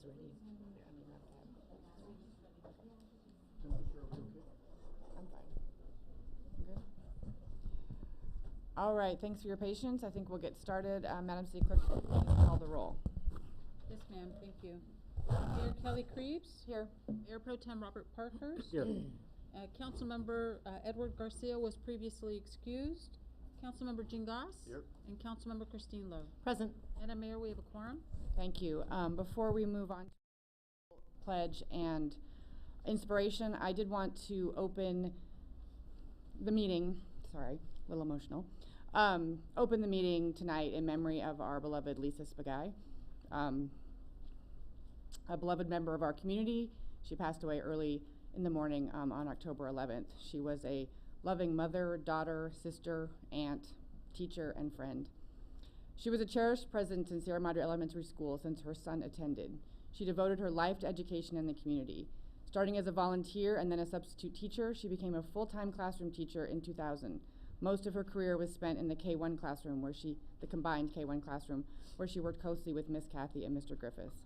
is ready. I mean, not bad. I'm fine. I'm good. All right, thanks for your patience. I think we'll get started. Madam City Clerk, please call the roll. Yes, ma'am. Thank you. Mayor Kelly Creeves. Here. Mayor Pro Tem Robert Parkhurst. Here. Councilmember Edward Garcia was previously excused. Councilmember Jean Goss. Here. And Councilmember Christine Lowe. Present. Madam Mayor, we have a quorum. Thank you. Before we move on to pledge and inspiration, I did want to open the meeting, sorry, a little emotional, open the meeting tonight in memory of our beloved Lisa Spagay, a beloved member of our community. She passed away early in the morning on October 11th. She was a loving mother, daughter, sister, aunt, teacher, and friend. She was a cherished presence in Sierra Madre Elementary School since her son attended. She devoted her life to education in the community. Starting as a volunteer and then a substitute teacher, she became a full-time classroom teacher in 2000. Most of her career was spent in the K-1 classroom, the combined K-1 classroom, where she worked closely with Miss Kathy and Mr. Griffiths.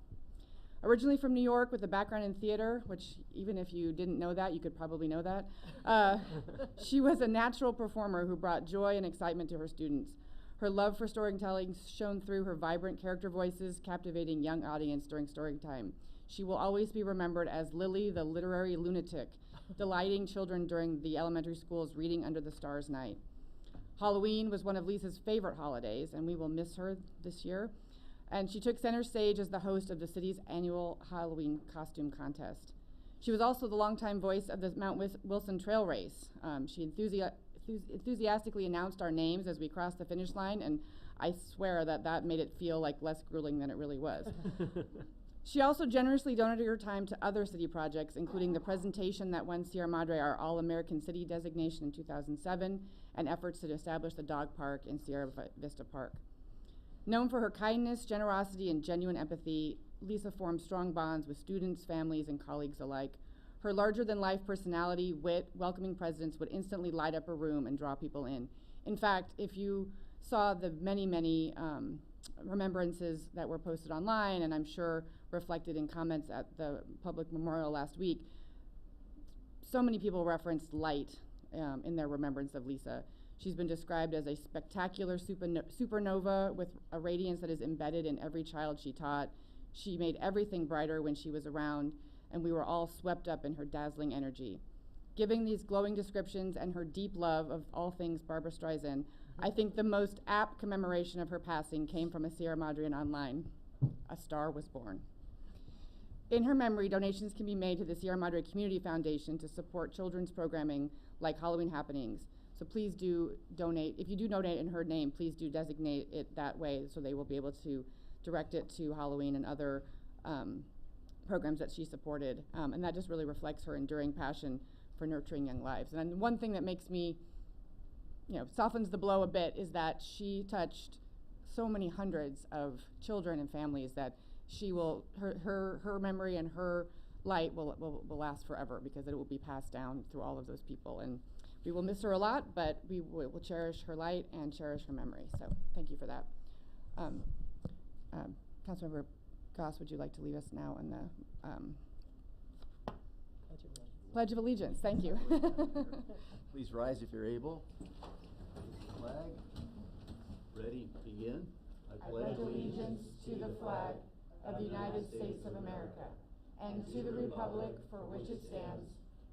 Originally from New York with a background in theater, which even if you didn't know that, you could probably know that, she was a natural performer who brought joy and excitement to her students. Her love for storytelling shone through her vibrant character voices, captivating young audience during story time. She will always be remembered as Lily, the literary lunatic, delighting children during the elementary school's Reading Under the Stars night. Halloween was one of Lisa's favorite holidays, and we will miss her this year. And she took center stage as the host of the city's annual Halloween costume contest. She was also the longtime voice of the Mount Wilson Trail Race. She enthusiastically announced our names as we crossed the finish line, and I swear that made it feel like less grueling than it really was. She also generously donated her time to other city projects, including the presentation that won Sierra Madre our All-American City designation in 2007, and efforts to establish the dog park in Sierra Vista Park. Known for her kindness, generosity, and genuine empathy, Lisa formed strong bonds with students, families, and colleagues alike. Her larger-than-life personality, wit, welcoming presence would instantly light up a room and draw people in. In fact, if you saw the many remembrances that were posted online, and I'm sure reflected in comments at the public memorial last week, so many people referenced light in their remembrance of Lisa. She's been described as a spectacular supernova with a radiance that is embedded in every child she taught. She made everything brighter when she was around, and we were all swept up in her dazzling energy. Giving these glowing descriptions and her deep love of all things Barbra Streisand, I think the most apt commemoration of her passing came from a Sierra Madrean online. A star was born. In her memory, donations can be made to the Sierra Madre Community Foundation to support children's programming like Halloween happenings. So please do donate. If you do donate in her name, please do designate it that way so they will be able to direct it to Halloween and other programs that she supported. And that just really reflects her enduring passion for nurturing young lives. And one thing that makes me, softens the blow a bit is that she touched so many hundreds of children and families that she will, her memory and her light will last forever, because it will be passed down through all of those people. And we will miss her a lot, but we will cherish her light and cherish her memory. So thank you for that. Councilmember Goss, would you like to lead us now in the Pledge of Allegiance? Thank you. Please rise if you're able. Flag. Ready, begin. I pledge allegiance to the flag of the United States of America and to the republic for which it stands,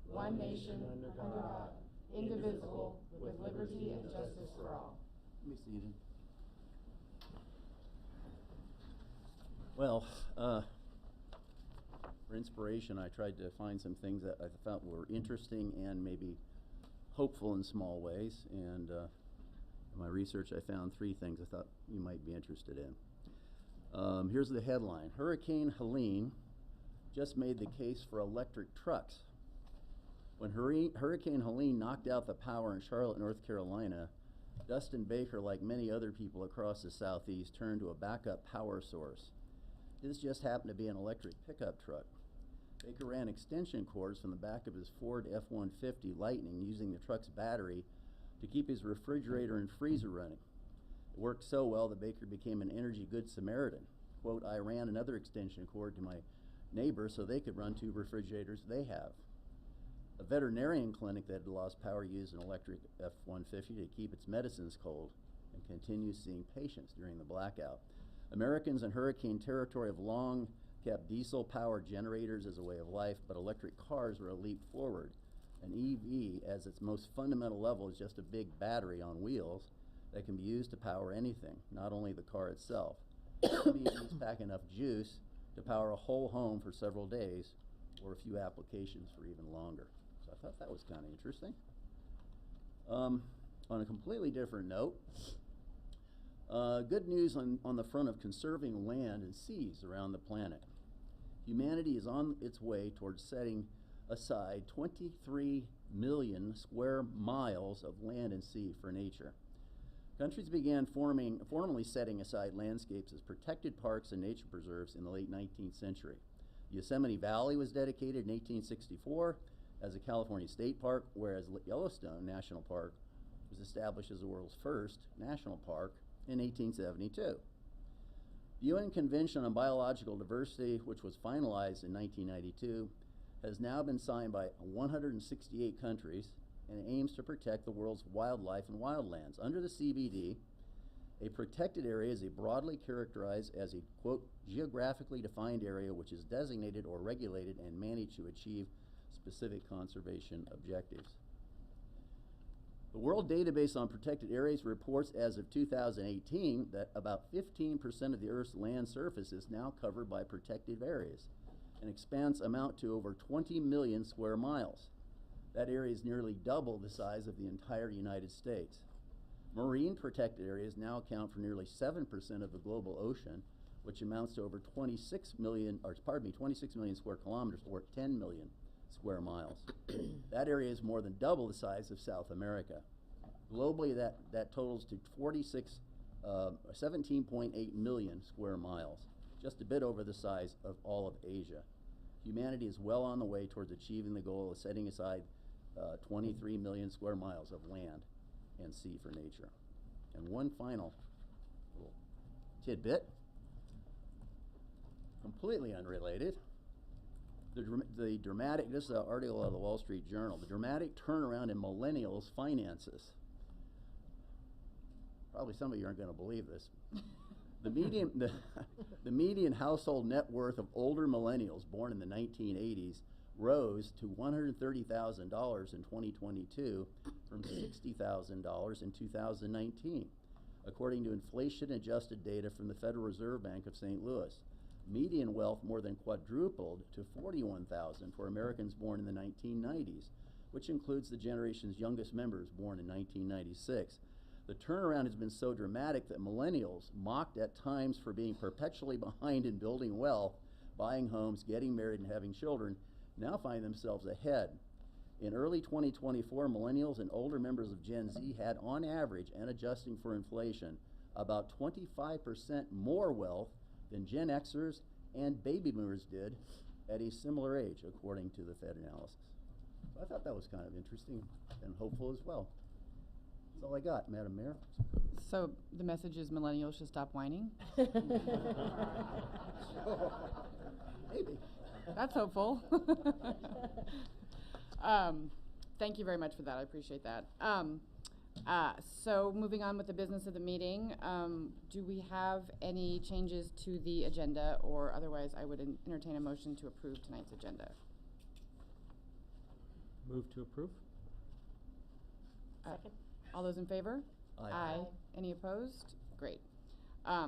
one nation, under God, indivisible, with liberty and justice for all. Be seated. Well, for inspiration, I tried to find some things that I thought were interesting and maybe hopeful in small ways. And in my research, I found 3 things I thought you might be interested in. Here's the headline. Hurricane Helene just made the case for electric trucks. When Hurricane Helene knocked out the power in Charlotte, North Carolina, Dustin Baker, like many other people across the Southeast, turned to a backup power source. This just happened to be an electric pickup truck. Baker ran extension cords from the back of his Ford F-150 Lightning using the truck's battery to keep his refrigerator and freezer running. It worked so well that Baker became an energy good Samaritan. Quote, I ran another extension cord to my neighbor so they could run 2 refrigerators they have. A veterinarian clinic that had lost power used an electric F-150 to keep its medicines cold and continues seeing patients during the blackout. Americans in hurricane territory have long kept diesel-powered generators as a way of life, but electric cars are a leap forward. An EV, as its most fundamental level, is just a big battery on wheels that can be used to power anything, not only the car itself. Some EVs pack enough juice to power a whole home for several days, or a few applications for even longer. So I thought that was kind of interesting. On a completely different note, good news on the front of conserving land and seas around the planet. Humanity is on its way towards setting aside 23 million square miles of land and sea for nature. Countries began formally setting aside landscapes as protected parks and nature preserves in the late 19th century. The Yosemite Valley was dedicated in 1864 as a California state park, whereas Yellowstone National Park was established as the world's first national park in 1872. The UN Convention on Biological Diversity, which was finalized in 1992, has now been signed by 168 countries and aims to protect the world's wildlife and wildlands. Under the CBD, a protected area is broadly characterized as a, quote, geographically defined area which is designated or regulated and managed to achieve specific conservation objectives. The World Database on Protected Areas reports as of 2018 that about 15% of the Earth's land surface is now covered by protected areas, and expanse amount to over 20 million square miles. That area is nearly double the size of the entire United States. Marine protected areas now account for nearly 7% of the global ocean, which amounts to over 26 million square kilometers, or 10 million square miles. That area is more than double the size of South America. Globally, that totals to 17.8 million square miles, just a bit over the size of all of Asia. Humanity is well on the way towards achieving the goal of setting aside 23 million square miles of land and sea for nature. And one final little tidbit, completely unrelated. The dramatic, this is an article out of the Wall Street Journal, the dramatic turnaround in millennials' finances. Probably some of you aren't going to believe this. The median household net worth of older millennials born in the 1980s rose to $130,000 in 2022 from $60,000 in 2019, according to inflation-adjusted data from the Federal Reserve Bank of St. Louis. Median wealth more than quadrupled to $41,000 for Americans born in the 1990s, which includes the generation's youngest members born in 1996. The turnaround has been so dramatic that millennials, mocked at times for being perpetually behind in building wealth, buying homes, getting married, and having children, now find themselves ahead. In early 2024, millennials and older members of Gen Z had, on average, and adjusting for inflation, about 25% more wealth than Gen Xers and baby boomers did at a similar age, according to the Fed analysis. So I thought that was kind of interesting and hopeful as well. That's all I got, Madam Mayor. So the message is millennials should stop whining? Maybe. That's hopeful. Thank you very much for that. I appreciate that. So moving on with the business of the meeting, do we have any changes to the agenda, or otherwise I would entertain a motion to approve tonight's agenda? Move to approve. Second. All those in favor? Aye. Any opposed? Great. I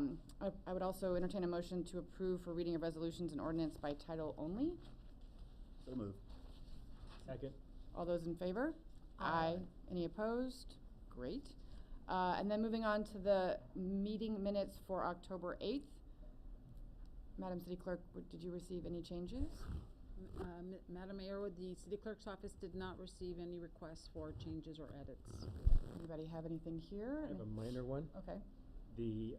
would also entertain a motion to approve for reading of resolutions and ordinance by title only. So moved. Second. All those in favor? Aye. Any opposed? Great. And then moving on to the meeting minutes for October 8th. Madam City Clerk, did you receive any changes? Madam Mayor, the City Clerk's office did not receive any requests for changes or edits. Anybody have anything here? I have a minor one. Okay. The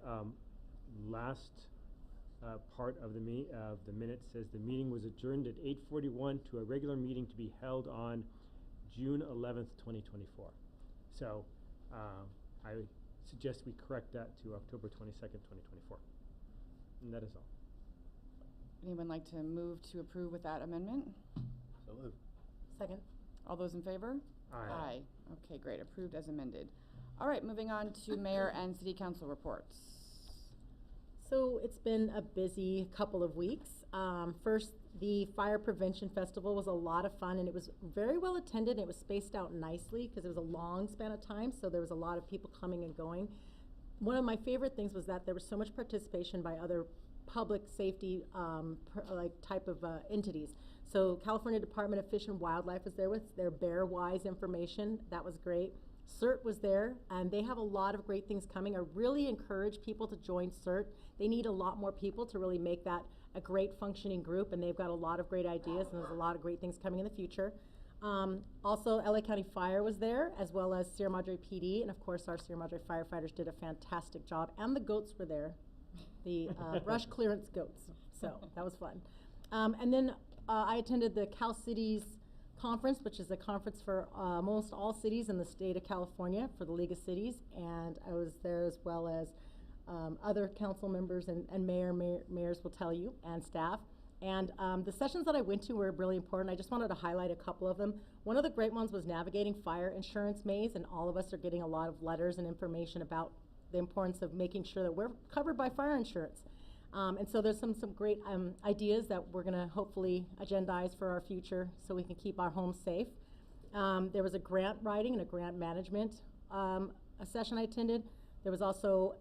last part of the minute says the meeting was adjourned at 8:41 to a regular meeting to be held on June 11th, 2024. So I suggest we correct that to October 22nd, 2024. And that is all. Anyone like to move to approve with that amendment? So moved. Second. All those in favor? Aye. Okay, great, approved as amended. All right, moving on to mayor and city council reports. So it's been a busy couple of weeks. First, the Fire Prevention Festival was a lot of fun, and it was very well attended. It was spaced out nicely because it was a long span of time, so there was a lot of people coming and going. One of my favorite things was that there was so much participation by other public safety type of entities. So California Department of Fish and Wildlife was there with their Bear Wise information. That was great. CERT was there, and they have a lot of great things coming. I really encourage people to join CERT. They need a lot more people to really make that a great functioning group, and they've got a lot of great ideas, and there's a lot of great things coming in the future. Also, LA County Fire was there, as well as Sierra Madre PD, and of course our Sierra Madre firefighters did a fantastic job, and the goats were there, the brush clearance goats, so that was fun. And then I attended the Cal Cities Conference, which is a conference for almost all cities in the state of California for the League of Cities, and I was there as well as other council members and mayors will tell you, and staff. And the sessions that I went to were really important. I just wanted to highlight a couple of them. One of the great ones was navigating fire insurance maze, and all of us are getting a lot of letters and information about the importance of making sure that we're covered by fire insurance. And so there's some great ideas that we're gonna hopefully agendize for our future so we can keep our homes safe. There was a grant writing and a grant management a session I attended. There was also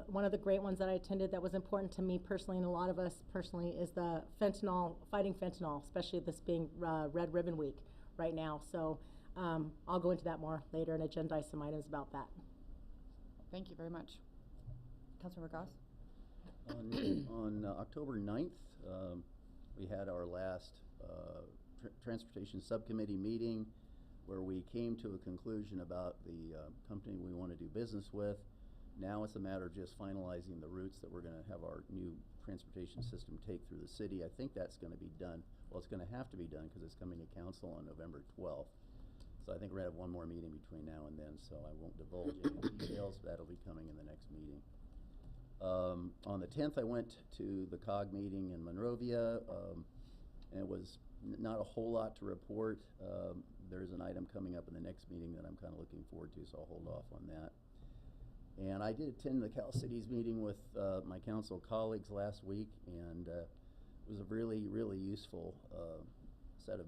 one of the great ones that I attended that was important to me personally and a lot of us personally is the fighting fentanyl, especially this being Red Ribbon Week right now. So I'll go into that more later and agendize some items about that. Thank you very much. Councilmember Goss? On October 9th, we had our last Transportation Subcommittee meeting where we came to a conclusion about the company we want to do business with. Now it's a matter of just finalizing the routes that we're going to have our new transportation system take through the city. I think that's going to be done. Well, it's going to have to be done because it's coming to council on November 12th. So I think we're going to have one more meeting between now and then, so I won't divulge any details. That'll be coming in the next meeting. On the 10th, I went to the COG meeting in Monrovia, and it was not a whole lot to report. There's an item coming up in the next meeting that I'm kind of looking forward to, so I'll hold off on that. And I did attend the Cal Cities meeting with my council colleagues last week, and it was a really, really useful set of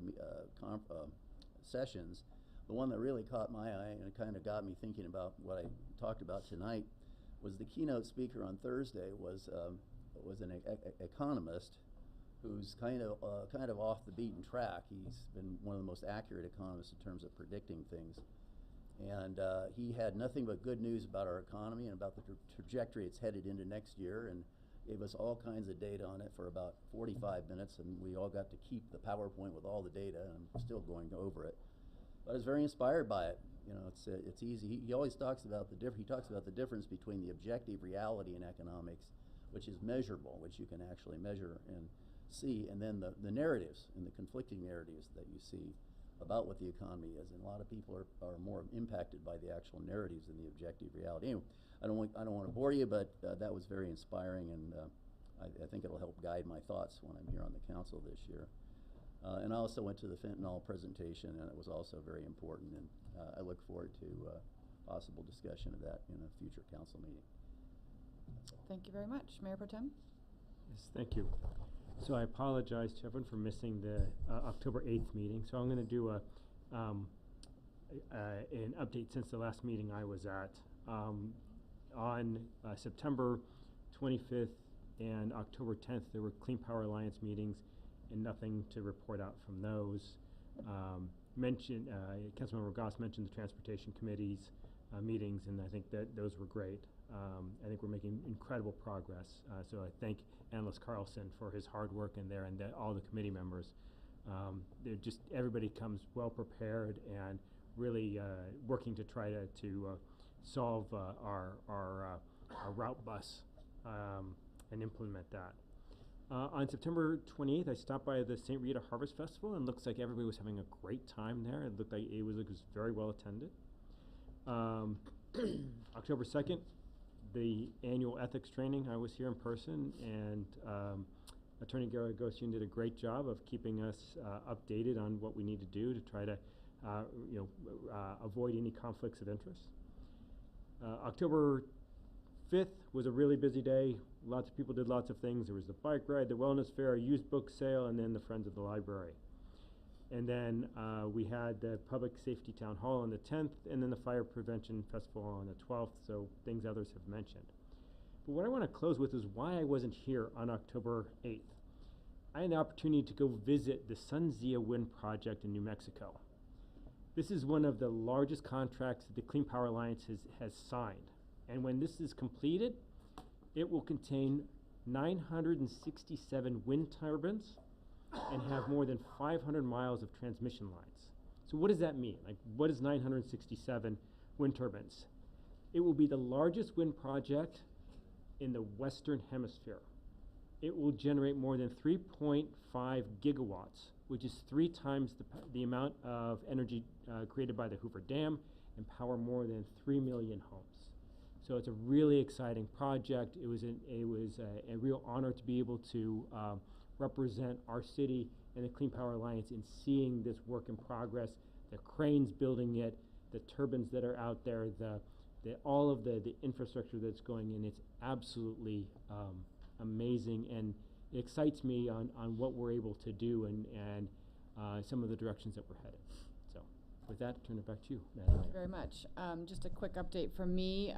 sessions. The one that really caught my eye and it kind of got me thinking about what I talked about tonight was the keynote speaker on Thursday was an economist who's kind of off the beaten track. He's been one of the most accurate economists in terms of predicting things. And he had nothing but good news about our economy and about the trajectory it's headed into next year, and gave us all kinds of data on it for about 45 minutes, and we all got to keep the PowerPoint with all the data, and I'm still going over it. But I was very inspired by it. You know, it's easy. He always talks about he talks about the difference between the objective reality in economics, which is measurable, which you can actually measure and see, and then the narratives and the conflicting narratives that you see about what the economy is, and a lot of people are more impacted by the actual narratives than the objective reality. Anyway, I don't want to bore you, but that was very inspiring, and I think it'll help guide my thoughts when I'm here on the council this year. And I also went to the fentanyl presentation, and it was also very important, and I look forward to possible discussion of that in a future council meeting. Thank you very much. Mayor Pro Tem? Yes, thank you. So I apologize to everyone for missing the October 8th meeting. So I'm going to do an update since the last meeting I was at. On September 25th and October 10th, there were Clean Power Alliance meetings, and nothing to report out from those. Councilmember Goss mentioned the Transportation Committee's meetings, and I think that those were great. I think we're making incredible progress. So I thank Analyst Carlson for his hard work in there, and all the committee members. Everybody comes well prepared and really working to try to solve our route bus and implement that. On September 28th, I stopped by the St. Rita Harvest Festival, and looks like everybody was having a great time there. It looked like it was very well attended. October 2nd, the annual ethics training, I was here in person, and Attorney Garagosian did a great job of keeping us updated on what we need to do to try to avoid any conflicts of interest. October 5th was a really busy day. Lots of people did lots of things. There was the bike ride, the wellness fair, a used book sale, and then the Friends of the Library. And then we had the Public Safety Town Hall on the 10th, and then the Fire Prevention Festival on the 12th, so things others have mentioned. But what I want to close with is why I wasn't here on October 8th. I had the opportunity to go visit the Sunzia Wind Project in New Mexico. This is one of the largest contracts that the Clean Power Alliance has signed. And when this is completed, it will contain 967 wind turbines and have more than 500 miles of transmission lines. So what does that mean? Like, what is 967 wind turbines? It will be the largest wind project in the Western Hemisphere. It will generate more than 3.5 gigawatts, which is 3 times the amount of energy created by the Hoover Dam, and power more than 3 million homes. So it's a really exciting project. It was a real honor to be able to represent our city and the Clean Power Alliance in seeing this work in progress, the cranes building it, the turbines that are out there, all of the infrastructure that's going in. It's absolutely amazing, and it excites me on what we're able to do and some of the directions that we're headed. So with that, turn it back to you, Madam Thank you very much. Just a quick update from me.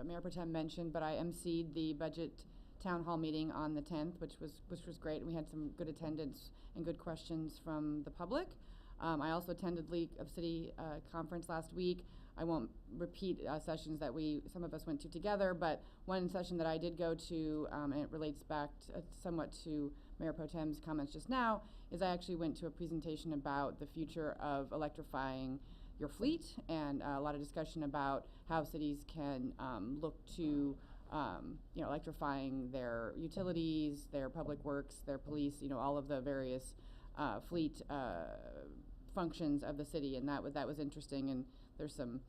Mayor Pro Tem mentioned, but I emceed the budget town hall meeting on the 10th, which was great, and we had some good attendance and good questions from the public. I also attended League of City conference last week. I won't repeat sessions that some of us went to together, but one session that I did go to, and it relates back somewhat to Mayor Pro Tem's comments just now, is I actually went to a presentation about the future of electrifying your fleet, and a lot of discussion about how cities can look to electrifying their utilities, their public works, their police, all of the various fleet functions of the city, and that was interesting, and there's some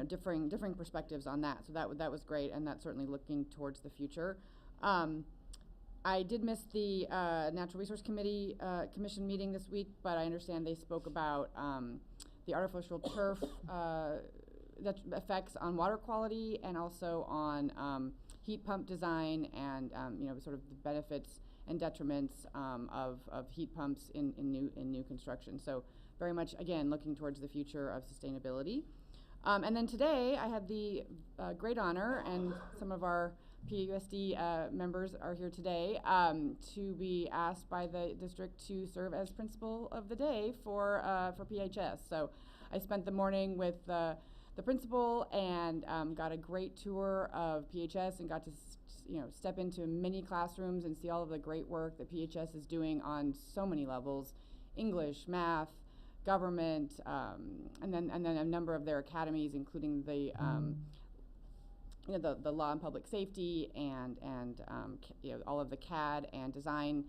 differing perspectives on that, so that was great, and that's certainly looking towards the future. I did miss the Natural Resource Commission meeting this week, but I understand they spoke about the artificial turf that effects on water quality, and also on heat pump design, and sort of the benefits and detriments of heat pumps in new construction. So very much, again, looking towards the future of sustainability. And then today I had the great honor, and some of our PUSD members are here today, to be asked by the district to serve as principal of the day for PHS. So I spent the morning with the principal, and got a great tour of PHS, and got to step into many classrooms and see all of the great work that PHS is doing on so many levels: English, math, government, and then a number of their academies, including the the law and public safety, and all of the CAD and design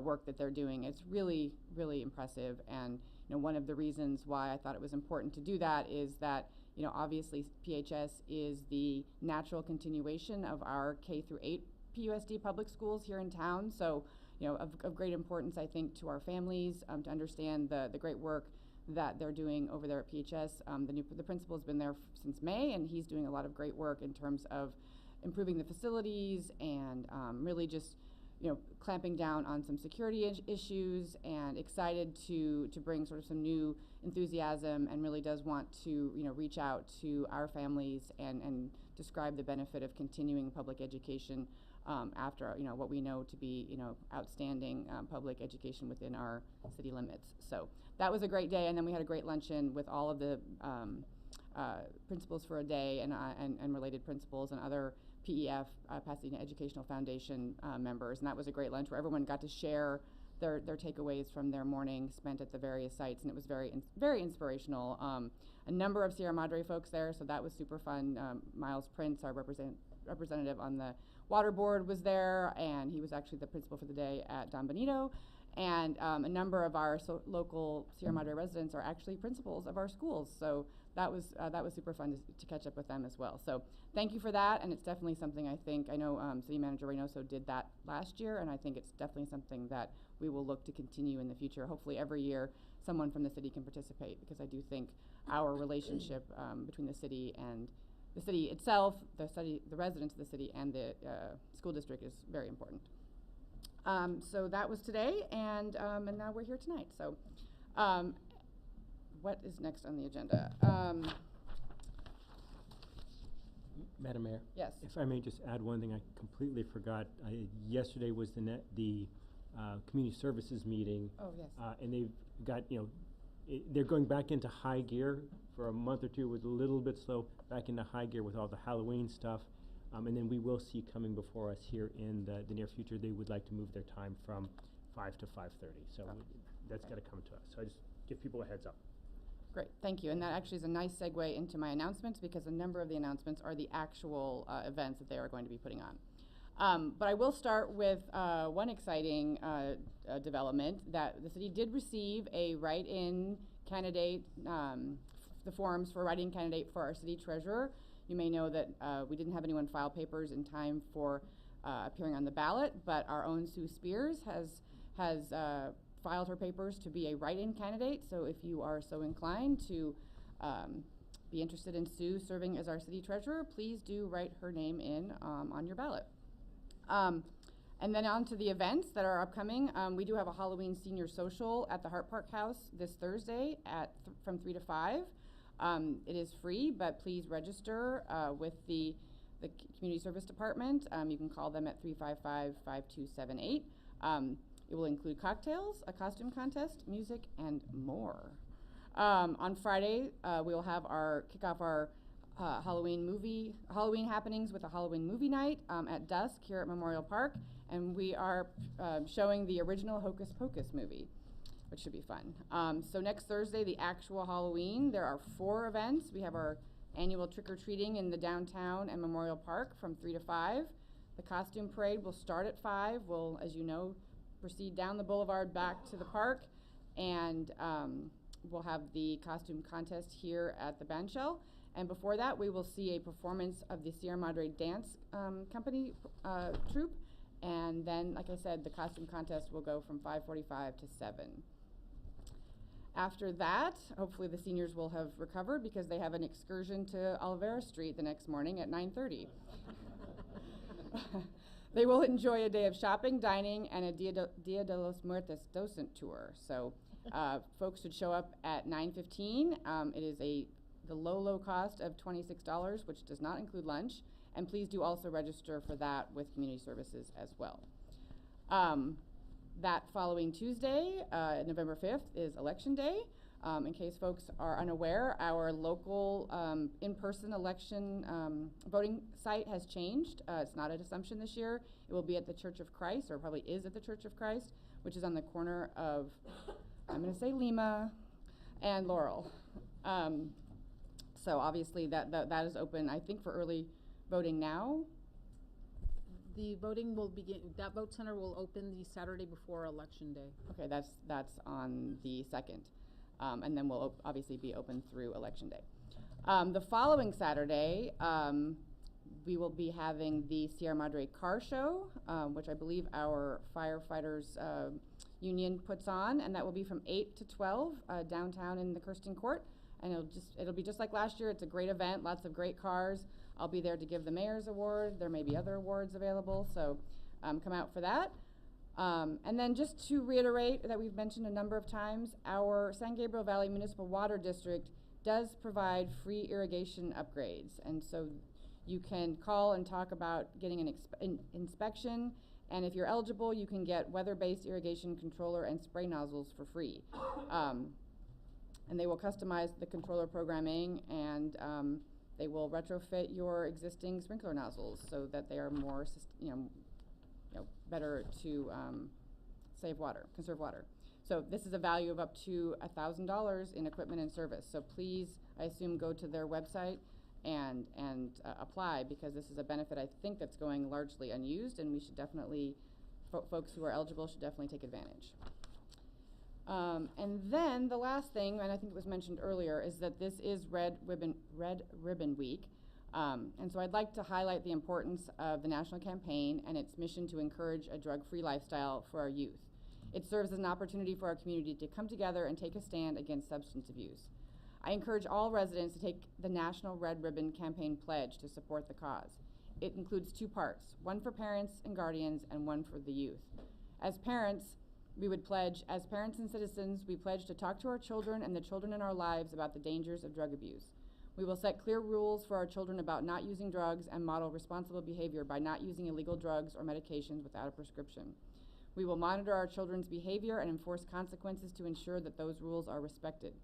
work that they're doing. It's really, really impressive, and one of the reasons why I thought it was important to do that is that obviously PHS is the natural continuation of our K-8 PUSD public schools here in town. So of great importance, I think, to our families to understand the great work that they're doing over there at PHS. The principal has been there since May, and he's doing a lot of great work in terms of improving the facilities, and really just clamping down on some security issues, and excited to bring sort of some new enthusiasm, and really does want to reach out to our families and describe the benefit of continuing public education after what we know to be outstanding public education within our city limits. So that was a great day, and then we had a great luncheon with all of the principals for a day, and related principals and other PEF, Pasadena Educational Foundation members, and that was a great lunch where everyone got to share their takeaways from their morning spent at the various sites, and it was very inspirational. A number of Sierra Madre folks there, so that was super fun. Miles Prince, our representative on the water board, was there, and he was actually the principal for the day at Don Benito. And a number of our local Sierra Madre residents are actually principals of our schools. So that was super fun to catch up with them as well. So thank you for that, and it's definitely something I know City Manager Reynoso did that last year, and I think it's definitely something that we will look to continue in the future. Hopefully every year someone from the city can participate, because I do think our relationship between the city and the city itself, the residents of the city, and the school district is very important. So that was today, and now we're here tonight. So what is next on the agenda? Madam Mayor? Yes. If I may just add one thing, I completely forgot. Yesterday was the community services meeting. Oh, yes. And they've got, they're going back into high gear. For a month or two, it was a little bit slow, back into high gear with all the Halloween stuff. And then we will see coming before us here in the near future, they would like to move their time from 5 to 5:30. So that's got to come to us. So I just give people a heads up. Great, thank you. And that actually is a nice segue into my announcements, because a number of the announcements are the actual events that they are going to be putting on. But I will start with one exciting development, that the city did receive a write-in candidate, the forms for write-in candidate for our city treasurer. You may know that we didn't have anyone file papers in time for appearing on the ballot, but our own Sue Spears has filed her papers to be a write-in candidate. So if you are so inclined to be interested in Sue serving as our city treasurer, please do write her name in on your ballot. And then on to the events that are upcoming. We do have a Halloween senior social at the Hart Park House this Thursday from 3 to 5. It is free, but please register with the Community Service Department. You can call them at 355-5278. It will include cocktails, a costume contest, music, and more. On Friday, we will have kick off our Halloween happenings with a Halloween movie night at dusk here at Memorial Park, and we are showing the original Hocus Pocus movie, which should be fun. So next Thursday, the actual Halloween, there are 4 events. We have our annual trick-or-treating in the downtown and Memorial Park from 3 to 5. The costume parade will start at 5. We'll, as you know, proceed down the boulevard back to the park, and we'll have the costume contest here at the bandshell. And before that, we will see a performance of the Sierra Madre Dance Company troupe. And then, like I said, the costume contest will go from 5:45 to 7. After that, hopefully the seniors will have recovered, because they have an excursion to Olivera Street the next morning at 9:30. They will enjoy a day of shopping, dining, and a Dia de los Muertos docent tour. So folks should show up at 9:15. It is the low cost of $26, which does not include lunch. And please do also register for that with Community Services as well. That following Tuesday, November 5th, is Election Day. In case folks are unaware, our local in-person election voting site has changed. It's not at Assumption this year. It will be at the Church of Christ, or probably is at the Church of Christ, which is on the corner of, I'm going to say Lima and Laurel. So obviously that is open, I think, for early voting now. The voting will begin, that vote center will open the Saturday before Election Day. Okay, that's on the 2nd. And then we'll obviously be open through Election Day. The following Saturday, we will be having the Sierra Madre Car Show, which I believe our firefighters union puts on, and that will be from 8 to 12 downtown in the Kirsten Court. And it'll be just like last year. It's a great event, lots of great cars. I'll be there to give the mayor's award. There may be other awards available, so come out for that. And then just to reiterate that we've mentioned a number of times, our San Gabriel Valley Municipal Water District does provide free irrigation upgrades. And so you can call and talk about getting an inspection. And if you're eligible, you can get weather-based irrigation controller and spray nozzles for free. And they will customize the controller programming, and they will retrofit your existing sprinkler nozzles so that they are more, better to save water, conserve water. So this is a value of up to $1,000 in equipment and service. So please, I assume, go to their website and apply, because this is a benefit I think that's going largely unused, and we should definitely, folks who are eligible should definitely take advantage. And then the last thing, and I think it was mentioned earlier, is that this is Red Ribbon Week. And so I'd like to highlight the importance of the national campaign and its mission to encourage a drug-free lifestyle for our youth. It serves as an opportunity for our community to come together and take a stand against substance abuse. I encourage all residents to take the National Red Ribbon Campaign pledge to support the cause. It includes 2 parts, one for parents and guardians and one for the youth. As parents and citizens, we pledge to talk to our children and the children in our lives about the dangers of drug abuse. We will set clear rules for our children about not using drugs and model responsible behavior by not using illegal drugs or medications without a prescription. We will monitor our children's behavior and enforce consequences to ensure that those rules are respected.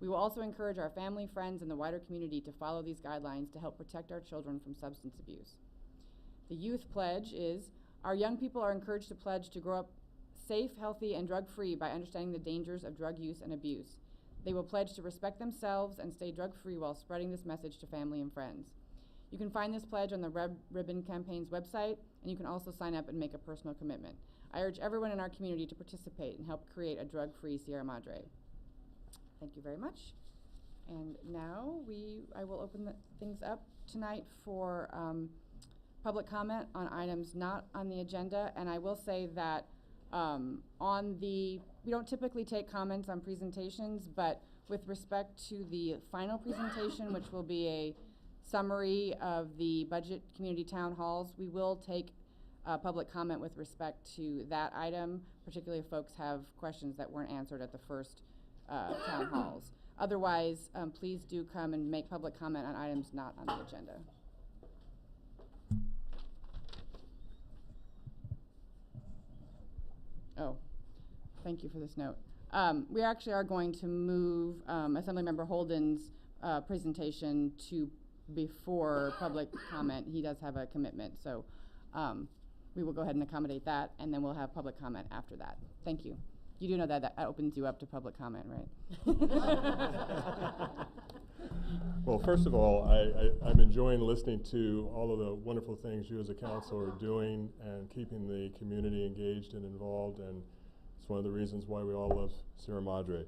We will also encourage our family, friends, and the wider community to follow these guidelines to help protect our children from substance abuse. The youth pledge is, our young people are encouraged to pledge to grow up safe, healthy, and drug-free by understanding the dangers of drug use and abuse. They will pledge to respect themselves and stay drug-free while spreading this message to family and friends. You can find this pledge on the Red Ribbon Campaign's website, and you can also sign up and make a personal commitment. I urge everyone in our community to participate and help create a drug-free Sierra Madre. Thank you very much. And now I will open things up tonight for public comment on items not on the agenda. And I will say that we don't typically take comments on presentations, but with respect to the final presentation, which will be a summary of the budget community town halls, we will take public comment with respect to that item, particularly if folks have questions that weren't answered at the first town halls. Otherwise, please do come and make public comment on items not on the agenda. Oh, thank you for this note. We actually are going to move Assemblymember Holden's presentation to before public comment. He does have a commitment, so we will go ahead and accommodate that, and then we'll have public comment after that. Thank you. You do know that that opens you up to public comment, right? Well, first of all, I'm enjoying listening to all of the wonderful things you as a council are doing and keeping the community engaged and involved, and it's one of the reasons why we all love Sierra Madre.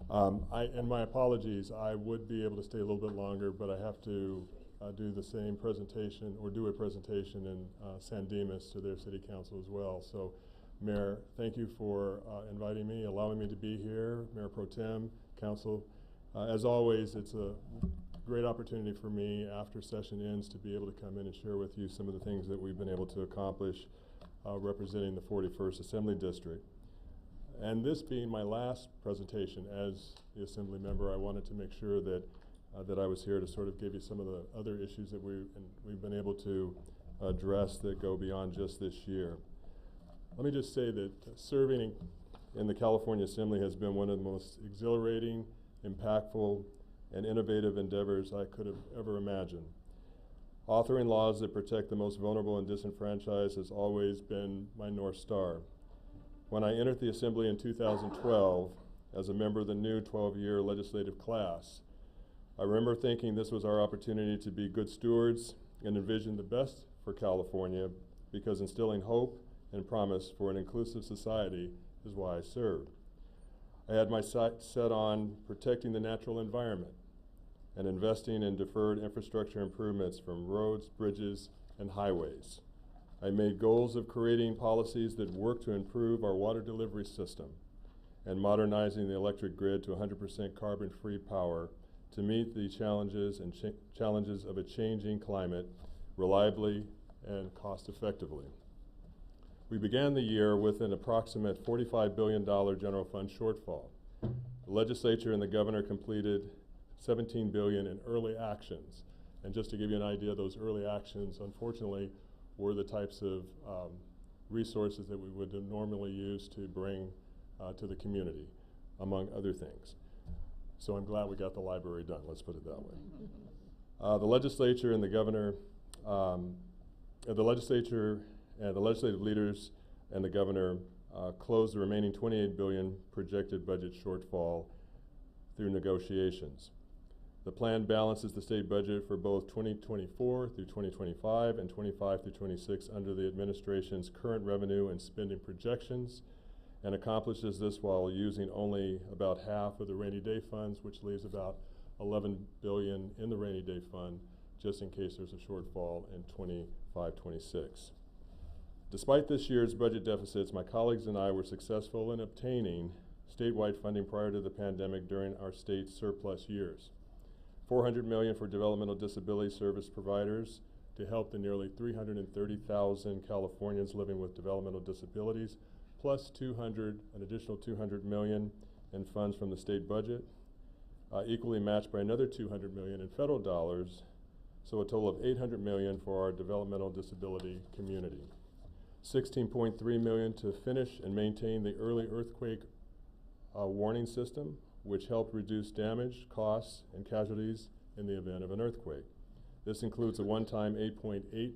And my apologies, I would be able to stay a little bit longer, but I have to do the same presentation, or do a presentation in San Dimas to their city council as well. So, Mayor, thank you for inviting me, allowing me to be here, Mayor Pro Tem, Council. As always, it's a great opportunity for me after session ends to be able to come in and share with you some of the things that we've been able to accomplish representing the 41st Assembly District. And this being my last presentation as the Assembly member, I wanted to make sure that that I was here to sort of give you some of the other issues that we've been able to address that go beyond just this year. Let me just say that serving in the California Assembly has been one of the most exhilarating, impactful, and innovative endeavors I could have ever imagined. Authoring laws that protect the most vulnerable and disenfranchised has always been my North Star. When I entered the Assembly in 2012 as a member of the new 12-year legislative class, I remember thinking this was our opportunity to be good stewards and envision the best for California, because instilling hope and promise for an inclusive society is why I served. I had my sights set on protecting the natural environment and investing in deferred infrastructure improvements from roads, bridges, and highways. I made goals of creating policies that work to improve our water delivery system and modernizing the electric grid to 100% carbon-free power to meet the challenges of a changing climate reliably and cost-effectively. We began the year with an approximate $45 billion general fund shortfall. The legislature and the governor completed $17 billion in early actions. And just to give you an idea, those early actions, unfortunately, were the types of resources that we would normally use to bring to the community, among other things. So I'm glad we got the library done, let's put it that way. The legislature and the governor, the legislature and the legislative leaders and the governor closed the remaining $28 billion projected budget shortfall through negotiations. The plan balances the state budget for both 2024 through 2025 and 25 through 26 under the administration's current revenue and spending projections, and accomplishes this while using only about half of the rainy day funds, which leaves about $11 billion in the rainy day fund, just in case there's a shortfall in 25-26. Despite this year's budget deficits, my colleagues and I were successful in obtaining statewide funding prior to the pandemic during our state's surplus years. $400 million for developmental disability service providers to help the nearly 330,000 Californians living with developmental disabilities, plus an additional $200 million in funds from the state budget, equally matched by another $200 million in federal dollars, so a total of $800 million for our developmental disability community. $16.3 million to finish and maintain the early earthquake warning system, which helped reduce damage, costs, and casualties in the event of an earthquake. This includes a one-time $8.8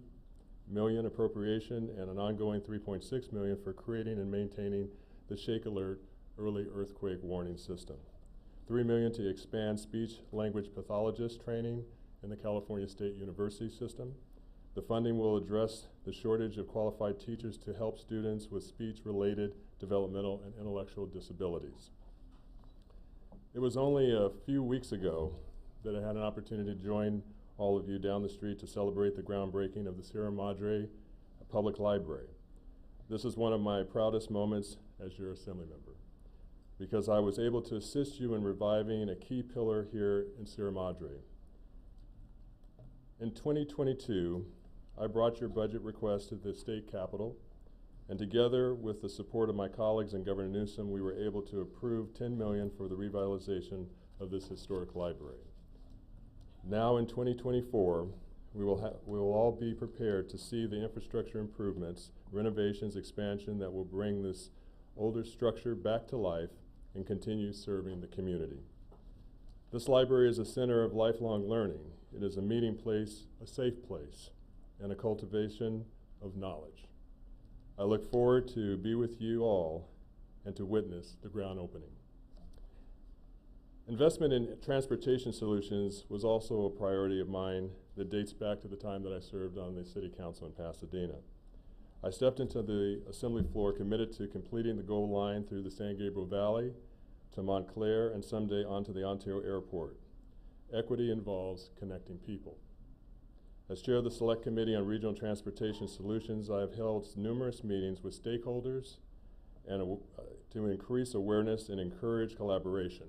million appropriation and an ongoing $3.6 million for creating and maintaining the Shake Alert early earthquake warning system. $3 million to expand speech-language pathologist training in the California State University system. The funding will address the shortage of qualified teachers to help students with speech-related developmental and intellectual disabilities. It was only a few weeks ago that I had an opportunity to join all of you down the street to celebrate the groundbreaking of the Sierra Madre Public Library. This is one of my proudest moments as your assembly member, because I was able to assist you in reviving a key pillar here in Sierra Madre. In 2022, I brought your budget request to the state capitol, and together with the support of my colleagues and Governor Newsom, we were able to approve $10 million for the revitalization of this historic library. Now in 2024, we will all be prepared to see the infrastructure improvements, renovations, expansion that will bring this older structure back to life and continue serving the community. This library is a center of lifelong learning. It is a meeting place, a safe place, and a cultivation of knowledge. I look forward to be with you all and to witness the ground opening. Investment in transportation solutions was also a priority of mine that dates back to the time that I served on the City Council in Pasadena. I stepped into the Assembly floor committed to completing the gold line through the San Gabriel Valley to Montclair and someday onto the Ontario Airport. Equity involves connecting people. As chair of the Select Committee on Regional Transportation Solutions, I have held numerous meetings with stakeholders and to increase awareness and encourage collaboration.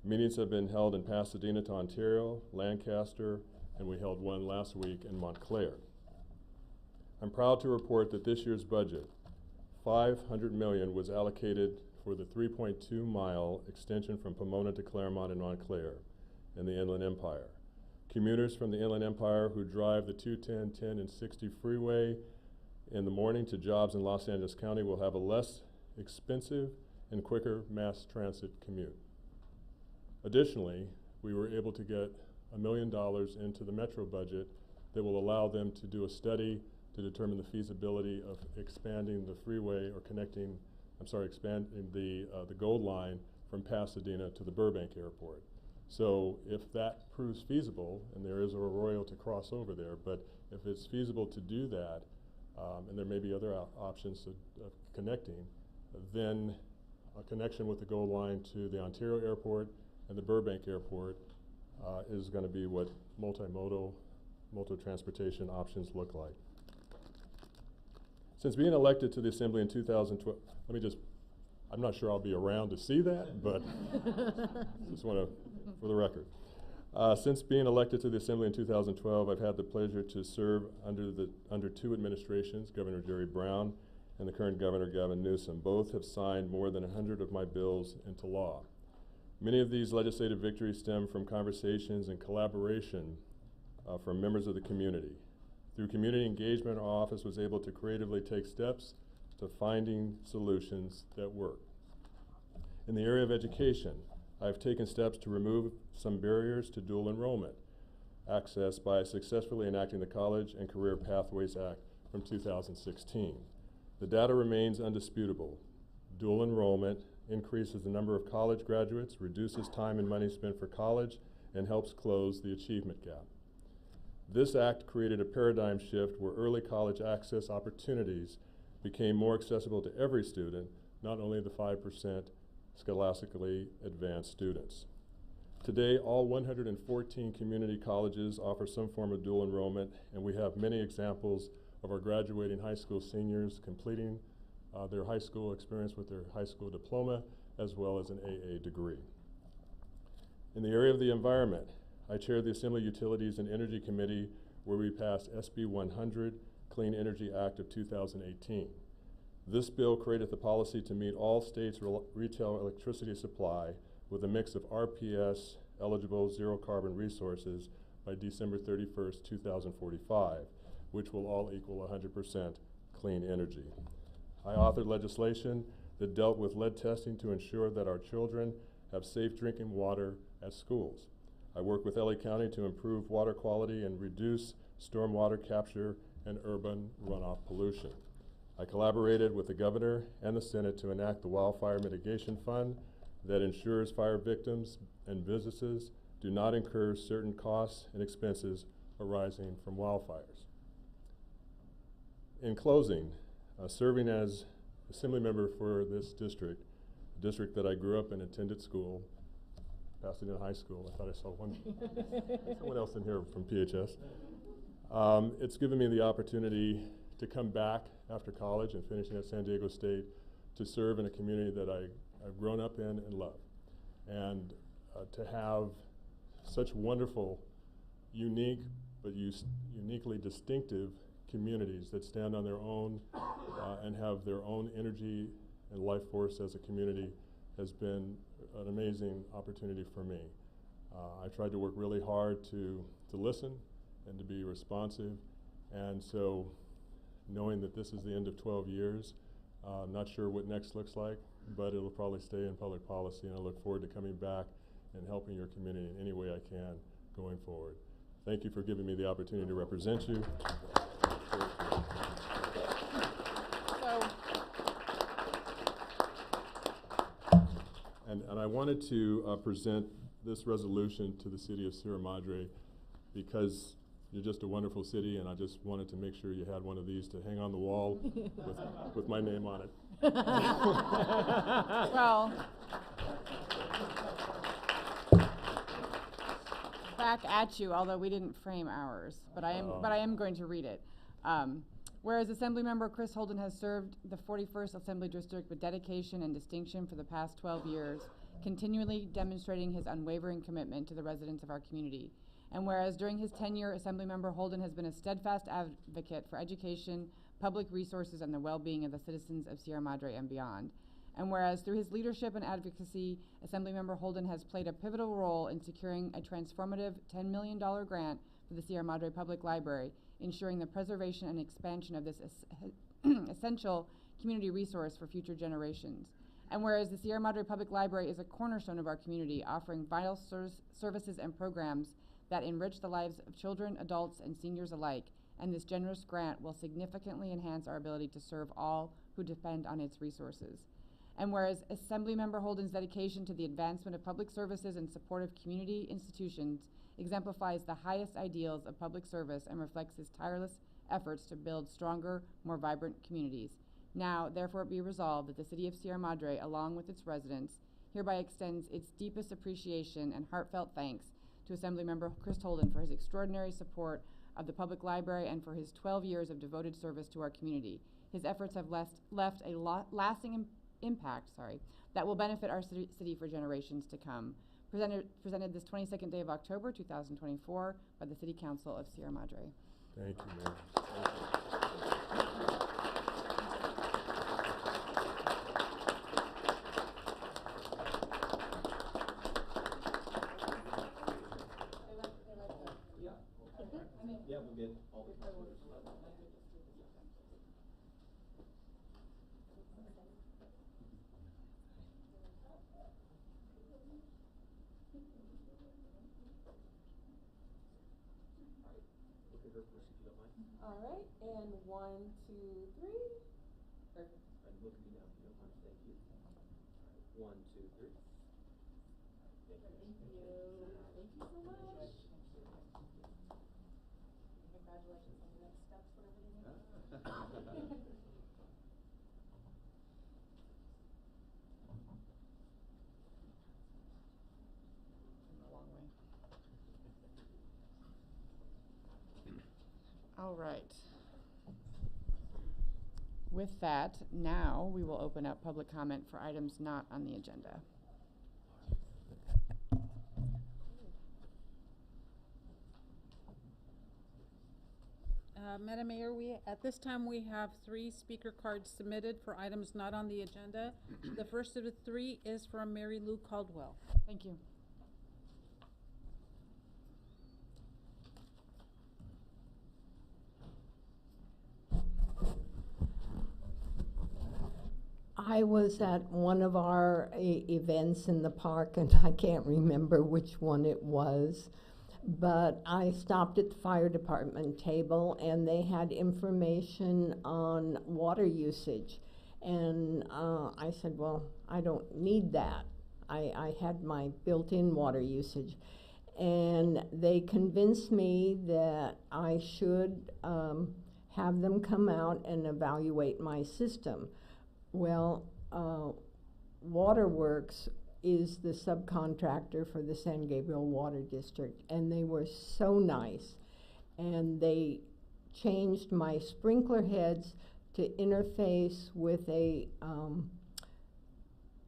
Meetings have been held in Pasadena to Ontario, Lancaster, and we held one last week in Montclair. I'm proud to report that this year's budget, $500 million, was allocated for the 3.2-mile extension from Pomona to Claremont and Montclair in the Inland Empire. Commuters from the Inland Empire who drive the 210, 10, and 60 freeway in the morning to jobs in Los Angeles County will have a less expensive and quicker mass transit commute. Additionally, we were able to get $1 million into the Metro budget that will allow them to do a study to determine the feasibility of expanding the freeway or expanding the Gold Line from Pasadena to the Burbank Airport. So if that proves feasible, and there is a Arroyo to cross over there, but if it's feasible to do that, and there may be other options of connecting, then a connection with the Gold Line to the Ontario Airport and the Burbank Airport is going to be what multimodal transportation options look like. Since being elected to the Assembly in 2012, I'm not sure I'll be around to see that, but just want to, for the record. Since being elected to the Assembly in 2012, I've had the pleasure to serve under two administrations, Governor Jerry Brown and the current Governor Gavin Newsom. Both have signed more than 100 of my bills into law. Many of these legislative victories stem from conversations and collaboration from members of the community. Through community engagement, our office was able to creatively take steps to finding solutions that work. In the area of education, I've taken steps to remove some barriers to dual enrollment access by successfully enacting the College and Career Pathways Act from 2016. The data remains undisputable. Dual enrollment increases the number of college graduates, reduces time and money spent for college, and helps close the achievement gap. This act created a paradigm shift where early college access opportunities became more accessible to every student, not only the 5% scholastically advanced students. Today, all 114 community colleges offer some form of dual enrollment, and we have many examples of our graduating high school seniors completing their high school experience with their high school diploma, as well as an AA degree. In the area of the environment, I chair the Assembly Utilities and Energy Committee, where we passed SB 100, Clean Energy Act of 2018. This bill created the policy to meet all states' retail electricity supply with a mix of RPS eligible zero carbon resources by December 31st, 2045, which will all equal 100% clean energy. I authored legislation that dealt with lead testing to ensure that our children have safe drinking water at schools. I work with LA County to improve water quality and reduce stormwater capture and urban runoff pollution. I collaborated with the governor and the Senate to enact the Wildfire Mitigation Fund that ensures fire victims and businesses do not incur certain costs and expenses arising from wildfires. In closing, serving as Assembly member for this district, a district that I grew up and attended school, Pasadena High School. I thought I saw someone else in here from PHS. It's given me the opportunity to come back after college and finishing at San Diego State to serve in a community that I've grown up in and love. And to have such wonderful, unique, but uniquely distinctive communities that stand on their own and have their own energy and life force as a community has been an amazing opportunity for me. I tried to work really hard to listen and to be responsive, and so knowing that this is the end of 12 years, I'm not sure what next looks like, but it'll probably stay in public policy, and I look forward to coming back and helping your community in any way I can going forward. Thank you for giving me the opportunity to represent you. And I wanted to present this resolution to the city of Sierra Madre because you're just a wonderful city, and I just wanted to make sure you had one of these to hang on the wall with my name on it. Well, back at you, although we didn't frame ours, but I am going to read it. Whereas Assemblymember Chris Holden has served the 41st Assembly District with dedication and distinction for the past 12 years, continually demonstrating his unwavering commitment to the residents of our community. And whereas during his tenure, Assemblymember Holden has been a steadfast advocate for education, public resources, and the well-being of the citizens of Sierra Madre and beyond. And whereas through his leadership and advocacy, Assemblymember Holden has played a pivotal role in securing a transformative $10 million grant for the Sierra Madre Public Library, ensuring the preservation and expansion of this essential community resource for future generations. And whereas the Sierra Madre Public Library is a cornerstone of our community, offering vital services and programs that enrich the lives of children, adults, and seniors alike, and this generous grant will significantly enhance our ability to serve all who depend on its resources. And whereas Assemblymember Holden's dedication to the advancement of public services and support of community institutions exemplifies the highest ideals of public service and reflects his tireless efforts to build stronger, more vibrant communities. Now, therefore, it be resolved that the City of Sierra Madre, along with its residents, hereby extends its deepest appreciation and heartfelt thanks to Assemblymember Chris Holden for his extraordinary support of the public library and for his 12 years of devoted service to our community. His efforts have left a lasting impact that will benefit our city for generations to come. Presented this 22nd day of October 2024 by the City Council of Sierra Madre. Thank you, Mayor. Thank you. Yeah, we'll get all the councilors. All right, and 1, 2, 3. Perfect. And look at me now, if you don't mind. Thank you. All right. 1, 2, 3. Thank you. Thank you. Thank you so much. Congratulations on the next steps, whatever they may be. All right. With that, now we will open up public comment for items not on the agenda. Madam Mayor, at this time, we have 3 speaker cards submitted for items not on the agenda. The first of the 3 is from Mary Lou Caldwell. Thank you. I was at one of our events in the park, and I can't remember which one it was, but I stopped at the fire department table, and they had information on water usage. And I said, well, I don't need that. I had my built-in water usage. And they convinced me that I should have them come out and evaluate my system. Well, Waterworks is the subcontractor for the San Gabriel Water District, and they were so nice. And they changed my sprinkler heads to interface with a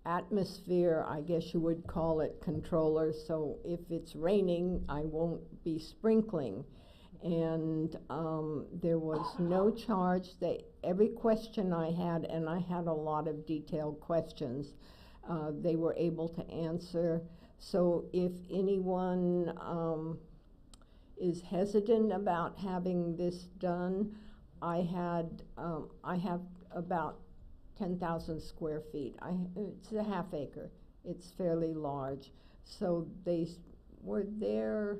atmosphere, I guess you would call it, controller, so if it's raining, I won't be sprinkling. And there was no charge. Every question I had, and I had a lot of detailed questions, they were able to answer. So if anyone is hesitant about having this done, I have about 10,000 square feet. It's a half acre. It's fairly large. So they were there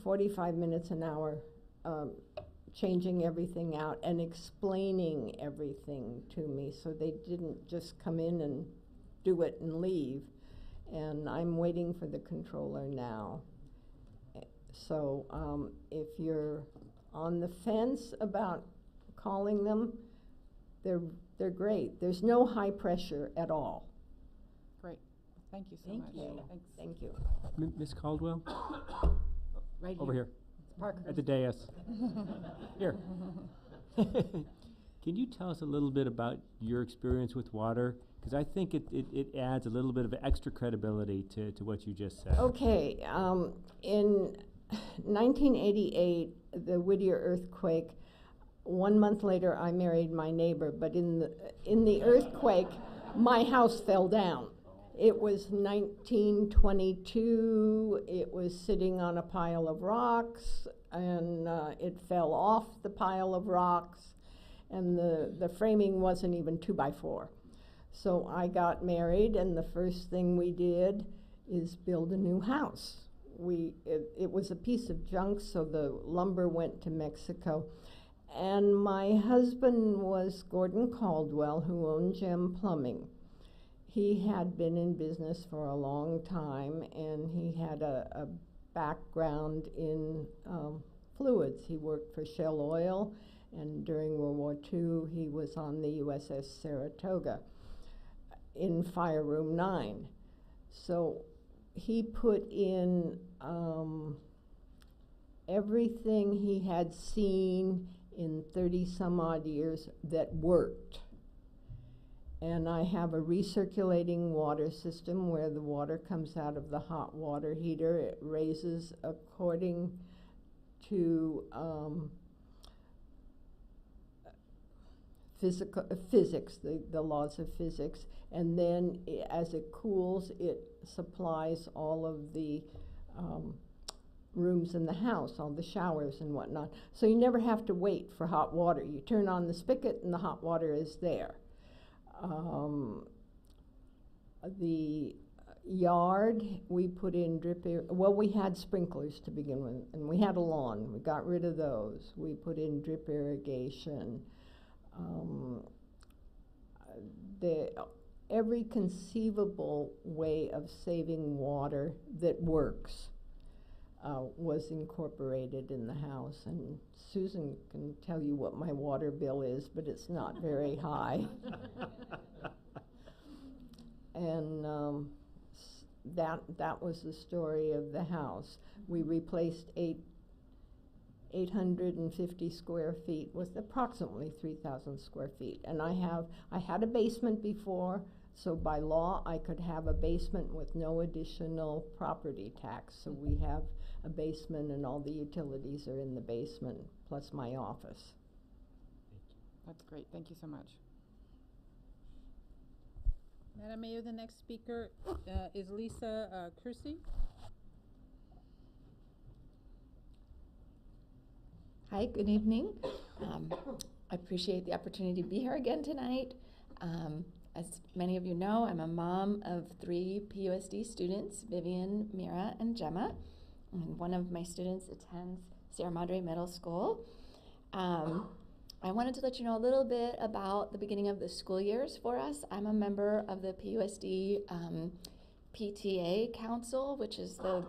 45 minutes an hour, changing everything out and explaining everything to me. So they didn't just come in and do it and leave. And I'm waiting for the controller now. So if you're on the fence about calling them, they're great. There's no high pressure at all. Great. Thank you so Thank much. you. Thanks. Thank you. Ms. Caldwell? Right Over here. Parker. At the dais. Here. Can you tell us a little bit about your experience with water? Because I think it adds a little bit of extra credibility to what you just said. Okay. In 1988, the Whittier earthquake, 1 month later I married my neighbor, but in the earthquake, my house fell down. It was 1922, it was sitting on a pile of rocks, and it fell off the pile of rocks, and the framing wasn't even 2x4. So I got married, and the first thing we did is build a new house. It was a piece of junk, so the lumber went to Mexico. And my husband was Gordon Caldwell, who owned Gem Plumbing. He had been in business for a long time, and he had a background in fluids. He worked for Shell Oil, and during World War II, he was on the USS Saratoga in Fire Room 9. So he put in everything he had seen in 30 some odd years that worked. And I have a recirculating water system where the water comes out of the hot water heater. It raises according to physics, the laws of physics. And then as it cools, it supplies all of the rooms in the house, all the showers and whatnot. So you never have to wait for hot water. You turn on the spigot and the hot water is there. The yard, we put in well, we had sprinklers to begin with, and we had a lawn. We got rid of those. We put in drip irrigation. Every conceivable way of saving water that works was incorporated in the house. And Susan can tell you what my water bill is, but it's not very high. And that was the story of the house. We replaced 850 square feet with approximately 3,000 square feet. And I had a basement before, so by law I could have a basement with no additional property tax. So we have a basement and all the utilities are in the basement, plus my office. That's great. Thank you so much. Madam Mayor, the next speaker is Lisa Kersey. Hi, good evening. I appreciate the opportunity to be here again tonight. As many of you know, I'm a mom of 3 PUSD students, Vivian, Mira, and Gemma. And one of my students attends Sierra Madre Middle School. I wanted to let you know a little bit about the beginning of the school years for us. I'm a member of the PUSD PTA Council, which is the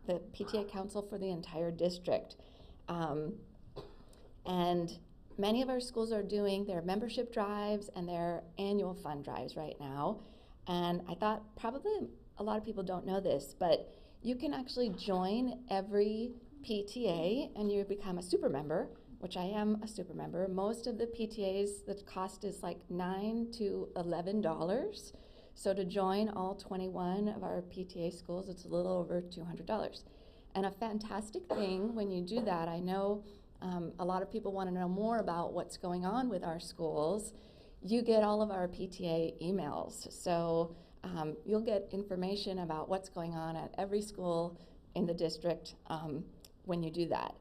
PTA Council for the entire district. And many of our schools are doing their membership drives and their annual fund drives right now. And I thought probably a lot of people don't know this, but you can actually join every PTA and you become a super member, which I am a super member. Most of the PTAs, the cost is like $9 to $11. So to join all 21 of our PTA schools, it's a little over $200. And a fantastic thing when you do that, I know a lot of people want to know more about what's going on with our schools. You get all of our PTA emails. So you'll get information about what's going on at every school in the district when you do that.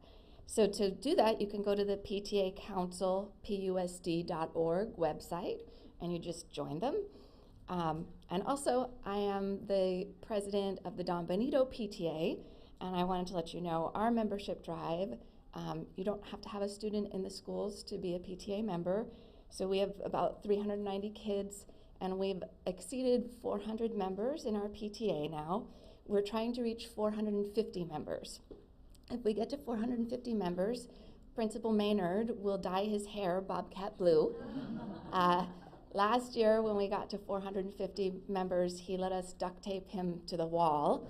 So to do that, you can go to the PTA Council, PUSD.org website, and you just join them. And also, I am the president of the Don Benito PTA, and I wanted to let you know our membership drive, you don't have to have a student in the schools to be a PTA member. So we have about 390 kids, and we've exceeded 400 members in our PTA now. We're trying to reach 450 members. If we get to 450 members, Principal Maynard will dye his hair bobcat blue. Last year, when we got to 450 members, he let us duct tape him to the wall,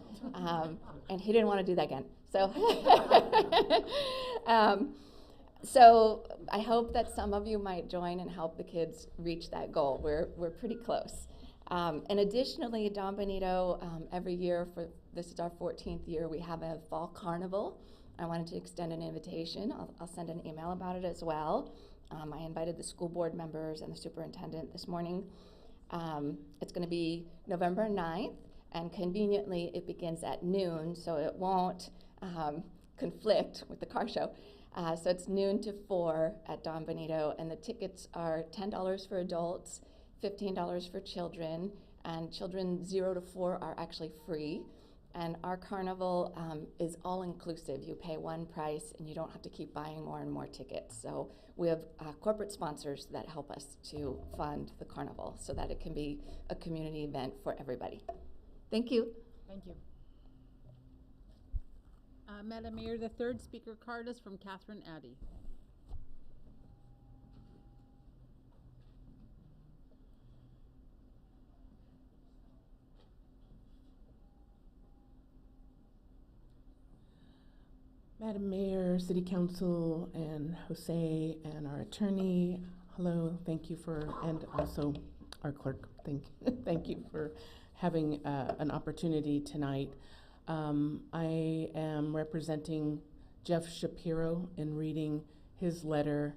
and he didn't want to do that again. So, so I hope that some of you might join and help the kids reach that goal. We're pretty close. And additionally, Don Benito, every year this is our 14th year, we have a fall carnival. I wanted to extend an invitation. I'll send an email about it as well. I invited the school board members and the superintendent this morning. It's going to be November 9th, and conveniently it begins at noon, so it won't conflict with the car show. So it's noon to 4 at Don Benito, and the tickets are $10 for adults, $15 for children, and children 0 to 4 are actually free. And our carnival is all-inclusive. You pay one price, and you don't have to keep buying more and more tickets. So we have corporate sponsors that help us to fund the carnival so that it can be a community event for everybody. Thank you. Thank you. Madam Mayor, the third speaker card is from Catherine Addy. Madam Mayor, City Council, and Jose, and our attorney, hello, thank you for, and also our clerk, thank you for having an opportunity tonight. I am representing Jeff Shapiro in reading his letter.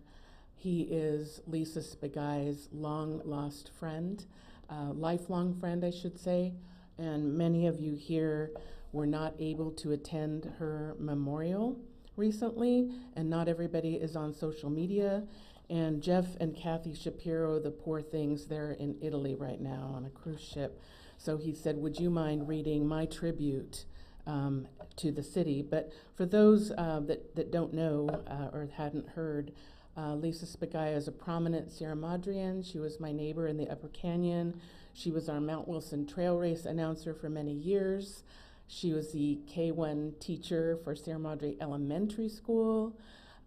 He is Lisa Spigai's long-lost friend, lifelong friend, I should say, and many of you here were not able to attend her memorial recently, and not everybody is on social media. And Jeff and Kathy Shapiro, the poor things, they're in Italy right now on a cruise ship. So he said, would you mind reading my tribute to the city? But for those that don't know or hadn't heard, Lisa Spigai is a prominent Sierra Madrean. She was my neighbor in the Upper Canyon. She was our Mount Wilson Trail Race announcer for many years. She was the K-1 teacher for Sierra Madre Elementary School.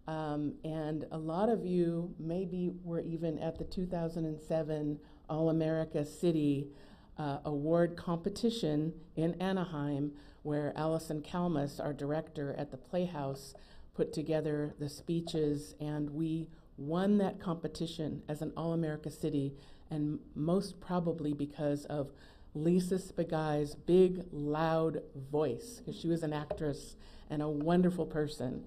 And a lot of you maybe were even at the 2007 All-America City Award competition in Anaheim, where Allison Kalmus, our director at the Playhouse, put together the speeches, and we won that competition as an All-America City, and most probably because of Lisa Spigai's big, loud voice, because she was an actress and a wonderful person.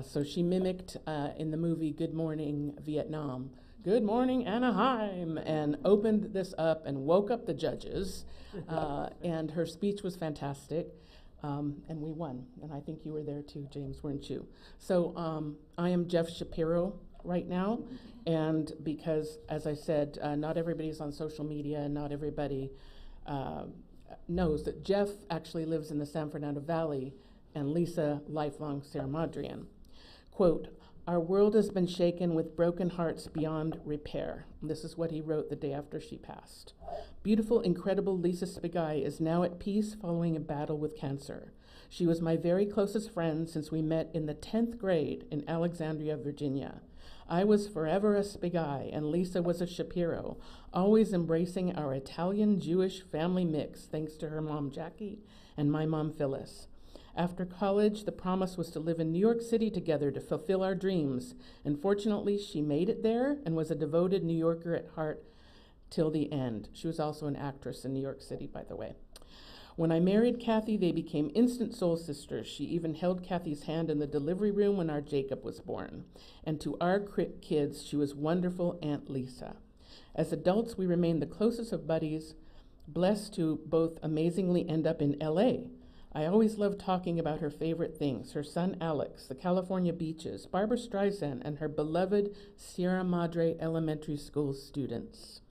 So she mimicked in the movie Good Morning Vietnam, Good Morning Anaheim, and opened this up and woke up the judges. And her speech was fantastic. And we won. And I think you were there too, James, weren't you? So I am Jeff Shapiro right now. And because, as I said, not everybody's on social media and not everybody knows that Jeff actually lives in the San Fernando Valley and Lisa, lifelong Sierra Madrean. Quote, "Our world has been shaken with broken hearts beyond repair." This is what he wrote the day after she passed. "Beautiful, incredible Lisa Spigai is now at peace following a battle with cancer. She was my very closest friend since we met in the 10th grade in Alexandria, Virginia. I was forever a Spigai and Lisa was a Shapiro, always embracing our Italian-Jewish family mix thanks to her mom Jackie and my mom Phyllis. After college, the promise was to live in New York City together to fulfill our dreams, and fortunately she made it there and was a devoted New Yorker at heart till the end." She was also an actress in New York City, by the way. "When I married Kathy, they became instant soul sisters. She even held Kathy's hand in the delivery room when our Jacob was born. And to our kids, she was wonderful Aunt Lisa. As adults, we remained the closest of buddies, blessed to both amazingly end up in LA. I always loved talking about her favorite things, her son Alex, the California beaches, Barbra Streisand, and her beloved Sierra Madre Elementary School students.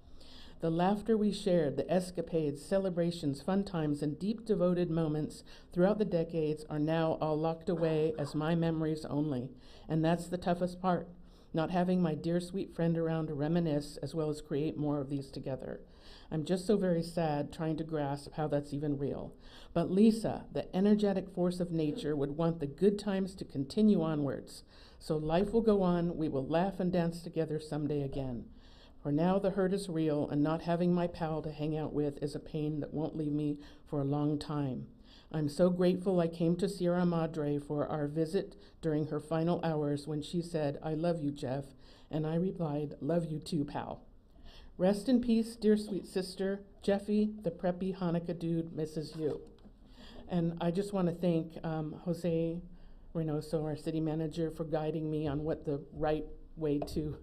The laughter we shared, the escapades, celebrations, fun times, and deep devoted moments throughout the decades are now all locked away as my memories only. And that's the toughest part, not having my dear sweet friend around to reminisce as well as create more of these together. I'm just so very sad trying to grasp how that's even real. But Lisa, the energetic force of nature, would want the good times to continue onwards. So life will go on, we will laugh and dance together someday again. For now, the hurt is real, and not having my pal to hang out with is a pain that won't leave me for a long time. I'm so grateful I came to Sierra Madre for our visit during her final hours when she said, 'I love you, Jeff,' and I replied, 'Love you too, pal.' Rest in peace, dear sweet sister. Jeffy, the preppy Hanukkah dude, misses you." And I just want to thank Jose Reynoso, our city manager, for guiding me on what the right way to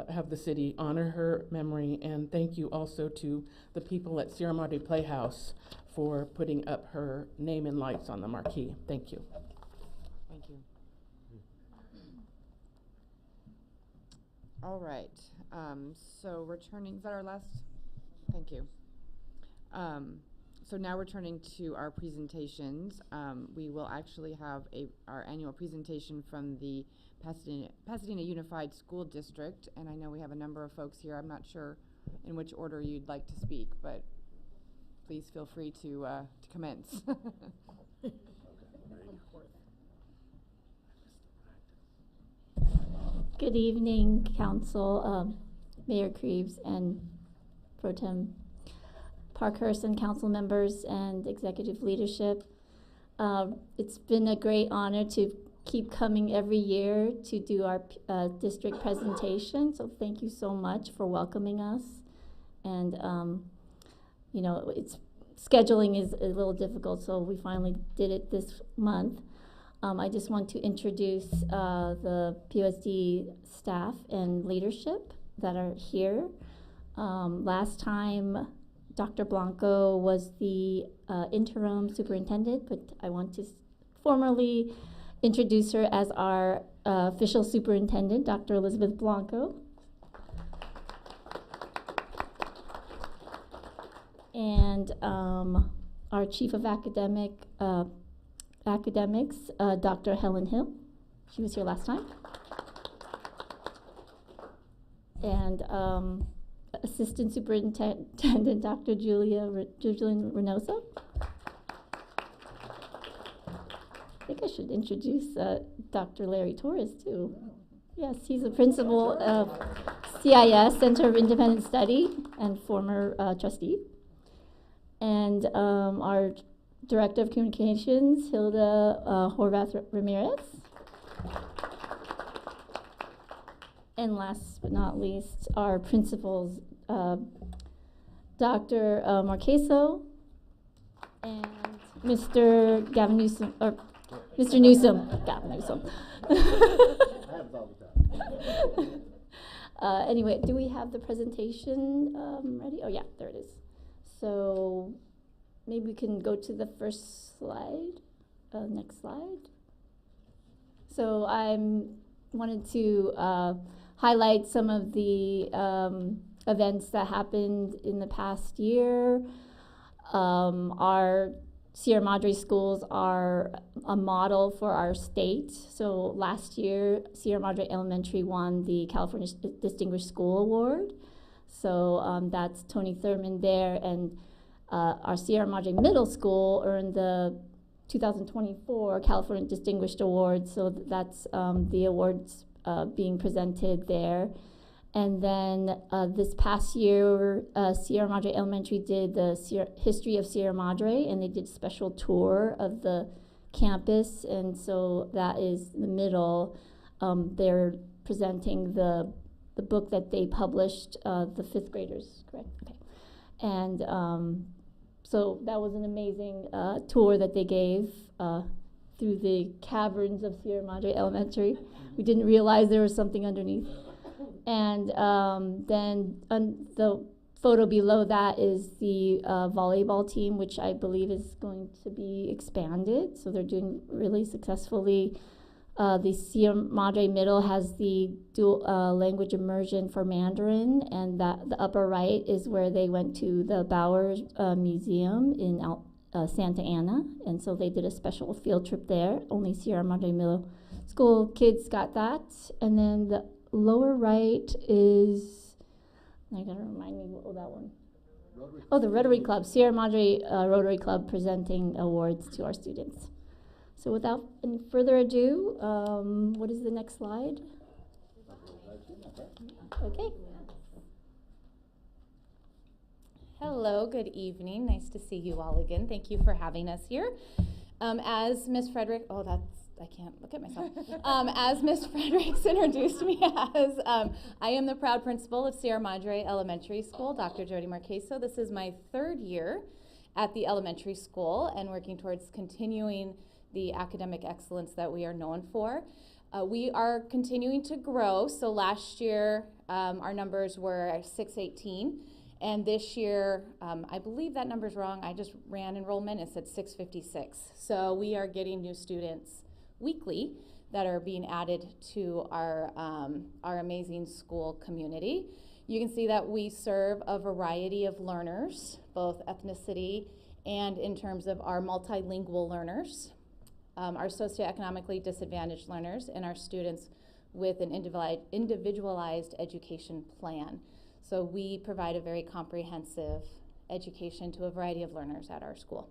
have the city honor her memory. And thank you also to the people at Sierra Madre Playhouse for putting up her name in lights on the marquee. Thank you. Thank you. All right. So returning, is that our last? Thank you. So now returning to our presentations, we will actually have our annual presentation from the Pasadena Unified School District, and I know we have a number of folks here. I'm not sure in which order you'd like to speak, but please feel free to commence. Good evening, Council, Mayor Creeves, and Pro Tem Parkhurst, and council members and executive leadership. It's been a great honor to keep coming every year to do our district presentation, so thank you so much for welcoming us. And you know, scheduling is a little difficult, so we finally did it this month. I just want to introduce the PUSD staff and leadership that are here. Last time, Dr. Blanco was the interim superintendent, but I want to formally introduce her as our official superintendent, Dr. Elizabeth Blanco. And our chief of academics, Dr. Helen Hill. She was here last time. And Assistant Superintendent Dr. Julian Reynoso. I think I should introduce Dr. Larry Torres too. Yes, he's a principal of CIS, Center of Independent Study, and former trustee. And our Director of Communications, Hilda Horvath Ramirez. And last but not least, our principals, Dr. Marqueso and Mr. Gavin Newsom, or Mr. Newsom, Gavin Newsom. Anyway, do we have the presentation ready? Oh yeah, there it is. So maybe we can go to the first slide. Next slide. So I wanted to highlight some of the events that happened in the past year. Our Sierra Madre schools are a model for our state. So last year, Sierra Madre Elementary won the California Distinguished School Award. So that's Tony Thurman there, and our Sierra Madre Middle School earned the 2024 California Distinguished Award. So that's the awards being presented there. And then this past year, Sierra Madre Elementary did the history of Sierra Madre, and they did a special tour of the campus. And so that is the middle. They're presenting the book that they published, the fifth graders, correct? Okay. And so that was an amazing tour that they gave through the caverns of Sierra Madre Elementary. We didn't realize there was something underneath. And then the photo below that is the volleyball team, which I believe is going to be expanded. So they're doing really successfully. The Sierra Madre Middle has the dual language immersion for Mandarin, and that the upper right is where they went to the Bowers Museum in Santa Ana, and so they did a special field trip there. Only Sierra Madre Middle School kids got that. And then the lower right is, I gotta remind me what that one. Oh, the Rotary Club, Sierra Madre Rotary Club presenting awards to our students. So without any further ado, what is the next slide? Okay. Hello, good evening. Nice to see you all again. Thank you for having us here. As Ms. Frederick, I can't look at myself. As Ms. Fredericks introduced me as, I am the proud principal of Sierra Madre Elementary School, Dr. Jody Marqueso. This is my third year at the elementary school and working towards continuing the academic excellence that we are known for. We are continuing to grow. So last year, our numbers were 618. And this year, I believe that number's wrong. I just ran enrollment. It's at 656. So we are getting new students weekly that are being added to our amazing school community. You can see that we serve a variety of learners, both ethnicity and in terms of our multilingual learners, our socioeconomically disadvantaged learners, and our students with an individualized education plan. So we provide a very comprehensive education to a variety of learners at our school.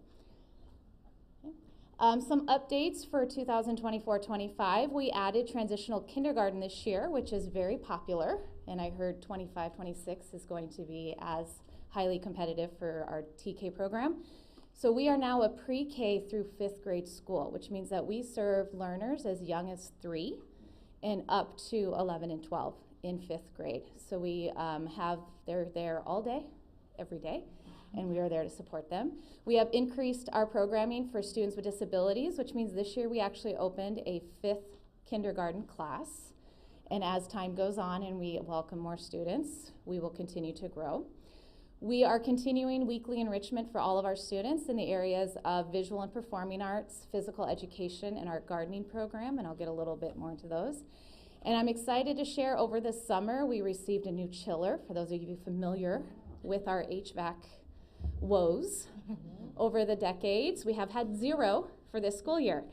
Some updates for 2024-25. We added transitional kindergarten this year, which is very popular, and I heard 25-26 is going to be as highly competitive for our TK program. So we are now a pre-K through 5th grade school, which means that we serve learners as young as 3 and up to 11 and 12 in 5th grade. So we they're there all day, every day, and we are there to support them. We have increased our programming for students with disabilities, which means this year we actually opened a 5th kindergarten class. And as time goes on and we welcome more students, we will continue to grow. We are continuing weekly enrichment for all of our students in the areas of visual and performing arts, physical education, and our gardening program, and I'll get a little bit more into those. And I'm excited to share over the summer, we received a new chiller, for those of you familiar with our HVAC woes over the decades. We have had 0 for this school year.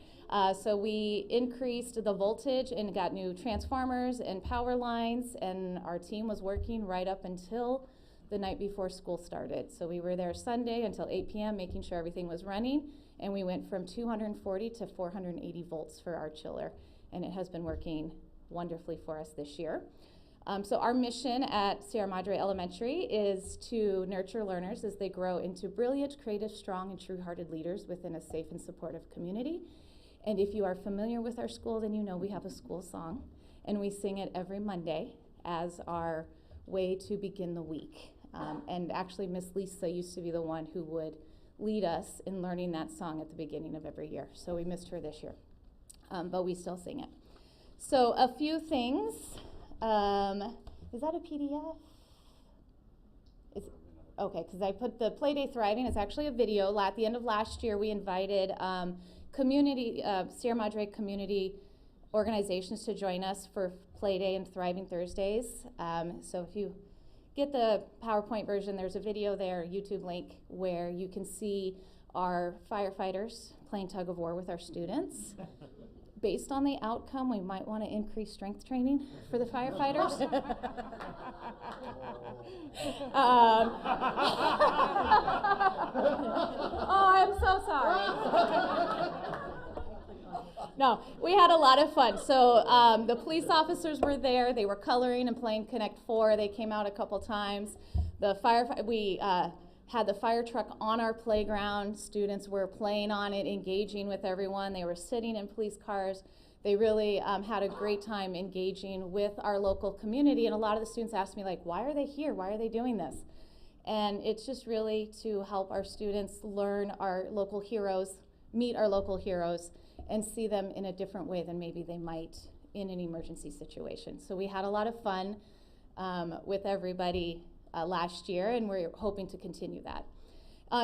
So we increased the voltage and got new transformers and power lines, and our team was working right up until the night before school started. So we were there Sunday until 8 p.m. making sure everything was running, and we went from 240 to 480 volts for our chiller, and it has been working wonderfully for us this year. So our mission at Sierra Madre Elementary is to nurture learners as they grow into brilliant, creative, strong, and true-hearted leaders within a safe and supportive community. And if you are familiar with our school, then you know we have a school song, and we sing it every Monday as our way to begin the week. And actually, Miss Lisa used to be the one who would lead us in learning that song at the beginning of every year. So we missed her this year, but we still sing it. So a few things. Is that a PDF? Okay, because I put the Playday Thriving. It's actually a video. At the end of last year, we invited Sierra Madre community organizations to join us for Playday and Thriving Thursdays. So if you get the PowerPoint version, there's a video there, YouTube link, where you can see our firefighters playing tug of war with our students. Based on the outcome, we might want to increase strength training for the firefighters. Oh, I'm so sorry. No, we had a lot of fun. So the police officers were there. They were coloring and playing Connect 4. They came out a couple times. We had the fire truck on our playground. Students were playing on it, engaging with everyone. They were sitting in police cars. They really had a great time engaging with our local community. And a lot of the students asked me, like, why are they here? Why are they doing this? And it's just really to help our students learn our local heroes, meet our local heroes, and see them in a different way than maybe they might in an emergency situation. So we had a lot of fun with everybody last year, and we're hoping to continue that.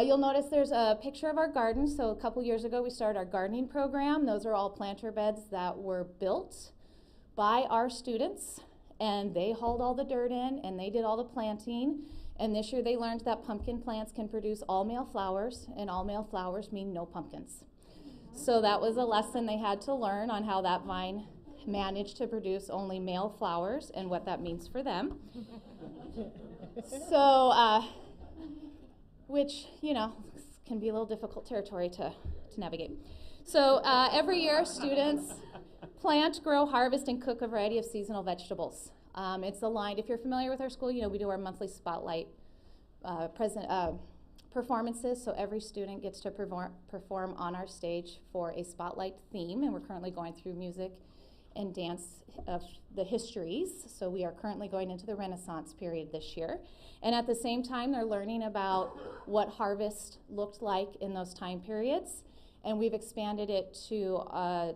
You'll notice there's a picture of our garden. So a couple years ago, we started our gardening program. Those are all planter beds that were built by our students, and they hauled all the dirt in, and they did all the planting. And this year, they learned that pumpkin plants can produce all male flowers, and all male flowers mean no pumpkins. So that was a lesson they had to learn on how that vine managed to produce only male flowers and what that means for them. So, which, you know, can be a little difficult territory to navigate. So every year, students plant, grow, harvest, and cook a variety of seasonal vegetables. It's aligned, if you're familiar with our school, you know we do our monthly spotlight performances, so every student gets to perform on our stage for a spotlight theme, and we're currently going through music and dance of the histories. So we are currently going into the Renaissance period this year. And at the same time, they're learning about what harvest looked like in those time periods. And we've expanded it to a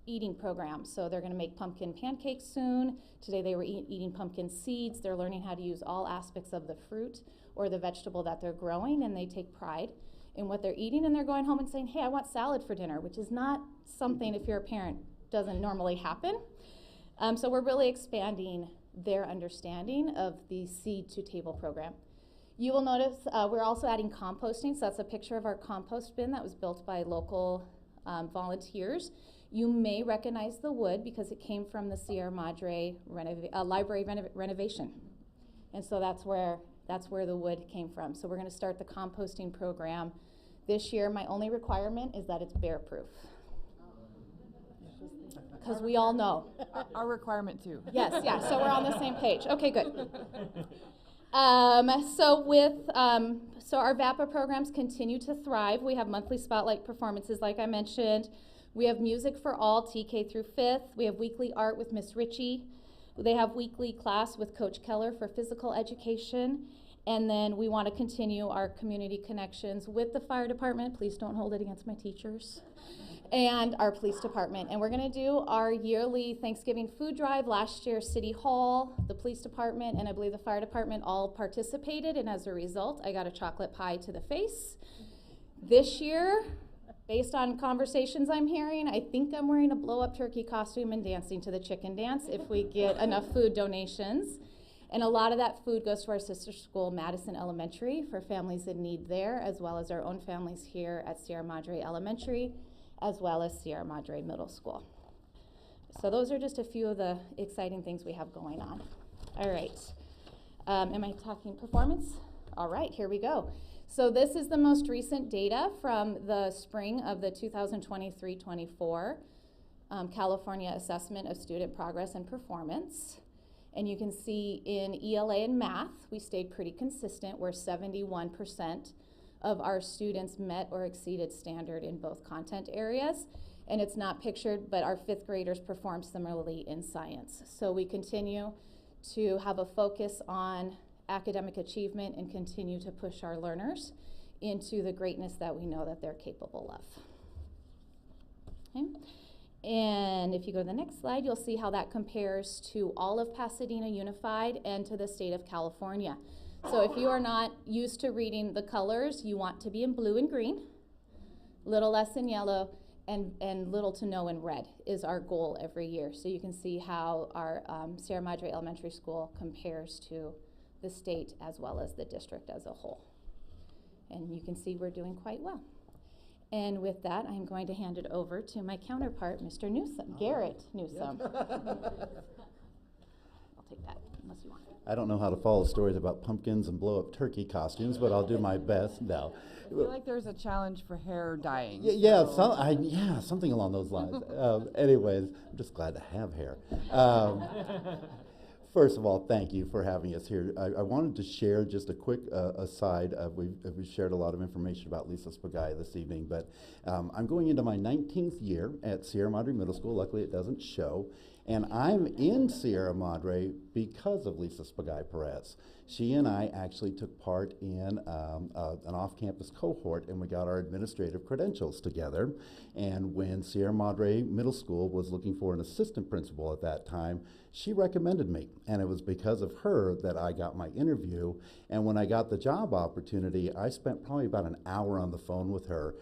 eating program. So they're gonna make pumpkin pancakes soon. Today they were eating pumpkin seeds. They're learning how to use all aspects of the fruit or the vegetable that they're growing, and they take pride in what they're eating, and they're going home and saying, hey, I want salad for dinner, which is not something, if you're a parent, doesn't normally happen. So we're really expanding their understanding of the Seed to Table program. You will notice we're also adding composting. So that's a picture of our compost bin that was built by local volunteers. You may recognize the wood because it came from the Sierra Madre library renovation. And so that's where the wood came from. So we're going to start the composting program this year. My only requirement is that it's bear proof. Because we all know. Our requirement too. Yes, yeah, so we're on the same page. Okay, good. So our VAPA programs continue to thrive. We have monthly spotlight performances, like I mentioned. We have music for all, TK through 5th. We have weekly art with Miss Ritchie. They have weekly class with Coach Keller for physical education. And then we want to continue our community connections with the fire department. Please don't hold it against my teachers. And our police department. And we're going to do our yearly Thanksgiving food drive. Last year, City Hall, the police department, and I believe the fire department all participated. And as a result, I got a chocolate pie to the face. This year, based on conversations I'm hearing, I think I'm wearing a blow-up turkey costume and dancing to the chicken dance if we get enough food donations. And a lot of that food goes to our sister school, Madison Elementary, for families in need there, as well as our own families here at Sierra Madre Elementary, as well as Sierra Madre Middle School. So those are just a few of the exciting things we have going on. All right. Am I talking performance? All right, here we go. So this is the most recent data from the spring of the 2023-24 California Assessment of Student Progress and Performance. And you can see in ELA and math, we stayed pretty consistent, where 71% of our students met or exceeded standard in both content areas. And it's not pictured, but our 5th graders performed similarly in science. So we continue to have a focus on academic achievement and continue to push our learners into the greatness that we know that they're capable of. Okay. And if you go to the next slide, you'll see how that compares to all of Pasadena Unified and to the state of California. So if you are not used to reading the colors, you want to be in blue and green, little less in yellow, and little to no in red is our goal every year. So you can see how our Sierra Madre Elementary School compares to the state as well as the district as a whole. And you can see we're doing quite well. And with that, I'm going to hand it over to my counterpart, Mr. Newsom, Garrett Newsom. I'll take that, unless you want it. I don't know how to follow stories about pumpkins and blow-up turkey costumes, but I'll do my best. No. I feel like there's a challenge for hair dyeing. Yeah, so. Something along those lines. Anyways, I'm just glad to have hair. First of all, thank you for having us here. I wanted to share just a quick aside. We've shared a lot of information about Lisa Spagaya this evening, but I'm going into my 19th year at Sierra Madre Middle School. Luckily, it doesn't show. And I'm in Sierra Madre because of Lisa Spagaya Perez. She and I actually took part in an off-campus cohort, and we got our administrative credentials together. And when Sierra Madre Middle School was looking for an assistant principal at that time, she recommended me, and it was because of her that I got my interview. And when I got the job opportunity, I spent probably about an hour on the phone with her,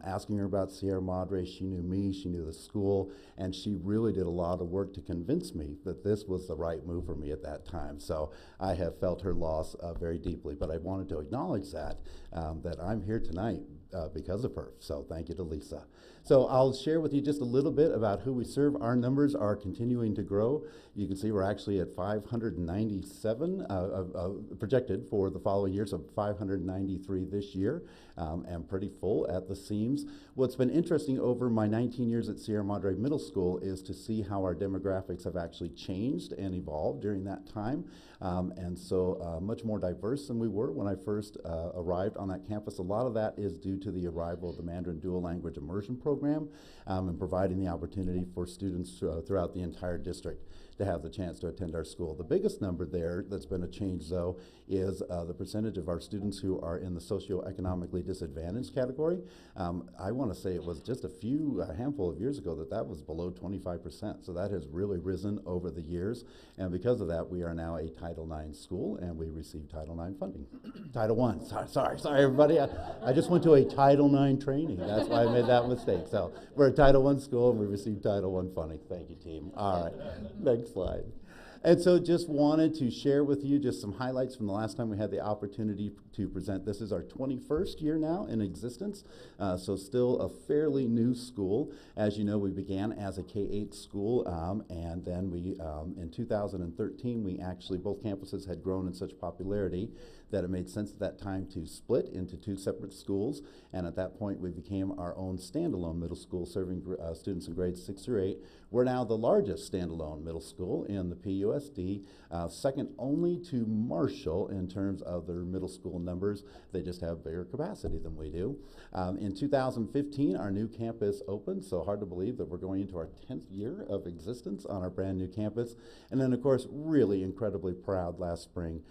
asking her about Sierra Madre. She knew me, she knew the school, and she really did a lot of work to convince me that this was the right move for me at that time. So I have felt her loss very deeply, but I wanted to acknowledge that I'm here tonight because of her. So thank you to Lisa. So I'll share with you just a little bit about who we serve. Our numbers are continuing to grow. You can see we're actually at 597 projected for the following year, so 593 this year, and pretty full at the seams. What's been interesting over my 19 years at Sierra Madre Middle School is to see how our demographics have actually changed and evolved during that time. And so much more diverse than we were when I first arrived on that campus. A lot of that is due to the arrival of the Mandarin Dual Language Immersion Program and providing the opportunity for students throughout the entire district to have the chance to attend our school. The biggest number there that's been a change, though, is the percentage of our students who are in the socioeconomically disadvantaged category. I want to say it was just a handful of years ago that was below 25%. So that has really risen over the years. And because of that, we are now a Title IX school, and we receive Title IX funding. Title I, sorry everybody. I just went to a Title IX training. That's why I made that mistake. So we're a Title I school, and we receive Title I funding. Thank you, team. All right, next slide. And so just wanted to share with you just some highlights from the last time we had the opportunity to present. This is our 21st year now in existence, so still a fairly new school. As you know, we began as a K-8 school, and then we, in 2013, we actually, both campuses had grown in such popularity that it made sense at that time to split into two separate schools. And at that point, we became our own standalone middle school serving students in grades 6 through 8. We're now the largest standalone middle school in the PUSD, second only to Marshall in terms of their middle school numbers. They just have bigger capacity than we do. In 2015, our new campus opened, so hard to believe that we're going into our 10th year of existence on our brand new campus. And then, of course, really incredibly proud last spring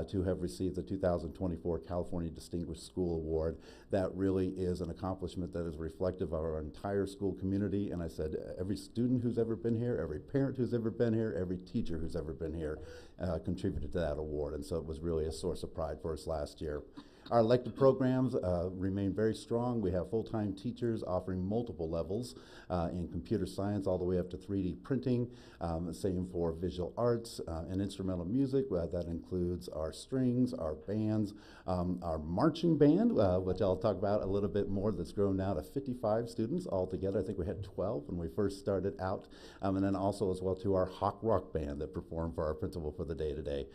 to have received the 2024 California Distinguished School Award. That really is an accomplishment that is reflective of our entire school community. And I said, every student who's ever been here, every parent who's ever been here, every teacher who's ever been here contributed to that award. And so it was really a source of pride for us last year. Our elective programs remain very strong. We have full-time teachers offering multiple levels in computer science all the way up to 3D printing. Same for visual arts and instrumental music. That includes our strings, our bands, our marching band, which I'll talk about a little bit more, that's grown now to 55 students altogether. I think we had 12 when we first started out. And then also as well to our Hawk Rock band that performed for our principal for the day-to-day.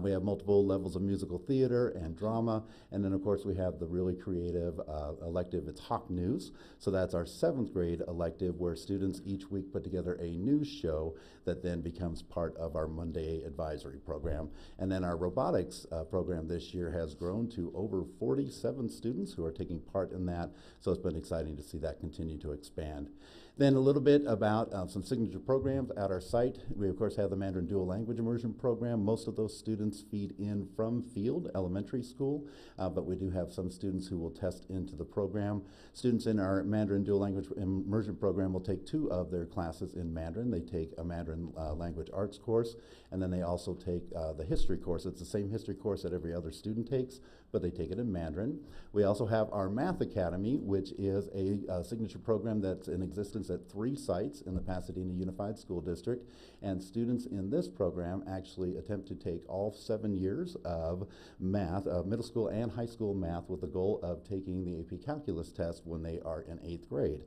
We have multiple levels of musical theater and drama. And then, of course, we have the really creative elective, it's Hawk News. So that's our 7th grade elective, where students each week put together a news show that then becomes part of our Monday advisory program. And then our robotics program this year has grown to over 47 students who are taking part in that. So it's been exciting to see that continue to expand. Then a little bit about some signature programs at our site. We, of course, have the Mandarin Dual Language Immersion Program. Most of those students feed in from Field Elementary School, but we do have some students who will test into the program. Students in our Mandarin Dual Language Immersion Program will take 2 of their classes in Mandarin. They take a Mandarin Language Arts course, and then they also take the history course. It's the same history course that every other student takes, but they take it in Mandarin. We also have our Math Academy, which is a signature program that's in existence at 3 sites in the Pasadena Unified School District. And students in this program actually attempt to take all 7 years of math, middle school and high school math, with the goal of taking the AP Calculus test when they are in 8th grade.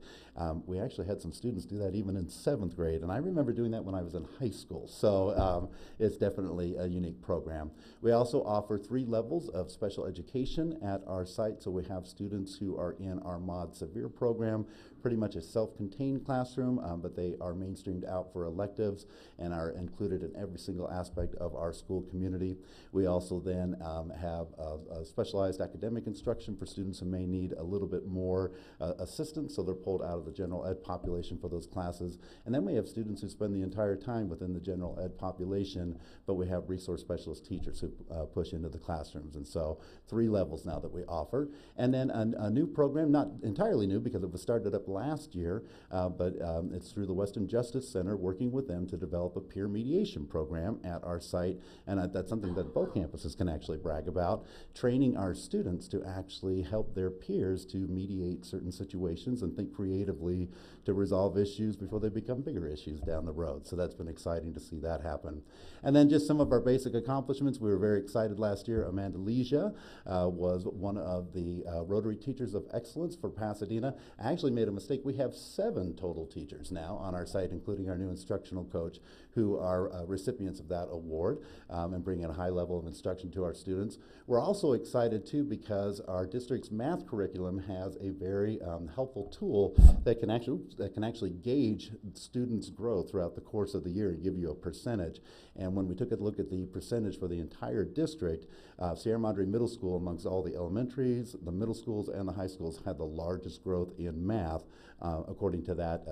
We actually had some students do that even in 7th grade, and I remember doing that when I was in high school. So it's definitely a unique program. We also offer 3 levels of special education at our site. So we have students who are in our Mod Severe program, pretty much a self-contained classroom, but they are mainstreamed out for electives and are included in every single aspect of our school community. We also then have a specialized academic instruction for students who may need a little bit more assistance, so they're pulled out of the general ed population for those classes. And then we have students who spend the entire time within the general ed population, but we have resource specialist teachers who push into the classrooms. And so 3 levels now that we offer. And then a new program, not entirely new because it was started up last year, but it's through the Western Justice Center, working with them to develop a peer mediation program at our site. And that's something that both campuses can actually brag about, training our students to actually help their peers to mediate certain situations and think creatively to resolve issues before they become bigger issues down the road. So that's been exciting to see that happen. And then just some of our basic accomplishments. We were very excited last year. Amanda Lesia was one of the Rotary Teachers of Excellence for Pasadena. I actually made a mistake. We have 7 total teachers now on our site, including our new instructional coach, who are recipients of that award and bring a high level of instruction to our students. We're also excited too because our district's math curriculum has a very helpful tool that can actually gauge students' growth throughout the course of the year and give you a percentage. And when we took a look at the percentage for the entire district, Sierra Madre Middle School, amongst all the elementaries, the middle schools, and the high schools, had the largest growth in math, according to that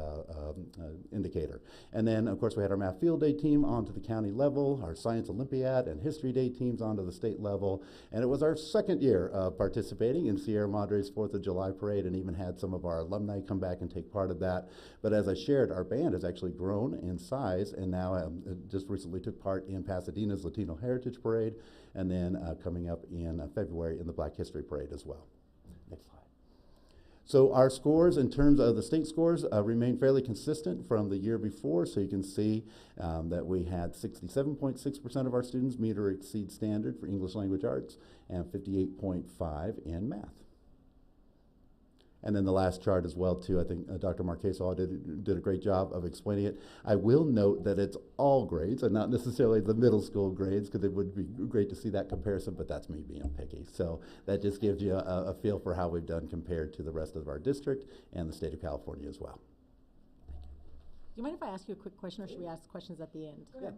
indicator. And then, of course, we had our Math Field Day team onto the county level, our Science Olympiad and History Day teams onto the state level, and it was our 2nd year of participating in Sierra Madre's 4th of July parade, and even had some of our alumni come back and take part of that. But as I shared, our band has actually grown in size, and now just recently took part in Pasadena's Latino Heritage Parade, and then coming up in February in the Black History Parade as well. Next slide. So our scores in terms of the state scores remain fairly consistent from the year before. So you can see that we had 67.6% of our students meet or exceed standard for English language arts and 58.5% in math. And then the last chart as well too, I think Dr. Marquez did a great job of explaining it. I will note that it's all grades and not necessarily the middle school grades, because it would be great to see that comparison, but that's me being picky. So that just gives you a feel for how we've done compared to the rest of our district and the state of California as well. Do you mind if I ask you a quick question, or should we ask questions at the end? Yeah.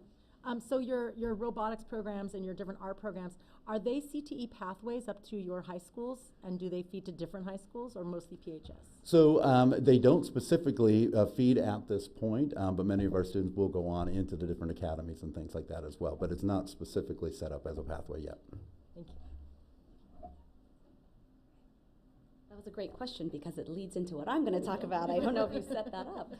So your robotics programs and your different art programs, are they CTE pathways up to your high schools, and do they feed to different high schools or mostly PHS? So they don't specifically feed at this point, but many of our students will go on into the different academies and things like that as well, but it's not specifically set up as a pathway yet. Thank you. That was a great question because it leads into what I'm going to talk about. I don't know if you set that up.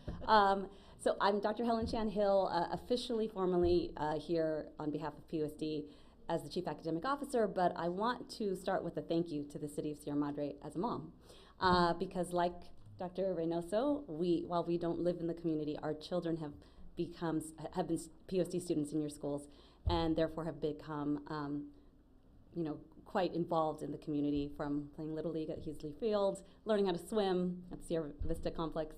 So I'm Dr. Helen Chan Hill, officially, formally here on behalf of PUSD as the Chief Academic Officer, but I want to start with a thank you to the City of Sierra Madre as a mom. Because like Dr. Reynoso, while we don't live in the community, our children have been PUSD students in your schools, and therefore have become, quite involved in the community, from playing Little League at Heasley Field, learning how to swim at Sierra Vista Complex,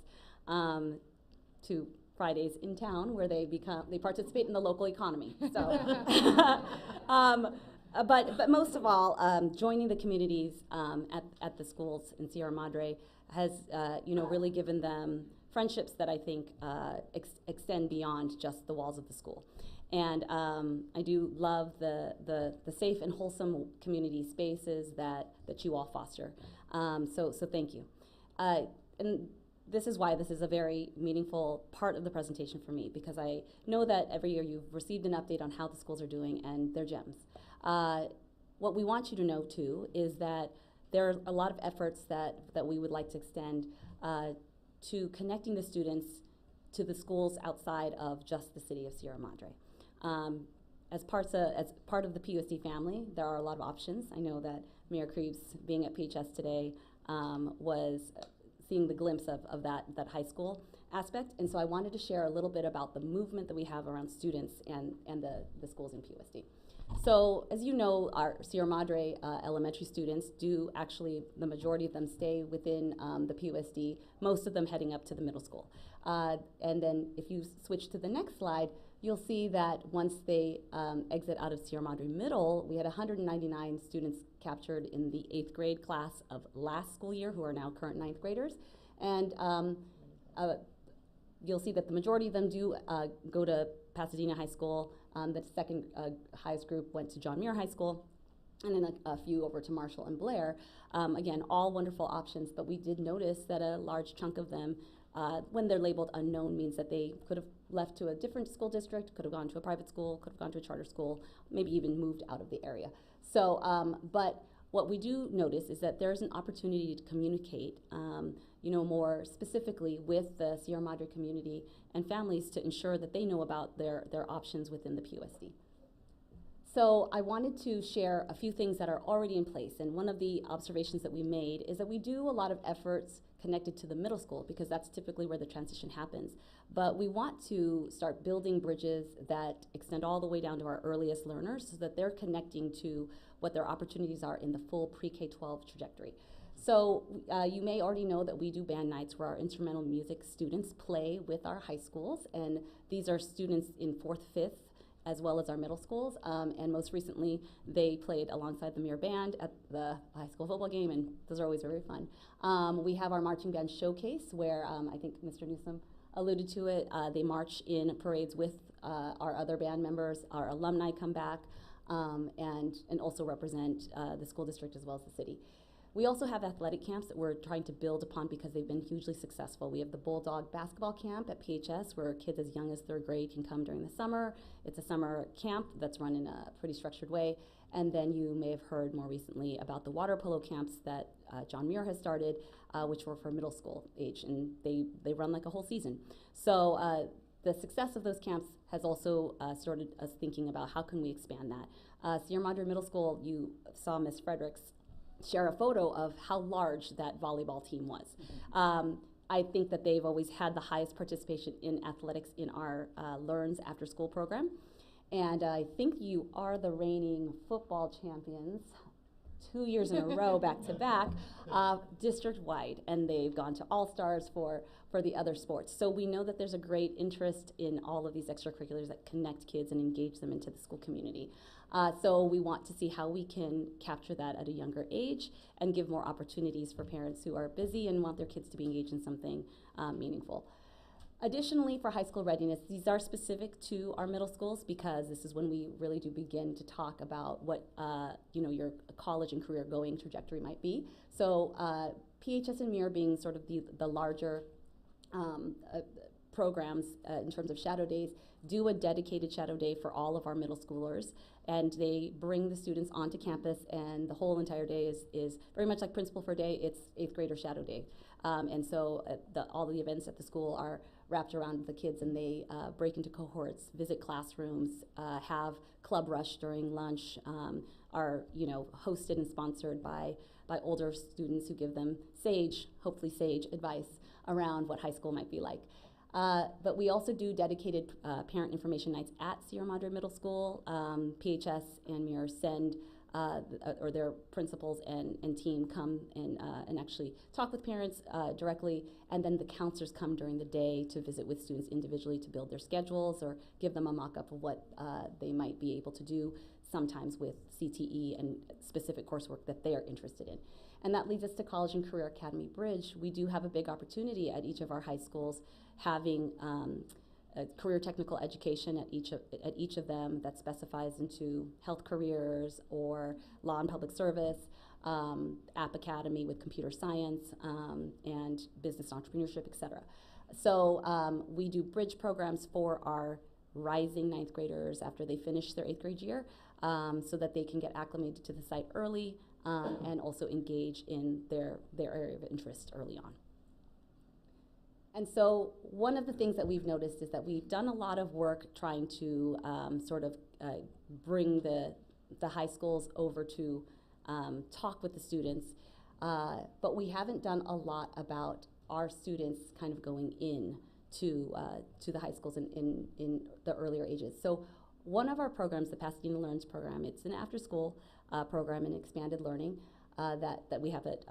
to Fridays in town, where they participate in the local economy. So, But most of all, joining the communities at the schools in Sierra Madre has really given them friendships that I think extend beyond just the walls of the school. And I do love the safe and wholesome community spaces that you all foster. So thank you. And this is why this is a very meaningful part of the presentation for me, because I know that every year you've received an update on how the schools are doing, and they're gems. What we want you to know too is that there are a lot of efforts that we would like to extend to connecting the students to the schools outside of just the city of Sierra Madre. As part of the PUSD family, there are a lot of options. I know that Mayor Creeves, being at PHS today, was seeing the glimpse of that high school aspect. And so I wanted to share a little bit about the movement that we have around students and the schools in PUSD. So as you know, our Sierra Madre elementary students do actually, the majority of them stay within the PUSD, most of them heading up to the middle school. And then if you switch to the next slide, you'll see that once they exit out of Sierra Madre Middle, we had 199 students captured in the 8th grade class of last school year who are now current 9th graders. And you'll see that the majority of them do go to Pasadena High School. The second highest group went to John Muir High School, and then a few over to Marshall and Blair. Again, all wonderful options, but we did notice that a large chunk of them, when they're labeled unknown, means that they could have left to a different school district, could have gone to a private school, could have gone to a charter school, maybe even moved out of the area. So, but what we do notice is that there's an opportunity to communicate more specifically with the Sierra Madre community and families to ensure that they know about their options within the PUSD. So I wanted to share a few things that are already in place, and one of the observations that we made is that we do a lot of efforts connected to the middle school because that's typically where the transition happens. But we want to start building bridges that extend all the way down to our earliest learners so that they're connecting to what their opportunities are in the full pre-K-12 trajectory. So you may already know that we do band nights where our instrumental music students play with our high schools, and these are students in 4th, 5th, as well as our middle schools, and most recently they played alongside the Muir Band at the high school football game, and those are always very fun. We have our marching band showcase where I think Mr. Newsom alluded to it. They march in parades with our other band members. Our alumni come back and also represent the school district as well as the city. We also have athletic camps that we're trying to build upon because they've been hugely successful. We have the Bulldog basketball camp at PHS where kids as young as 3rd grade can come during the summer. It's a summer camp that's run in a pretty structured way. And then you may have heard more recently about the water polo camps that John Muir has started, which were for middle school age, and they run like a whole season. So the success of those camps has also started us thinking about how can we expand that. Sierra Madre Middle School, you saw Ms. Fredericks share a photo of how large that volleyball team was. I think that they've always had the highest participation in athletics in our Learns After School program. And I think you are the reigning football champions 2 years in a row back to back, district-wide, and they've gone to All-Stars for the other sports. So we know that there's a great interest in all of these extracurriculars that connect kids and engage them into the school community. So we want to see how we can capture that at a younger age and give more opportunities for parents who are busy and want their kids to be engaged in something meaningful. Additionally, for high school readiness, these are specific to our middle schools because this is when we really do begin to talk about what your college and career going trajectory might be. So PHS and Muir being sort of the larger programs in terms of shadow days, do a dedicated shadow day for all of our middle schoolers, and they bring the students onto campus, and the whole entire day is very much like Principal for Day. It's 8th grader shadow day. And so all the events at the school are wrapped around the kids, and they break into cohorts, visit classrooms, have club rush during lunch, are hosted and sponsored by older students who give them hopefully sage advice around what high school might be like. But we also do dedicated parent information nights at Sierra Madre Middle School. PHS and Muir send or their principals and team come and actually talk with parents directly, and then the counselors come during the day to visit with students individually to build their schedules or give them a mock-up of what they might be able to do, sometimes with CTE and specific coursework that they are interested in. And that leads us to College and Career Academy Bridge. We do have a big opportunity at each of our high schools, having a career technical education at each of them that specifies into health careers or law and public service, App Academy with computer science, and business entrepreneurship, et cetera. So we do bridge programs for our rising ninth graders after they finish their 8th grade year, so that they can get acclimated to the site early, and also engage in their area of interest early on. And so one of the things that we've noticed is that we've done a lot of work trying to bring the high schools over to talk with the students, but we haven't done a lot about our students kind of going in to the high schools in the earlier ages. So one of our programs, the Pasadena Learns program, it's an after-school program in expanded learning that we have at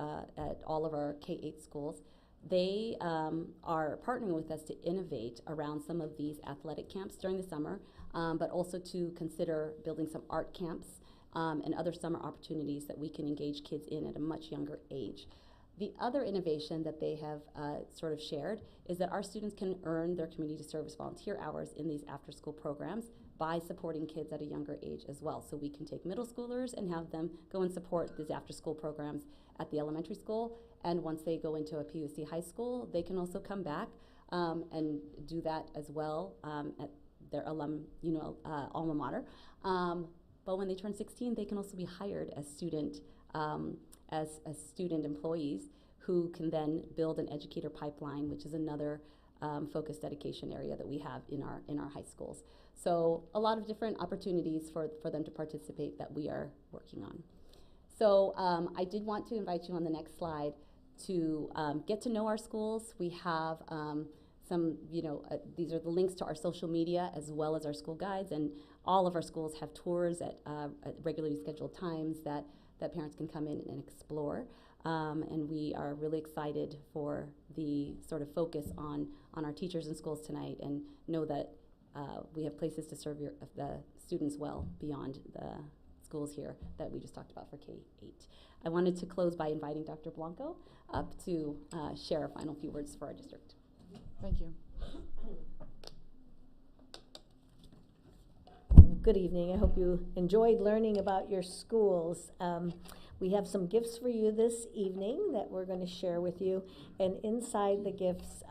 all of our K-8 schools. They are partnering with us to innovate around some of these athletic camps during the summer, but also to consider building some art camps and other summer opportunities that we can engage kids in at a much younger age. The other innovation that they have sort of shared is that our students can earn their community service volunteer hours in these after-school programs by supporting kids at a younger age as well. So we can take middle schoolers and have them go and support these after-school programs at the elementary school, and once they go into a PUSD high school, they can also come back and do that as well at their alma mater. But when they turn 16, they can also be hired as student employees who can then build an educator pipeline, which is another focused dedication area that we have in our high schools. So a lot of different opportunities for them to participate that we are working on. So I did want to invite you on the next slide to get to know our schools. We have some, these are the links to our social media as well as our school guides, and all of our schools have tours at regularly scheduled times that parents can come in and explore. And we are really excited for the sort of focus on our teachers in schools tonight, and know that we have places to serve the students well beyond the schools here that we just talked about for K-8. I wanted to close by inviting Dr. Blanco up to share a final few words for our district. Thank you. Good evening. I hope you enjoyed learning about your schools. We have some gifts for you this evening that we're going to share with you. And inside the gifts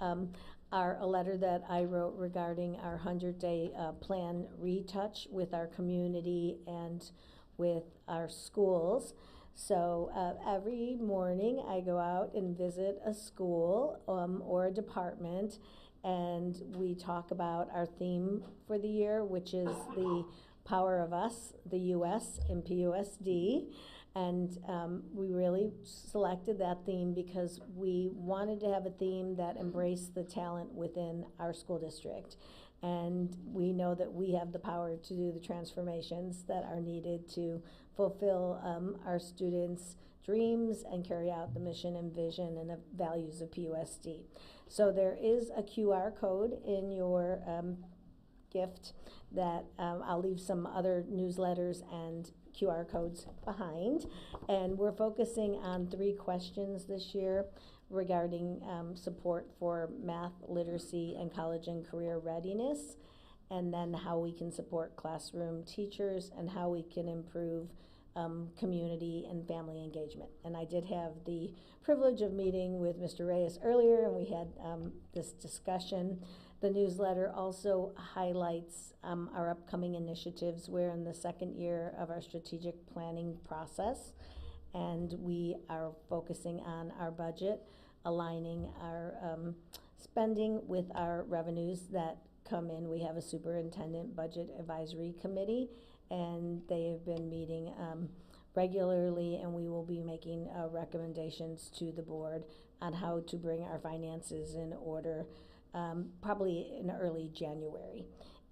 are a letter that I wrote regarding our 100-day plan retouch with our community and with our schools. So every morning I go out and visit a school or a department, and we talk about our theme for the year, which is the power of us, the U.S. in PUSD. And we really selected that theme because we wanted to have a theme that embraced the talent within our school district. And we know that we have the power to do the transformations that are needed to fulfill our students' dreams and carry out the mission and vision and the values of PUSD. So there is a QR code in your gift that I'll leave some other newsletters and QR codes behind. And we're focusing on 3 questions this year regarding support for math, literacy, and college and career readiness, and then how we can support classroom teachers and how we can improve community and family engagement. And I did have the privilege of meeting with Mr. Reyes earlier, and we had this discussion. The newsletter also highlights our upcoming initiatives. We're in the 2nd year of our strategic planning process, and we are focusing on our budget, aligning our spending with our revenues that come in. We have a superintendent budget advisory committee, and they have been meeting regularly, and we will be making recommendations to the board on how to bring our finances in order probably in early January.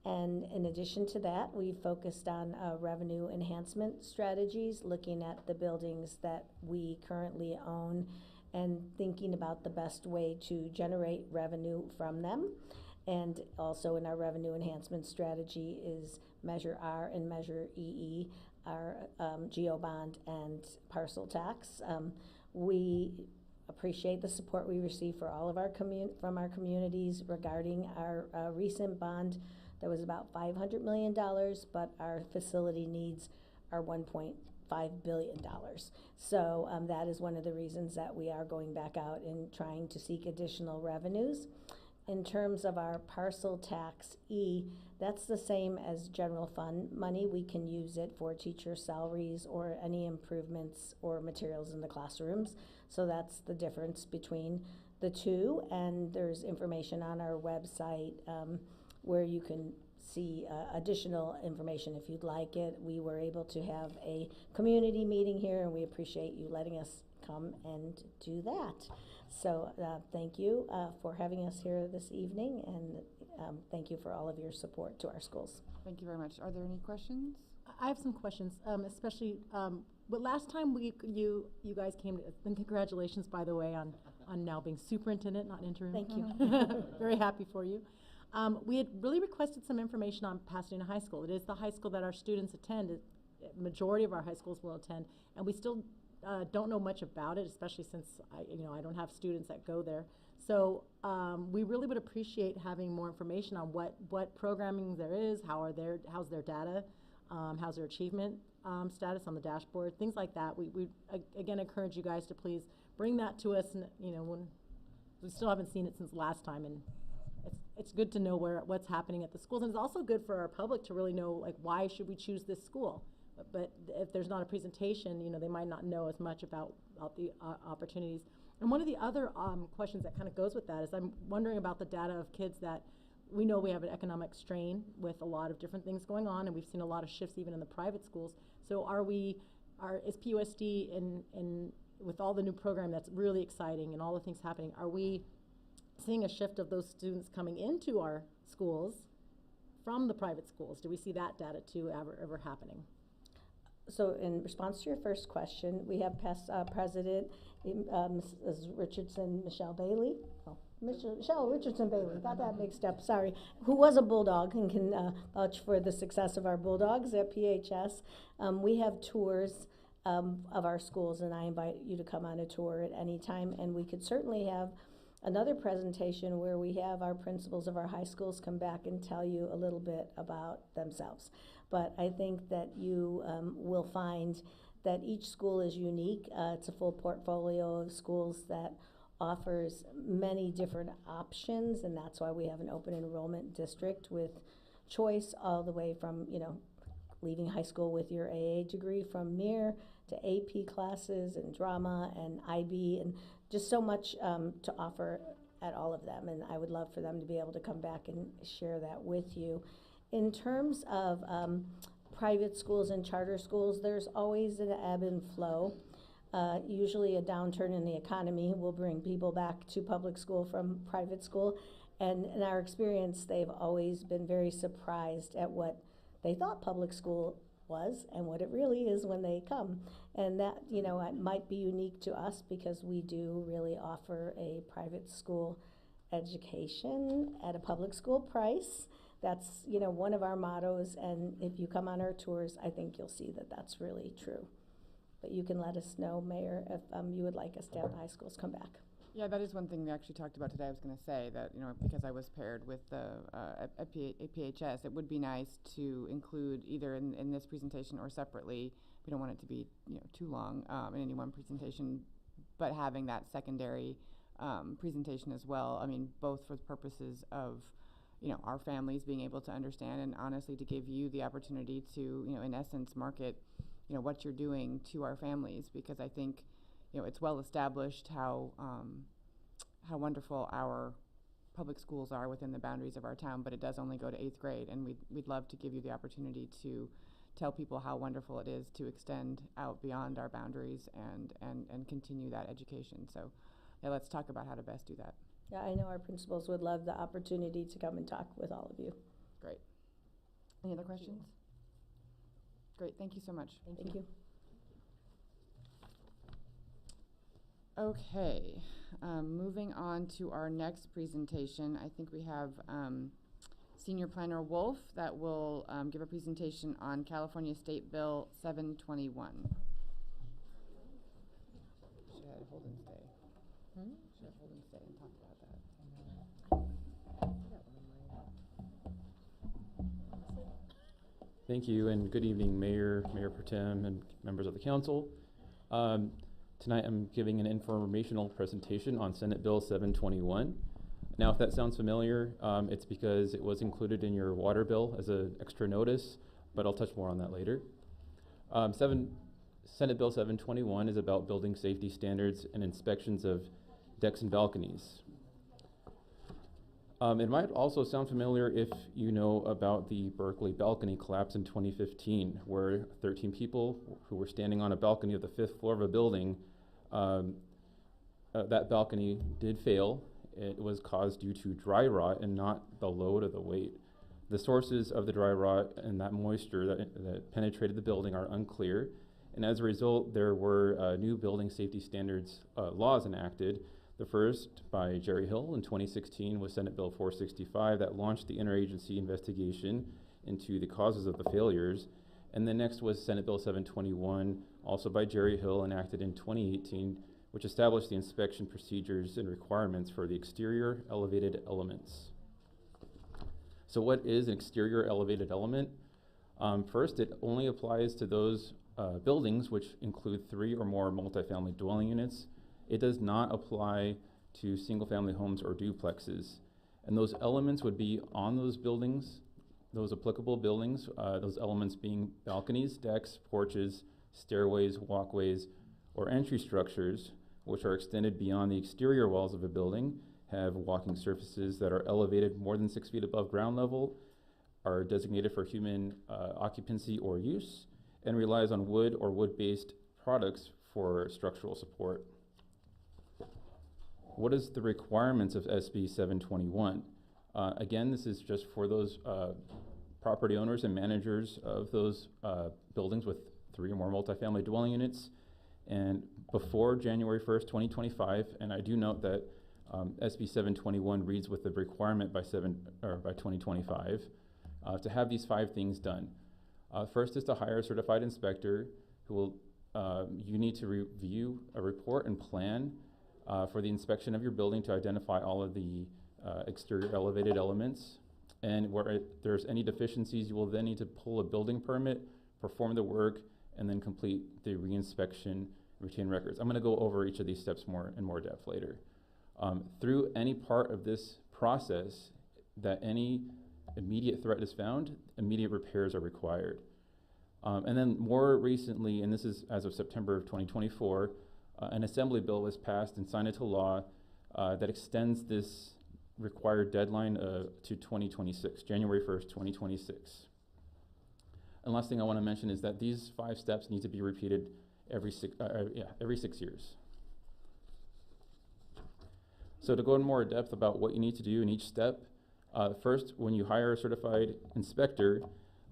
And in addition to that, we focused on revenue enhancement strategies, looking at the buildings that we currently own and thinking about the best way to generate revenue from them. And also in our revenue enhancement strategy is Measure R and Measure EE, our GO bond and parcel tax. We appreciate the support we receive for all of our from our communities regarding our recent bond that was about $500 million, but our facility needs are $1.5 billion. So that is one of the reasons that we are going back out and trying to seek additional revenues. In terms of our parcel tax E, that's the same as general fund money. We can use it for teacher salaries or any improvements or materials in the classrooms. So that's the difference between the two. And there's information on our website where you can see additional information if you'd like it. We were able to have a community meeting here, and we appreciate you letting us come and do that. So thank you for having us here this evening, and thank you for all of your support to our schools. Thank you very much. Are there any questions? I have some questions, especially, but last time you guys came to, and congratulations, by the way, on now being superintendent, not interim. Thank you. Very happy for you. We had really requested some information on Pasadena High School. It is the high school that our students attend. Majority of our high schools will attend, and we still don't know much about it, especially since I don't have students that go there. So we really would appreciate having more information on what programming there is, how's their data, how's their achievement status on the dashboard, things like that. We again encourage you guys to please bring that to us. And, when we still haven't seen it since last time, and it's good to know what's happening at the schools, and it's also good for our public to really know, like, why should we choose this school. But if there's not a presentation, they might not know as much about the opportunities. And one of the other questions that kind of goes with that is I'm wondering about the data of kids that we know we have an economic strain with a lot of different things going on, and we've seen a lot of shifts even in the private schools. So is PUSD with all the new program that's really exciting and all the things happening, are we seeing a shift of those students coming into our schools from the private schools? Do we see that data too ever happening? So in response to your first question, we have past President Mrs. Richardson, Michelle Bailey. Oh, Michelle Richardson Bailey, got that mixed up, sorry, who was a Bulldog and can vouch for the success of our Bulldogs at PHS. We have tours of our schools, and I invite you to come on a tour at any time, and we could certainly have another presentation where we have our principals of our high schools come back and tell you a little bit about themselves. But I think that you will find that each school is unique. It's a full portfolio of schools that offers many different options, and that's why we have an open enrollment district with choice all the way from, leaving high school with your AA degree from MIR to AP classes and drama and IB, and just so much to offer at all of them. And I would love for them to be able to come back and share that with you. In terms of private schools and charter schools, there's always an ebb and flow. Usually a downturn in the economy will bring people back to public school from private school. And in our experience, they've always been very surprised at what they thought public school was and what it really is when they come. And that, it might be unique to us because we do really offer a private school education at a public school price. That's, one of our mottos, and if you come on our tours, I think you'll see that that's really true. But you can let us know, Mayor, if you would like us to have the high schools come back. Yeah, that is one thing we actually talked about today. I was going to say that, because I was paired with at PHS, it would be nice to include either in this presentation or separately. We don't want it to be, too long in any one presentation, but having that secondary presentation as well. I mean, both for the purposes of our families being able to understand, and honestly to give you the opportunity to, in essence, market, what you're doing to our families, because I think, it's well established how wonderful our public schools are within the boundaries of our town, but it does only go to 8th grade, and we'd love to give you the opportunity to tell people how wonderful it is to extend out beyond our boundaries and continue that education. So, yeah, let's talk about how to best do that. Yeah, I know our principals would love the opportunity to come and talk with all of you. Great. Any other questions? Great, thank you so much. Thank you. Okay, moving on to our next presentation, I think we have Senior Planner Wolf that will give a presentation on California State Bill 721. Should I hold and stay? Should I hold and stay and talk about that? Thank you, and good evening, Mayor Pro Tem, and members of the council. Tonight I'm giving an informational presentation on Senate Bill 721. Now, if that sounds familiar, it's because it was included in your water bill as an extra notice, but I'll touch more on that later. Senate Bill 721 is about building safety standards and inspections of decks and balconies. It might also sound familiar if you know about the Berkeley balcony collapse in 2015, where 13 people who were standing on a balcony of the 5th floor of a building, that balcony did fail. It was caused due to dry rot and not the load or the weight. The sources of the dry rot and that moisture that penetrated the building are unclear, and as a result, there were new building safety standards laws enacted. The first by Jerry Hill in 2016 was Senate Bill 465 that launched the interagency investigation into the causes of the failures. And the next was Senate Bill 721, also by Jerry Hill, enacted in 2018, which established the inspection procedures and requirements for the exterior elevated elements. So what is an exterior elevated element? First, it only applies to those buildings which include 3 or more multifamily dwelling units. It does not apply to single-family homes or duplexes. And those elements would be on those buildings, those applicable buildings, those elements being balconies, decks, porches, stairways, walkways, or entry structures, which are extended beyond the exterior walls of a building, have walking surfaces that are elevated more than 6 feet above ground level, are designated for human occupancy or use, and relies on wood or wood-based products for structural support. What is the requirements of SB 721? Again, this is just for those property owners and managers of those buildings with 3 or more multifamily dwelling units. And before January 1st, 2025, and I do note that SB 721 reads with the requirement by 2025 to have these 5 things done. First is to hire a certified inspector who will, you need to review a report and plan for the inspection of your building to identify all of the exterior elevated elements. And where there's any deficiencies, you will then need to pull a building permit, perform the work, and then complete the reinspection, retain records. I'm going to go over each of these steps in more depth later. Through any part of this process that any immediate threat is found, immediate repairs are required. And then more recently, and this is as of September of 2024, an assembly bill was passed and signed into law that extends this required deadline to 2026, January 1st, 2026. And last thing I want to mention is that these 5 steps need to be repeated every 6 years. So to go in more depth about what you need to do in each step, first, when you hire a certified inspector,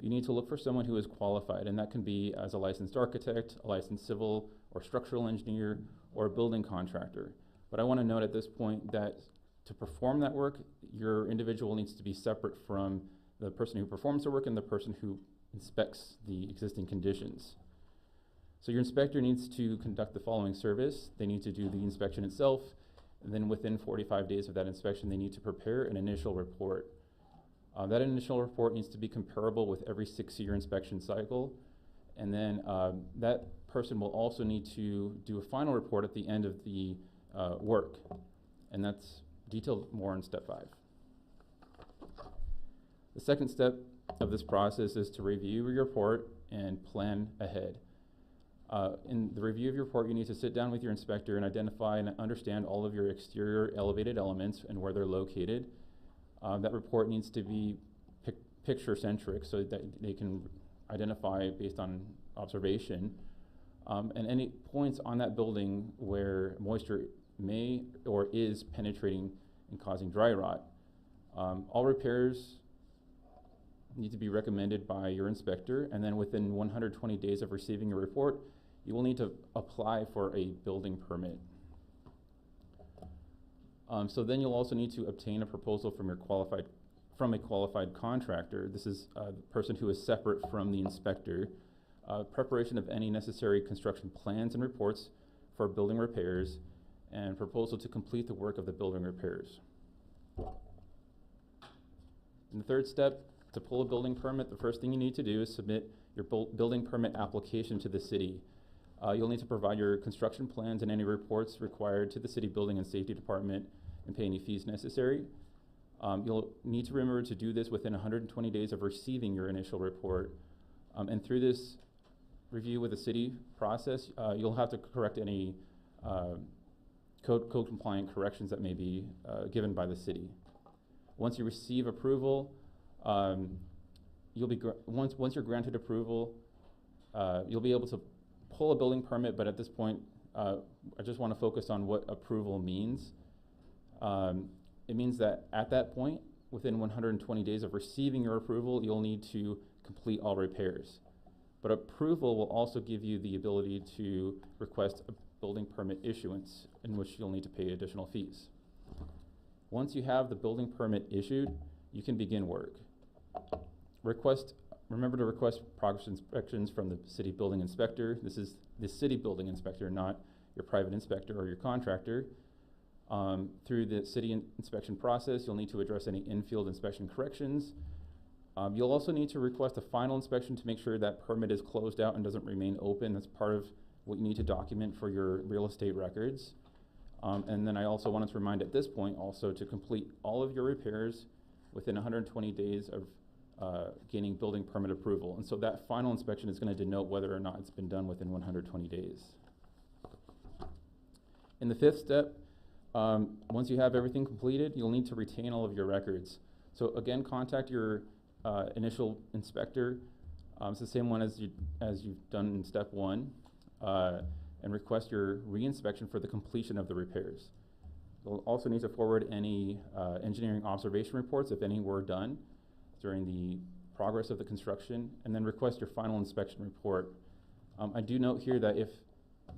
you need to look for someone who is qualified, and that can be as a licensed architect, a licensed civil or structural engineer, or a building contractor. But I want to note at this point that to perform that work, your individual needs to be separate from the person who performs the work and the person who inspects the existing conditions. So your inspector needs to conduct the following service. They need to do the inspection itself, and then within 45 days of that inspection, they need to prepare an initial report. That initial report needs to be comparable with every 6-year inspection cycle, and then that person will also need to do a final report at the end of the work, and that's detailed more in step 5. The second step of this process is to review your report and plan ahead. In the review of your report, you need to sit down with your inspector and identify and understand all of your exterior elevated elements and where they're located. That report needs to be picture-centric so that they can identify based on observation and any points on that building where moisture may or is penetrating and causing dry rot. All repairs need to be recommended by your inspector, and then within 120 days of receiving your report, you will need to apply for a building permit. So then you'll also need to obtain a proposal from a qualified contractor. This is the person who is separate from the inspector. Preparation of any necessary construction plans and reports for building repairs, and proposal to complete the work of the building repairs. And the third step, to pull a building permit, the first thing you need to do is submit your building permit application to the city. You'll need to provide your construction plans and any reports required to the city building and safety department and pay any fees necessary. You'll need to remember to do this within 120 days of receiving your initial report. And through this review with the city process, you'll have to correct any code compliant corrections that may be given by the city. Once you receive approval, once you're granted approval, you'll be able to pull a building permit, but at this point, I just want to focus on what approval means. It means that at that point, within 120 days of receiving your approval, you'll need to complete all repairs. But approval will also give you the ability to request a building permit issuance, in which you'll need to pay additional fees. Once you have the building permit issued, you can begin work. Remember to request progress inspections from the city building inspector. This is the city building inspector, not your private inspector or your contractor. Through the city inspection process, you'll need to address any in-field inspection corrections. You'll also need to request a final inspection to make sure that permit is closed out and doesn't remain open. That's part of what you need to document for your real estate records. And then I also wanted to remind at this point also to complete all of your repairs within 120 days of gaining building permit approval. And so that final inspection is going to denote whether or not it's been done within 120 days. In the fifth step, once you have everything completed, you'll need to retain all of your records. So again, contact your initial inspector. It's the same one as you've done in step one, and request your re-inspection for the completion of the repairs. You'll also need to forward any engineering observation reports, if any were done during the progress of the construction, and then request your final inspection report. I do note here that if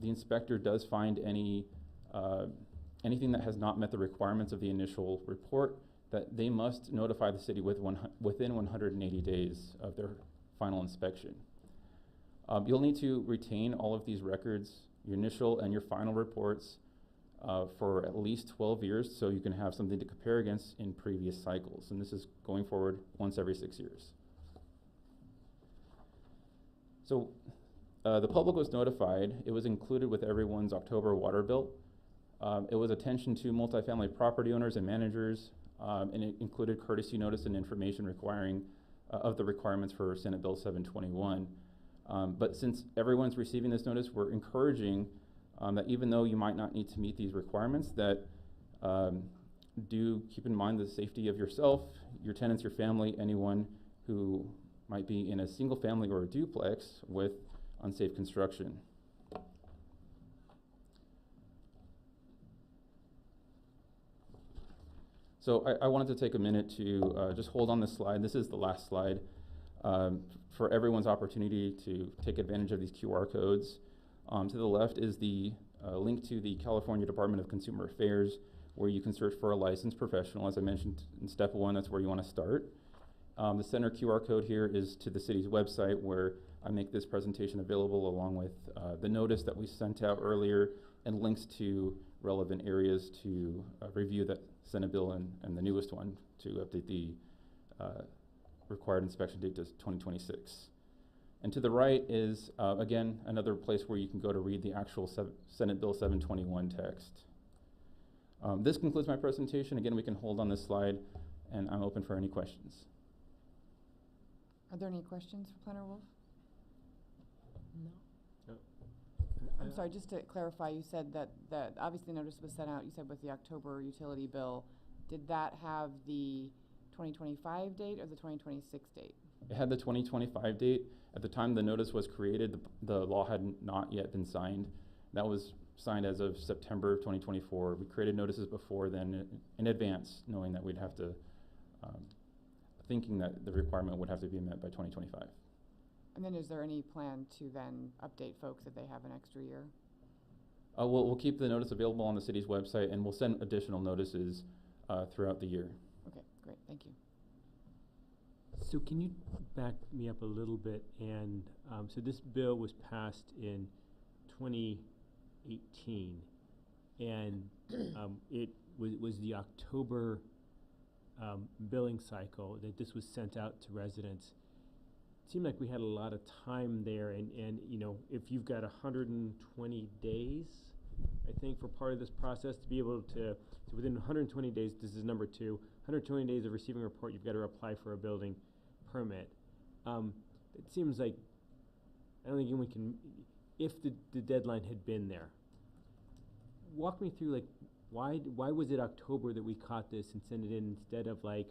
the inspector does find anything that has not met the requirements of the initial report, that they must notify the city within 180 days of their final inspection. You'll need to retain all of these records, your initial and your final reports, for at least 12 years, so you can have something to compare against in previous cycles. And this is going forward once every 6 years. So the public was notified. It was included with everyone's October water bill. It was attention to multifamily property owners and managers, and it included courtesy notice and information requiring of the requirements for Senate Bill 721. But since everyone's receiving this notice, we're encouraging that even though you might not need to meet these requirements, that do keep in mind the safety of yourself, your tenants, your family, anyone who might be in a single family or a duplex with unsafe construction. So I wanted to take a minute to just hold on this slide. This is the last slide for everyone's opportunity to take advantage of these QR codes. To the left is the link to the California Department of Consumer Affairs, where you can search for a licensed professional. As I mentioned in step one, that's where you want to start. The center QR code here is to the city's website, where I make this presentation available along with the notice that we sent out earlier and links to relevant areas to review that Senate bill and the newest one to update the required inspection date to 2026. And to the right is, again, another place where you can go to read the actual Senate Bill 721 text. This concludes my presentation. Again, we can hold on this slide, and I'm open for any questions. Are there any questions for Planner Wolf? No. I'm sorry, just to clarify, you said that obviously notice was sent out, you said with the October utility bill. Did that have the 2025 date or the 2026 date? It had the 2025 date. At the time the notice was created, the law had not yet been signed. That was signed as of September 2024. We created notices before then in advance, knowing that we'd have to thinking that the requirement would have to be met by 2025. And then is there any plan to then update folks if they have an extra year? We'll keep the notice available on the city's website, and we'll send additional notices throughout the year. Okay, great, thank you. So can you back me up a little bit? And so this bill was passed in 2018, and it was the October billing cycle that this was sent out to residents. It seemed like we had a lot of time there, and you know, if you've got 120 days, I think, for part of this process to be able to, so within 120 days, this is number 2, 120 days of receiving a report, you've got to apply for a building permit. It seems like, I don't think anyone can, if the deadline had been there. Walk me through, like, why was it October that we caught this and sent it in instead of like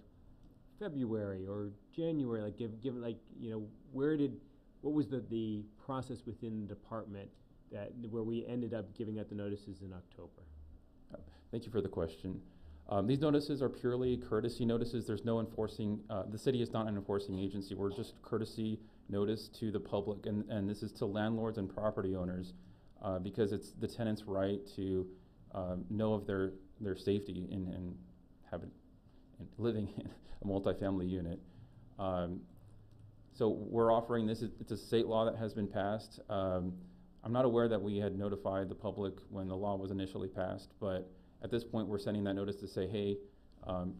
February or January? Like, give like, you know, what was the process within the department where we ended up giving out the notices in October? Thank you for the question. These notices are purely courtesy notices. There's no enforcing, the city is not an enforcing agency. We're just courtesy notice to the public, and this is to landlords and property owners because it's the tenant's right to know of their safety in living in a multifamily unit. So we're offering this, it's a state law that has been passed. I'm not aware that we had notified the public when the law was initially passed, but at this point we're sending that notice to say, hey,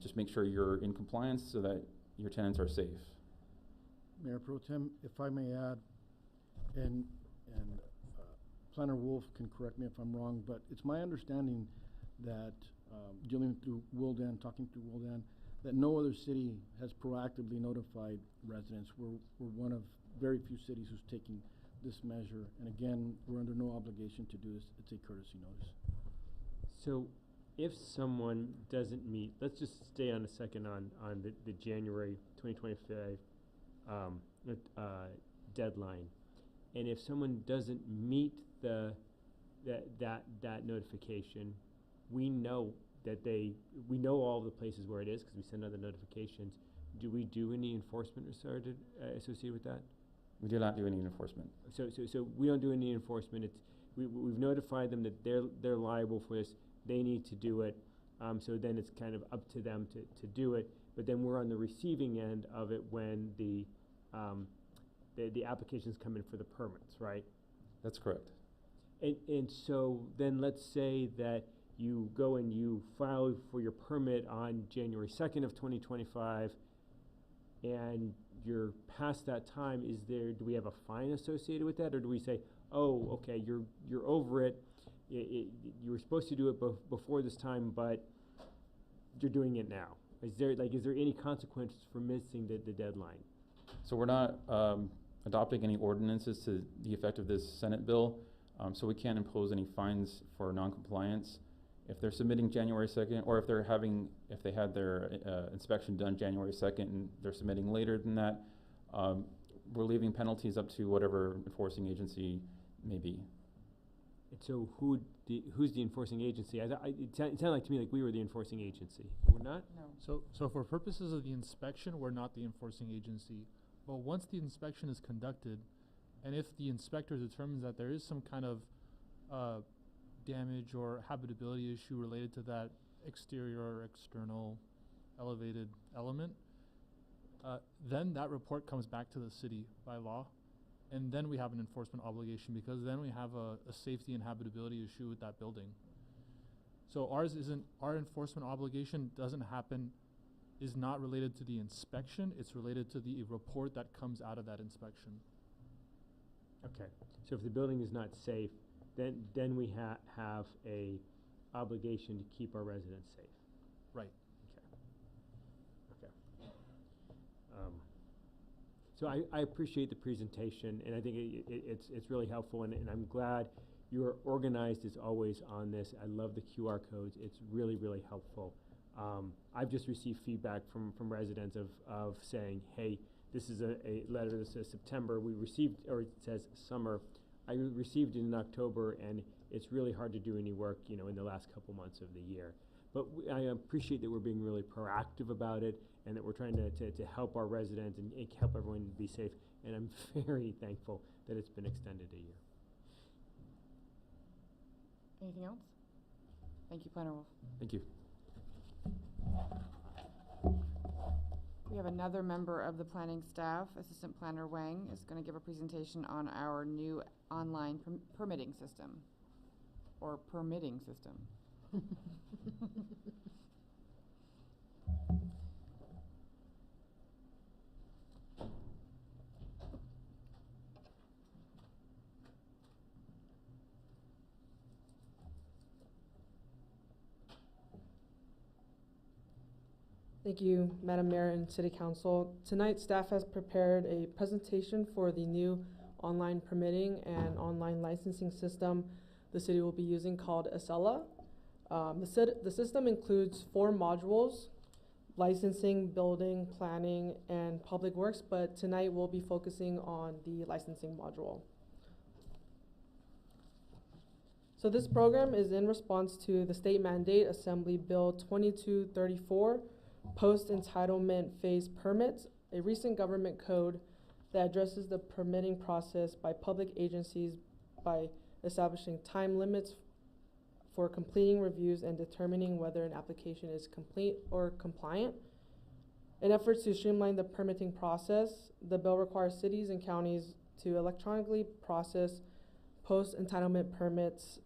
just make sure you're in compliance so that your tenants are safe. Mayor Pro Tem, if I may add, and Planner Wolf can correct me if I'm wrong, but it's my understanding that dealing through Wildan, talking through Wildan, that no other city has proactively notified residents. We're one of very few cities who's taking this measure, and again, we're under no obligation to do this. It's a courtesy notice. So if someone doesn't meet, let's just stay on a second on the January 2025 deadline, and if someone doesn't meet that notification, we know all the places where it is because we send out the notifications. Do we do any enforcement associated with that? We do not do any enforcement. So we don't do any enforcement. We've notified them that they're liable for this. They need to do it. So then it's kind of up to them to do it. But then we're on the receiving end of it when the applications come in for the permits, right? That's correct. And so then let's say that you go and you file for your permit on January 2nd of 2025, and you're past that time. Do we have a fine associated with that, or do we say, oh, okay, you're over it. You were supposed to do it before this time, but you're doing it now? Is there any consequence for missing the deadline? So we're not adopting any ordinances to the effect of this Senate bill, so we can't impose any fines for noncompliance. If they're submitting January 2nd, or if they had their inspection done January 2nd and they're submitting later than that, we're leaving penalties up to whatever enforcing agency may be. And so who's the enforcing agency? It sounded like to me like we were the enforcing agency. We're not? No. So for purposes of the inspection, we're not the enforcing agency. But once the inspection is conducted, and if the inspector determines that there is some kind of damage or habitability issue related to that exterior or external elevated element, then that report comes back to the city by law, and then we have an enforcement obligation because then we have a safety and habitability issue with that building. So our enforcement obligation is not related to the inspection, it's related to the report that comes out of that inspection. Okay, so if the building is not safe, then we have a obligation to keep our residents safe. Right. Okay. So I appreciate the presentation, and I think it's really helpful, and I'm glad you're organized as always on this. I love the QR codes. It's really, really helpful. I've just received feedback from residents of saying, hey, this is a letter that says September. We received, or it says summer. I received it in October, and it's really hard to do any work, in the last couple months of the year. But I appreciate that we're being really proactive about it and that we're trying to help our residents and help everyone be safe. And I'm very thankful that it's been extended a year. Anything else? Thank you, Planner Wolf. Thank you. We have another member of the planning staff, Assistant Planner Wang, is going to give a presentation on our new online permitting system, or permitting system. Thank you, Madam Mayor and City Council. Tonight, staff has prepared a presentation for the new online permitting and online licensing system the city will be using called Acela. The system includes 4 modules: licensing, building, planning, and public works, but tonight we'll be focusing on the licensing module. So this program is in response to the state mandate, Assembly Bill 2234, post-entitlement phase permits, a recent government code that addresses the permitting process by public agencies by establishing time limits for completing reviews and determining whether an application is complete or compliant. In efforts to streamline the permitting process, the bill requires cities and counties to electronically process post-entitlement permits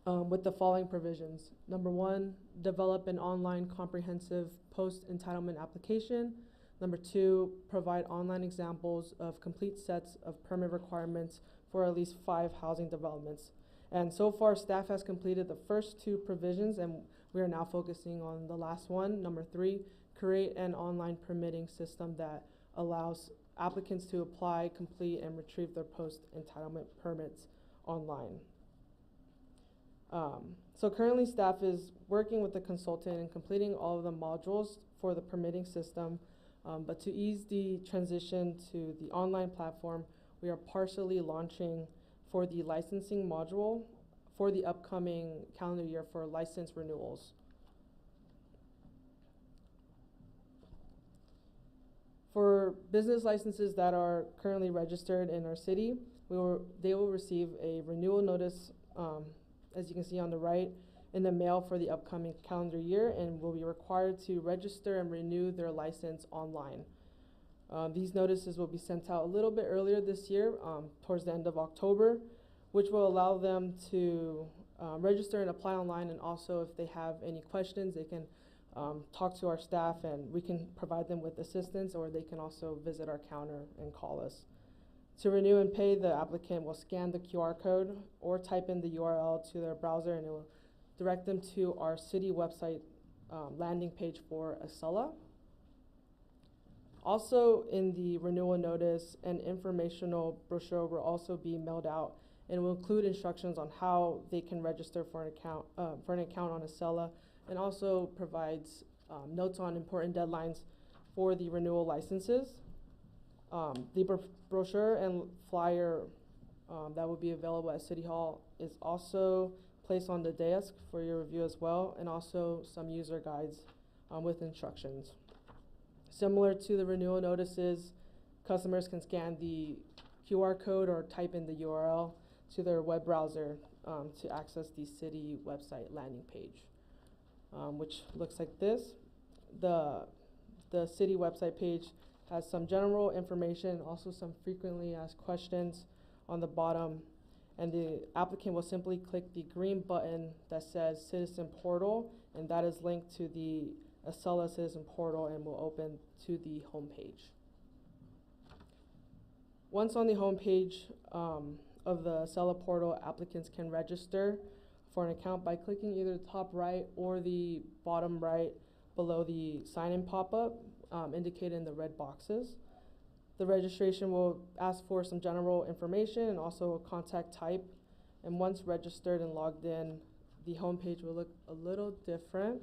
with the following provisions. Number 1, develop an online comprehensive post-entitlement application. Number 2, provide online examples of complete sets of permit requirements for at least 5 housing developments. And so far, staff has completed the first 2 provisions, and we are now focusing on the last one. Number 3, create an online permitting system that allows applicants to apply, complete, and retrieve their post-entitlement permits online. So currently, staff is working with the consultant and completing all of the modules for the permitting system. But to ease the transition to the online platform, we are partially launching for the licensing module for the upcoming calendar year for license renewals. For business licenses that are currently registered in our city, they will receive a renewal notice, as you can see on the right, in the mail for the upcoming calendar year, and will be required to register and renew their license online. These notices will be sent out a little bit earlier this year, towards the end of October, which will allow them to register and apply online, and also if they have any questions, they can talk to our staff and we can provide them with assistance, or they can also visit our counter and call us. To renew and pay, the applicant will scan the QR code or type in the URL to their browser, and it will direct them to our city website landing page for Acela. Also, in the renewal notice, an informational brochure will also be mailed out, and will include instructions on how they can register for an account on Acela, and also provides notes on important deadlines for the renewal licenses. The brochure and flyer that will be available at City Hall is also placed on the desk for your review as well, and also some user guides with instructions. Similar to the renewal notices, customers can scan the QR code or type in the URL to their web browser to access the city website landing page, which looks like this. The city website page has some general information, also some frequently asked questions on the bottom, and the applicant will simply click the green button that says Citizen Portal, and that is linked to the Acela Citizen Portal and will open to the home page. Once on the home page of the Acela Portal, applicants can register for an account by clicking either the top right or the bottom right below the sign-in pop-up indicated in the red boxes. The registration will ask for some general information and also a contact type. And once registered and logged in, the homepage will look a little different.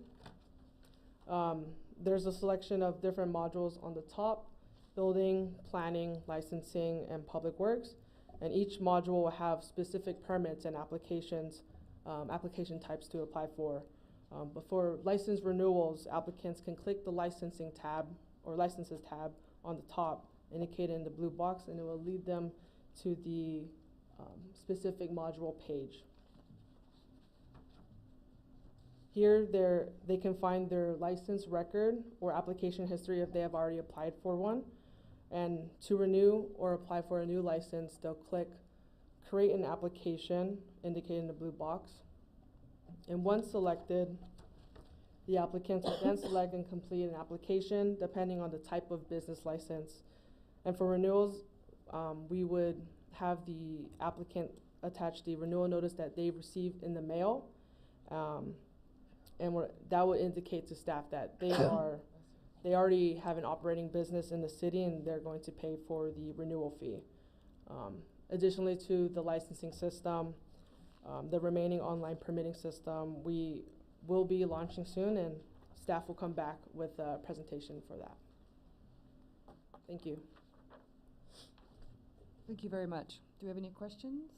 There's a selection of different modules on the top: building, planning, licensing, and public works. And each module will have specific permits and application types to apply for. But for license renewals, applicants can click the licensing tab or licenses tab on the top, indicated in the blue box, and it will lead them to the specific module page. Here, they can find their license record or application history if they have already applied for one. And to renew or apply for a new license, they'll click Create an Application, indicated in the blue box. And once selected, the applicants will then select and complete an application depending on the type of business license. And for renewals, we would have the applicant attach the renewal notice that they received in the mail. And that would indicate to staff that they already have an operating business in the city and they're going to pay for the renewal fee. Additionally to the licensing system, the remaining online permitting system, we will be launching soon, and staff will come back with a presentation for that. Thank you. Thank you very much. Do we have any questions?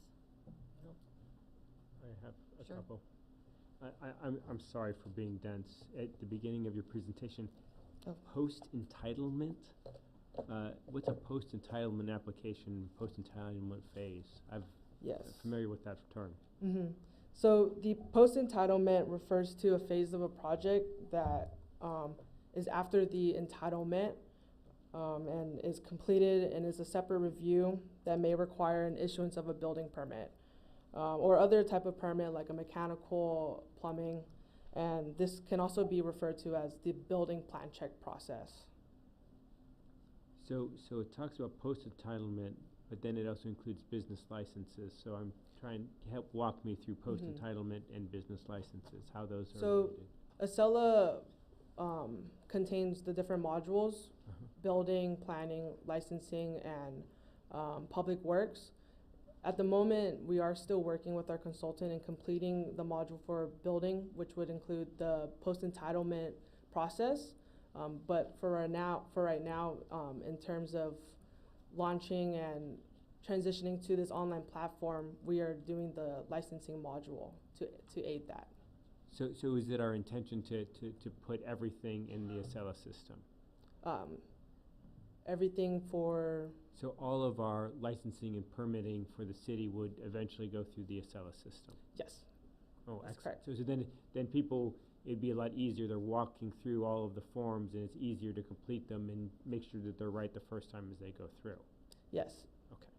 I have a Sure. couple. I'm sorry for being dense. At the beginning of your presentation, post-entitlement? What's a post-entitlement application, post-entitlement phase? I'm familiar with that term. Mm-hmm. So the post-entitlement refers to a phase of a project that is after the entitlement and is completed and is a separate review that may require an issuance of a building permit or other type of permit like a mechanical, plumbing, and this can also be referred to as the building plan check process. So it talks about post-entitlement, but then it also includes business licenses. So I'm trying to walk me through post-entitlement and business licenses, how those are related. Acela contains the different modules, building, planning, licensing, and public works. At the moment, we are still working with our consultant in completing the module for building, which would include the post-entitlement process. But for right now, in terms of launching and transitioning to this online platform, we are doing the licensing module to aid that. So is it our intention to put everything in the Acela system? Everything for... So all of our licensing and permitting for the city would eventually go through the Acela system? Yes. Oh, that's excellent. correct. So then people, it'd be a lot easier. They're walking through all of the forms, and it's easier to complete them and make sure that they're right the first time as they go through. Yes. Okay,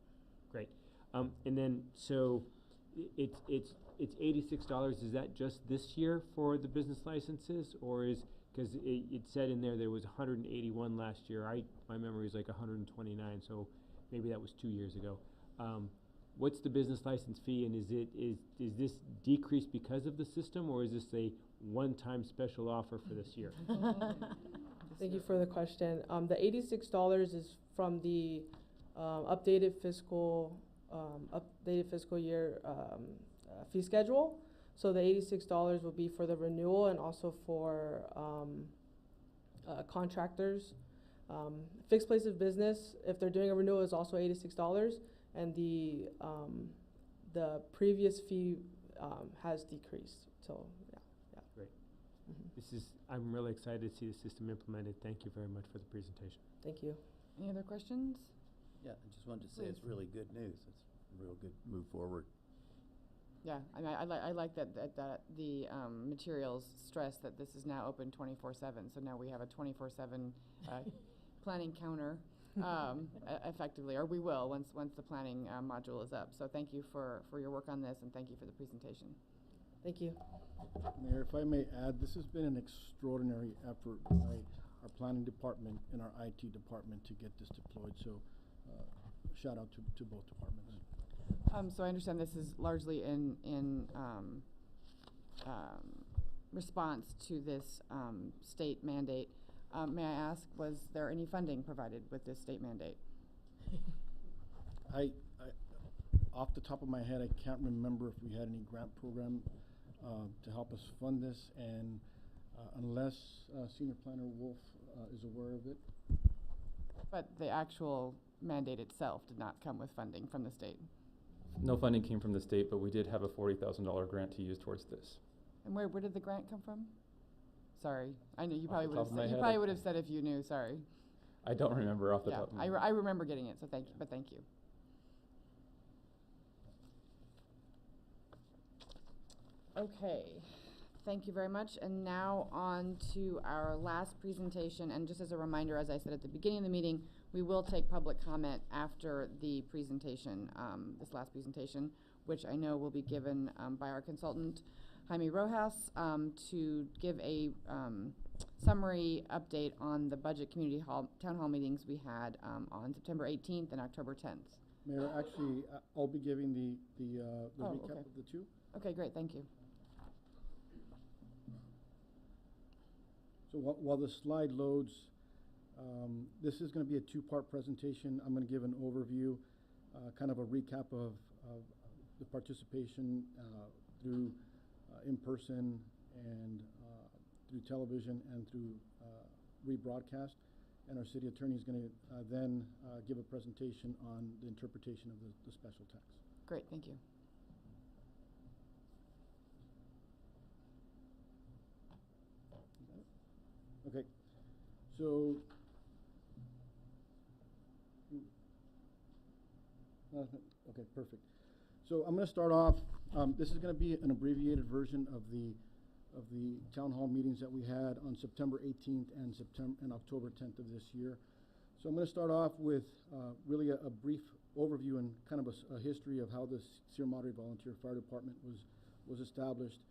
great. And then so it's $86. Is that just this year for the business licenses, or is because it said in there was 181 last year. My memory is like 129, so maybe that was 2 years ago. What's the business license fee, and is this decreased because of the system, or is this a one-time special offer for this year? Thank you for the question. The $86 is from the updated fiscal year fee schedule. So the $86 will be for the renewal and also for contractors. Fixed place of business, if they're doing a renewal, is also $86, and the previous fee has decreased. So yeah. Great. I'm really excited to see the system implemented. Thank you very much for the presentation. Thank you. Any other questions? Yeah, I just wanted to say it's really good news. It's a real good move forward. Yeah, I like that the materials stress that this is now open 24/7. So now we have a 24/7 planning counter effectively, or we will once the planning module is up. So thank you for your work on this, and thank you for the presentation. Thank you. Mayor, if I may add, this has been an extraordinary effort by our planning department and our IT department to get this deployed. So shout out to both departments. So I understand this is largely in response to this state mandate. May I ask, was there any funding provided with this state mandate? I off the top of my head, I can't remember if we had any grant program to help us fund this, and unless Senior Planner Wolf is aware of it. But the actual mandate itself did not come with funding from the state. No funding came from the state, but we did have a $40,000 grant to use towards this. And where did the grant come from? Sorry, I know you Off probably the would top have of my said, you head, probably I- would have said if you knew, sorry. I don't remember off the Yeah, top of my I, head. I remember getting it, so thank you, but thank you. Okay, thank you very much. And now on to our last presentation. And just as a reminder, as I said at the beginning of the meeting, we will take public comment after the presentation, this last presentation, which I know will be given by our consultant, Jaime Rojas, to give a summary update on the budget community hall, town hall meetings we had on September 18th and October 10th. Mayor, actually, I'll be giving the Oh, recap okay. of the two. Okay, great, thank you. So while the slide loads, this is going to be a two-part presentation. I'm going to give an overview, kind of a recap of the participation through in-person and through television and through rebroadcast. And our city attorney is going to then give a presentation on the interpretation of the special tax. Great, thank you. Okay, so okay, perfect. So I'm going to start off. This is going to be an abbreviated version of the town hall meetings that we had on September 18th and October 10th of this year. So I'm going to start off with really a brief overview and kind of a history of how the Sierra Madre Volunteer Fire Department was established.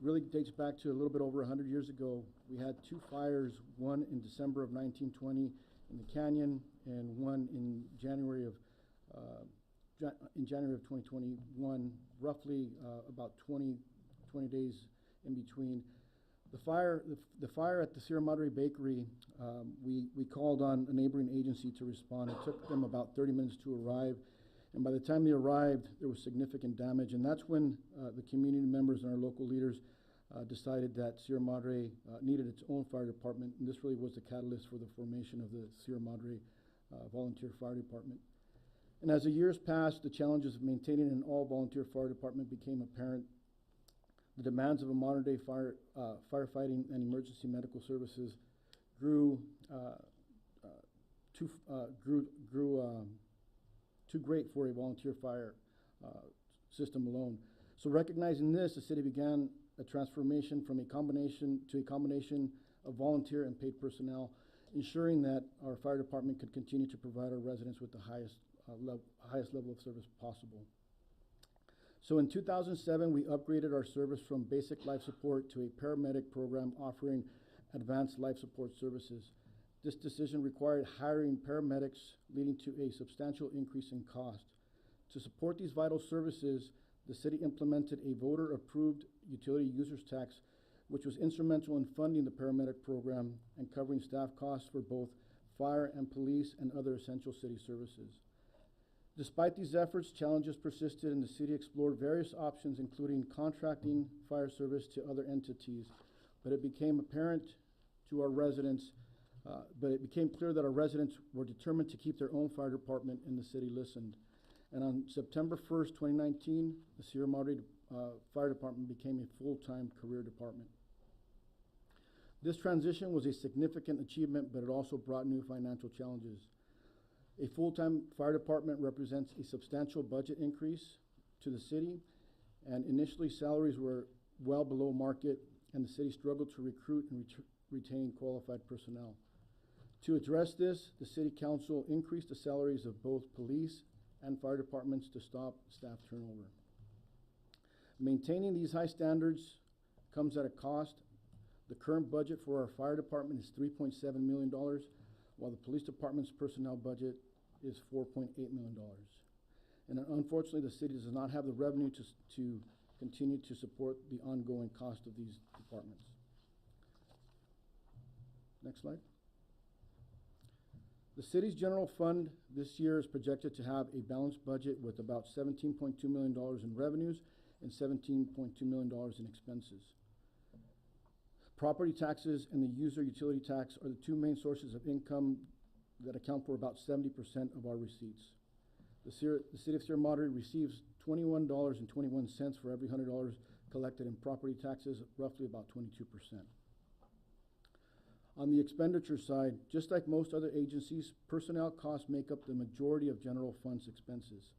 Really dates back to a little bit over 100 years ago. We had two fires, one in December of 1920 in the canyon and one in January of 2021, roughly about 20 days in between. The fire at the Sierra Madre Bakery, we called on a neighboring agency to respond. It took them about 30 minutes to arrive. And by the time they arrived, there was significant damage. And that's when the community members and our local leaders decided that Sierra Madre needed its own fire department. And this really was the catalyst for the formation of the Sierra Madre Volunteer Fire Department. And as the years passed, the challenges of maintaining an all-volunteer fire department became apparent. The demands of a modern-day firefighting and emergency medical services grew too great for a volunteer fire system alone. So recognizing this, the city began a transformation from a combination of volunteer and paid personnel, ensuring that our fire department could continue to provide our residents with the highest level of service possible. So in 2007, we upgraded our service from basic life support to a paramedic program offering advanced life support services. This decision required hiring paramedics, leading to a substantial increase in cost. To support these vital services, the city implemented a voter-approved utility users tax, which was instrumental in funding the paramedic program and covering staff costs for both fire and police and other essential city services. Despite these efforts, challenges persisted, and the city explored various options, including contracting fire service to other entities. But it became apparent to our residents, it became clear that our residents were determined to keep their own fire department, and the city listened. And on September 1st, 2019, the Sierra Madre Fire Department became a full-time career department. This transition was a significant achievement, but it also brought new financial challenges. A full-time fire department represents a substantial budget increase to the city, and initially salaries were well below market, and the city struggled to recruit and retain qualified personnel. To address this, the city council increased the salaries of both police and fire departments to stop staff turnover. Maintaining these high standards comes at a cost. The current budget for our fire department is $3.7 million, while the police department's personnel budget is $4.8 million. And unfortunately, the city does not have the revenue to continue to support the ongoing cost of these departments. Next slide. The city's general fund this year is projected to have a balanced budget with about $17.2 million in revenues and $17.2 million in expenses. Property taxes and the user utility tax are the two main sources of income that account for about 70% of our receipts. The city of Sierra Madre receives $21.21 for every $100 collected in property taxes, roughly about 22%. On the expenditure side, just like most other agencies, personnel costs make up the majority of general funds expenses.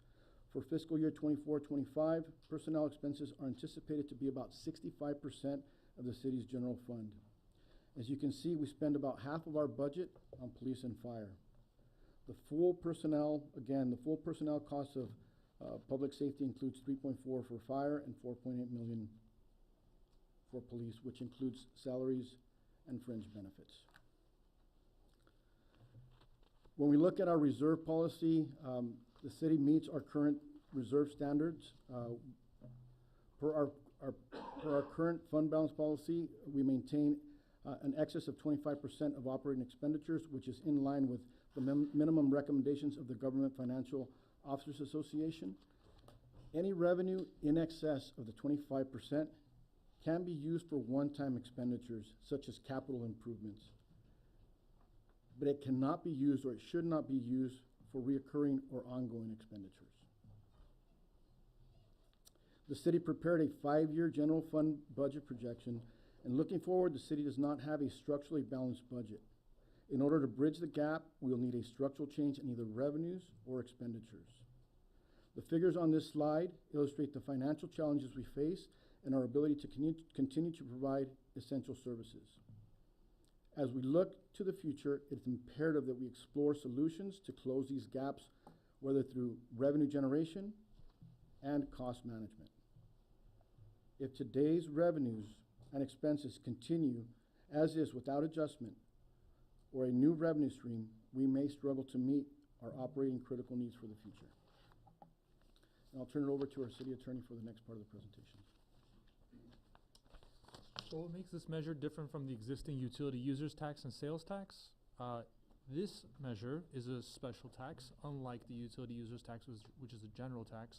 For fiscal year 24-25, personnel expenses are anticipated to be about 65% of the city's general fund. As you can see, we spend about half of our budget on police and fire. The full personnel cost of public safety includes 3.4 for fire and 4.8 million for police, which includes salaries and fringe benefits. When we look at our reserve policy, the city meets our current reserve standards. Per our current fund balance policy, we maintain an excess of 25% of operating expenditures, which is in line with the minimum recommendations of the Government Financial Officers Association. Any revenue in excess of the 25% can be used for one-time expenditures, such as capital improvements. But it cannot be used, or it should not be used, for reoccurring or ongoing expenditures. The city prepared a 5-year general fund budget projection, and looking forward, the city does not have a structurally balanced budget. In order to bridge the gap, we will need a structural change in either revenues or expenditures. The figures on this slide illustrate the financial challenges we face and our ability to continue to provide essential services. As we look to the future, it's imperative that we explore solutions to close these gaps, whether through revenue generation and cost management. If today's revenues and expenses continue as is without adjustment or a new revenue stream, we may struggle to meet our operating critical needs for the future. And I'll turn it over to our city attorney for the next part of the presentation. So what makes this measure different from the existing utility users tax and sales tax? This measure is a special tax, unlike the utility users tax, which is a general tax,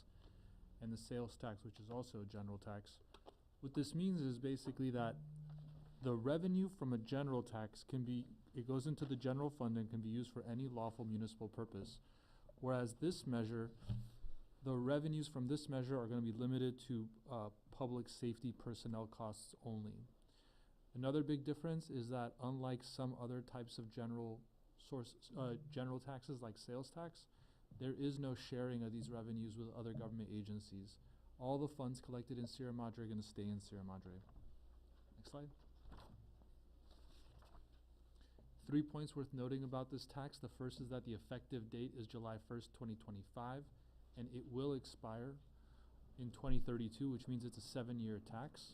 and the sales tax, which is also a general tax. What this means is basically that the revenue from a general tax it goes into the general fund and can be used for any lawful municipal purpose. Whereas this measure, the revenues from this measure are going to be limited to public safety personnel costs only. Another big difference is that unlike some other types of general taxes like sales tax, there is no sharing of these revenues with other government agencies. All the funds collected in Sierra Madre are going to stay in Sierra Madre. Next slide. 3 points worth noting about this tax. The first is that the effective date is July 1st, 2025, and it will expire in 2032, which means it's a 7-year tax.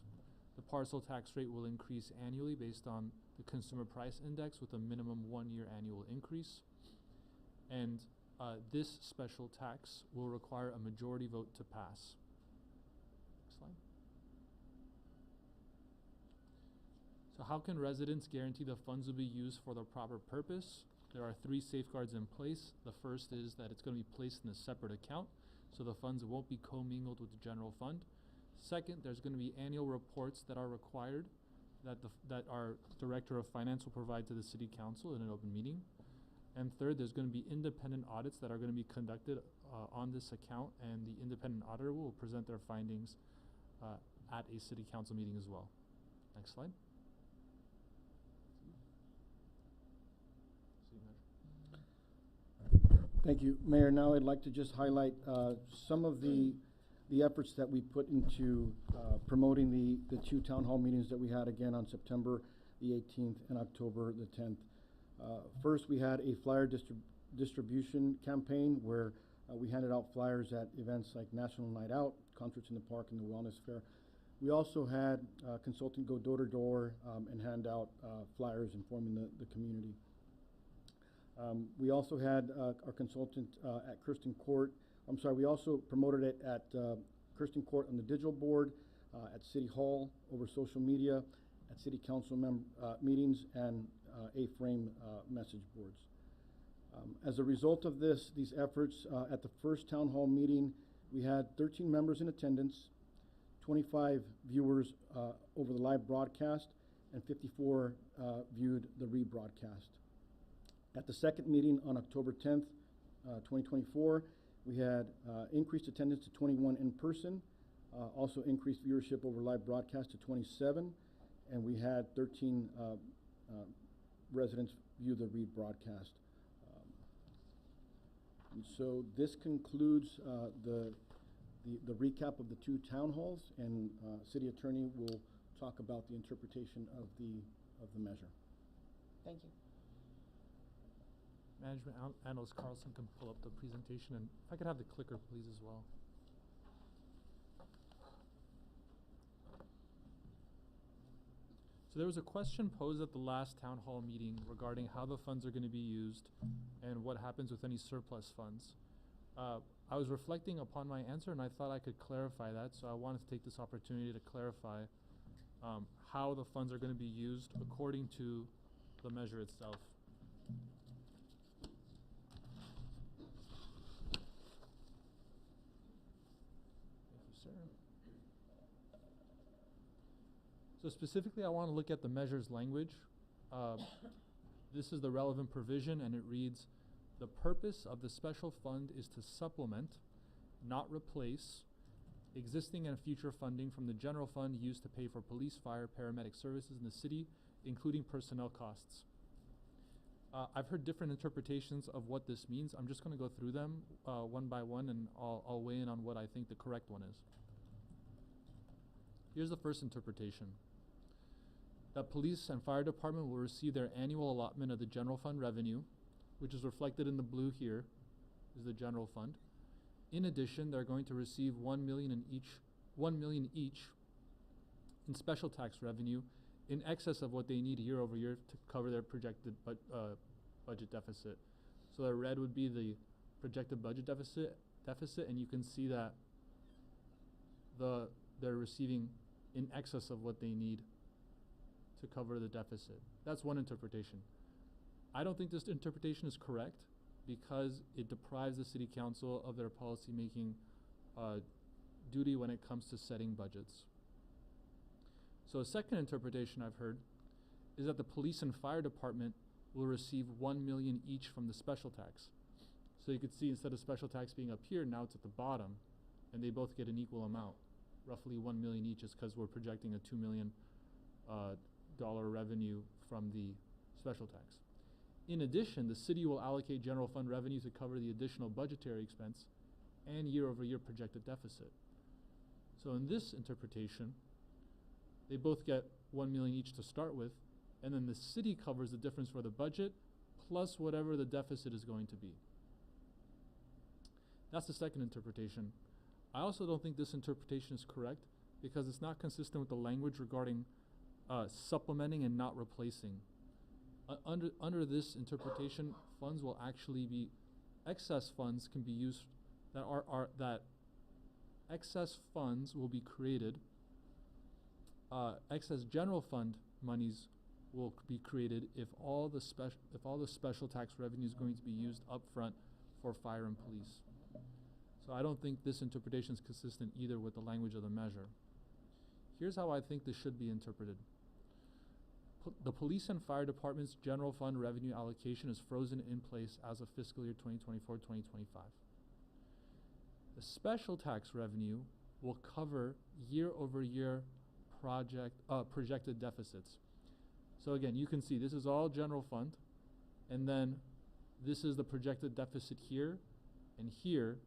The parcel tax rate will increase annually based on the consumer price index with a minimum 1-year annual increase. And this special tax will require a majority vote to pass. Next slide. So how can residents guarantee the funds will be used for the proper purpose? There are 3 safeguards in place. The first is that it's going to be placed in a separate account, so the funds won't be commingled with the general fund. Second, there's going to be annual reports that are required that our Director of Finance will provide to the City Council in an open meeting. And third, there's going to be independent audits that are going to be conducted on this account, and the independent auditor will present their findings at a City Council meeting as well. Next slide. Thank you, Mayor. Now I'd like to just highlight some of the efforts that we put into promoting the 2 town hall meetings that we had again on September the 18th and October the 10th. First, we had a flyer distribution campaign where we handed out flyers at events like National Night Out, Concerts in the Park, and the Wellness Fair. We also had consultants go door to door and hand out flyers informing the community. We also had our consultant at Kirsten Court. We also promoted it at Kirsten Court on the digital board, at City Hall, over social media, at City Council meetings, and A-frame message boards. As a result of these efforts, at the first town hall meeting, we had 13 members in attendance, 25 viewers over the live broadcast, and 54 viewed the rebroadcast. At the second meeting on October 10th, 2024, we had increased attendance to 21 in person, Also increased viewership over live broadcast to 27, and we had 13 residents view the Read broadcast. And so this concludes the recap of the 2 town halls, and City Attorney will talk about the interpretation of the measure. Thank you. Management Analyst Carlson can pull up the presentation, and if I could have the clicker, please, as well. So there was a question posed at the last town hall meeting regarding how the funds are going to be used and what happens with any surplus funds. I was reflecting upon my answer, and I thought I could clarify that, so I wanted to take this opportunity to clarify how the funds are going to be used according to the measure itself. Thank you, sir. So specifically, I want to look at the measure's language. This is the relevant provision, and it reads, "The purpose of the special fund is to supplement, not replace, existing and future funding from the general fund used to pay for police, fire, paramedic services in the city, including personnel costs." I've heard different interpretations of what this means. I'm just going to go through them one by one, and I'll weigh in on what I think the correct one is. Here's the first interpretation. That police and fire department will receive their annual allotment of the general fund revenue, which is reflected in the blue here, is the general fund. In addition, they're going to receive $1 million each in special tax revenue in excess of what they need year over year to cover their projected budget deficit. So the red would be the projected budget deficit, and you can see that they're receiving in excess of what they need to cover the deficit. That's one interpretation. I don't think this interpretation is correct because it deprives the city council of their policy-making duty when it comes to setting budgets. So a second interpretation I've heard is that the police and fire department will receive $1 million each from the special tax. So you could see instead of special tax being up here, now it's at the bottom, and they both get an equal amount, roughly $1 million each, is because we're projecting a $2 million revenue from the special tax. In addition, the city will allocate general fund revenue to cover the additional budgetary expense and year-over-year projected deficit. So in this interpretation, they both get $1 million each to start with, and then the city covers the difference for the budget plus whatever the deficit is going to be. That's the second interpretation. I also don't think this interpretation is correct because it's not consistent with the language regarding supplementing and not replacing. Under this interpretation, funds will actually be, excess funds can be used, that excess funds will be created, excess general fund monies will be created if all the special tax revenue is going to be used up front for fire and police. So I don't think this interpretation is consistent either with the language of the measure. Here's how I think this should be interpreted. The police and fire department's general fund revenue allocation is frozen in place as of fiscal year 2024-2025. The special tax revenue will cover year-over-year projected deficits. So again, you can see this is all general fund, and then this is the projected deficit here and here,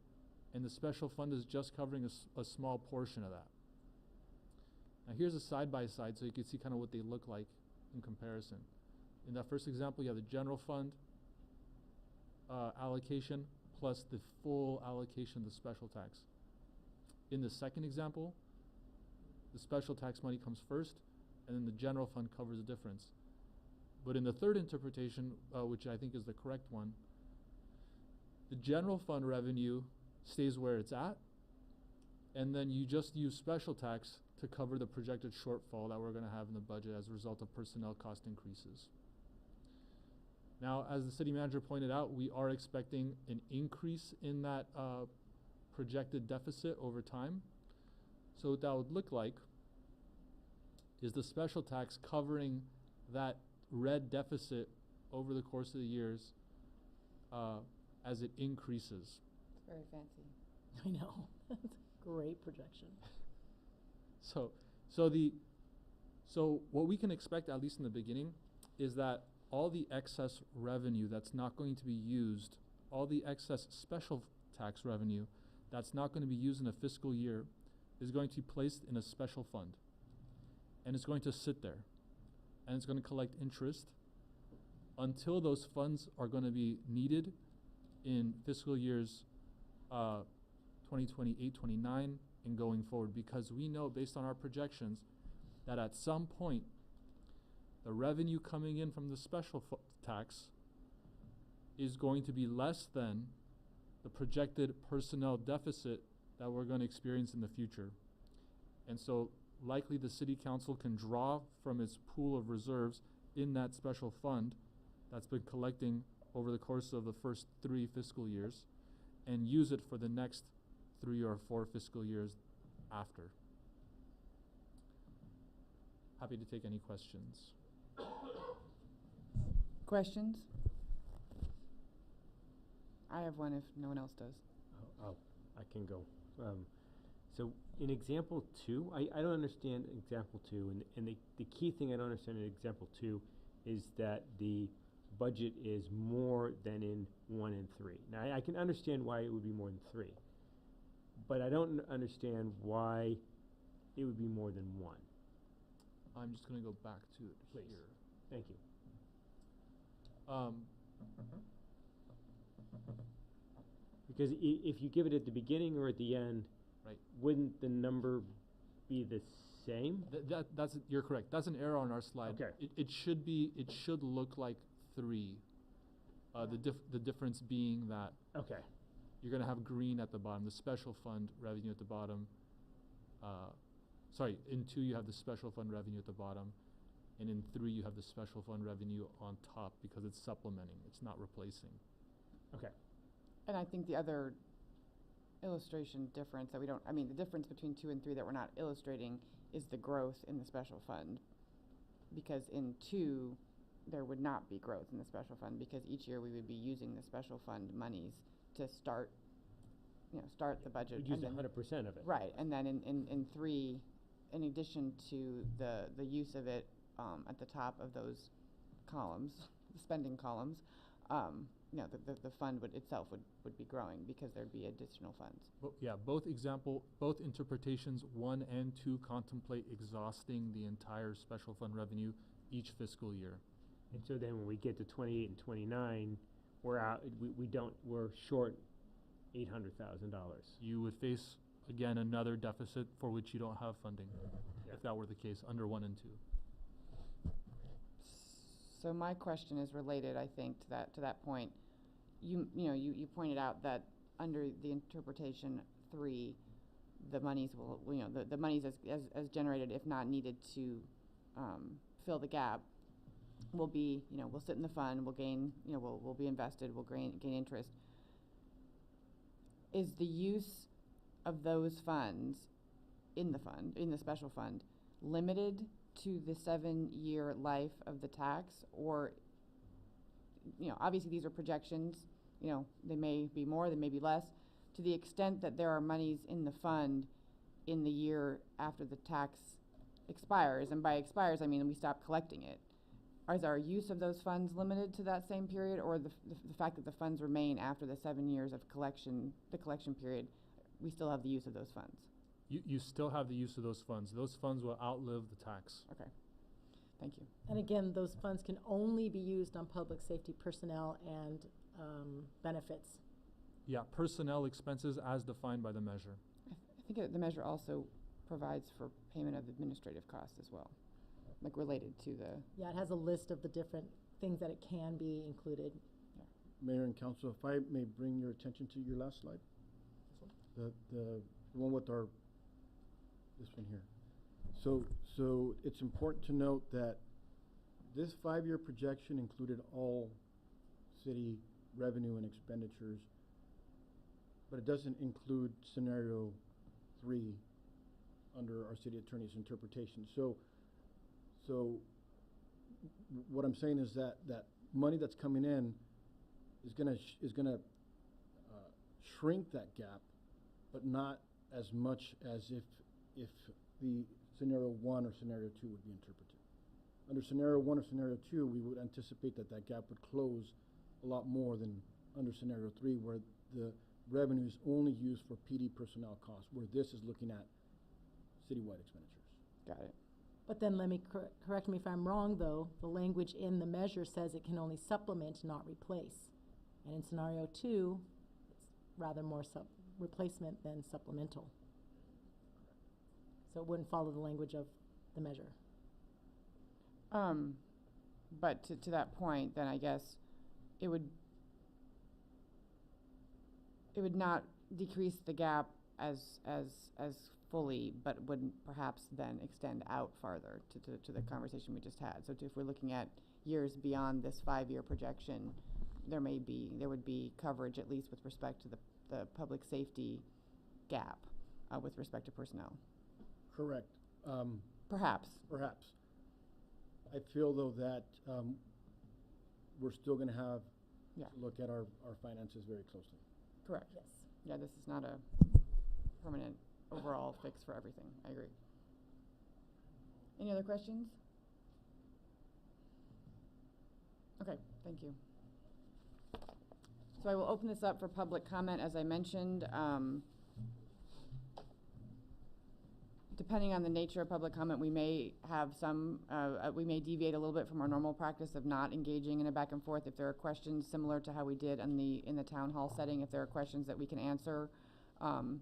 and the special fund is just covering a small portion of that. Now here's a side-by-side so you can see kind of what they look like in comparison. In that first example, you have the general fund allocation plus the full allocation of the special tax. In the second example, the special tax money comes first, and then the general fund covers the difference. But in the third interpretation, which I think is the correct one, the general fund revenue stays where it's at, and then you just use special tax to cover the projected shortfall that we're going to have in the budget as a result of personnel cost increases. Now, as the city manager pointed out, we are expecting an increase in that projected deficit over time. So what that would look like is the special tax covering that red deficit over the course of the years as it increases. It's very fancy. I know. That's a great projection. So what we can expect, at least in the beginning, is that all the excess revenue that's not going to be used, all the excess special tax revenue that's not going to be used in a fiscal year is going to be placed in a special fund. And it's going to sit there. And it's going to collect interest until those funds are going to be needed in fiscal years 2028, 29, and going forward, because we know based on our projections that at some point the revenue coming in from the special tax is going to be less than the projected personnel deficit that we're going to experience in the future. And so likely the city council can draw from its pool of reserves in that special fund that's been collecting over the course of the first 3 fiscal years and use it for the next 3 or 4 fiscal years after. Happy to take any questions. Questions? I have one if no one else does. I can go. So in example 2, I don't understand example 2, and the key thing I don't understand in example 2 is that the budget is more than in 1 and 3. Now I can understand why it would be more than 3, but I don't understand why it would be more than 1. I'm just going to go back to it Please. here. Thank you. Because if you give it at the beginning or at the end, right, wouldn't the number be the same? You're correct. That's an error on our slide. Okay. It should look like 3. The difference being that Okay. you're going to have green at the bottom, the special fund revenue at the bottom. Sorry, in 2 you have the special fund revenue at the bottom, and in 3 you have the special fund revenue on top because it's supplementing, it's not replacing. Okay. And I think the other illustration difference that the difference between 2 and 3 that we're not illustrating is the growth in the special fund. Because in 2, there would not be growth in the special fund because each year we would be using the special fund monies to start the budget. We'd use 100% of it. Right, and then in 3, in addition to the use of it at the top of those columns, the spending columns, the fund itself would be growing because there'd be additional funds. Both interpretations 1 and 2 contemplate exhausting the entire special fund revenue each fiscal year. And so then when we get to 28 and 29, we're short $800,000. You would face, again, another deficit for which you don't have funding, if that were the case, under 1 and 2. So my question is related, I think, to that point. You pointed out that under the interpretation 3, the monies will, the monies as generated, if not needed to fill the gap, will be, we'll sit in the fund, we'll gain, we'll be invested, we'll gain interest. Is the use of those funds in the special fund, limited to the 7-year life of the tax? Or, obviously these are projections, they may be more, they may be less. To the extent that there are monies in the fund in the year after the tax expires, and by expires I mean we stop collecting it, is our use of those funds limited to that same period, or the fact that the funds remain after the 7 years of the collection period, we still have the use of those funds? You still have the use of those funds. Those funds will outlive the tax. Okay, thank you. And again, those funds can only be used on public safety personnel and benefits. Yeah, personnel expenses as defined by the measure. I think the measure also provides for payment of administrative costs as well, like related to the... Yeah, it has a list of the different things that it can be included. Yeah. Mayor and Council, if I may bring your attention to your last slide. The one with this one here. So it's important to note that this 5-year projection included all city revenue and expenditures, but it doesn't include scenario 3 under our city attorney's interpretation. So what I'm saying is that money that's coming in is gonna shrink that gap, but not as much as if the scenario 1 or scenario 2 would be interpreted. Under scenario 1 or scenario 2, we would anticipate that that gap would close a lot more than under scenario 3, where the revenue is only used for PD personnel costs, where this is looking at citywide expenditures. Got it. But then let me correct me if I'm wrong, though. The language in the measure says it can only supplement, not replace. And in scenario 2, it's rather more replacement than supplemental. So it wouldn't follow the language of the measure. But to that point, then I guess it would not decrease the gap as fully, but would perhaps then extend out farther to the conversation we just had. So if we're looking at years beyond this 5-year projection, there would be coverage, at least with respect to the public safety gap with respect to personnel. Correct. Perhaps. Perhaps. I feel, though, that we're still going to have to look at our finances very closely. Correct. Yes. Yeah, this is not a permanent overall fix for everything. I agree. Any other questions? Okay, thank you. So I will open this up for public comment, as I mentioned. Depending on the nature of public comment, we may have we may deviate a little bit from our normal practice of not engaging in a back and forth. If there are questions similar to how we did in the town hall setting, if there are questions that we can answer, from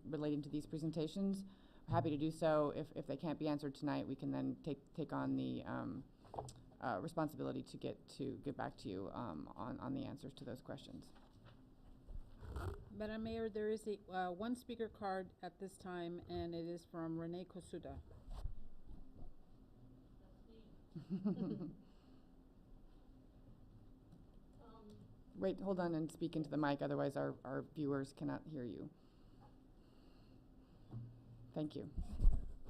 relating to these presentations, we're happy to do so. If they can't be answered tonight, we can then take on the responsibility to get back to you on the answers to those questions. Madam Mayor, there is a one speaker card at this time, and it is from Renee Kosuda. Wait, hold on and speak into the mic, otherwise our viewers cannot hear you. Thank you.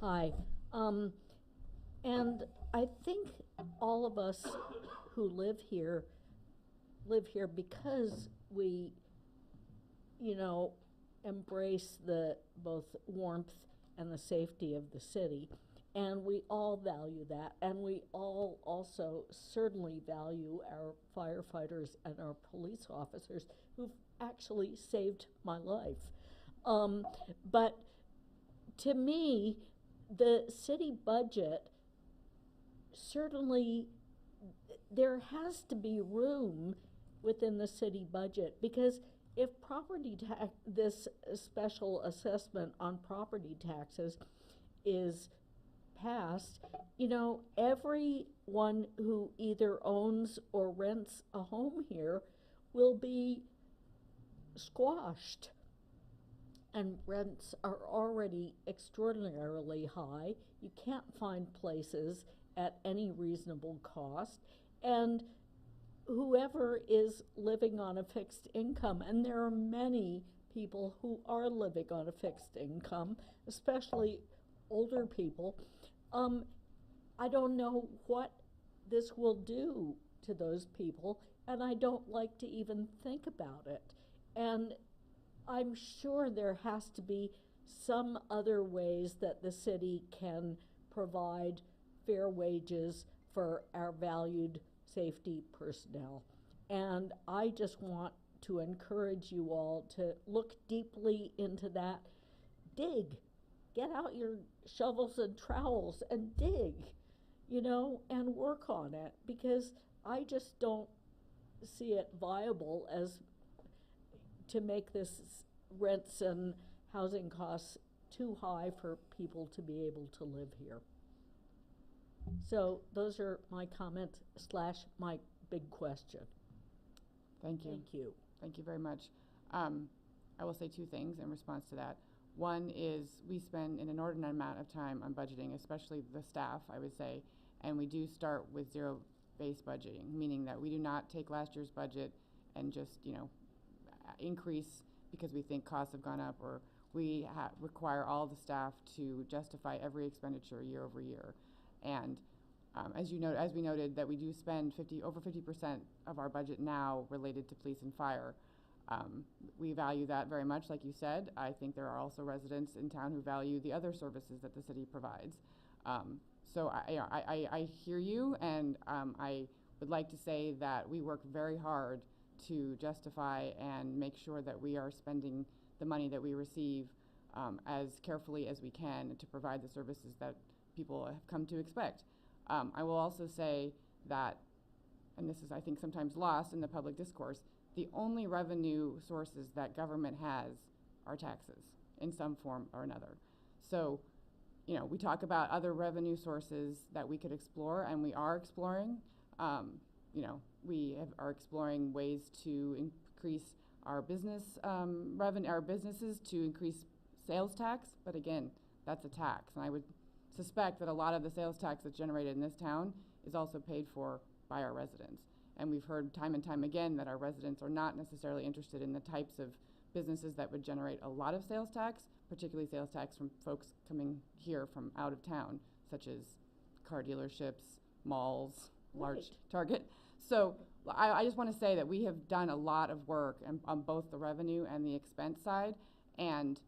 Hi. And I think all of us who live here because we embrace both warmth and the safety of the city. And we all value that. And we all also certainly value our firefighters and our police officers who've actually saved my life. But to me, the city budget, certainly there has to be room within the city budget, because if this special assessment on property taxes is passed, everyone who either owns or rents a home here will be squashed. And rents are already extraordinarily high. You can't find places at any reasonable cost. And whoever is living on a fixed income, and there are many people who are living on a fixed income, especially older people, I don't know what this will do to those people, and I don't like to even think about it. And I'm sure there has to be some other ways that the city can provide fair wages for our valued safety personnel. And I just want to encourage you all to look deeply into that. Dig. Get out your shovels and trowels and dig, and work on it, because I just don't see it viable as to make this rents and housing costs too high for people to be able to live here. So those are my comments / my big question. Thank you. Thank you. Thank you very much. I will say two things in response to that. One is we spend an inordinate amount of time on budgeting, especially the staff, I would say, and we do start with zero-based budgeting, meaning that we do not take last year's budget and just, increase because we think costs have gone up, or we require all the staff to justify every expenditure year over year. And as we noted, that we do spend over 50% of our budget now related to police and fire. We value that very much, like you said. I think there are also residents in town who value the other services that the city provides. So I hear you, and I would like to say that we work very hard to justify and make sure that we are spending the money that we receive as carefully as we can to provide the services that people have come to expect. I will also say that, and this is, I think, sometimes lost in the public discourse, the only revenue sources that government has are taxes in some form or another. So, you know, we talk about other revenue sources that we could explore, and we are exploring. You know, are exploring ways to increase our business revenue, our businesses to increase sales tax, but again, that's a tax, and I would suspect that a lot of the sales tax that's generated in this town is also paid for by our residents. And we've heard time and time again that our residents are not necessarily interested in the types of businesses that would generate a lot of sales tax, particularly sales tax from folks coming here from out of town, such as car dealerships, malls, large Target. So I just want to say that we have done a lot of work on both the revenue and the expense side, and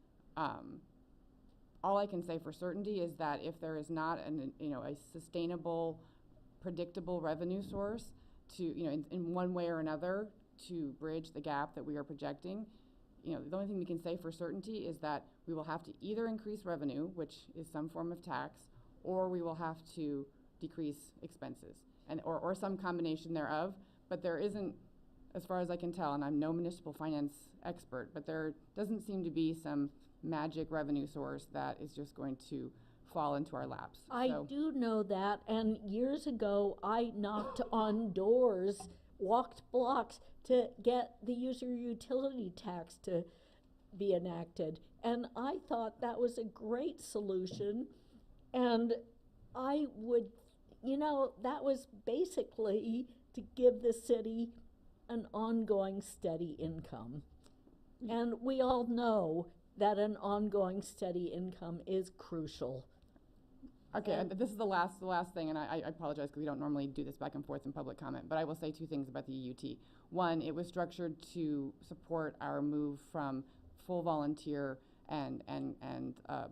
all I can say for certainty is that if there is not a sustainable, predictable revenue source to, in one way or another, to bridge the gap that we are projecting, the only thing we can say for certainty is that we will have to either increase revenue, which is some form of tax, or we will have to decrease expenses, or some combination thereof. But there isn't, as far as I can tell, and I'm no municipal finance expert, but there doesn't seem to be some magic revenue source that is just going to fall into our laps. I do know that, and years ago I knocked on doors, walked blocks to get the user utility tax to be enacted, and I thought that was a great solution, and I would, that was basically to give the city an ongoing steady income. And we all know that an ongoing steady income is crucial. Okay, and this is the last thing, and I apologize because we don't normally do this back and forth in public comment, but I will say two things about the UT. One, it was structured to support our move from full volunteer and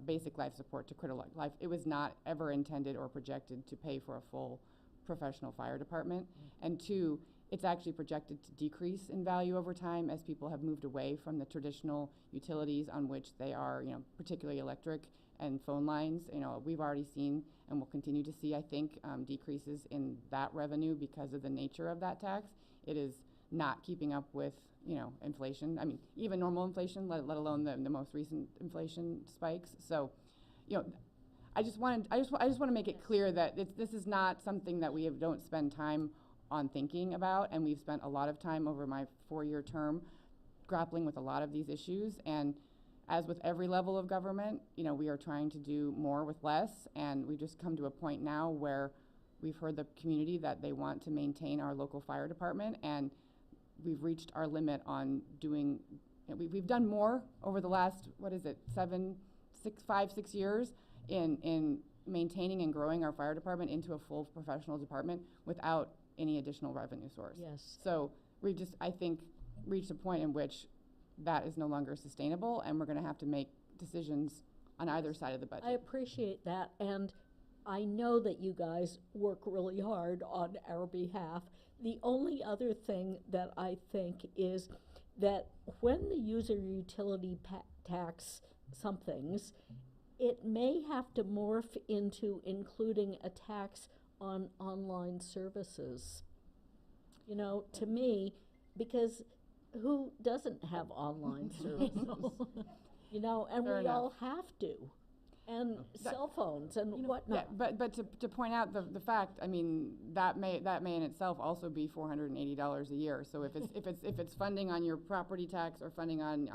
basic life support to critical life. It was not ever intended or projected to pay for a full professional fire department. Mm-hmm. And two, it's actually projected to decrease in value over time as people have moved away from the traditional utilities on which they are, particularly electric and phone lines. We've already seen and will continue to see, I think, decreases in that revenue because of the nature of that tax. It is not keeping up with, inflation. I mean, even normal inflation, let alone the most recent inflation spikes. So, I just want to make it clear that this is not something that we don't spend time on thinking about, and we've spent a lot of time over my 4-year term grappling with a lot of these issues. And as with every level of government, we are trying to do more with less, and we've just come to a point now where we've heard the community that they want to maintain our local fire department, and we've reached our limit on doing. We've done more over the last 5, 6 years in maintaining and growing our fire department into a full professional department without any additional revenue source. Yes. So we've just, I think, reached a point in which that is no longer sustainable, and we're going to have to make decisions on either side of the budget. I appreciate that, and I know that you guys work really hard on our behalf. The only other thing that I think is that when the user utility tax somethings, it may have to morph into including a tax on online services. To me, because who doesn't have online services? And Fair we enough. all have to. And cell phones and whatnot. Yeah, but to point out the fact, I mean, that may in itself also be $480 a year. So if it's funding on your property tax or funding on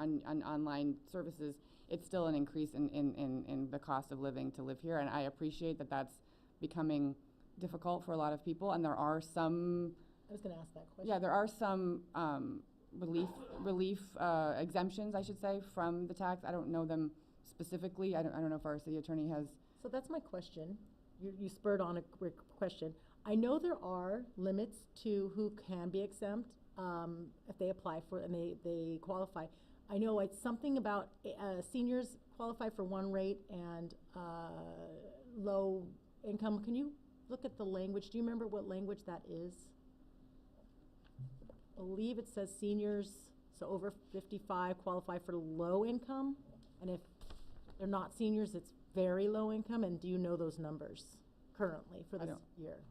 online services, it's still an increase in the cost of living to live here. And I appreciate that that's becoming difficult for a lot of people. And there are some. I was going to ask that question. Yeah, there are some relief exemptions, I should say, from the tax. I don't know them specifically. I don't know if our city attorney has. So that's my question. You spurred on a quick question. I know there are limits to who can be exempt. if they apply for it and they qualify. I know it's something about seniors qualify for one rate and low income. Can you look at the language? Do you remember what language that is? I believe it says seniors, so over 55 qualify for low income, and if they're not seniors, it's very low income. And do you know those numbers currently for this year?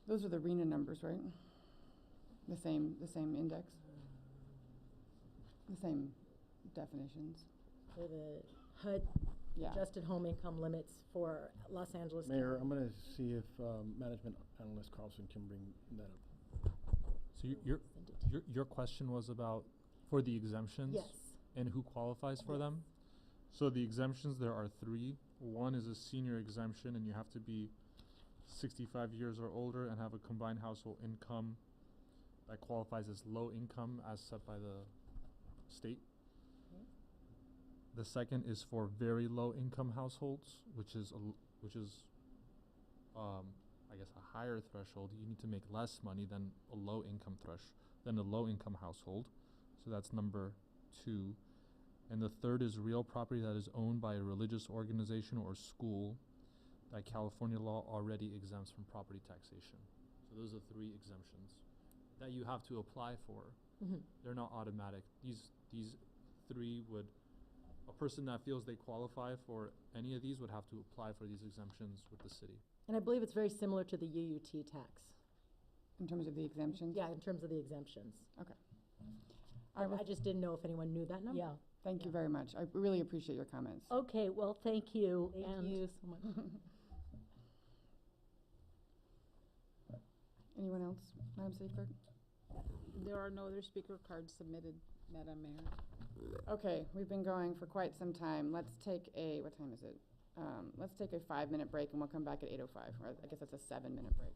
Those are the RENA numbers, right? The same index? The same definitions? For the HUD Yeah. adjusted home income limits for Los Angeles Mayor, County. I'm gonna see if Management Analyst Carlson can bring that up. So your question was about for the exemptions? Yes. And who qualifies for Yes. them? So the exemptions, there are three. One is a senior exemption, and you have to be 65 years or older and have a combined household income that qualifies as low income as set by the state. The second is for very low income households, which is I guess a higher threshold. You need to make less money than a low income household. So that's number 2. And the third is real property that is owned by a religious organization or school that California law already exempts from property taxation. So those are 3 exemptions that you have to apply for. Mhm. They're not automatic. These 3 would, a person that feels they qualify for any of these would have to apply for these exemptions with the city. And I believe it's very similar to the UUT tax. In terms of the exemptions? Yeah, in terms of the exemptions. Okay. I just didn't know if anyone knew that number. Yeah. Thank you very much. I really appreciate your comments. Okay, well, thank you. Thank and you so much. Anyone else, Madam City Clerk? There are no other speaker cards submitted, Madam Mayor. Okay, we've been going for quite some time. Let's take a, what time is it? Let's take a 5-minute break and we'll come back at 8:05, or I guess that's a 7-minute break.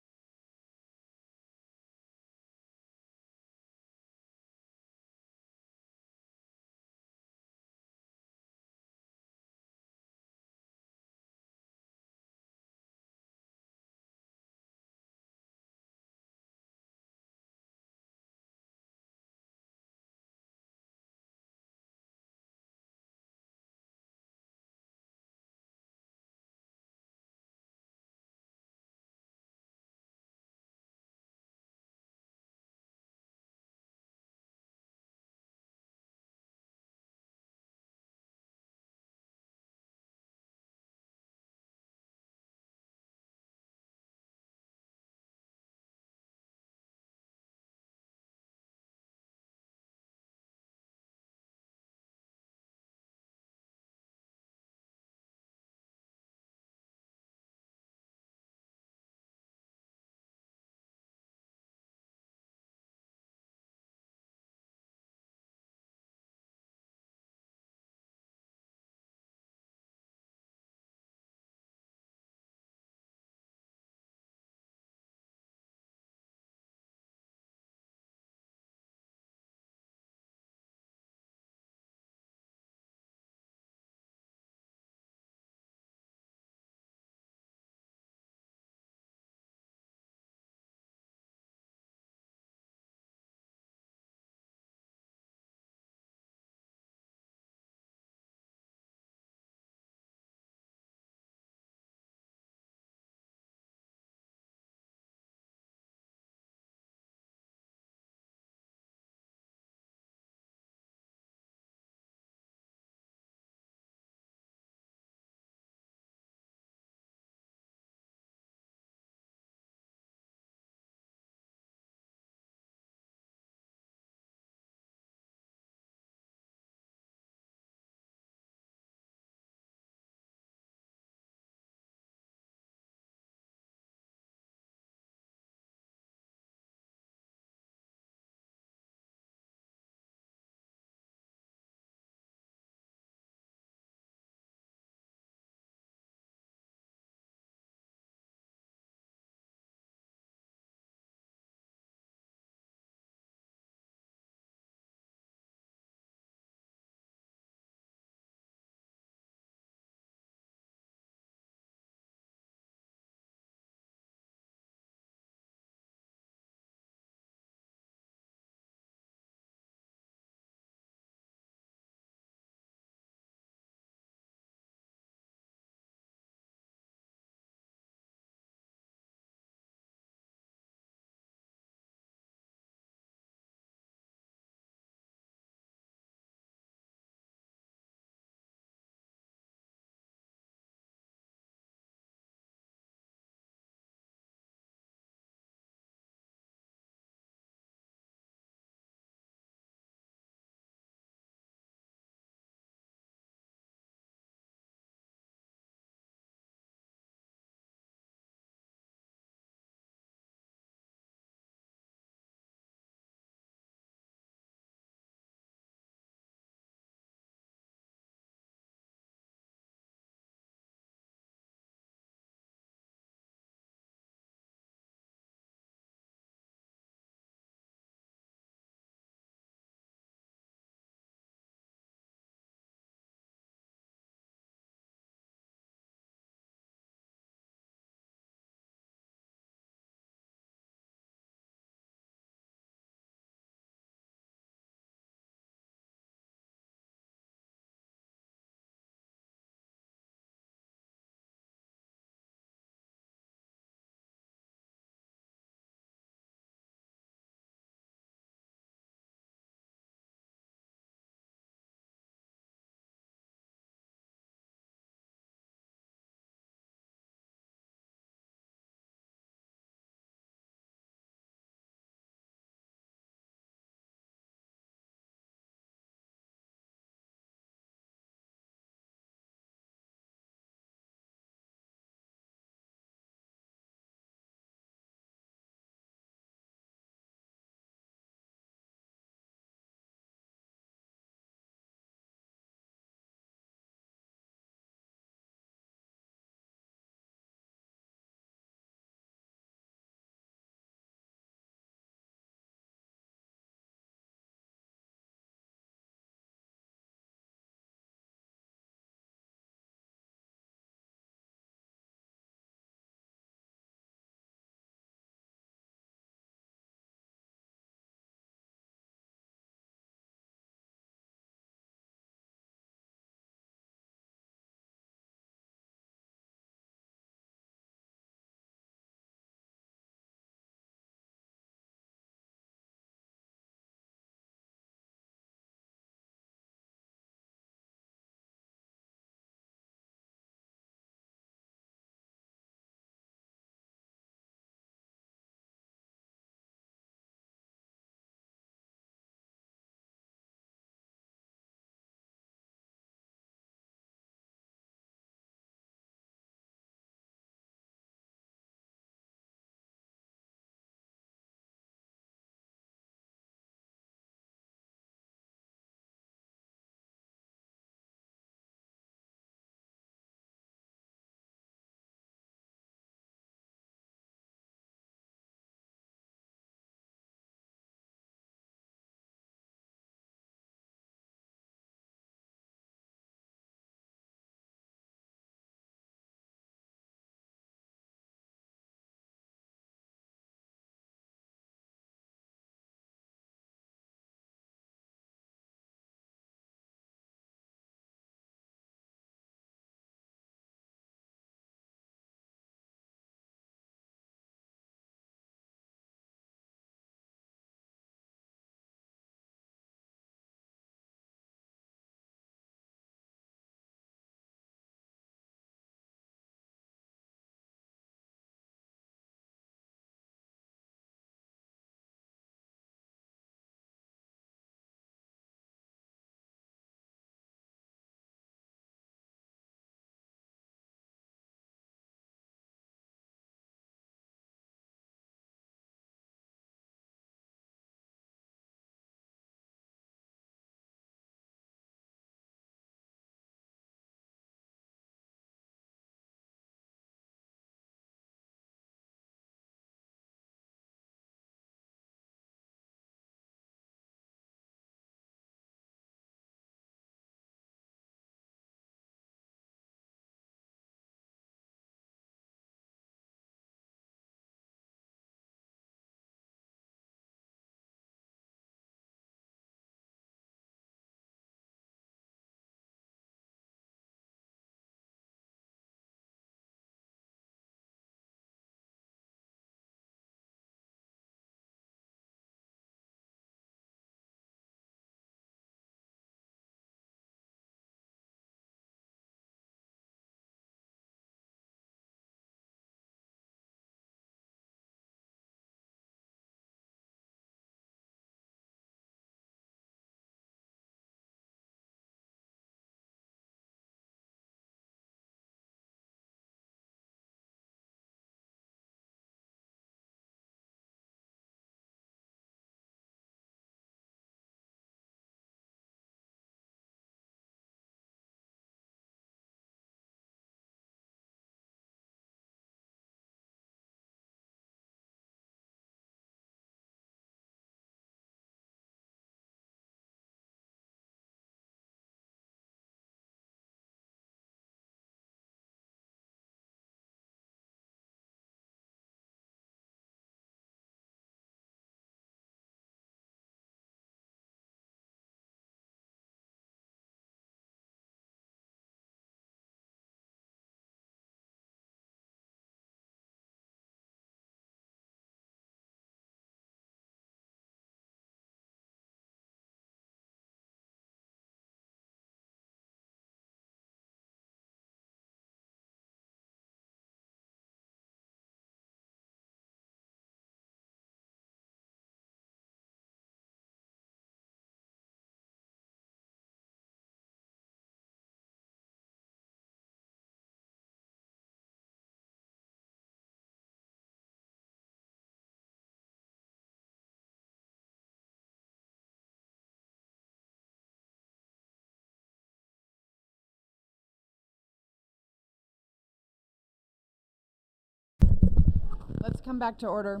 Let's come back to order.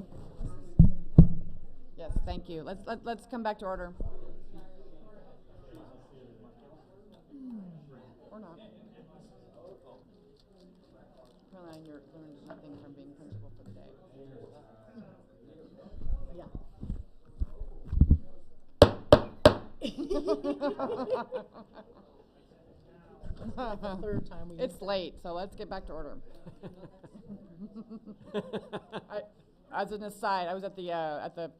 Yes, thank you. Let's come back to order. Or not. Apparently, you learned nothing from being principal for the day. Like the third time we It's late, so let's get back to order. As an aside, I was at the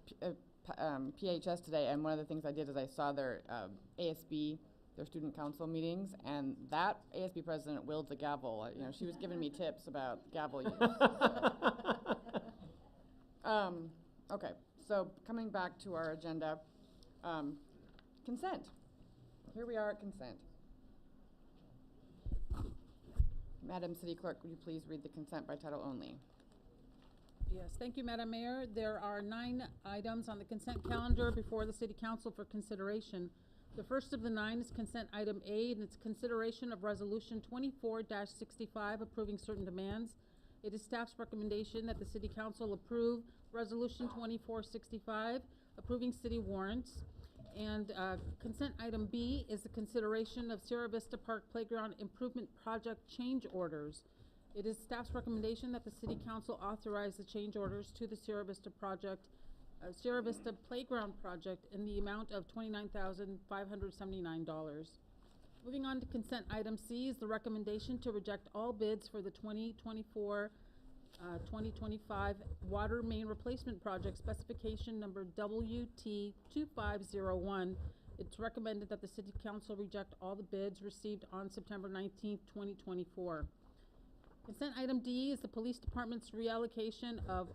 PHS today, and one of the things I did is I saw their ASB, their student council meetings, and that ASB president wielded the gavel. You know, she was giving me tips about gavel use. Okay, so coming back to our agenda, consent. Here we are at consent. Madam City Clerk, would you please read the consent by title only? Yes, thank you, Madam Mayor. There are 9 items on the consent calendar before the City Council for consideration. The first of the 9 is consent item A, and it's consideration of resolution 24-65 approving certain demands. It is staff's recommendation that the City Council approve resolution 2465 approving city warrants. And consent item B is the consideration of Sierra Vista Park Playground Improvement Project change orders. It is staff's recommendation that the City Council authorize the change orders to the Sierra Vista Playground Project in the amount of $29,579. Moving on to consent item C is the recommendation to reject all bids for the 2024-2025 water main replacement project specification number WT2501. It's recommended that the City Council reject all the bids received on September 19th, 2024. Consent item D is the Police Department's reallocation of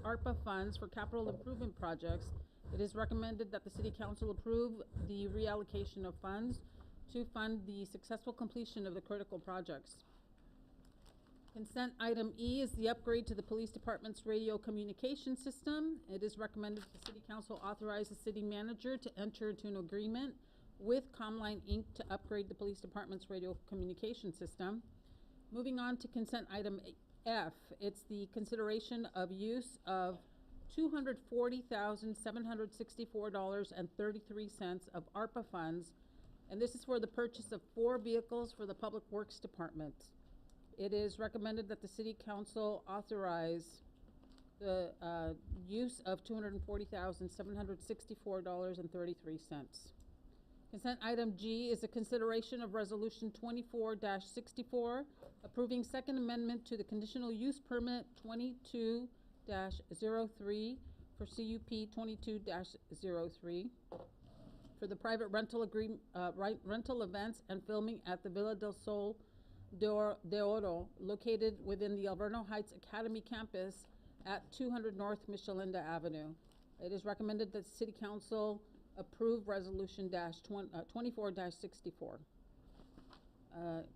ARPA funds for capital improvement projects. It is recommended that the City Council approve the reallocation of funds to fund the successful completion of the critical projects. Consent item E is the upgrade to the Police Department's radio communication system. It is recommended that the City Council authorize the City Manager to enter into an agreement with Comline Inc. to upgrade the Police Department's radio communication system. Moving on to consent item F, it's the consideration of use of $240,764.33 of ARPA funds, and this is for the purchase of 4 vehicles for the Public Works Department. It is recommended that the City Council authorize the use of $240,764.33. Consent item G is a consideration of resolution 24-64, approving second amendment to the conditional use permit 22-03 for CUP 22-03 for the private rental rental events and filming at the Villa del Sol de Oro, located within the Alverno Heights Academy campus at 200 North Michelinda Avenue. It is recommended that the City Council approve resolution 24-64.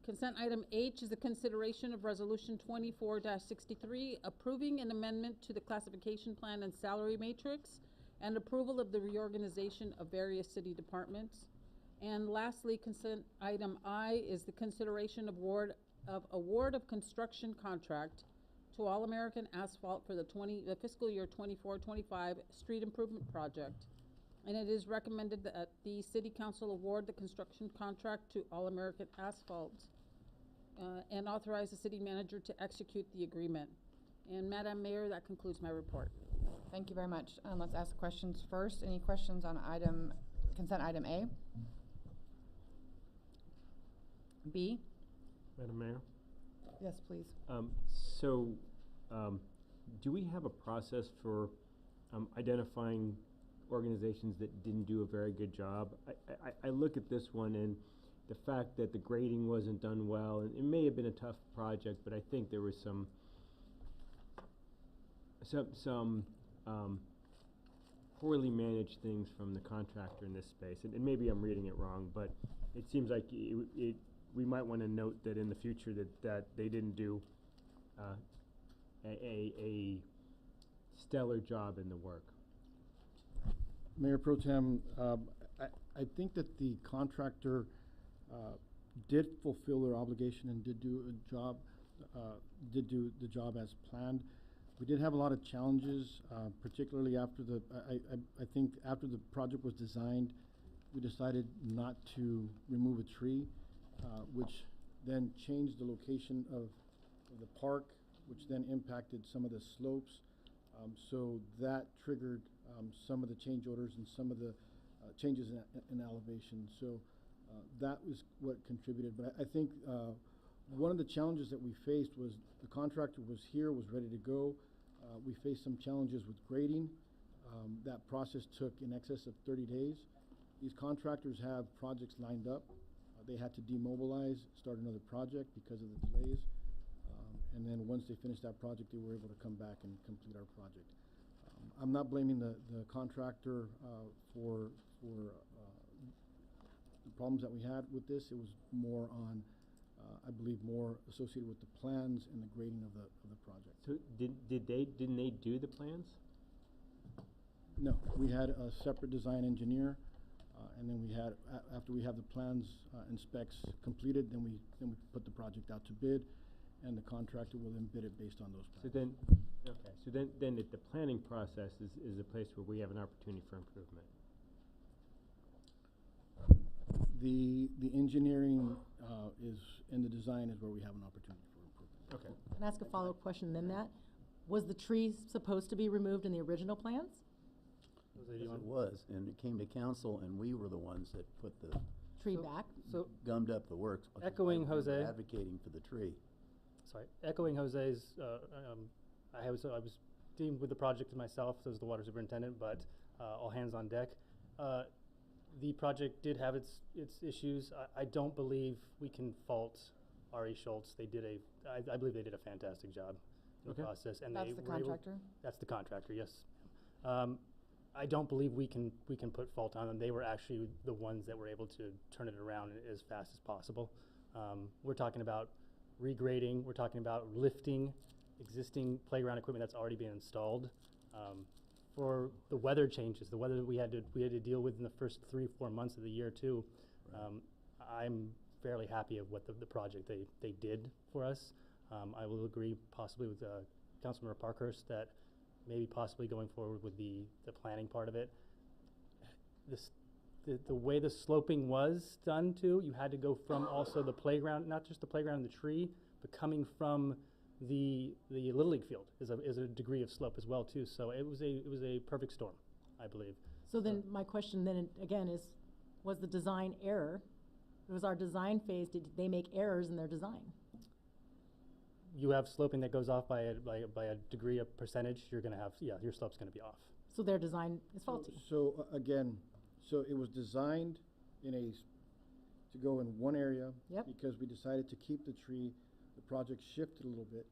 Consent item H is the consideration of resolution 24-63, approving an amendment to the classification plan and salary matrix and approval of the reorganization of various city departments. And lastly, consent item I is the consideration of award of construction contract to All American Asphalt for the fiscal year 24-25 street improvement project. And it is recommended that the City Council award the construction contract to All American Asphalt and authorize the City Manager to execute the agreement. And Madam Mayor, that concludes my report. Thank you very much. Let's ask questions first. Any questions on consent item A? B? Madam Mayor? Yes, please. Do we have a process for identifying organizations that didn't do a very good job? I look at this one and the fact that the grading wasn't done well, and it may have been a tough project, but I think there was some poorly managed things from the contractor in this space, and maybe I'm reading it wrong, but it seems like we might want to note that in the future that they didn't do a stellar job in the work. Mayor Pro Tem, I think that the contractor did fulfill their obligation and did do the job as planned. We did have a lot of challenges, particularly after I think after the project was designed, we decided not to remove a tree, which then changed the location of the park, which then impacted some of the slopes. So that triggered some of the change orders and some of the changes in elevation. So that was what contributed. But I think one of the challenges that we faced was the contractor was here, was ready to go. We faced some challenges with grading. That process took in excess of 30 days. These contractors have projects lined up. They had to demobilize, start another project because of the delays. And then once they finished that project, they were able to come back and complete our project. I'm not blaming the contractor for the problems that we had with this. It was more on, I believe, more associated with the plans and the grading of the project. So didn't they do the plans? No, we had a separate design engineer, and then we had after we have the plans and specs completed, then we put the project out to bid, and the contractor will then bid it based on those plans. So then the planning process is a place where we have an opportunity for improvement. The engineering is, and the design is where we have an opportunity for improvement. Okay. Can I ask a follow-up question then that? Was the tree supposed to be removed in the original plans? Yes, it was, and it came to council, and we were the ones that put the Tree back? So gummed up the works. because echoing we were Jose. advocating for the tree. Sorry, echoing Jose's, I was dealing with the project myself as the water superintendent, but all hands on deck. The project did have its issues. I don't believe we can fault R.E. Schultz. They did I believe they did a fantastic job in the process. And That's they the were able- contractor? That's the contractor, yes. I don't believe we can put fault on them. They were actually the ones that were able to turn it around as fast as possible. We're talking about regrading. We're talking about lifting existing playground equipment that's already been installed. For the weather changes, the weather that we had to deal with in the first 3 or 4 months of the year too. I'm fairly happy of what the project they did for us. I will agree possibly with Councilmember Parkhurst that maybe possibly going forward with the planning part of it. The way the sloping was done too, you had to go from also the playground, not just the playground and the tree, but coming from the Little League field is a degree of slope as well too. So it was a perfect storm, I believe. So then my question then again is, was the design error? It was our design phase, did they make errors in their design? You have sloping that goes off by a degree of percentage, you're gonna have, your slope's gonna be off. So their design is faulty? So again, so it was designed to go in one area. Yep. Because we decided to keep the tree. The project shifted a little bit,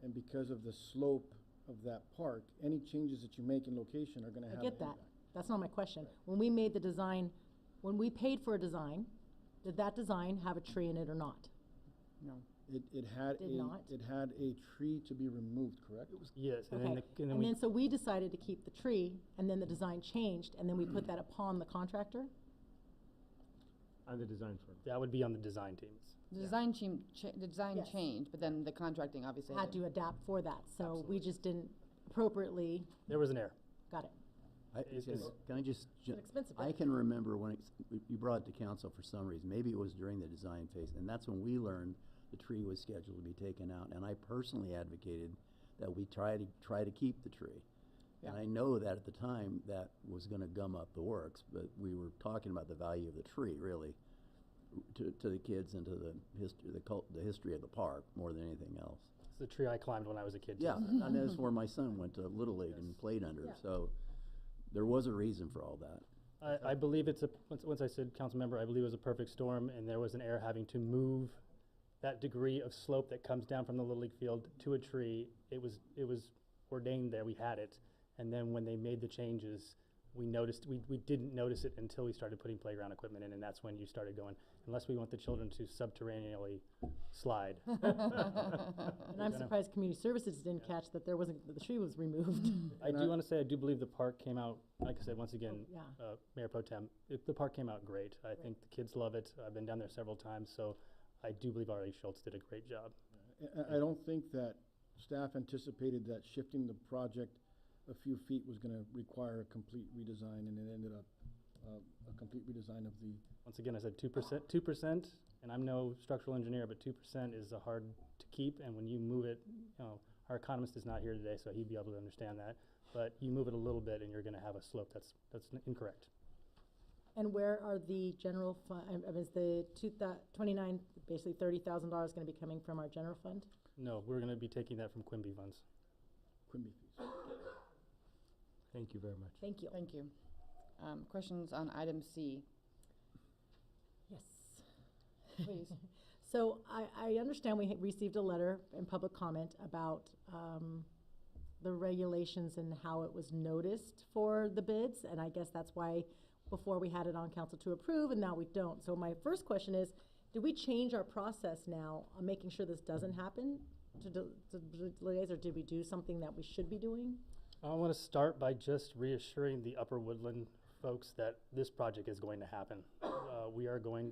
and because of the slope of that park, any changes that you make in location are gonna have I an get that. impact. That's not my question. When we made the design, when we paid for a design, did that design have a tree in it or not? No. It had Did not? it had a tree to be removed, correct? Yes, and Okay, then we. so we decided to keep the tree, and then the design changed, and then we put that upon the contractor? On the design firm. That would be on the design teams. The design the design Yes. changed, but then the contracting obviously Had to adapt for that, so we just didn't appropriately, There was an error. got it. Can I just, an expensive I bid. can remember when you brought it to council for some reason, maybe it was during the design phase, and that's when we learned the tree was scheduled to be taken out, and I personally advocated that we try to keep the tree. Yeah. And I know that at the time, that was gonna gum up the works, but we were talking about the value of the tree, really, to the kids and to the history of the park, more than anything else. It's the tree I climbed when I was a kid. Yeah, too. and that's where my son went to Little League and played under, Yeah. so there was a reason for all that. I believe once I said council member, I believe it was a perfect storm, and there was an error having to move that degree of slope that comes down from the Little League field to a tree. It was ordained there, we had it, and then when they made the changes, we didn't notice it until we started putting playground equipment in, and that's when you started going, unless we want the children to subterraneally slide. And I'm surprised community services didn't catch that the tree was removed. I do want to say, I do believe the park came out, like I said, once again, Oh, yeah. Mayor Pro Tem, the park came out great. I think the kids love it. I've been down there several times, so I do believe R.A. Schultz did a great job. I don't think that staff anticipated that shifting the project a few feet was gonna require a complete redesign, and it ended up a complete redesign of the. Once again, I said 2%, and I'm no structural engineer, but 2% is hard to keep, and when you move it, our economist is not here today, so he'd be able to understand that, but you move it a little bit and you're gonna have a slope that's incorrect. And where are the general fund, is the 29, basically $30,000 gonna be coming from our general fund? No, we're gonna be taking that from Quimby funds. Quimby fees. Thank you very much. Thank you. Thank you. Questions on item C? Yes. Please. So I understand we received a letter in public comment about the regulations and how it was noticed for the bids, and I guess that's why before we had it on council to approve, and now we don't. So my first question is, did we change our process now on making sure this doesn't happen to delays, or did we do something that we should be doing? I want to start by just reassuring the Upper Woodland folks that this project is going to happen.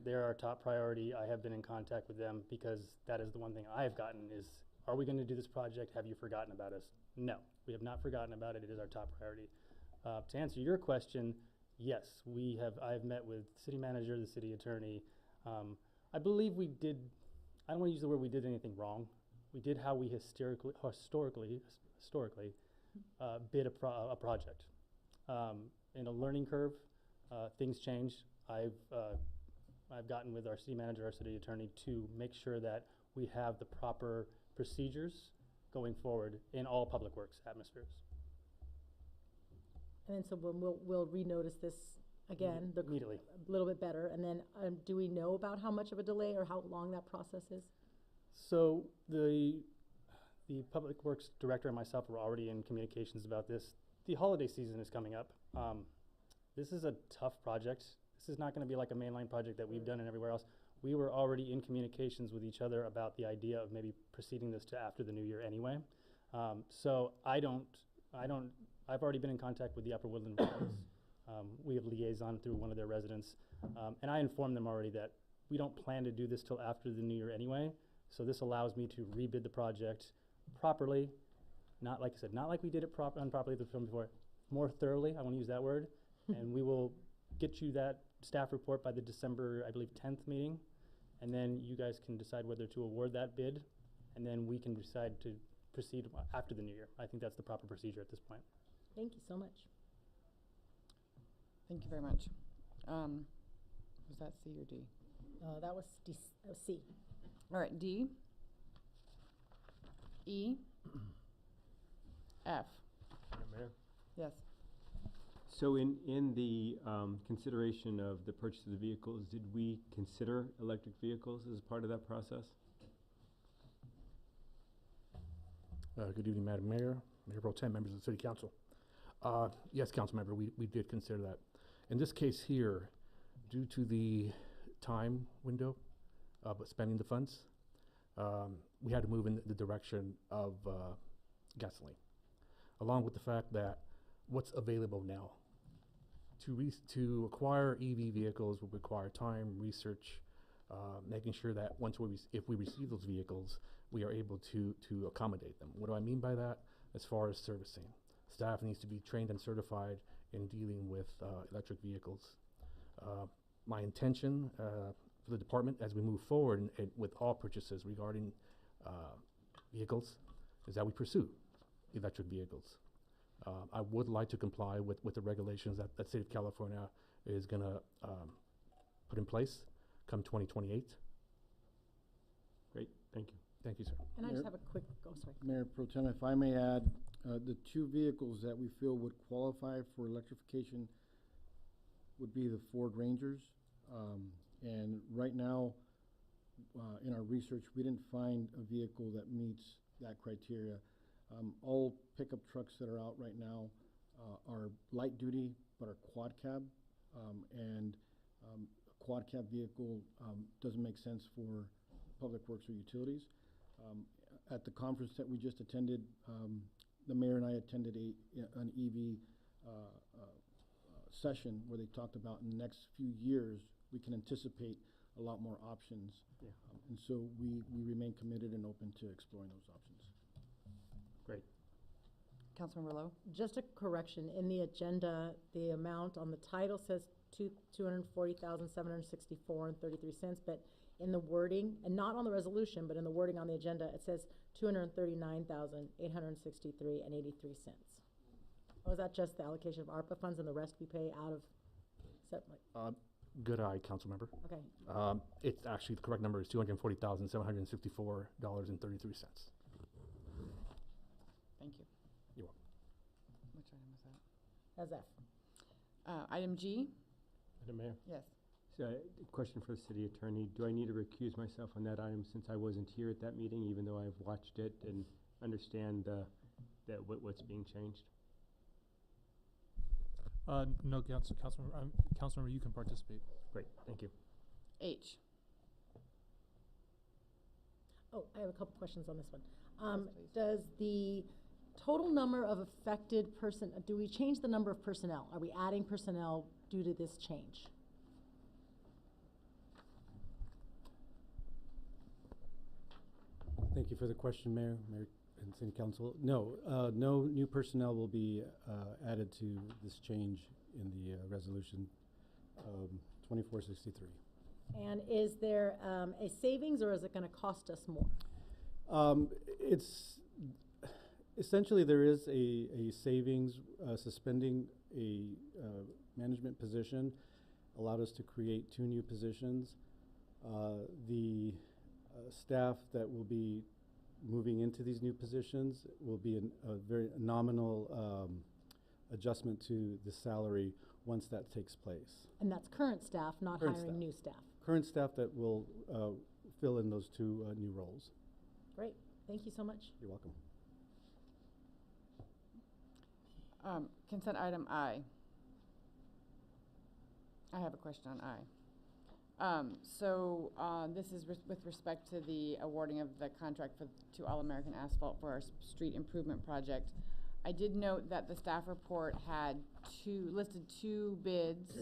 They're our top priority. I have been in contact with them because that is the one thing I've gotten is, are we going to do this project? Have you forgotten about us? No, we have not forgotten about it. It is our top priority. To answer your question, yes, I have met with city manager, the city attorney. I believe we did, I don't want to use the word we did anything wrong. We did how we historically bid a project. In a learning curve, things change. I've gotten with our city manager, our city attorney, to make sure that we have the proper procedures going forward in all public works atmospheres. And then so we'll renotice this again, Immediately. a little bit better, and then do we know about how much of a delay or how long that process is? So the public works director and myself were already in communications about this. The holiday season is coming up. This is a tough project. This is not going to be like a mainline project that we've done and everywhere else. We were already in communications with each other about the idea of maybe proceeding this to after the new year anyway. So I've already been in contact with the Upper Woodland residents. We have liaison through one of their residents. And I informed them already that we don't plan to do this till after the new year anyway. So this allows me to rebid the project properly. Not like I said, not like we did it improperly the film before. More thoroughly, I want to use that word. And we will get you that staff report by the December, I believe, 10th meeting. And then you guys can decide whether to award that bid. And then we can decide to proceed after the new year. I think that's the proper procedure at this point. Thank you so much. Thank you very much. Was that C or D? That was C. All right, D, E, F. Mayor? Yes. So in the consideration of the purchase of the vehicles, did we consider electric vehicles as part of that process? Good evening, Madam Mayor, Mayor Pro Tem, members of the City Council. Yes, Council Member, we did consider that. In this case here, due to the time window of spending the funds, we had to move in the direction of gasoline, along with the fact that what's available now. To acquire EV vehicles will require time, research, making sure that if we receive those vehicles, we are able to accommodate them. What do I mean by that? As far as servicing. Staff needs to be trained and certified in dealing with electric vehicles. My intention for the department as we move forward with all purchases regarding vehicles is that we pursue electric vehicles. I would like to comply with the regulations that the State of California is going to put in place come 2028. Great, thank you. Thank you, sir. And I just have a quick, sorry. Mayor Pro Tem, if I may add, the two vehicles that we feel would qualify for electrification would be the Ford Rangers. And right now, in our research, we didn't find a vehicle that meets that criteria. All pickup trucks that are out right now are light duty, but are quad cab. And a quad cab vehicle doesn't make sense for public works or utilities. At the conference that we just attended, the mayor and I attended an EV session where they talked about in the next few years, we can anticipate a lot more options. Yeah. And so we remain committed and open to exploring those options. Councilmember Lowe? Just a correction, in the agenda, the amount on the title says $240,764.33, but in the wording, and not on the resolution, but in the wording on the agenda, it says $239,863.83. Or is that just the allocation of ARPA funds and the rest we pay out of separate? Good eye, council member. Okay. It's actually, the correct number is $240,764.33. Thank you. You're welcome. Which item was that? How's that? Item G? Madam Mayor? Yes. So, a question for the city attorney. Do I need to recuse myself on that item since I wasn't here at that meeting, even though I've watched it and understand what's being changed? No, Councilmember, you can participate. Great, thank you. H? Oh, I have a couple questions on this one. Yes, please. Does the total number of affected do we change the number of personnel? Are we adding personnel due to this change? Thank you for the question, Mayor and City Council. No, no new personnel will be added to this change in the resolution 2463. And is there a savings, or is it going to cost us more? It's essentially, there is a savings. Suspending a management position allowed us to create 2 new positions. The staff that will be moving into these new positions will be a very nominal adjustment to the salary once that takes place. And that's current staff, not Current hiring staff. new staff. Current staff that will fill in those 2 new roles. Great. Thank you so much. You're welcome. Consent item I. I have a question on I. This is with respect to the awarding of the contract to All American Asphalt for our street improvement project. I did note that the staff report had listed 2 bids,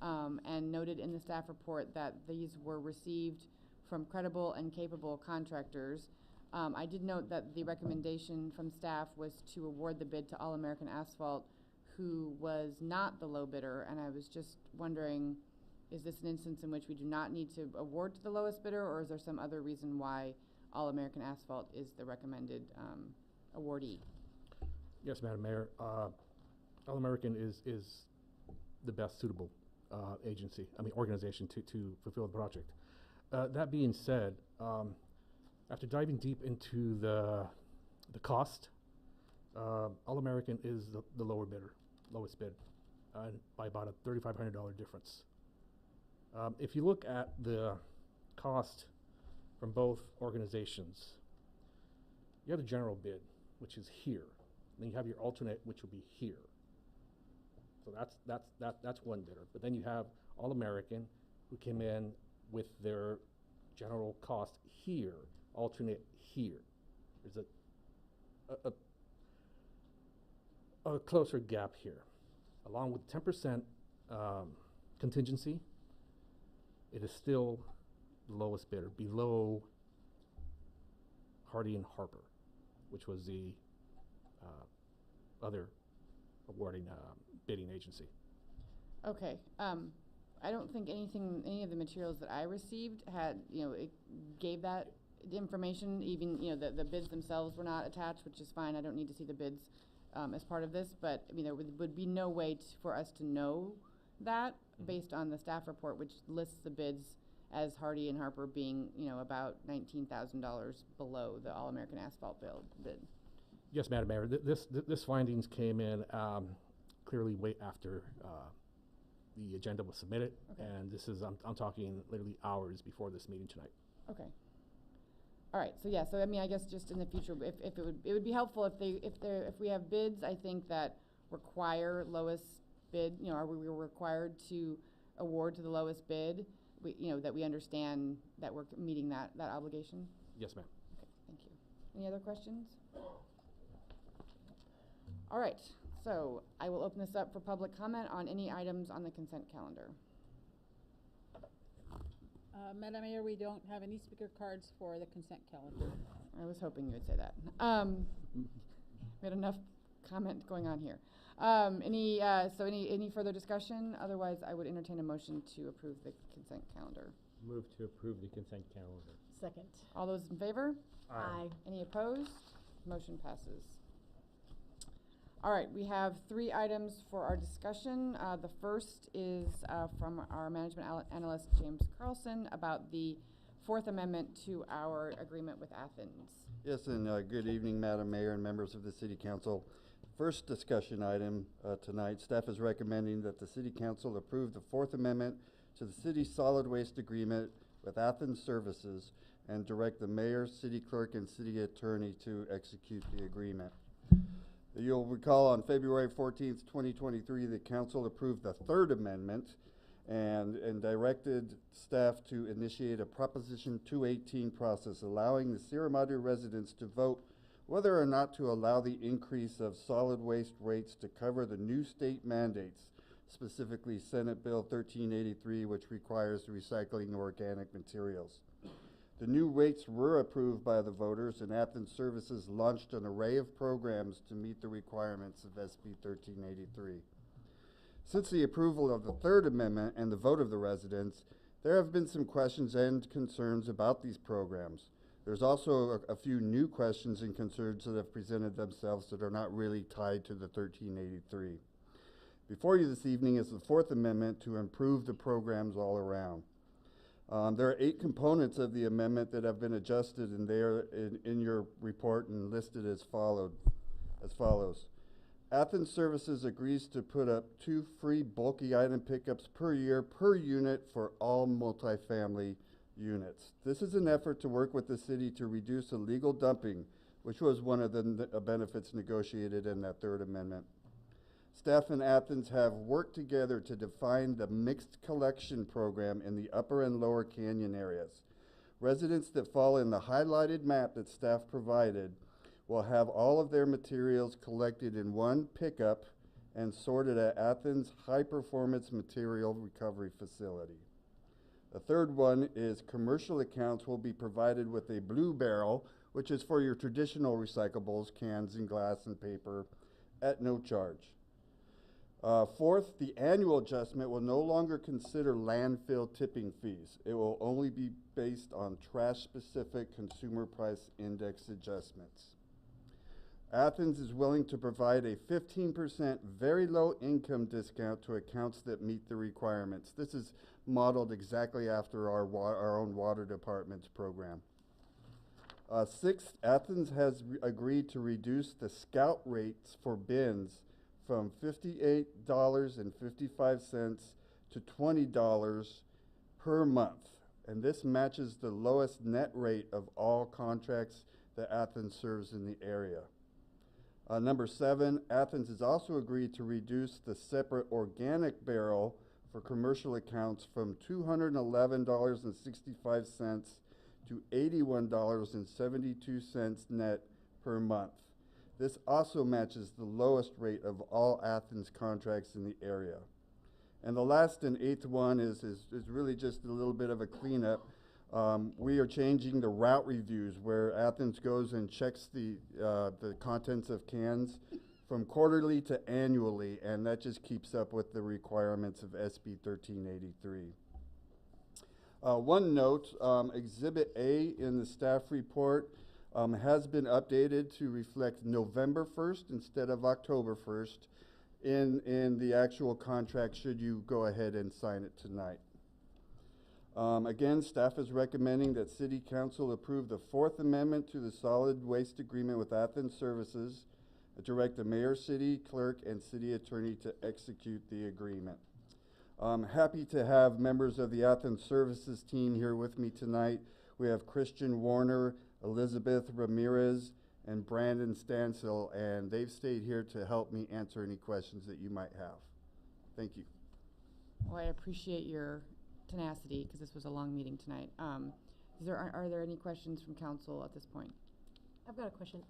and noted in the staff report that these were received from credible and capable contractors. I did note that the recommendation from staff was to award the bid to All American Asphalt, who was not the low bidder, and I was just wondering, is this an instance in which we do not need to award to the lowest bidder, or is there some other reason why All American Asphalt is the recommended awardee? Yes, Madam Mayor. All American is the best suitable organization to fulfill the project. That being said, after diving deep into the cost, All American is the lowest bid, by about a $3,500 difference. If you look at the cost from both organizations, you have the general bid, which is here. Then you have your alternate, which will be here. So that's one bidder. But then you have All American, who came in with their general cost here, alternate here. There's a closer gap here. Along with 10% contingency, it is still the lowest bidder, below Hardy and Harper, which was the other awarding bidding agency. Okay. I don't think any of the materials that I received had, it gave that information. Even, the bids themselves were not attached, which is fine. I don't need to see the bids as part of this, but there would be no way for us to know that based on the staff report, which lists the bids as Hardy and Harper being, about $19,000 below the All American Asphalt bid. Yes, Madam Mayor. This findings came in clearly way after the agenda was submitted, Okay. and this is I'm talking literally hours before this meeting tonight. Okay. All right. So yeah. So I guess just in the future, if it would be helpful if we have bids, I think that require lowest bid. Are we required to award to the lowest bid? That we understand that we're meeting that obligation. Yes, ma'am. Okay. Thank you. Any other questions? All right. So I will open this up for public comment on any items on the consent calendar. Madam Mayor, we don't have any speaker cards for the consent calendar. I was hoping you would say that. We had enough comment going on here. Any further discussion? Otherwise, I would entertain a motion to approve the consent calendar. Move to approve the consent calendar. Second. All those in favor? Aye. Any opposed? Motion passes. All right, we have 3 items for our discussion. The first is from our management analyst, James Carlson, about the 4th Amendment to our agreement with Athens. Yes, and good evening, Madam Mayor and members of the City Council. First discussion item tonight, staff is recommending that the City Council approve the 4th Amendment to the City Solid Waste Agreement with Athens Services and direct the Mayor, City Clerk, and City Attorney to execute the agreement. You'll recall on February 14th, 2023, the Council approved the 3rd Amendment and directed staff to initiate a Proposition 218 process, allowing the Sierra Madre residents to vote whether or not to allow the increase of solid waste rates to cover the new state mandates, specifically Senate Bill 1383, which requires recycling organic materials. The new rates were approved by the voters, and Athens Services launched an array of programs to meet the requirements of SB 1383. Since the approval of the 3rd Amendment and the vote of the residents, there have been some questions and concerns about these programs. There's also a few new questions and concerns that have presented themselves that are not really tied to the 1383. Before you this evening is the 4th Amendment to improve the programs all around. There are 8 components of the amendment that have been adjusted, and they are in your report and listed as follows. Athens Services agrees to put up 2 free bulky item pickups per year per unit for all multifamily units. This is an effort to work with the city to reduce illegal dumping, which was one of the benefits negotiated in that 3rd Amendment. Staff in Athens have worked together to define the mixed collection program in the upper and lower canyon areas. Residents that fall in the highlighted map that staff provided will have all of their materials collected in one pickup and sorted at Athens High Performance Material Recovery Facility. The third one is commercial accounts will be provided with a blue barrel, which is for your traditional recyclables, cans and glass and paper, at no charge. Fourth, the annual adjustment will no longer consider landfill tipping fees. It will only be based on trash-specific consumer price index adjustments. Athens is willing to provide a 15% very low income discount to accounts that meet the requirements. This is modeled exactly after our own water department's program. Sixth, Athens has agreed to reduce the scout rates for bins from $58.55 to $20 per month. And this matches the lowest net rate of all contracts that Athens serves in the area. Number 7, Athens has also agreed to reduce the separate organic barrel for commercial accounts from $211.65 to $81.72 net per month. This also matches the lowest rate of all Athens contracts in the area. And the last and 8th one is really just a little bit of a cleanup. We are changing the route reviews where Athens goes and checks the contents of cans from quarterly to annually, and that just keeps up with the requirements of SB 1383. One note, Exhibit A in the staff report has been updated to reflect November 1st instead of October 1st in the actual contract should you go ahead and sign it tonight. Again, staff is recommending that City Council approve the 4th Amendment to the Solid Waste Agreement with Athens Services, direct the Mayor, City Clerk, and City Attorney to execute the agreement. I'm happy to have members of the Athens Services team here with me tonight. We have Christian Warner, Elizabeth Ramirez, and Brandon Stansel, and they've stayed here to help me answer any questions that you might have. Thank you. Well, I appreciate your tenacity because this was a long meeting tonight. Are there any questions from council at this point? I've got a question.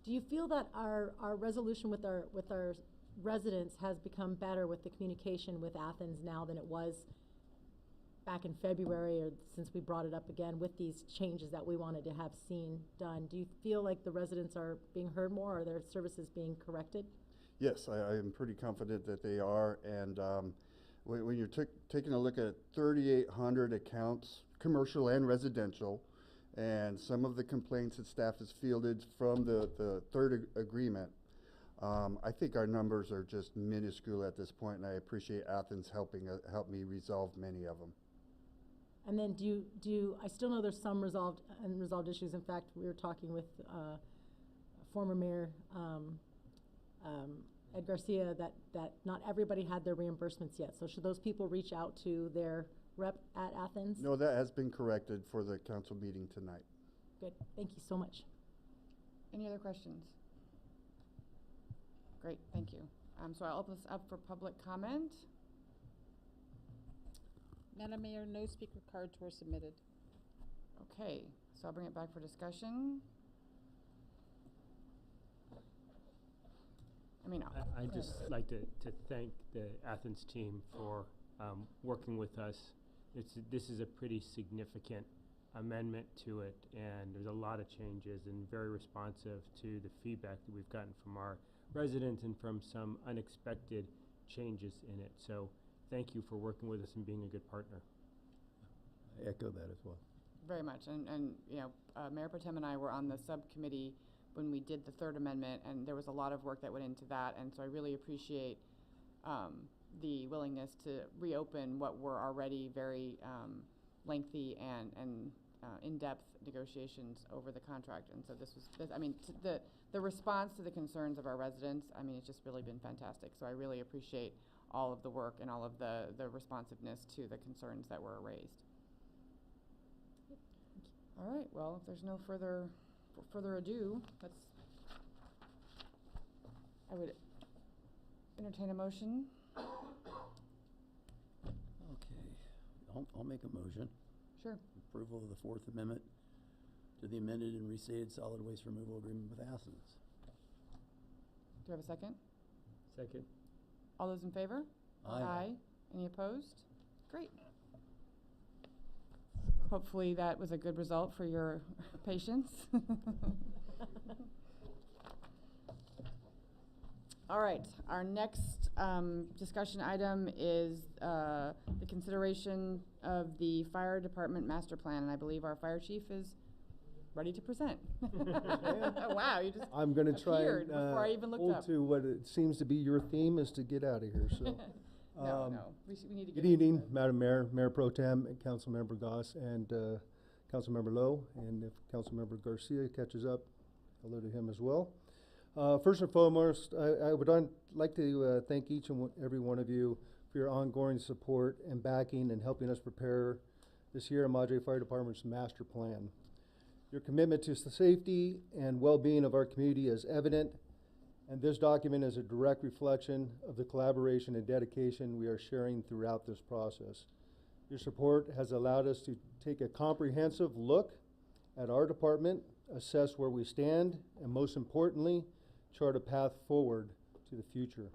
Do you feel that our resolution with our residents has become better with the communication with Athens now than it was back in February, or since we brought it up again with these changes that we wanted to have seen done. Do you feel like the residents are being heard more? Are their services being corrected? Yes, I am pretty confident that they are. And when you're taking a look at 3,800 accounts, commercial and residential, and some of the complaints that staff has fielded from the third agreement, I think our numbers are just minuscule at this point, and I appreciate Athens help me resolve many of them. And then I still know there's some unresolved issues. In fact, we were talking with former Mayor Ed Garcia that not everybody had their reimbursements yet. So should those people reach out to their rep at Athens? No, that has been corrected for the council meeting tonight. Good, thank you so much. Any other questions? Great, thank you. So I'll open this up for public comment. Madam Mayor, no speaker cards were submitted. Okay, so I'll bring it back for discussion. I'd just like to thank the Athens team for working with us. This is a pretty significant amendment to it, and there's a lot of changes and very responsive to the feedback that we've gotten from our residents and from some unexpected changes in it. So thank you for working with us and being a good partner. I echo that as well. Very much, and you know, Mayor Pro Tem and I were on the subcommittee when we did the third amendment, and there was a lot of work that went into that, and so I really appreciate the willingness to reopen what were already very lengthy and in-depth negotiations over the contract. And so the response to the concerns of our residents, it's just really been fantastic. So I really appreciate all of the work and all of the responsiveness to the concerns that were raised. All right, well, if there's no further ado, I would entertain a motion. Okay, I'll make a motion. Sure. Approval of the Fourth Amendment to the amended and restated solid waste removal agreement with Athens. Do I have a second? Second. All those in favor? Aye. Aye. Any opposed? Great. Hopefully that was a good result for your patience. All right, our next discussion item is the consideration of the fire department master plan, and I believe our fire chief is ready to present. Wow, you just I'm going to try and before I even looked hold up. to what it seems to be your theme is to get out of here. So, no, we need to get good evening, Madam Mayor, Mayor Pro Tem, and Councilmember Goss, and Councilmember Lowe, and if Councilmember Garcia catches up, hello to him as well. First and foremost, I would like to thank each and every one of you for your ongoing support and backing and helping us prepare this Sierra Madre Fire Department's master plan. Your commitment to the safety and well-being of our community is evident, and this document is a direct reflection of the collaboration and dedication we are sharing throughout this process. Your support has allowed us to take a comprehensive look at our department, assess where we stand, and most importantly, chart a path forward to the future.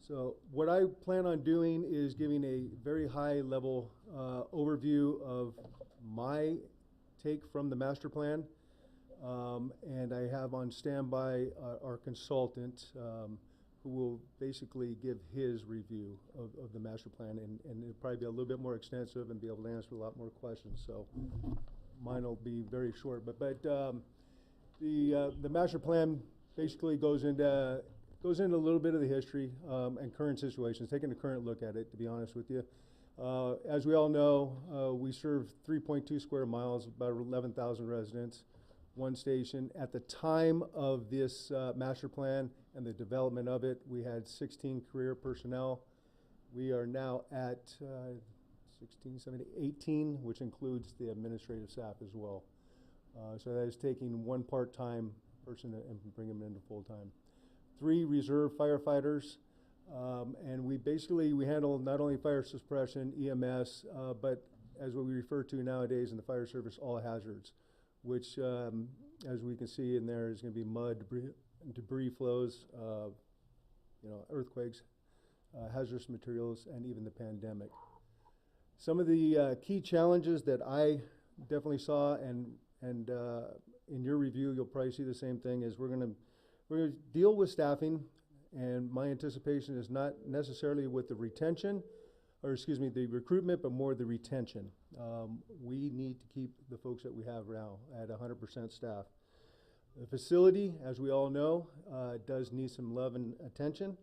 So what I plan on doing is giving a very high level overview of my take from the master plan. And I have on standby our consultant who will basically give his review of the master plan, and it'll probably be a little bit more extensive and be able to answer a lot more questions. So mine will be very short, but the master plan basically goes into a little bit of the history and current situations, taking a current look at it, to be honest with you. As we all know, we serve 3.2 square miles, about 11,000 residents, one station. At the time of this master plan and the development of it, we had 16 career personnel. We are now at 16, 17, 18, which includes the administrative staff as well. So that is taking one part-time person and bringing them into full-time. 3 reserve firefighters, and we handle not only fire suppression, EMS, but as what we refer to nowadays in the fire service, all hazards, which, as we can see in there, is going to be mud, debris flows, earthquakes, hazardous materials, and even the pandemic. Some of the key challenges that I definitely saw, and in your review, you'll probably see the same thing, is we're gonna deal with staffing, and my anticipation is not necessarily with the retention, or excuse me, the recruitment, but more the retention. We need to keep the folks that we have now at 100% staff. The facility, as we all know, does need some love and attention,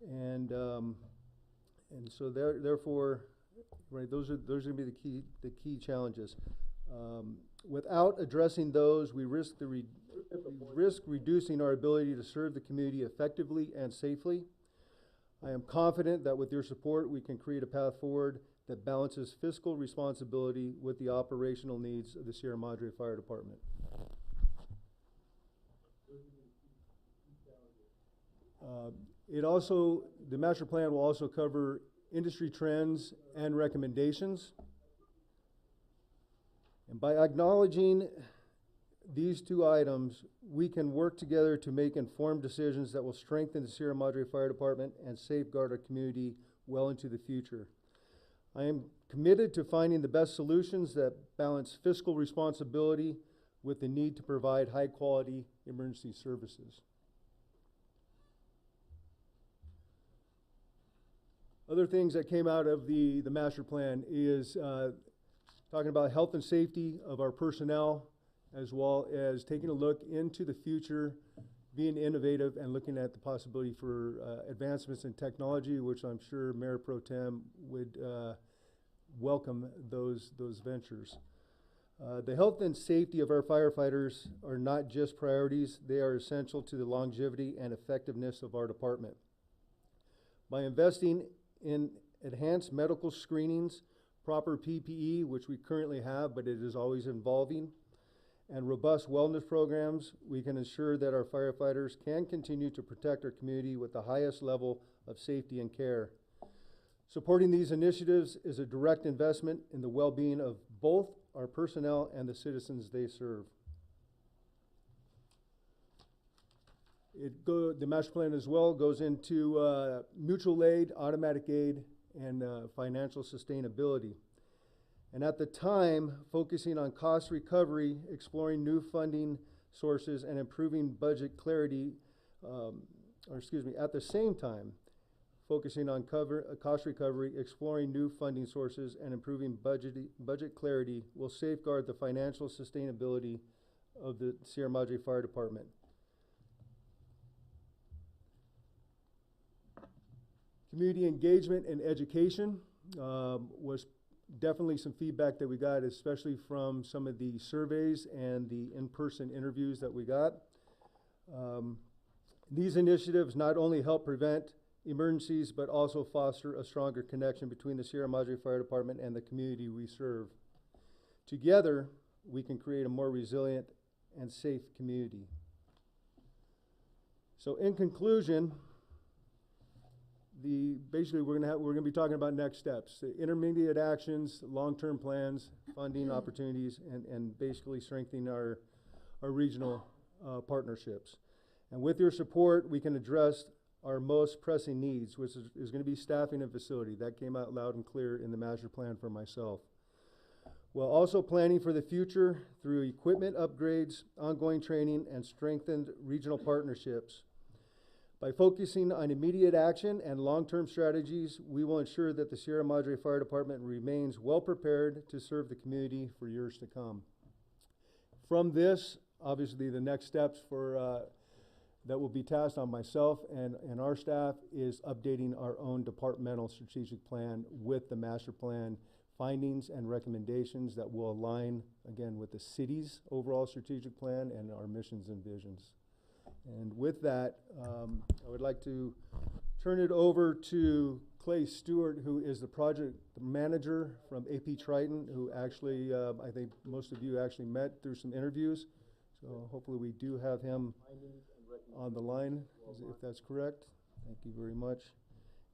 and so therefore, right, those are going to be the key challenges. Without addressing those, we risk reducing our ability to serve the community effectively and safely. I am confident that with your support, we can create a path forward that balances fiscal responsibility with the operational needs of the Sierra Madre Fire Department. The master plan will also cover industry trends and recommendations. And by acknowledging these two items, we can work together to make informed decisions that will strengthen the Sierra Madre Fire Department and safeguard our community well into the future. I am committed to finding the best solutions that balance fiscal responsibility with the need to provide high-quality emergency services. Other things that came out of the master plan is talking about health and safety of our personnel, as well as taking a look into the future, being innovative and looking at the possibility for advancements in technology, which I'm sure Mayor Pro Tem would welcome those ventures. The health and safety of our firefighters are not just priorities, they are essential to the longevity and effectiveness of our department. By investing in enhanced medical screenings, proper PPE, which we currently have, but it is always evolving, and robust wellness programs, we can ensure that our firefighters can continue to protect our community with the highest level of safety and care. Supporting these initiatives is a direct investment in the well-being of both our personnel and the citizens they serve. The master plan as well goes into mutual aid, automatic aid, and financial sustainability. And at the time, focusing on cost recovery, exploring new funding sources, and improving budget clarity, at the same time, focusing on cost recovery, exploring new funding sources, and improving budget clarity will safeguard the financial sustainability of the Sierra Madre Fire Department. Community engagement and education was definitely some feedback that we got, especially from some of the surveys and the in-person interviews that we got. These initiatives not only help prevent emergencies, but also foster a stronger connection between the Sierra Madre Fire Department and the community we serve. Together, we can create a more resilient and safe community. So in conclusion, basically we're gonna be talking about next steps, the intermediate actions, long-term plans, funding opportunities, and basically strengthening our regional partnerships. And with your support, we can address our most pressing needs, which is going to be staffing and facility. That came out loud and clear in the master plan for myself. While also planning for the future through equipment upgrades, ongoing training, and strengthened regional partnerships. By focusing on immediate action and long-term strategies, we will ensure that the Sierra Madre Fire Department remains well prepared to serve the community for years to come. From this, obviously the next steps that will be tasked on myself and our staff is updating our own departmental strategic plan with the master plan findings and recommendations that will align, again, with the city's overall strategic plan and our missions and visions. And with that, I would like to turn it over to Clay Stewart, who is the project manager from AP Triton, who actually, I think most of you actually met through some interviews. So hopefully we do have him on the line, if that's correct. Thank you very much.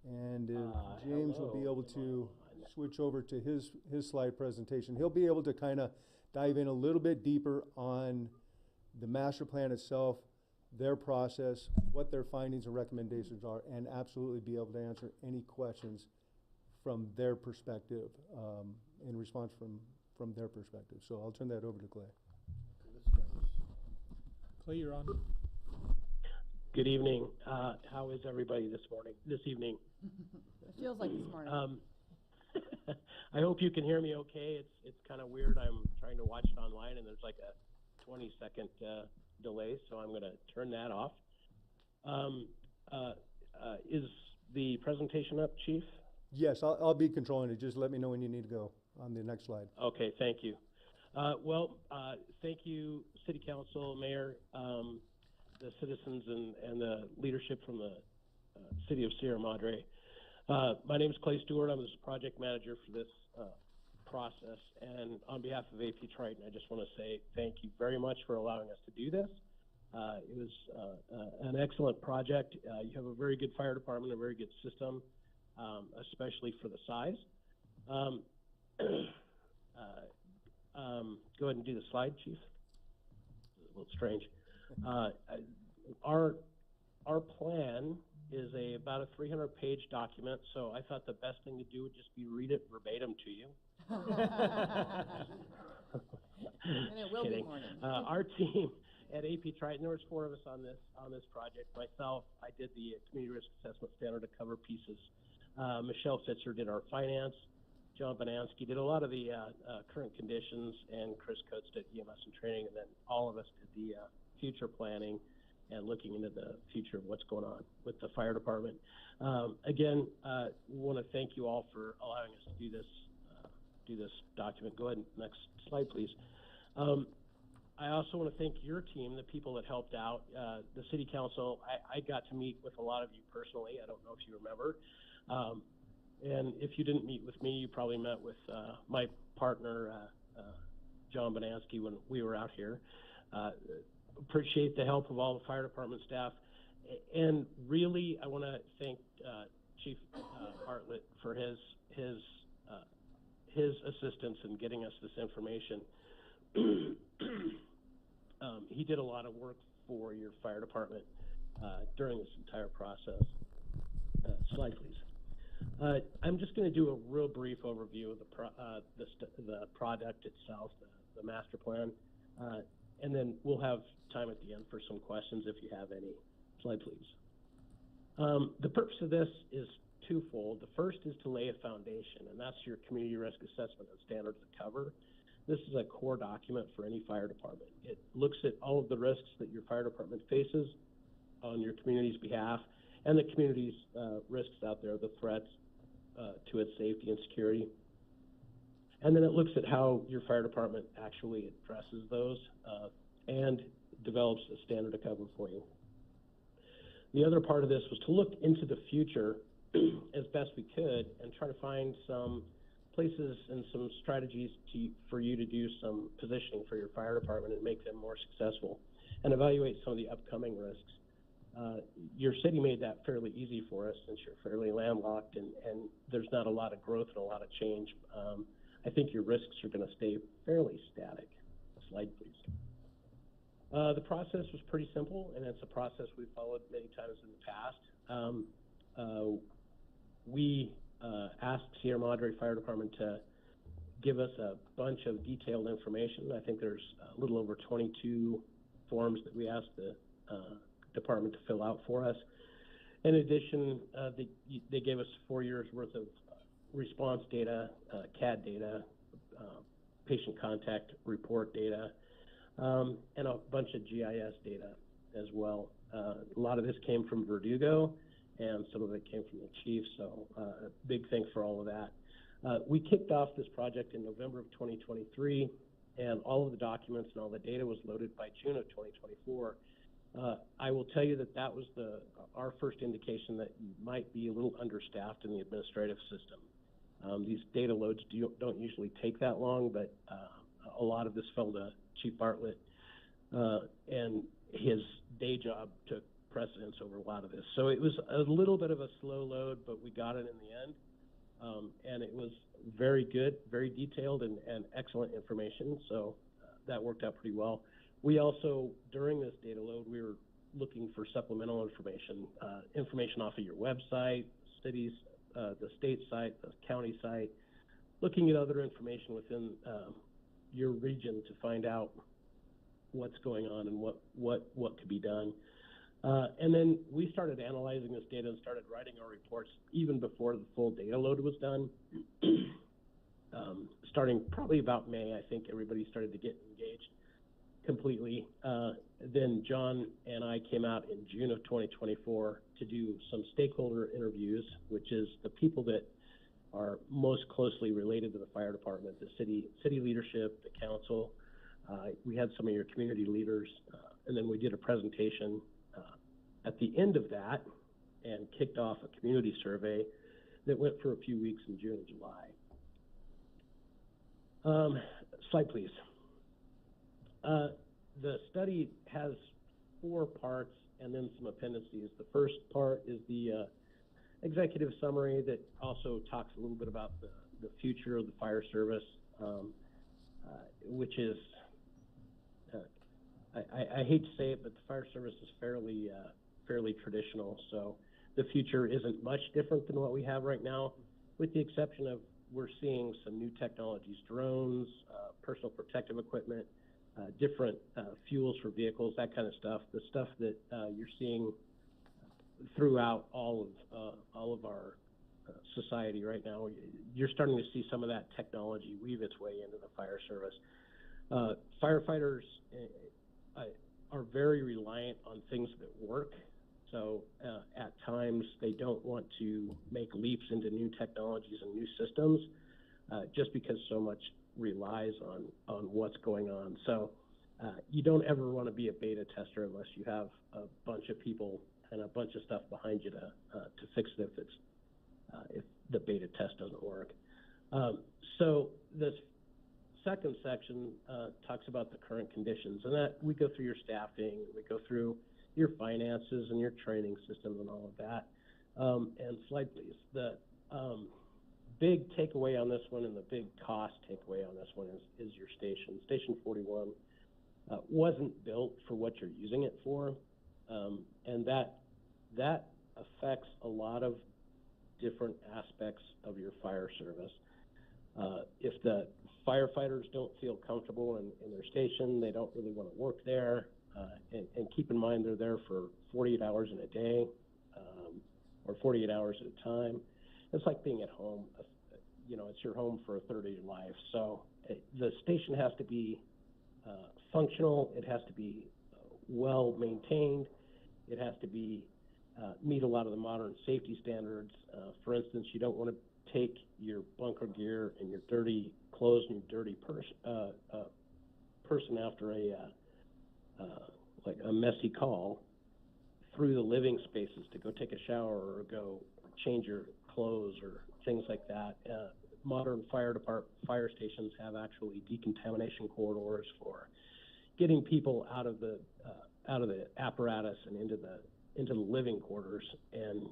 And if James will be able to switch over to his slide presentation, he'll be able to kind of dive in a little bit deeper on the master plan itself, their process, what their findings and recommendations are, and absolutely be able to answer any questions from their perspective, in response from their perspective. So I'll turn that over to Clay. Clay, you're on. Good evening. How is everybody this evening? It feels like this morning. I hope you can hear me okay. It's kind of weird. I'm trying to watch it online and there's like a 20-second delay, so I'm going to turn that off. Is the presentation up, Chief? Yes, I'll be controlling it. Just let me know when you need to go on the next slide. Okay, thank you. Thank you, City Council, Mayor, the citizens, and the leadership from the City of Sierra Madre. My name is Clay Stewart. I'm the project manager for this process. And on behalf of AP Triton, I just want to say thank you very much for allowing us to do this. It was an excellent project. You have a very good fire department, a very good system, especially for the size. Go ahead and do the slide, Chief. It's a little strange. Our plan is about a 300-page document, so I thought the best thing to do would just be read it verbatim to you. And it will be morning. Our team at AP Triton, there was 4 of us on this project. Myself, I did the community risk assessment standard to cover pieces. Michelle Fitzer did our finance. John Bonansky did a lot of the current conditions, and Chris Coates did EMS and training, and then all of us did the future planning and looking into the future of what's going on with the fire department. Again, we want to thank you all for allowing us to do this document. Go ahead, next slide, please. I also want to thank your team, the people that helped out, the City Council. I got to meet with a lot of you personally. I don't know if you remember. And if you didn't meet with me, you probably met with my partner, John Bonansky, when we were out here. Appreciate the help of all the fire department staff. And really, I want to thank Chief Bartlett for his assistance in getting us this information. He did a lot of work for your fire department during this entire process. Slide, please. I'm just going to do a real brief overview of the product itself, the master plan, and then we'll have time at the end for some questions if you have any. Slide, please. The purpose of this is twofold. The first is to lay a foundation, and that's your community risk assessment and standards to cover. This is a core document for any fire department. It looks at all of the risks that your fire department faces on your community's behalf and the community's risks out there, the threats to its safety and security. And then it looks at how your fire department actually addresses those and develops a standard to cover for you. The other part of this was to look into the future as best we could and try to find some places and some strategies for you to do some positioning for your fire department and make them more successful and evaluate some of the upcoming risks. Your city made that fairly easy for us since you're fairly landlocked and there's not a lot of growth and a lot of change. I think your risks are going to stay fairly static. Slide, please. The process was pretty simple, and it's a process we've followed many times in the past. We asked Sierra Madre Fire Department to give us a bunch of detailed information. I think there's a little over 22 forms that we asked the department to fill out for us. In addition, they gave us 4 years worth of response data, CAD data, patient contact report data, and a bunch of GIS data as well. A lot of this came from Verdugo, and some of it came from the chief, so a big thanks for all of that. We kicked off this project in November of 2023, and all of the documents and all the data was loaded by June of 2024. I will tell you that was our first indication that you might be a little understaffed in the administrative system. These data loads don't usually take that long, but a lot of this fell to Chief Bartlett, and his day job took precedence over a lot of this. So it was a little bit of a slow load, but we got it in the end, and it was very good, very detailed, and excellent information, so that worked out pretty well. We also, during this data load, we were looking for supplemental information, information off of your website, cities, the state site, the county site, looking at other information within your region to find out what's going on and what could be done. And then we started analyzing this data and started writing our reports even before the full data load was done. Starting probably about May, I think everybody started to get engaged completely. Then John and I came out in June of 2024 to do some stakeholder interviews, which is the people that are most closely related to the fire department, the city leadership, the council. We had some of your community leaders, and then we did a presentation at the end of that and kicked off a community survey that went for a few weeks in June and July. Slide, please. The study has 4 parts and then some appendices. The first part is the executive summary that also talks a little bit about the future of the fire service, which is, I hate to say it, but the fire service is fairly traditional. So the future isn't much different than what we have right now, with the exception of we're seeing some new technologies, drones, personal protective equipment, different fuels for vehicles, that kind of stuff. The stuff that you're seeing throughout all of our society right now, you're starting to see some of that technology weave its way into the fire service. Firefighters are very reliant on things that work. So at times they don't want to make leaps into new technologies and new systems just because so much relies on what's going on. So you don't ever want to be a beta tester unless you have a bunch of people and a bunch of stuff behind you to fix it if the beta test doesn't work. So this second section talks about the current conditions, and that we go through your staffing, we go through your finances and your training system and all of that. And slide, please. The big takeaway on this one and the big cost takeaway on this one is your station. Station 41 wasn't built for what you're using it for, and that affects a lot of different aspects of your fire service. If the firefighters don't feel comfortable in their station, they don't really want to work there. And keep in mind, they're there for 48 hours in a day, or 48 hours at a time. It's like being at home. It's your home for a third of your life. So the station has to be functional. It has to be well maintained. It has to be meet a lot of the modern safety standards. For instance, you don't want to take your bunker gear and your dirty clothes and your dirty person after like a messy call through the living spaces to go take a shower or go change your clothes or things like that. Modern fire stations have actually decontamination corridors for getting people out of the apparatus and into the living quarters, and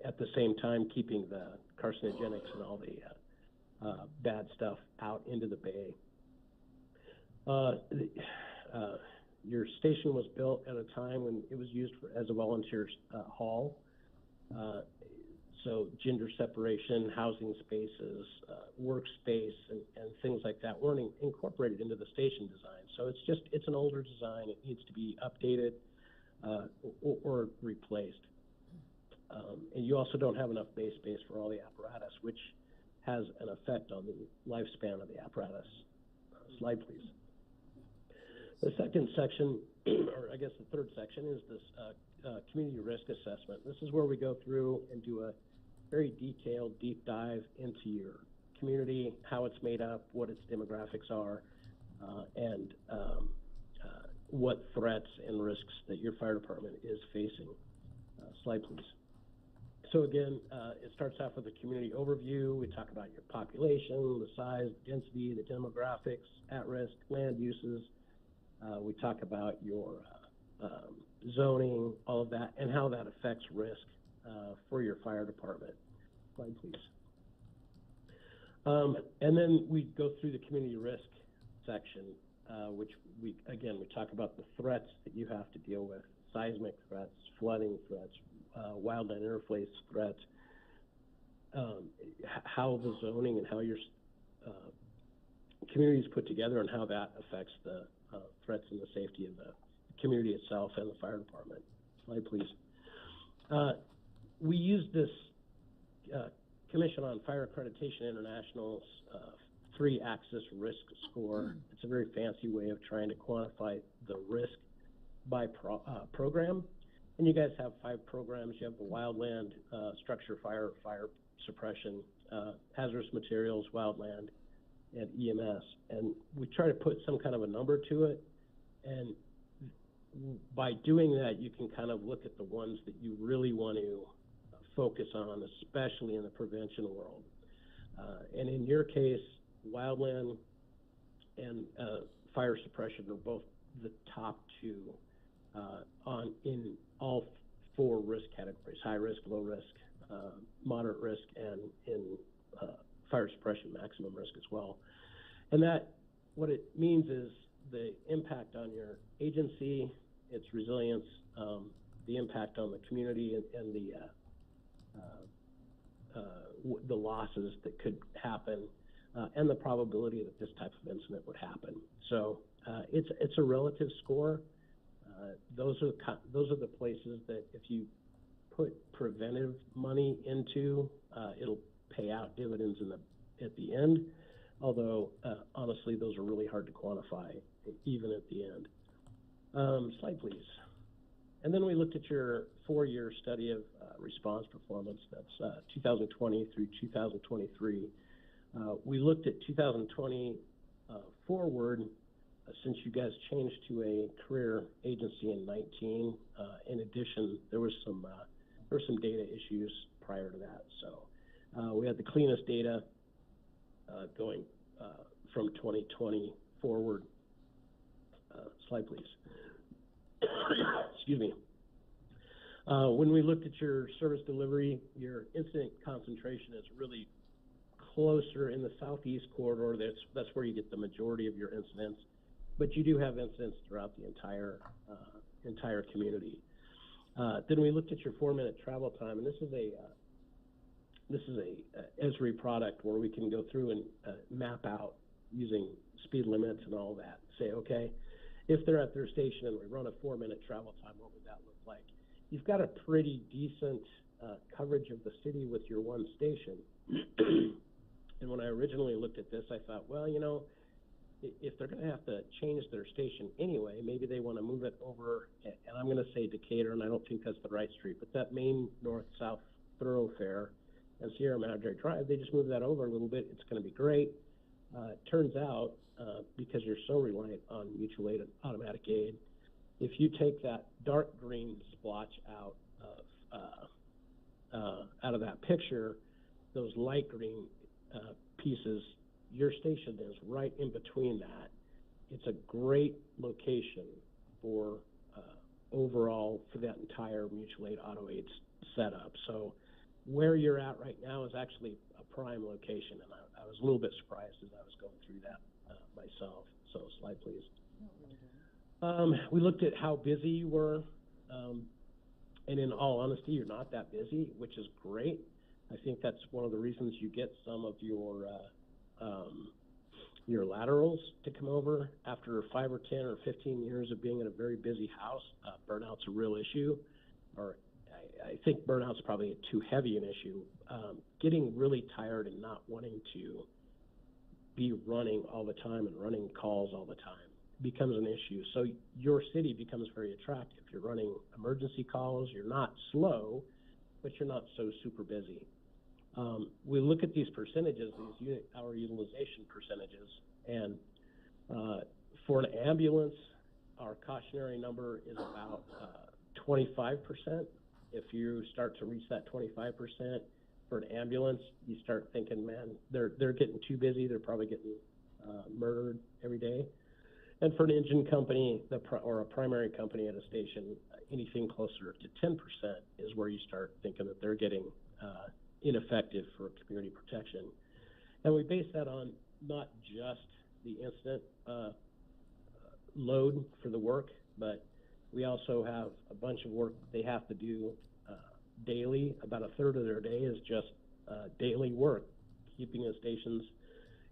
at the same time keeping the carcinogenics and all the bad stuff out into the bay. Your station was built at a time when it was used as a volunteers hall. So gender separation, housing spaces, workspace, and things like that weren't incorporated into the station design. So it's an older design. It needs to be updated or replaced. And you also don't have enough bay space for all the apparatus, which has an effect on the lifespan of the apparatus. Slide, please. The second section, or I guess the third section, is this community risk assessment. This is where we go through and do a very detailed, deep dive into your community, how it's made up, what its demographics are, and what threats and risks that your fire department is facing. Slide, please. So again, it starts off with a community overview. We talk about your population, the size, the density, the demographics, at-risk land uses. We talk about your zoning, all of that, and how that affects risk for your fire department. Slide, please. And then we go through the community risk section, which we talk about the threats that you have to deal with seismic threats, flooding threats, wildland interface threats, how the zoning and how your community is put together and how that affects the threats and the safety of the community itself and the fire department. Slide, please. We use this Commission on Fire Accreditation International's 3-axis risk score. It's a very fancy way of trying to quantify the risk by program. And you guys have 5 programs. You have the wildland, structure fire, fire suppression, hazardous materials, wildland, and EMS. And we try to put some kind of a number to it. And by doing that, you can kind of look at the ones that you really want to focus on, especially in the prevention world. And in your case, wildland and fire suppression are both the top 2 in all 4 risk categories: high risk, low risk, moderate risk, and in fire suppression, maximum risk as well. And that, what it means is the impact on your agency, its resilience, the impact on the community, and the losses that could happen, and the probability that this type of incident would happen. So it's a relative score. Those are the places that if you put preventive money into, it'll pay out dividends at the end. Although honestly, those are really hard to quantify even at the end. Slide, please. And then we looked at your 4-year study of response performance. That's 2020 through 2023. We looked at 2020 forward, since you guys changed to a career agency in 19. In addition, there were some data issues prior to that. So we had the cleanest data going from 2020 forward. Slide, please. Excuse me. When we looked at your service delivery, your incident concentration is really closer in the southeast corridor. That's where you get the majority of your incidents, but you do have incidents throughout the entire community. Then we looked at your 4-minute travel time, and this is a Esri product where we can go through and map out using speed limits and all that. Say, okay, if they're at their station and we run a 4-minute travel time, what would that look like? You've got a pretty decent coverage of the city with your one station. And when I originally looked at this, I thought, well, you know, if they're going to have to change their station anyway, maybe they want to move it over, and I'm going to say Decatur, and I don't think that's the right street, but that main north-south thoroughfare and Sierra Madre Drive, they just move that over a little bit. It's going to be great. It turns out, because you're so reliant on mutual aid and automatic aid, if you take that dark green splotch out of that picture, those light green pieces, your station is right in between that. It's a great location for overall for that entire mutual aid auto aid setup. So where you're at right now is actually a prime location, and I was a little bit surprised as I was going through that myself. So slide, please. We looked at how busy you were, and in all honesty, you're not that busy, which is great. I think that's one of the reasons you get some of your laterals to come over after 5 or 10 or 15 years of being in a very busy house. Burnout's a real issue, or I think burnout's probably too heavy an issue. Getting really tired and not wanting to be running all the time and running calls all the time becomes an issue. So your city becomes very attractive. You're running emergency calls, you're not slow, but you're not so super busy. We look at these percentages, these unit hour utilization percentages, and for an ambulance, our cautionary number is about 25%. If you start to reach that 25% for an ambulance, you start thinking, man, they're getting too busy. They're probably getting murdered every day. And for an engine company or a primary company at a station, anything closer to 10% is where you start thinking that they're getting ineffective for community protection. And we base that on not just the incident load for the work, but We also have a bunch of work they have to do daily. About a third of their day is just daily work, keeping the stations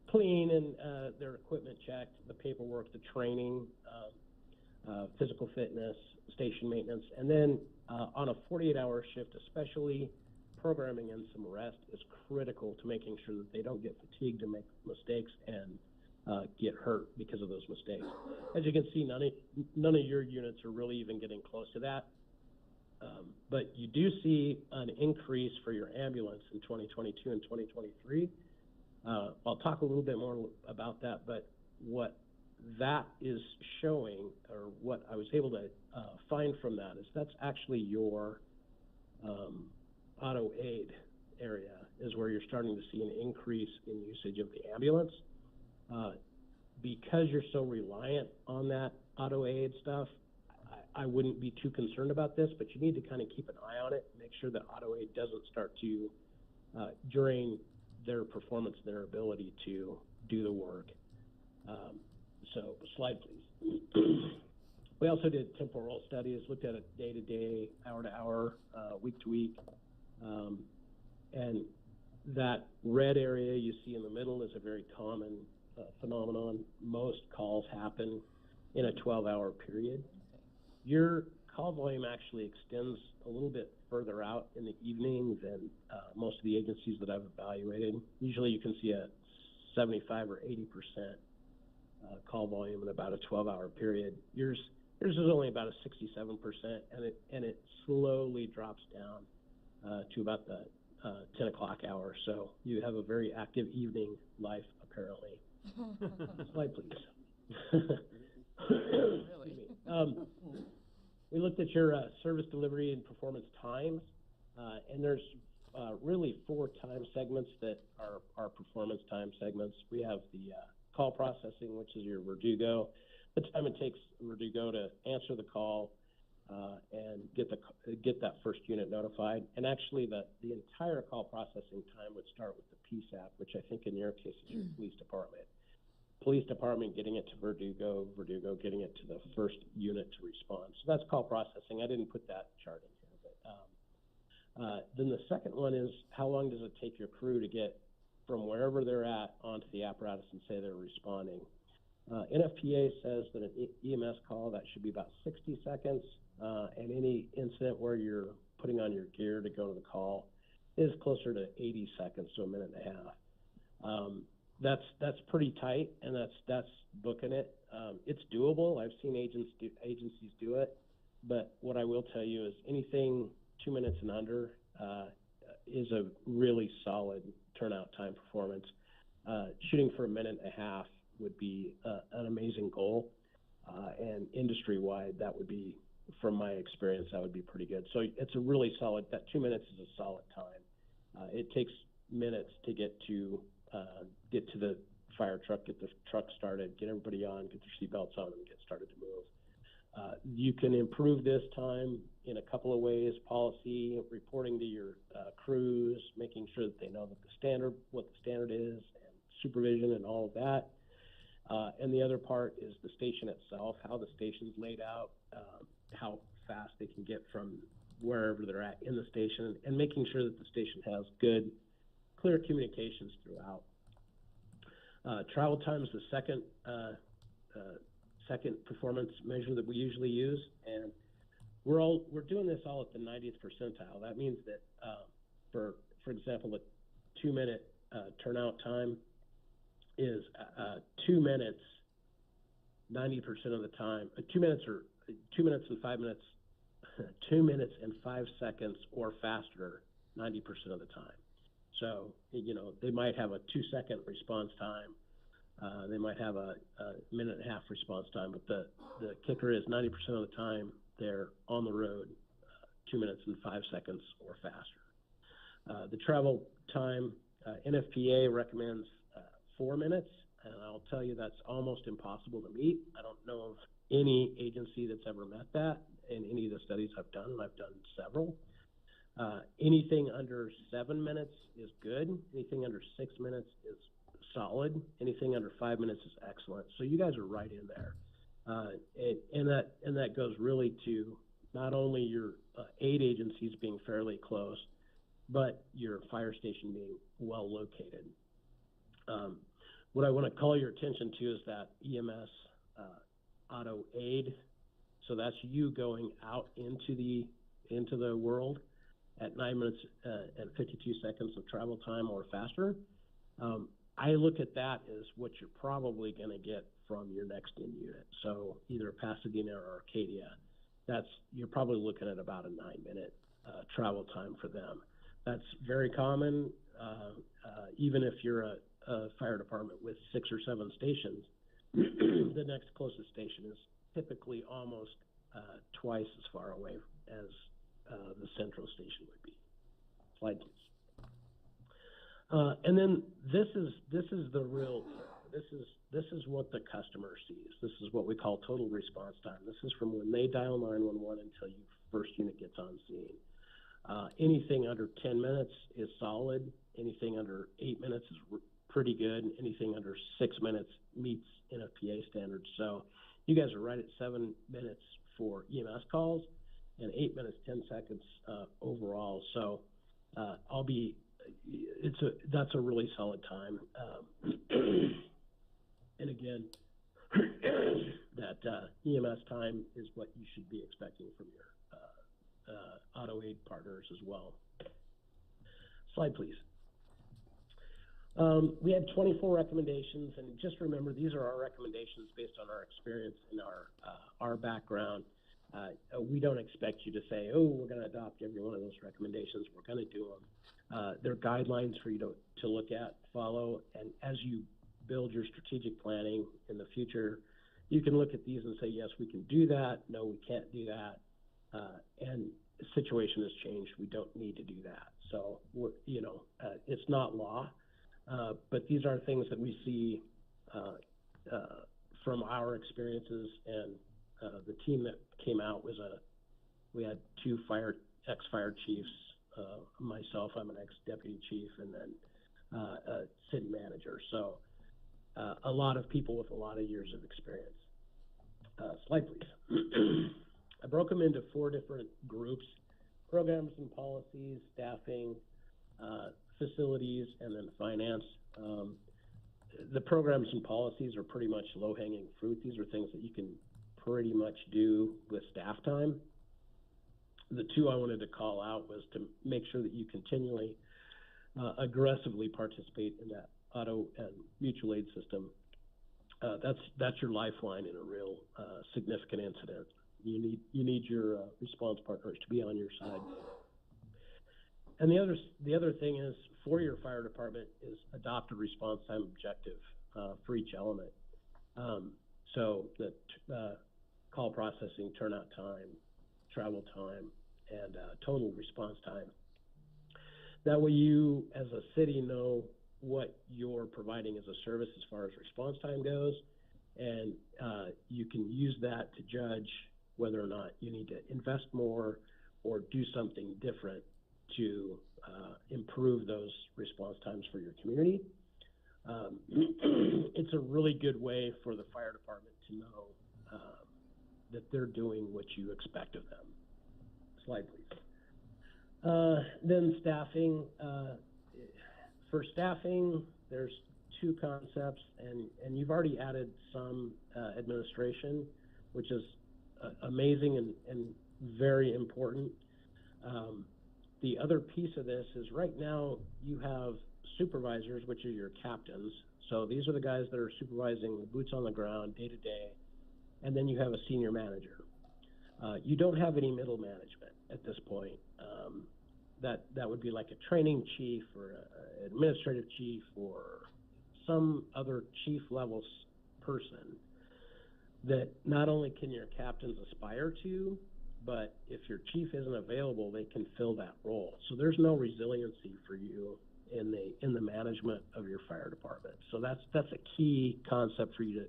clean and their equipment checked, the paperwork, the training, physical fitness, station maintenance. And then on a 48-hour shift especially, programming in some rest is critical to making sure that they don't get fatigued and make mistakes and get hurt because of those mistakes. As you can see, none of your units are really even getting close to that. But you do see an increase for your ambulance in 2022 and 2023. I'll talk a little bit more about that, but what that is showing, or what I was able to find from that, is that's actually your auto aid area is where you're starting to see an increase in usage of the ambulance. Because you're so reliant on that auto aid stuff, I wouldn't be too concerned about this, but you need to kind of keep an eye on it, make sure that auto aid doesn't start to drain their performance, their ability to do the work. So slide, please. We also did temporal studies, looked at it day to day, hour to hour, week to week. And that red area you see in the middle is a very common phenomenon. Most calls happen in a 12-hour period. Your call volume actually extends a little bit further out in the evening than most of the agencies that I've evaluated. Usually you can see a 75 or 80% call volume in about a 12-hour period. Yours is only about a 67%, and it slowly drops down to about the 10 o'clock hour. So you have a very active evening life, apparently. Slide, please. Really? We looked at your service delivery and performance times, and there's really 4 time segments that are our performance time segments. We have the call processing, which is your Verdugo, the time it takes Verdugo to answer the call and get that first unit notified. And actually, the entire call processing time would start with the PSAP, which I think in your case is your police department. Police department getting it to Verdugo, Verdugo getting it to the first unit to respond. So that's call processing. I didn't put that chart in here. But then the second one is, how long does it take your crew to get from wherever they're at onto the apparatus and say they're responding? NFPA says that an EMS call, that should be about 60 seconds. And any incident where you're putting on your gear to go to the call is closer to 80 seconds, so a minute and a half. That's pretty tight, and that's booking it. It's doable. I've seen agencies do it, but what I will tell you is anything 2 minutes and under is a really solid turnout time performance. Shooting for a minute and a half would be an amazing goal, and industry-wide, that would be, from my experience, that would be pretty good. So it's a really solid, that 2 minutes is a solid time. It takes minutes to get to the fire truck, get the truck started, get everybody on, get their seatbelts on, and get started to move. You can improve this time in a couple of ways: policy, reporting to your crews, making sure that they know that what the standard is, and supervision and all of that. And the other part is the station itself, how the station's laid out, how fast they can get from wherever they're at in the station, and making sure that the station has good, clear communications throughout. Travel time is the second performance measure that we usually use, and we're doing this all at the 90th percentile. That means that for example, the 2 minute turnout time is 2 minutes 90% of the time. 2 minutes or 2 minutes and 5 minutes, 2 minutes and 5 seconds or faster 90% of the time. So, they might have a 2 second response time. They might have a minute and a half response time, but the kicker is 90% of the time they're on the road 2 minutes and 5 seconds or faster. The travel time, NFPA recommends 4 minutes, and I'll tell you that's almost impossible to meet. I don't know of any agency that's ever met that in any of the studies I've done, and I've done several. Anything under 7 minutes is good. Anything under 6 minutes is solid. Anything under 5 minutes is excellent. So you guys are right in there. And that goes really to not only your aid agencies being fairly close, but your fire station being well located. What I want to call your attention to is that EMS auto aid. So that's you going out into the world at 9 minutes and 52 seconds of travel time or faster. I look at that as what you're probably going to get from your next in unit. So either Pasadena or Arcadia, you're probably looking at about a 9-minute travel time for them. That's very common, even if you're a fire department with 6 or 7 stations. The next closest station is typically almost twice as far away as the central station would be. Slide, please. And then this is the real deal. This is what the customer sees. This is what we call total response time. This is from when they dial 911 until your first unit gets on scene. Anything under 10 minutes is solid. Anything under 8 minutes is pretty good. Anything under 6 minutes meets NFPA standards. So you guys are right at 7 minutes for EMS calls and 8 minutes, 10 seconds overall. So that's a really solid time. And again, that EMS time is what you should be expecting from your auto aid partners as well. Slide, please. We had 24 recommendations, and just remember, these are our recommendations based on our experience and our background. We don't expect you to say, oh, we're going to adopt every one of those recommendations. We're going to do them. They're guidelines for you to look at, follow, and as you build your strategic planning in the future, you can look at these and say, yes, we can do that. No, we can't do that. And the situation has changed. We don't need to do that. So, it's not law. But these are things that we see from our experiences, and the team that came out we had 2 ex-fire chiefs, myself, I'm an ex-deputy chief, and then a city manager. So a lot of people with a lot of years of experience. Slide, please. I broke them into 4 different groups: programs and policies, staffing, facilities, and then finance. The programs and policies are pretty much low-hanging fruit. These are things that you can pretty much do with staff time. The 2 I wanted to call out was to make sure that you continually aggressively participate in that auto and mutual aid system. That's your lifeline in a real significant incident. You need your response partners to be on your side. And the other thing is, for your fire department, is adopt a response time objective for each element. So that call processing, turnout time, travel time, and total response time. That way you, as a city, know what you're providing as a service as far as response time goes, and you can use that to judge whether or not you need to invest more or do something different to improve those response times for your community. It's a really good way for the fire department to know that they're doing what you expect of them. Slide, please. Then staffing. For staffing, there's 2 concepts, and you've already added some administration, which is amazing and very important. The other piece of this is, right now you have supervisors, which are your captains. So these are the guys that are supervising the boots on the ground day to day, and then you have a senior manager. You don't have any middle management at this point. That would be like a training chief or an administrative chief or some other chief level person that not only can your captains aspire to, but if your chief isn't available, they can fill that role. So there's no resiliency for you in the management of your fire department. So that's a key concept for you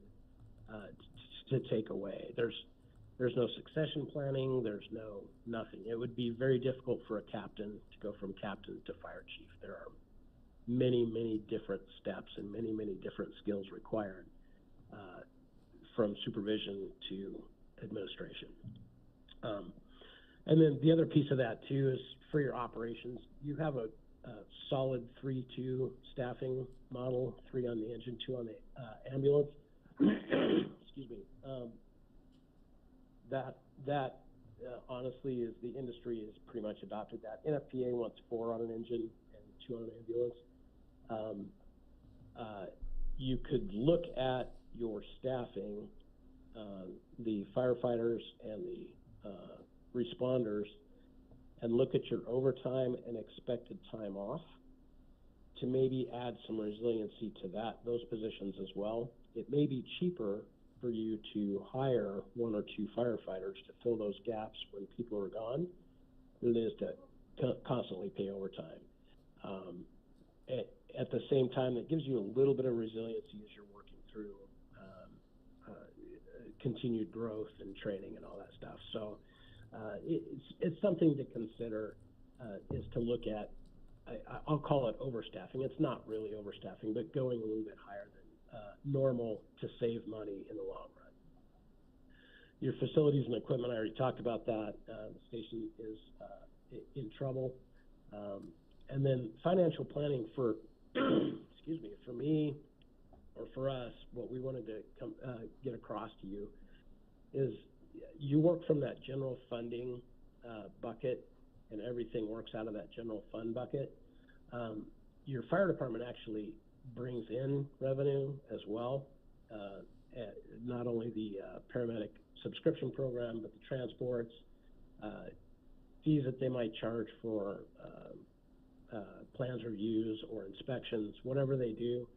to take away. There's no succession planning. There's no nothing. It would be very difficult for a captain to go from captain to fire chief. There are many, many different steps and many, many different skills required. from supervision to administration. And then the other piece of that too is for your operations, you have a solid 3-2 staffing model, 3 on the engine, 2 on the ambulance. Excuse me. That honestly is the industry has pretty much adopted that. NFPA wants 4 on an engine and 2 on an ambulance. You could look at your staffing, the firefighters and the responders, and look at your overtime and expected time off to maybe add some resiliency to those positions as well. It may be cheaper for you to hire 1 or 2 firefighters to fill those gaps when people are gone than it is to constantly pay overtime. At the same time, that gives you a little bit of resiliency as you're working through continued growth and training and all that stuff. So it's something to consider, is to look at, I'll call it overstaffing. It's not really overstaffing, but going a little bit higher than normal to save money in the long run. Your facilities and equipment, I already talked about that. The station is in trouble. And then financial planning for, excuse me, for me or for us, what we wanted to get across to you is you work from that general funding bucket, and everything works out of that general fund bucket. Your fire department actually brings in revenue as well, not only the paramedic subscription program, but the transports, fees that they might charge for plans reviews or inspections, whatever they do.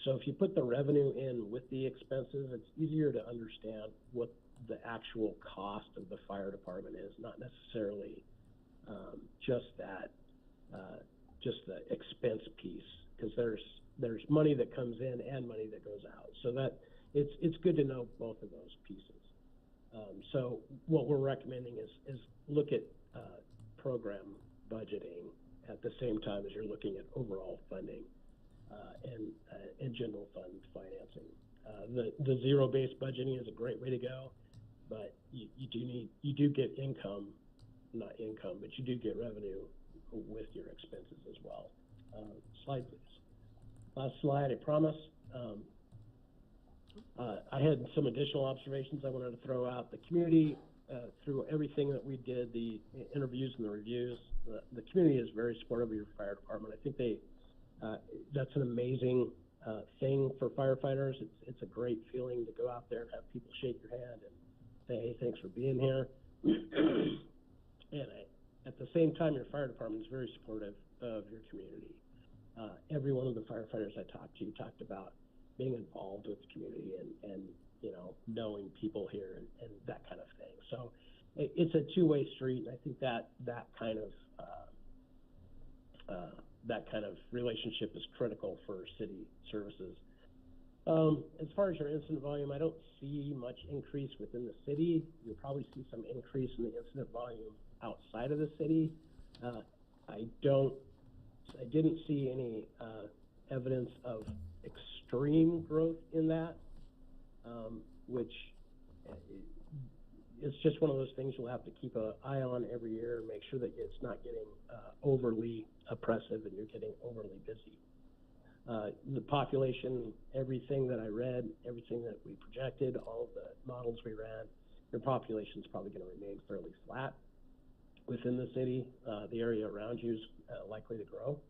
So if you put the revenue in with the expenses, it's easier to understand what the actual cost of the fire department is, not necessarily just the expense piece, because there's money that comes in and money that goes out. So that it's good to know both of those pieces. So what we're recommending is look at program budgeting at the same time as you're looking at overall funding and general fund financing. The zero-based budgeting is a great way to go, but you do get income, not income, but you do get revenue with your expenses as well. Slide, please. Last slide, I promise. I had some additional observations I wanted to throw out. The community, through everything that we did, the interviews and the reviews, the community is very supportive of your fire department. I think that's an amazing thing for firefighters. It's a great feeling to go out there and have people shake your hand and say, hey, thanks for being here. And at the same time, your fire department is very supportive of your community. Every one of the firefighters I talked to talked about being involved with the community and knowing people here and that kind of thing. So it's a two-way street, and I think that kind of relationship is critical for city services. As far as your incident volume, I don't see much increase within the city. You'll probably see some increase in the incident volume outside of the city. I didn't see any evidence of extreme growth in that, which is just one of those things you'll have to keep an eye on every year and make sure that it's not getting overly oppressive and you're getting overly busy. The population, everything that I read, everything that we projected, all of the models we ran, your population is probably going to remain fairly flat within the city. The area around you is likely to grow.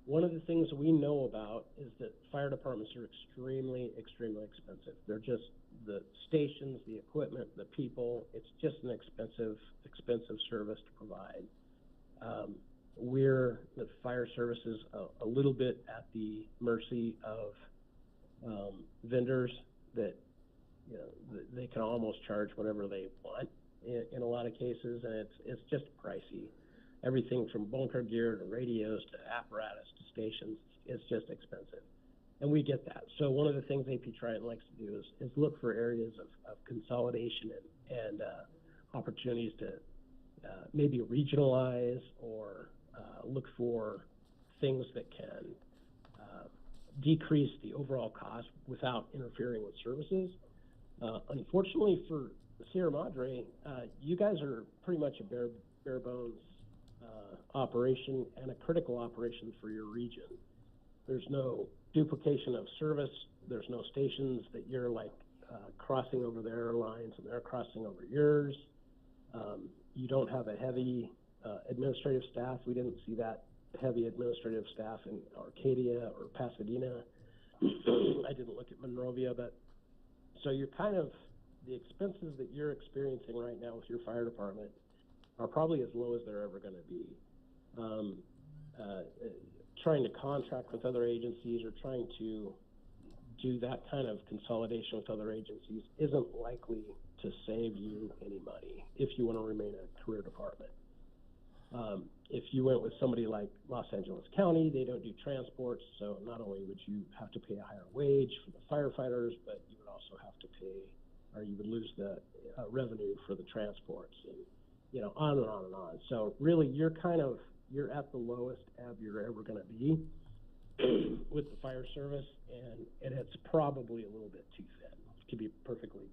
One of the things we know about is that fire departments are extremely, extremely expensive. They're just the stations, the equipment, the people. It's just an expensive service to provide. The fire service is a little bit at the mercy of vendors that they can almost charge whatever they want in a lot of cases, and it's just pricey. Everything from bunker gear to radios to apparatus to stations, it's just expensive. And we get that. So one of the things AP Triton likes to do is look for areas of consolidation and opportunities to maybe regionalize or look for things that can decrease the overall cost without interfering with services. Unfortunately for Sierra Madre, you guys are pretty much a bare bones operation and a critical operation for your region. There's no duplication of service. There's no stations that you're like crossing over their lines and they're crossing over yours. You don't have a heavy administrative staff. We didn't see that heavy administrative staff in Arcadia or Pasadena. I didn't look at Monrovia, but so you're kind of, the expenses that you're experiencing right now with your fire department are probably as low as they're ever going to be. Trying to contract with other agencies or trying to do that kind of consolidation with other agencies isn't likely to save you any money if you want to remain a career department. If you went with somebody like Los Angeles County, they don't do transports, so not only would you have to pay a higher wage for the firefighters, but you would also have to pay, or you would lose the revenue for the transports, and you know, on and on and on. So really, you're at the lowest ebb you're ever going to be with the fire service, and it's probably a little bit too thin, to be perfectly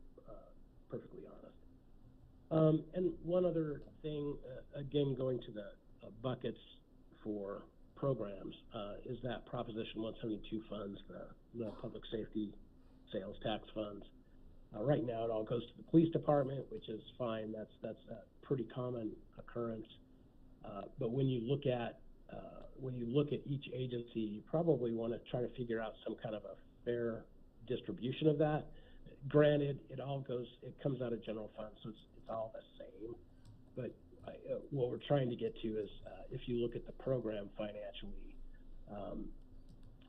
honest. And one other thing, again, going to the buckets for programs, is that Proposition 172 funds, the public safety sales tax funds. Right now, it all goes to the police department, which is fine. That's a pretty common occurrence. But when you look at each agency, you probably want to try to figure out some kind of a fair distribution of that. Granted, it comes out of general funds, so it's all the same. But what we're trying to get to is, if you look at the program financially,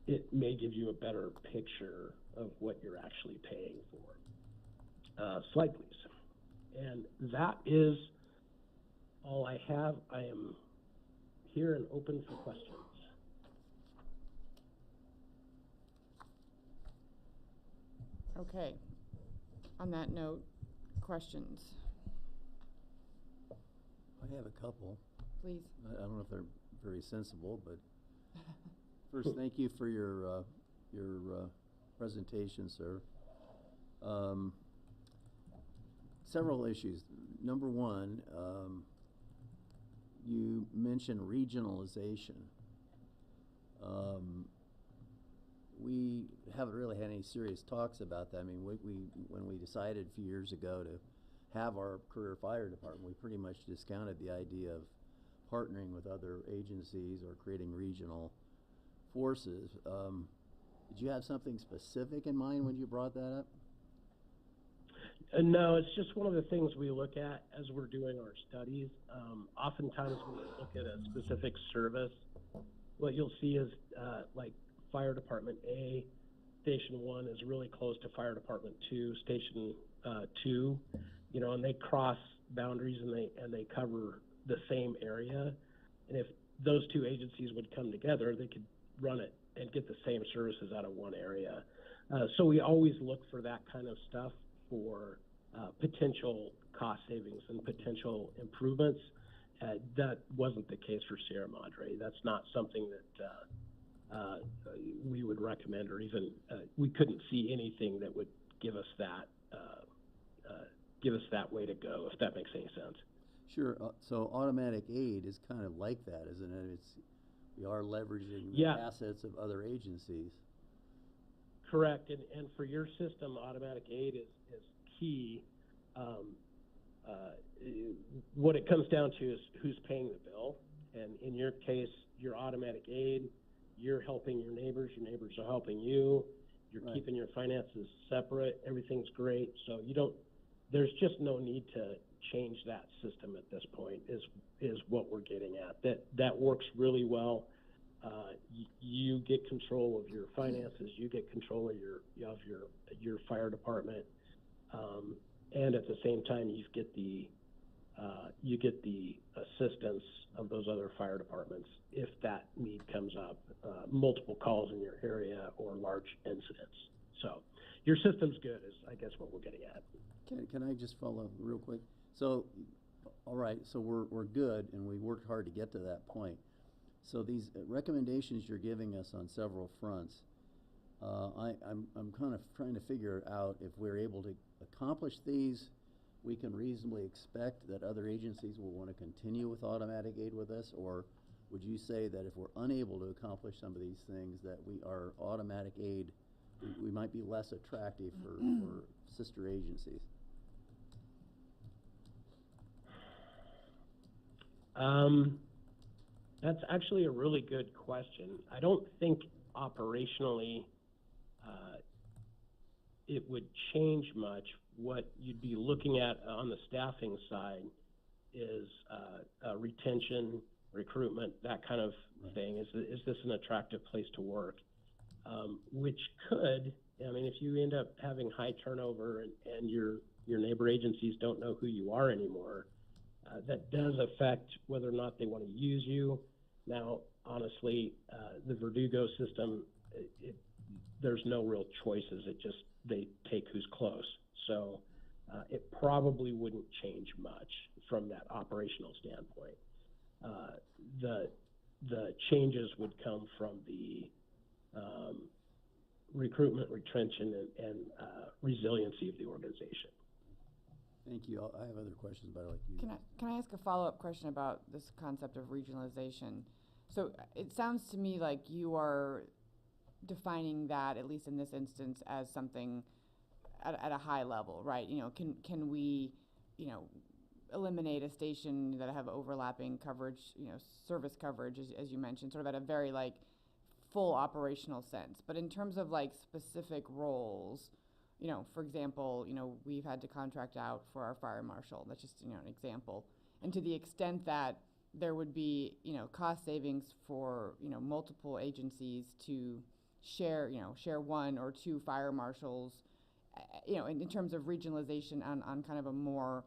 it may give you a better picture of what you're actually paying for. Slide, please. And that is all I have. I am here and open for questions. Okay. On that note, questions? I have a couple. Please. I don't know if they're very sensible, but first, thank you for your presentation, sir. Several issues. Number one, you mentioned regionalization. We haven't really had any serious talks about that. I mean, when we decided a few years ago to have our career fire department, we pretty much discounted the idea of partnering with other agencies or creating regional forces. Did you have something specific in mind when you brought that up? No, it's just one of the things we look at as we're doing our studies. Oftentimes when we look at a specific service, what you'll see is like Fire Department A, Station 1 is really close to Fire Department 2, Station 2, you know, and they cross boundaries and they cover the same area. And if those two agencies would come together, they could run it and get the same services out of one area. So we always look for that kind of stuff for potential cost savings and potential improvements. That wasn't the case for Sierra Madre. That's not something that we would recommend, or even we couldn't see anything that would give us that way to go, if that makes any sense. Sure. So automatic aid is kind of like that, isn't it? We are leveraging the assets of other agencies. Correct. And for your system, automatic aid is key. What it comes down to is who's paying the bill. And in your case, your automatic aid, you're helping your neighbors are helping you, you're keeping your finances separate, everything's great. So there's just no need to change that system at this point, is what we're getting at. That works really well. You get control of your finances, you get control of your fire department, and at the same time you get the assistance of those other fire departments if that need comes up, multiple calls in your area or large incidents. So your system's good is, I guess, what we're getting at. Can I just follow real quick? So, all right, so we're good, and we worked hard to get to that point. So these recommendations you're giving us on several fronts, I'm kind of trying to figure out if we're able to accomplish these, we can reasonably expect that other agencies will want to continue with automatic aid with us, or would you say that if we're unable to accomplish some of these things, that our automatic aid, we might be less attractive for sister agencies? That's actually a really good question. I don't think operationally it would change much. What you'd be looking at on the staffing side is retention, recruitment, that kind of thing. Is this an attractive place to work? Which could, I mean, if you end up having high turnover and your neighbor agencies don't know who you are anymore, that does affect whether or not they want to use you. Now, honestly, the Verdugo system, there's no real choices. They take who's close. So it probably wouldn't change much from that operational standpoint. The changes would come from the recruitment, retention, and resiliency of the organization. Thank you. I have other questions, but I'd like you. Can I ask a follow-up question about this concept of regionalization? So it sounds to me like you are defining that, at least in this instance, as something at a high level, right? You know, can we, you know, eliminate a station that have overlapping coverage, you know, service coverage, as you mentioned, sort of at a very like full operational sense. But in terms of like specific roles, you know, for example, you know, we've had to contract out for our fire marshal. That's just, you know, an example. And to the extent that there would be, you know, cost savings for, you know, multiple agencies to share one or two fire marshals, you know, in terms of regionalization on kind of a more,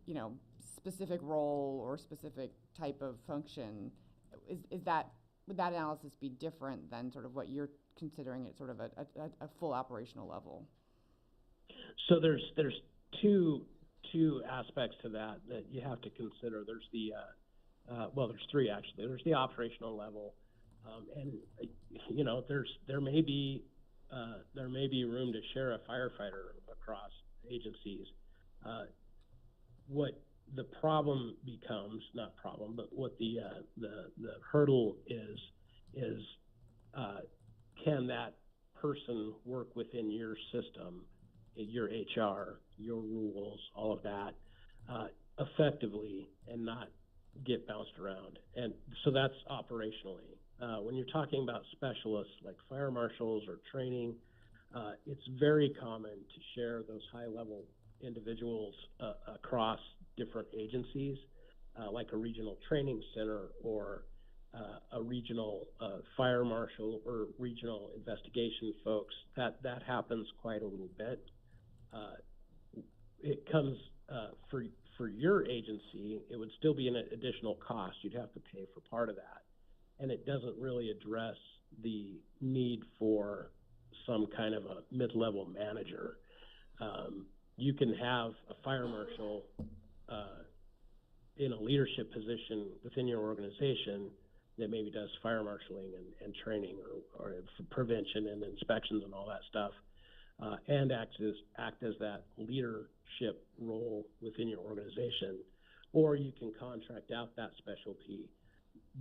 you know, specific role or specific type of function, would that analysis be different than sort of what you're considering at sort of a full operational level? So there's two aspects to that you have to consider. There's there's three actually. There's the operational level, and you know, there may be room to share a firefighter across agencies. What the problem becomes, not problem, but what the hurdle is can that person work within your system, your HR, your rules, all of that, effectively and not get bounced around? And so that's operationally. When you're talking about specialists like fire marshals or training, it's very common to share those high-level individuals across different agencies, like a regional training center or a regional fire marshal or regional investigation folks. That happens quite a little bit. It comes for your agency, it would still be an additional cost. You'd have to pay for part of that. And it doesn't really address the need for some kind of a mid-level manager. You can have a fire marshal in a leadership position within your organization that maybe does fire marshaling and training or prevention and inspections and all that stuff, and act as that leadership role within your organization. Or you can contract out that specialty,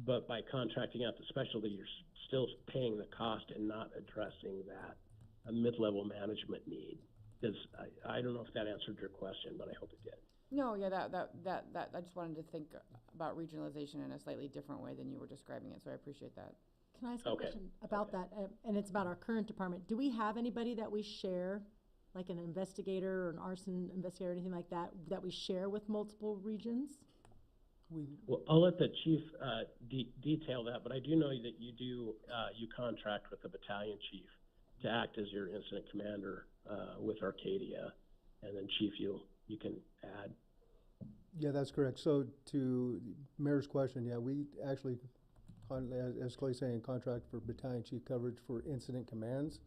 but by contracting out the specialty, you're still paying the cost and not addressing that mid-level management need. I don't know if that answered your question, but I hope it did. No, yeah, that I just wanted to think about regionalization in a slightly different way than you were describing it, so I appreciate that. Can I ask a question about that? And it's about our current department. Do we have anybody that we share, like an investigator or an arson investigator or anything like that, that we share with multiple regions? Well, I'll let the chief detail that, but I do know that you contract with the battalion chief to act as your incident commander with Arcadia, and then chief, you can add. Yeah, that's correct. So to Mayor's question, yeah, we actually, as Clay's saying, contract for battalion chief coverage for incident commands,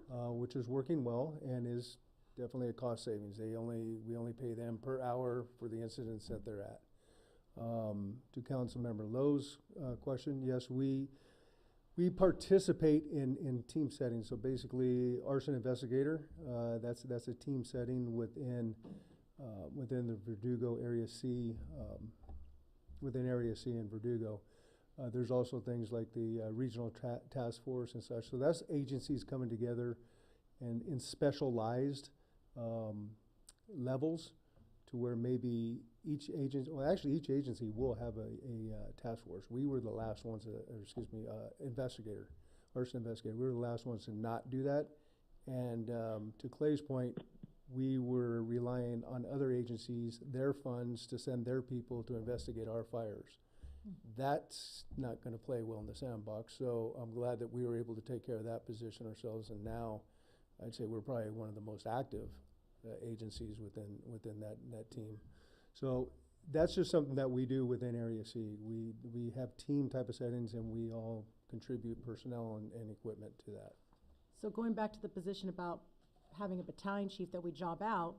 which is working well and is definitely a cost savings. We only pay them per hour for the incidents that they're at. To Councilmember Lowe's question, yes, we We participate in team settings, so basically arson investigator, that's a team setting within the Verdugo Area C, within Area C in Verdugo. There's also things like the regional task force and such, so that's agencies coming together and in specialized levels to where maybe each agency will have a task force. We were the last ones, investigator, arson investigator. We were the last ones to not do that. And to Clay's point, we were relying on other agencies, their funds to send their people to investigate our fires. That's not going to play well in the sandbox. So I'm glad that we were able to take care of that position ourselves. And now I'd say we're probably one of the most active agencies within that team. So that's just something that we do within Area C. We have team type of settings, and we all contribute personnel and equipment to that. So going back to the position about having a battalion chief that we job out,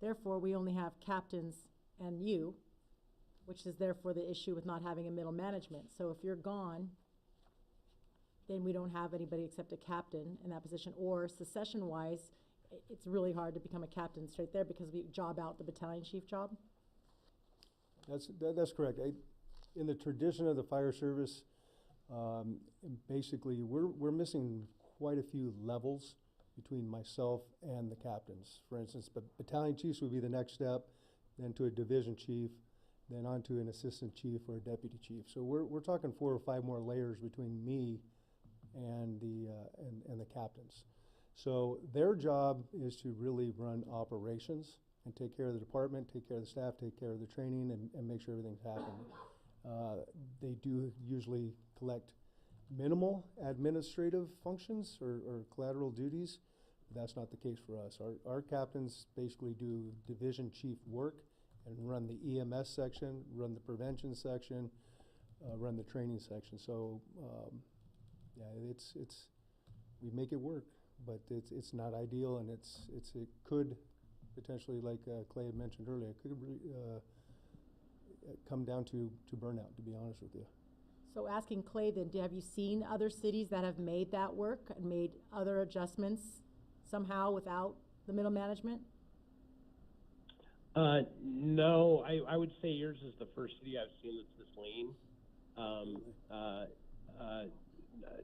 therefore we only have captains and you, which is therefore the issue with not having a middle management. So if you're gone, then we don't have anybody except a captain in that position. Or succession-wise, it's really hard to become a captain straight there because we job out the battalion chief job. That's correct. In the tradition of the fire service, basically we're missing quite a few levels between myself and the captains. For instance, battalion chiefs would be the next step, then to a division chief, then on to an assistant chief or a deputy chief. So we're talking 4 or 5 more layers between me and the captains. So their job is to really run operations and take care of the department, take care of the staff, take care of the training, and make sure everything's happening. They do usually collect minimal administrative functions or collateral duties. But that's not the case for us. Our captains basically do division chief work and run the EMS section, run the prevention section, run the training section. So yeah, we make it work, but it's not ideal, and it could potentially, like Clay had mentioned earlier, it could come down to burnout, to be honest with you. So asking Clay then, have you seen other cities that have made that work and made other adjustments somehow without the middle management? No, I would say yours is the first city I've seen that's this lean.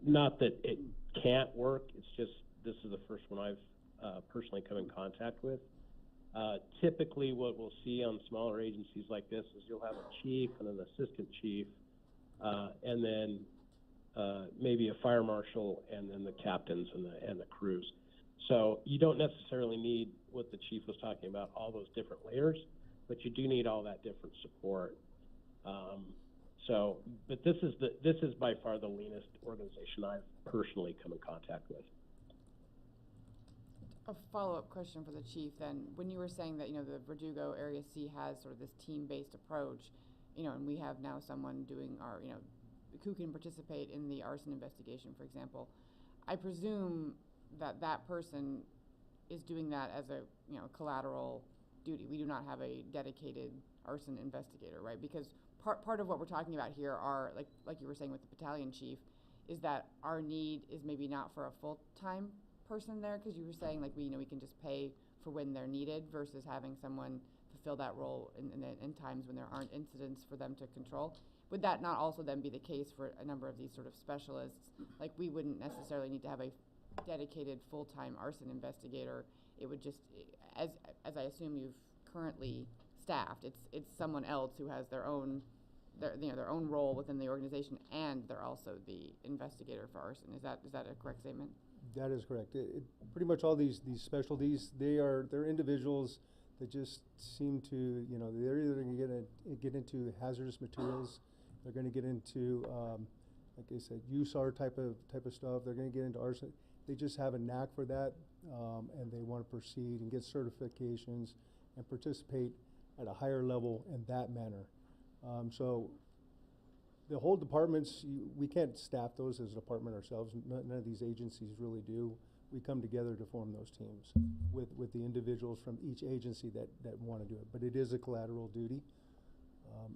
Not that it can't work, it's just this is the first one I've personally come in contact with. Typically what we'll see on smaller agencies like this is you'll have a chief and an assistant chief, and then maybe a fire marshal, and then the captains and the crews. So you don't necessarily need what the chief was talking about, all those different layers, but you do need all that different support. But this is by far the leanest organization I've personally come in contact with. A follow-up question for the chief then. When you were saying that, the Verdugo Area C has sort of this team-based approach, and we have now someone doing our, who can participate in the arson investigation, for example, I presume that person is doing that as a, collateral duty. We do not have a dedicated arson investigator, right? Because part of what we're talking about here are, like you were saying with the battalion chief, is that our need is maybe not for a full-time person there, because you were saying we can just pay for when they're needed versus having someone fulfill that role in times when there aren't incidents for them to control. Would that not also then be the case for a number of these sort of specialists? Like, we wouldn't necessarily need to have a dedicated full-time arson investigator. It would just, as I assume you've currently staffed, it's someone else who has their own role within the organization, and they're also the investigator for arson. Is that a correct statement? That is correct. Pretty much all these specialties, they're individuals that just seem to, they're either going to get into hazardous materials, they're going to get into, like I said, USAR type of stuff. They're going to get into arson. They just have a knack for that, and they want to proceed and get certifications and participate at a higher level in that manner. So the whole departments, we can't staff those as a department ourselves. None of these agencies really do. We come together to form those teams with the individuals from each agency that want to do it. But it is a collateral duty.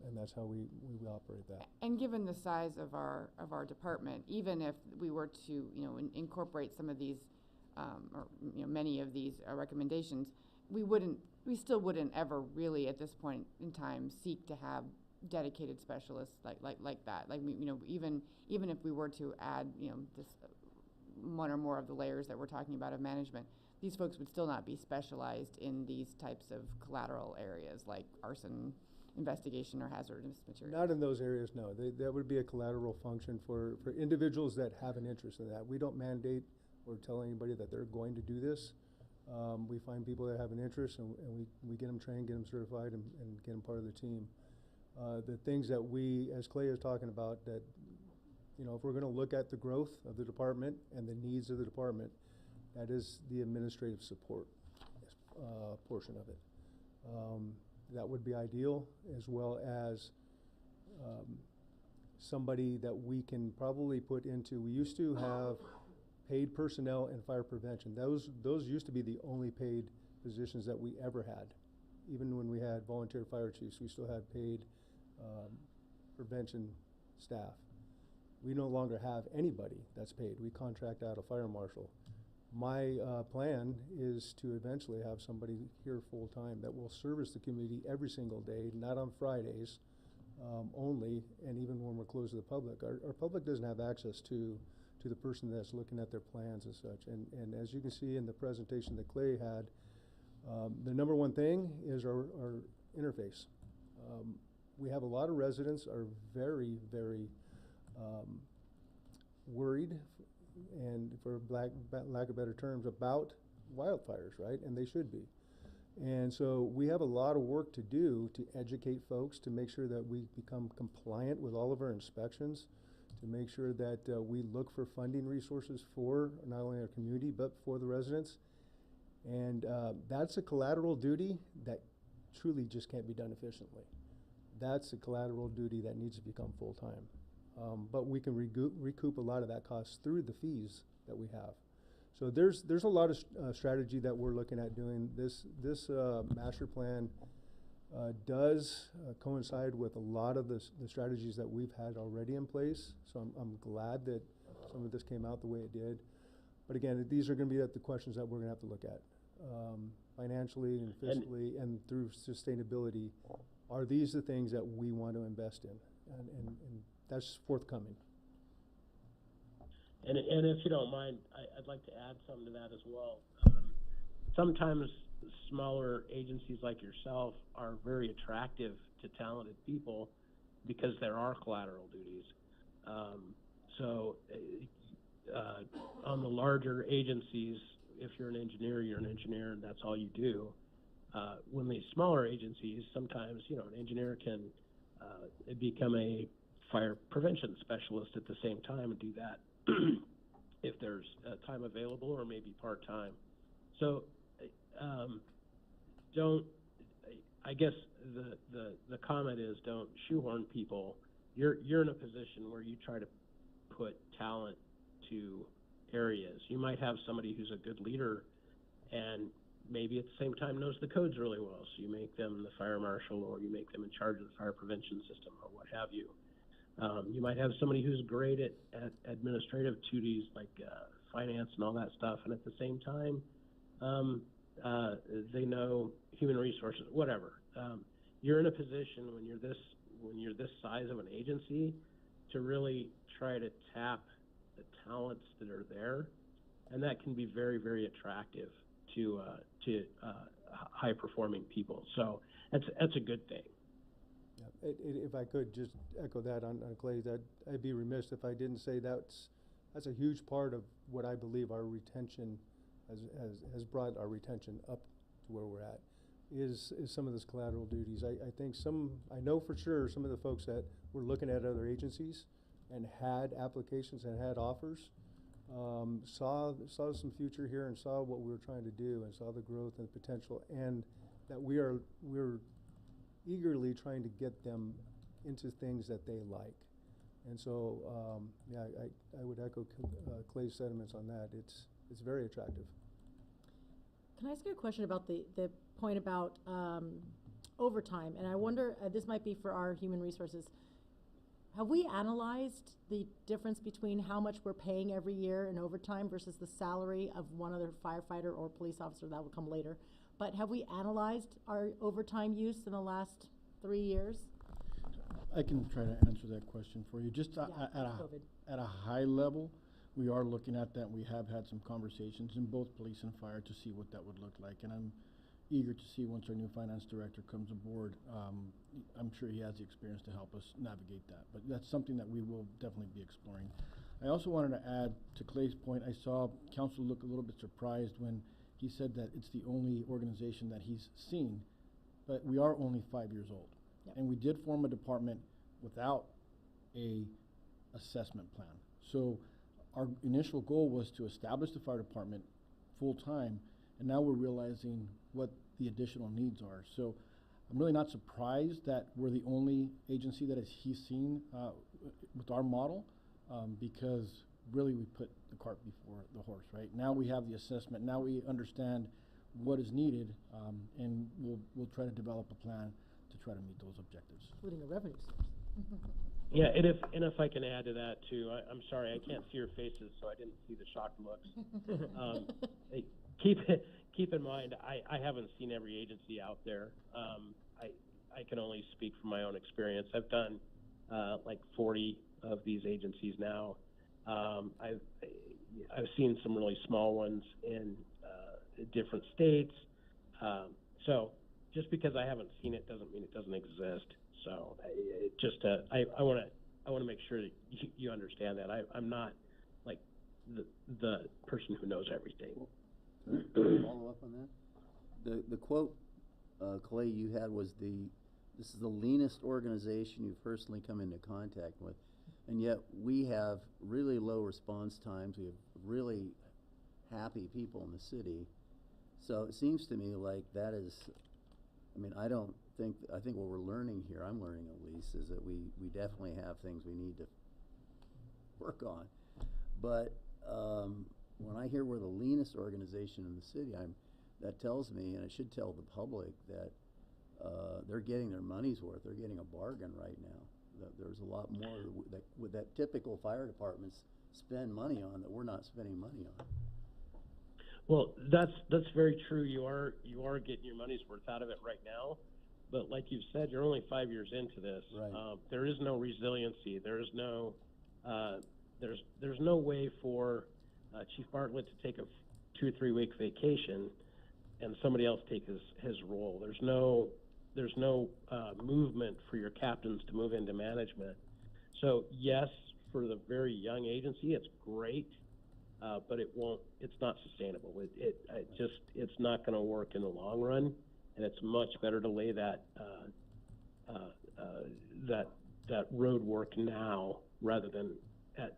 And that's how we operate that. And given the size of our department, even if we were to, incorporate some of these, or, many of these recommendations, we still wouldn't ever really at this point in time seek to have dedicated specialists like that. Like, even if we were to add, this one or more of the layers that we're talking about of management, these folks would still not be specialized in these types of collateral areas like arson investigation or hazardous materials. Not in those areas, no. That would be a collateral function for individuals that have an interest in that. We don't mandate or tell anybody that they're going to do this. We find people that have an interest, and we get them trained, get them certified, and get them part of the team. The things that we, as Clay is talking about, that, if we're going to look at the growth of the department and the needs of the department, that is the administrative support portion of it. That would be ideal, as well as somebody that we can probably put into, we used to have paid personnel in fire prevention. Those used to be the only paid positions that we ever had. Even when we had volunteer fire chiefs, we still had paid prevention staff. We no longer have anybody that's paid. We contract out a fire marshal. My plan is to eventually have somebody here full-time that will service the community every single day, not on Fridays only, and even when we're closed to the public. Our public doesn't have access to the person that's looking at their plans and such. And as you can see in the presentation that Clay had, the number one thing is our interface. We have a lot of residents are very, very worried, and for lack of better terms, about wildfires, right? And they should be. And so we have a lot of work to do to educate folks, to make sure that we become compliant with all of our inspections, to make sure that we look for funding resources for not only our community, but for the residents. And that's a collateral duty that truly just can't be done efficiently. That's a collateral duty that needs to become full-time. But we can recoup a lot of that cost through the fees that we have. So there's a lot of strategy that we're looking at doing. This master plan does coincide with a lot of the strategies that we've had already in place. So I'm glad that some of this came out the way it did. But again, these are going to be the questions that we're going to have to look at. Financially and fiscally and through sustainability, are these the things that we want to invest in? And that's forthcoming. And if you don't mind, I'd like to add something to that as well. Sometimes smaller agencies like yourself are very attractive to talented people because there are collateral duties. On the larger agencies, if you're an engineer, and that's all you do. When these smaller agencies, sometimes, an engineer can become a fire prevention specialist at the same time and do that if there's time available, or maybe part-time. So I guess the comment is, don't shoehorn people. You're in a position where you try to put talent to areas. You might have somebody who's a good leader and maybe at the same time knows the codes really well, so you make them the fire marshal, or you make them in charge of the fire prevention system, or what have you. You might have somebody who's great at administrative duties like finance and all that stuff, and at the same time they know human resources, whatever. You're in a position when you're this size of an agency to really try to tap the talents that are there, and that can be very, very attractive to high-performing people. So that's a good thing. Yeah. If I could just echo that on Clay, that I'd be remiss if I didn't say that's a huge part of what I believe our retention has brought our retention up to where we're at, is some of this collateral duties. I know for sure some of the folks that were looking at other agencies and had applications and had offers, saw some future here and saw what we were trying to do and saw the growth and potential, and that we're eagerly trying to get them into things that they like. And so, I would echo Clay's sentiments on that. It's very attractive. Can I ask you a question about the point about overtime, and I wonder, this might be for our human resources. Have we analyzed the difference between how much we're paying every year in overtime versus the salary of one other firefighter or police officer? That will come later. But have we analyzed our overtime use in the last 3 years? I can try to answer that question for you. Just COVID. at a high level, we are looking at that. We have had some conversations in both police and fire to see what that would look like. And I'm eager to see once our new finance director comes aboard. I'm sure he has the experience to help us navigate that. But that's something that we will definitely be exploring. I also wanted to add to Clay's point, I saw council look a little bit surprised when he said that it's the only organization that he's seen, but we are only 5 years old. Yep. And we did form a department without a assessment plan. So our initial goal was to establish the fire department full-time, and now we're realizing what the additional needs are. So I'm really not surprised that we're the only agency that he's seen with our model, because really we put the cart before the horse, right? Now we have the assessment, now we understand what is needed, and we'll try to develop a plan to try to meet those objectives. Including a revenue source. Yeah, and if I can add to that too, I'm sorry, I can't see your faces, so I didn't see the shocked looks. Hey, keep in mind, I haven't seen every agency out there. I can only speak from my own experience. I've done like 40 of these agencies now. I've seen some really small ones in different states. So just because I haven't seen it doesn't mean it doesn't exist. So I want to make sure that you understand that I'm not like the person who knows everything. Follow up on that. The quote, Clay, you had was this is the leanest organization you've personally come into contact with, and yet we have really low response times. We have really happy people in the city. So it seems to me like that is, I mean, I think what we're learning here, I'm learning at least, is that we definitely have things we need to work on. But when I hear we're the leanest organization in the city, that tells me, and it should tell the public, that they're getting their money's worth. They're getting a bargain right now. There's a lot more that typical fire departments spend money on that we're not spending money on. Well, that's very true. You are getting your money's worth out of it right now, but like you've said, you're only 5 years into this. Right. There is no resiliency. There's no way for Chief Bartlett to take a 2 or 3 week vacation and somebody else take his role. There's no movement for your captains to move into management. So yes, for the very young agency, it's great. But it's not sustainable. It's not going to work in the long run, and it's much better to lay that road work now rather than at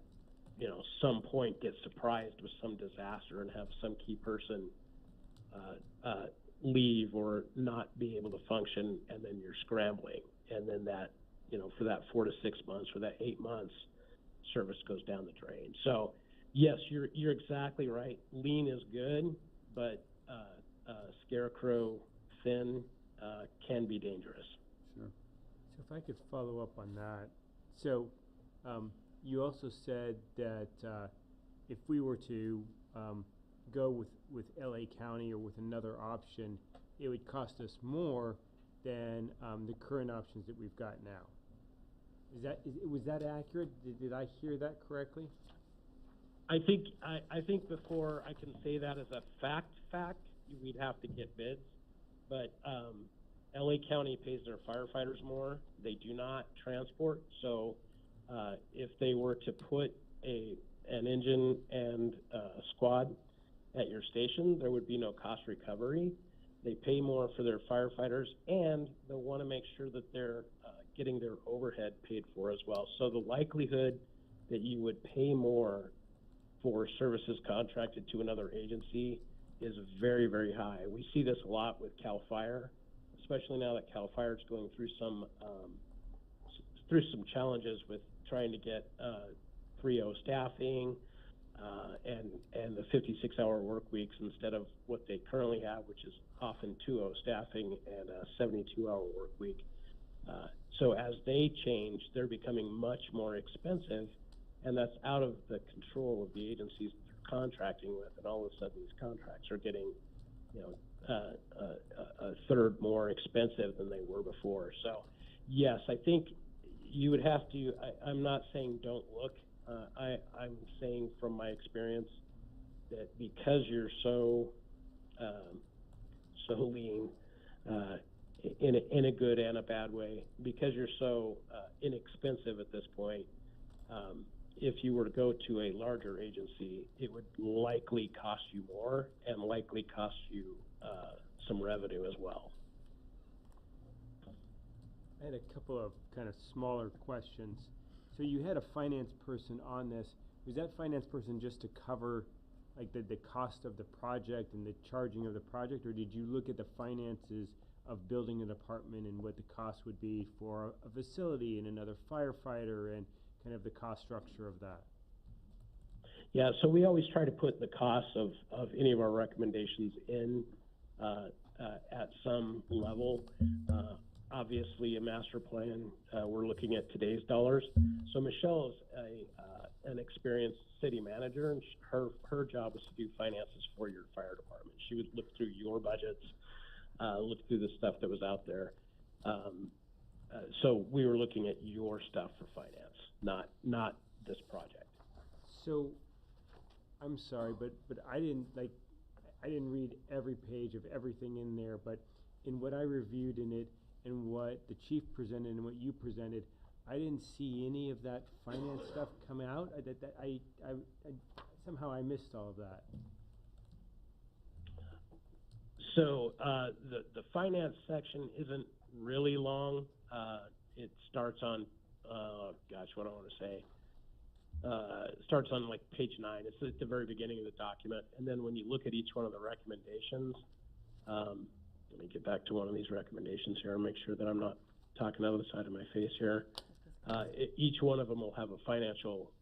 some point get surprised with some disaster and have some key person leave or not be able to function, and then you're scrambling, and then that for that 4 to 6 months or that 8 months, service goes down the drain. So. Yes, you're exactly right. Lean is good, but scarecrow thin can be dangerous. Sure. So if I could follow up on that. So you also said that if we were to go with LA County or with another option, it would cost us more than the current options that we've got now. Was that accurate? Did I hear that correctly? I think before I can say that as a fact, we'd have to get bids. But LA County pays their firefighters more. They do not transport. So if they were to put an engine and a squad at your station, there would be no cost recovery. They pay more for their firefighters, and they'll want to make sure that they're getting their overhead paid for as well. So the likelihood that you would pay more for services contracted to another agency is very, very high. We see this a lot with CAL FIRE, especially now that CAL FIRE is going through some challenges with trying to get 3.0 staffing. and the 56-hour work weeks instead of what they currently have, which is often 2-0 staffing and a 72-hour work week. So as they change, they're becoming much more expensive, and that's out of the control of the agencies that they're contracting with. And all of a sudden, these contracts are getting, a third more expensive than they were before. So, yes, I think you would have to. I'm not saying don't look. I'm saying from my experience that because you're so lean, in a good and a bad way, because you're so inexpensive at this point, if you were to go to a larger agency, it would likely cost you more and likely cost you some revenue as well. I had a couple of kind of smaller questions. So you had a finance person on this. Was that finance person just to cover like the cost of the project and the charging of the project, or did you look at the finances of building an apartment and what the cost would be for a facility and another firefighter and kind of the cost structure of that? Yeah, so we always try to put the costs of any of our recommendations in at some level. Obviously, a master plan, we're looking at today's dollars. So Michelle is an experienced city manager, and her job was to do finances for your fire department. She would look through your budgets, look through the stuff that was out there. So we were looking at your stuff for finance, not this project. So, I'm sorry, but I didn't read every page of everything in there, but in what I reviewed in it and what the chief presented and what you presented, I didn't see any of that finance stuff come out. I somehow I missed all of that. So the finance section isn't really long. It starts on, gosh, what do I want to say? It starts on like page 9. It's at the very beginning of the document. And then when you look at each one of the recommendations, let me get back to one of these recommendations here and make sure that I'm not talking out of the side of my face here. Each one of them will have a financial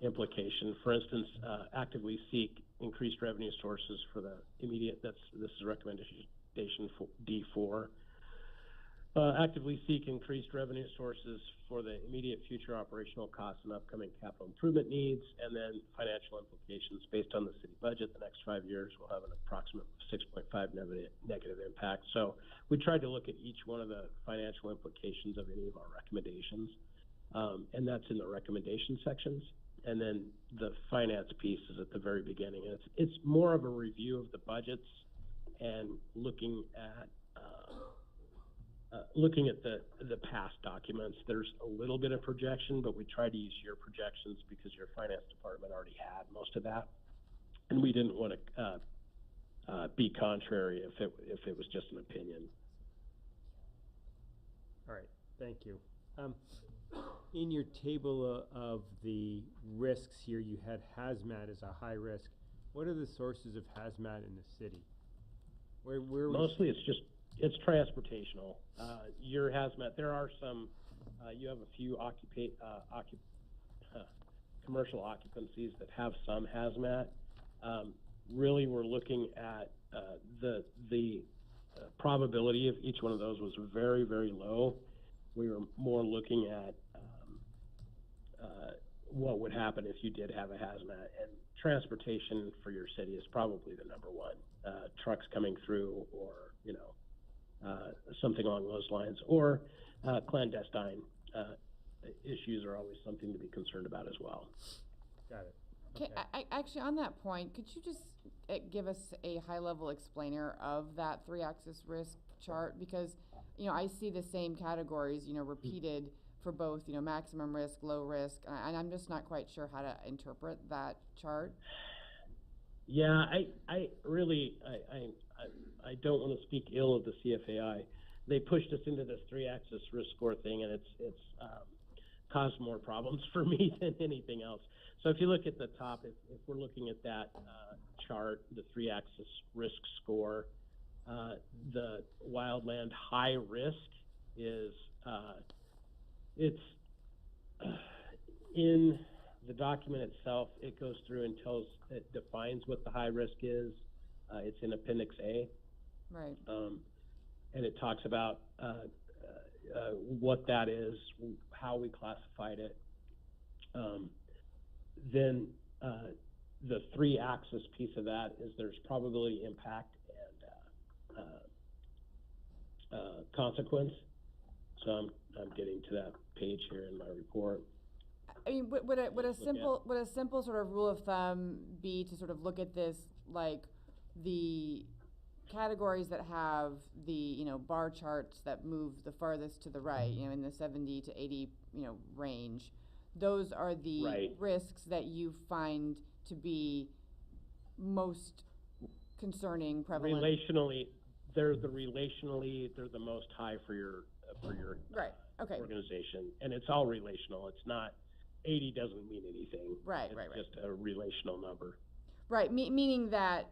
implication. For instance, actively seek increased revenue sources for the immediate, this is recommendation D4. Actively seek increased revenue sources for the immediate future operational costs and upcoming capital improvement needs, and then financial implications based on the city budget. The next 5 years will have an approximate 6.5 negative impact. So we tried to look at each one of the financial implications of any of our recommendations, and that's in the recommendation sections. And then the finance piece is at the very beginning. And it's more of a review of the budgets and looking at the past documents. There's a little bit of projection, but we try to use your projections because your finance department already had most of that, and we didn't want to be contrary if it was just an opinion. All right, thank you. In your table of the risks here, you had hazmat as a high risk. What are the sources of hazmat in the city? Where Mostly it's transportational. Your hazmat, there are some, you have a few commercial occupancies that have some hazmat. Really, we're looking at the probability of each one of those was very, very low. We were more looking at what would happen if you did have a hazmat. And transportation for your city is probably the number one. Trucks coming through, or something along those lines, or clandestine issues are always something to be concerned about as well. Got it. Okay. Actually, on that point, could you just give us a high-level explainer of that 3-axis risk chart? Because, I see the same categories, repeated for both, maximum risk, low risk, and I'm just not quite sure how to interpret that chart. Yeah, I really don't want to speak ill of the CFAI. They pushed us into this 3-axis risk score thing, and it's caused more problems for me than anything else. So if you look at the top, if we're looking at that chart, the 3-axis risk score, the wildland high risk is it's in the document itself, it goes through and it defines what the high risk is. It's in Appendix A. Right. And it talks about what that is, how we classified it. Then the 3-axis piece of that is there's probability, impact, and consequence. So I'm getting to that page here in my report. I mean, would a simple sort of rule of thumb be to sort of look at this like the categories that have the, you know, bar charts that move the farthest to the right, you know, in the 70 to 80, you know, range, those are the risks that you find to be most concerning, prevalent? Relationally, they're the most high for your right. Okay. organization, and it's all relational. It's not 80 doesn't mean anything. Right. It's just a relational number. Right. Meaning that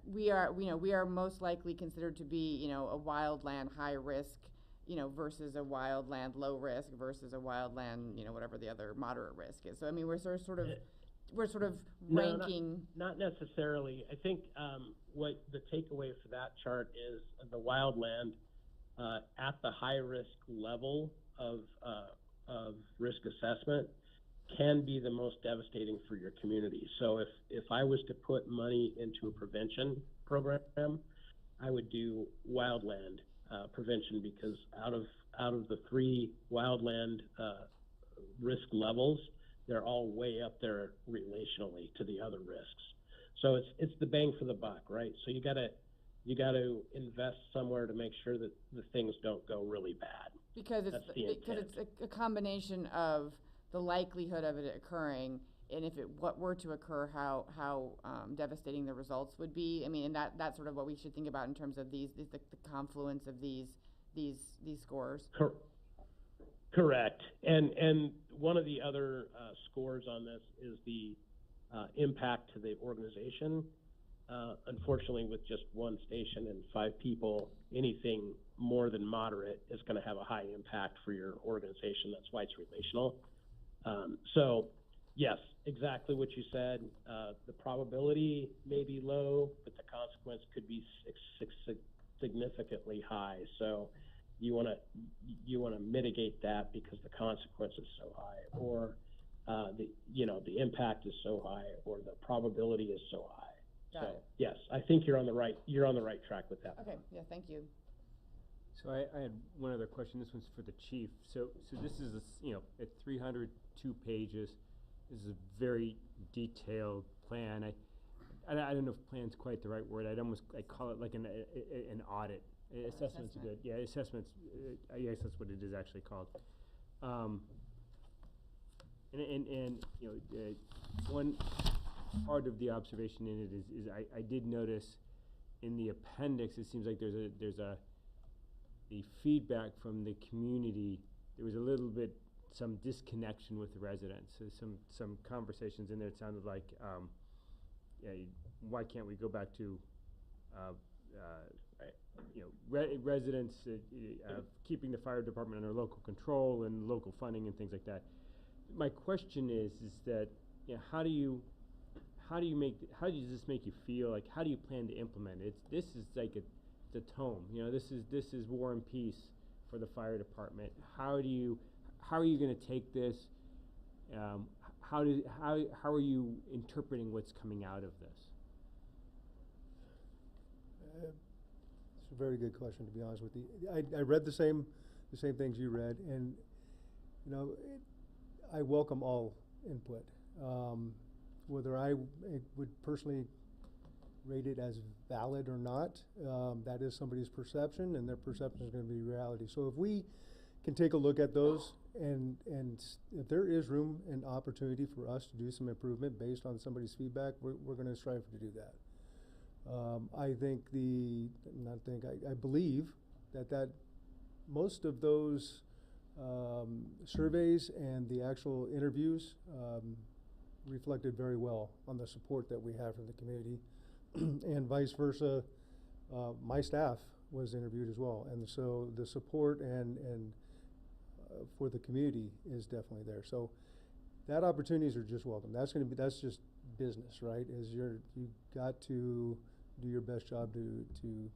we are most likely considered to be, you know, a wildland high risk, you know, versus a wildland low risk versus a wildland, you know, whatever the other moderate risk is. So I mean, we're sort of ranking. Not necessarily. I think what the takeaway for that chart is the wildland at the high risk level of risk assessment can be the most devastating for your community. So if I was to put money into a prevention program, I would do wildland prevention, because out of the 3 wildland risk levels, they're all way up there relationally to the other risks. So it's the bang for the buck, right? So you got to invest somewhere to make sure that the things don't go really bad. Because it's a combination of the likelihood of it occurring, and if what were to occur, how devastating the results would be. I mean, and that's sort of what we should think about in terms of the confluence of these scores. Correct. And one of the other scores on this is the impact to the organization. Unfortunately, with just 1 station and 5 people, anything more than moderate is going to have a high impact for your organization. That's why it's relational. So, yes, exactly what you said. The probability may be low, but the consequence could be significantly high. So you want to mitigate that because the consequence is so high, or the impact is so high, or the probability is so high. Got it. Yes, I think you're on the right track with that. Okay. Yeah. Thank you. So I had one other question. This one's for the chief. So this is at 302 pages. This is a very detailed plan. I don't know if plan's quite the right word. I call it like an audit. Assessment's good. Yeah, assessment's. I guess that's what it is actually called. One part of the observation in it is I did notice in the appendix, it seems like there's the feedback from the community. There was a little bit some disconnection with the residents. So some conversations in there. It sounded like why can't we go back to residents keeping the fire department under local control and local funding and things like that. My question is that how does this make you feel? Like, how do you plan to implement it? This is like the tome. This is War and Peace for the fire department. How are you going to take this? How are you interpreting what's coming out of this? It's a very good question, to be honest with you. I read the same things you read, and I welcome all input. Whether I would personally rate it as valid or not, that is somebody's perception, and their perception is going to be reality. So if we can take a look at those, and if there is room and opportunity for us to do some improvement based on somebody's feedback, we're going to strive to do that. I believe that most of those surveys and the actual interviews reflected very well on the support that we have from the community, and vice versa. My staff was interviewed as well, and so the support and for the community is definitely there. So that opportunities are just welcome. That's just business, right? You got to do your best job to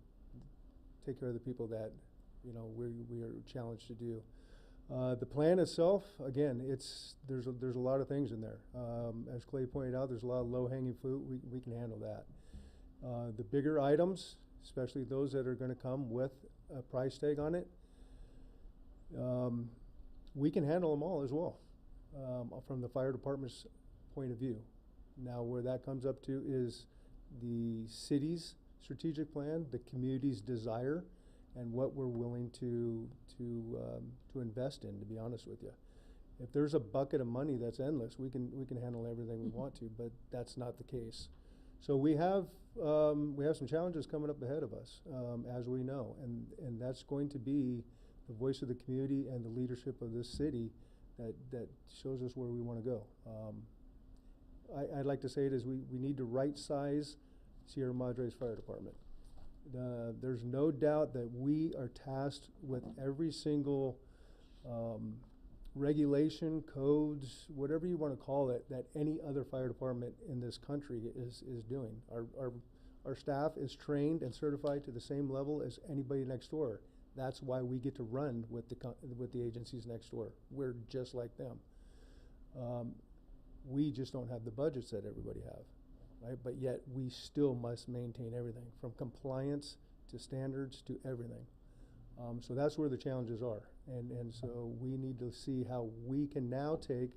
take care of the people that, you know, we are challenged to do. The plan itself, again, there's a lot of things in there. As Clay pointed out, there's a lot of low-hanging fruit. We can handle that. The bigger items, especially those that are going to come with a price tag on it, we can handle them all as well, from the fire department's point of view. Now, where that comes up to is the city's strategic plan, the community's desire, and what we're willing to invest in, to be honest with you. If there's a bucket of money that's endless, we can handle everything we want to, but that's not the case. So we have some challenges coming up ahead of us, as we know, and that's going to be the voice of the community and the leadership of this city that shows us where we want to go. I'd like to say it is we need to right size Sierra Madre's fire department. There's no doubt that we are tasked with every single regulation, codes, whatever you want to call it, that any other fire department in this country is doing. Our staff is trained and certified to the same level as anybody next door. That's why we get to run with the agencies next door. We're just like them. We just don't have the budgets that everybody have. Right? But yet we still must maintain everything, from compliance to standards to everything. So that's where the challenges are. And so we need to see how we can now take,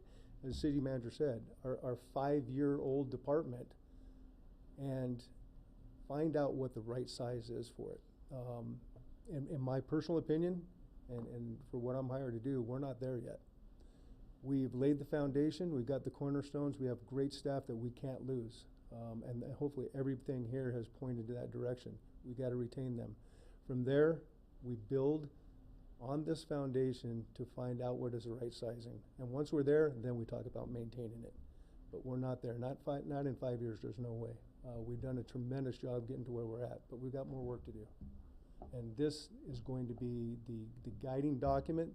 as the city manager said, our 5-year-old department and find out what the right size is for it. In my personal opinion, and for what I'm hired to do, we're not there yet. We've laid the foundation, we've got the cornerstones, we have great staff that we can't lose. And hopefully everything here has pointed to that direction. We got to retain them. From there, we build on this foundation to find out what is the right sizing. And once we're there, then we talk about maintaining it. But we're not there. Not in 5 years. There's no way. We've done a tremendous job getting to where we're at, but we've got more work to do. And this is going to be the guiding document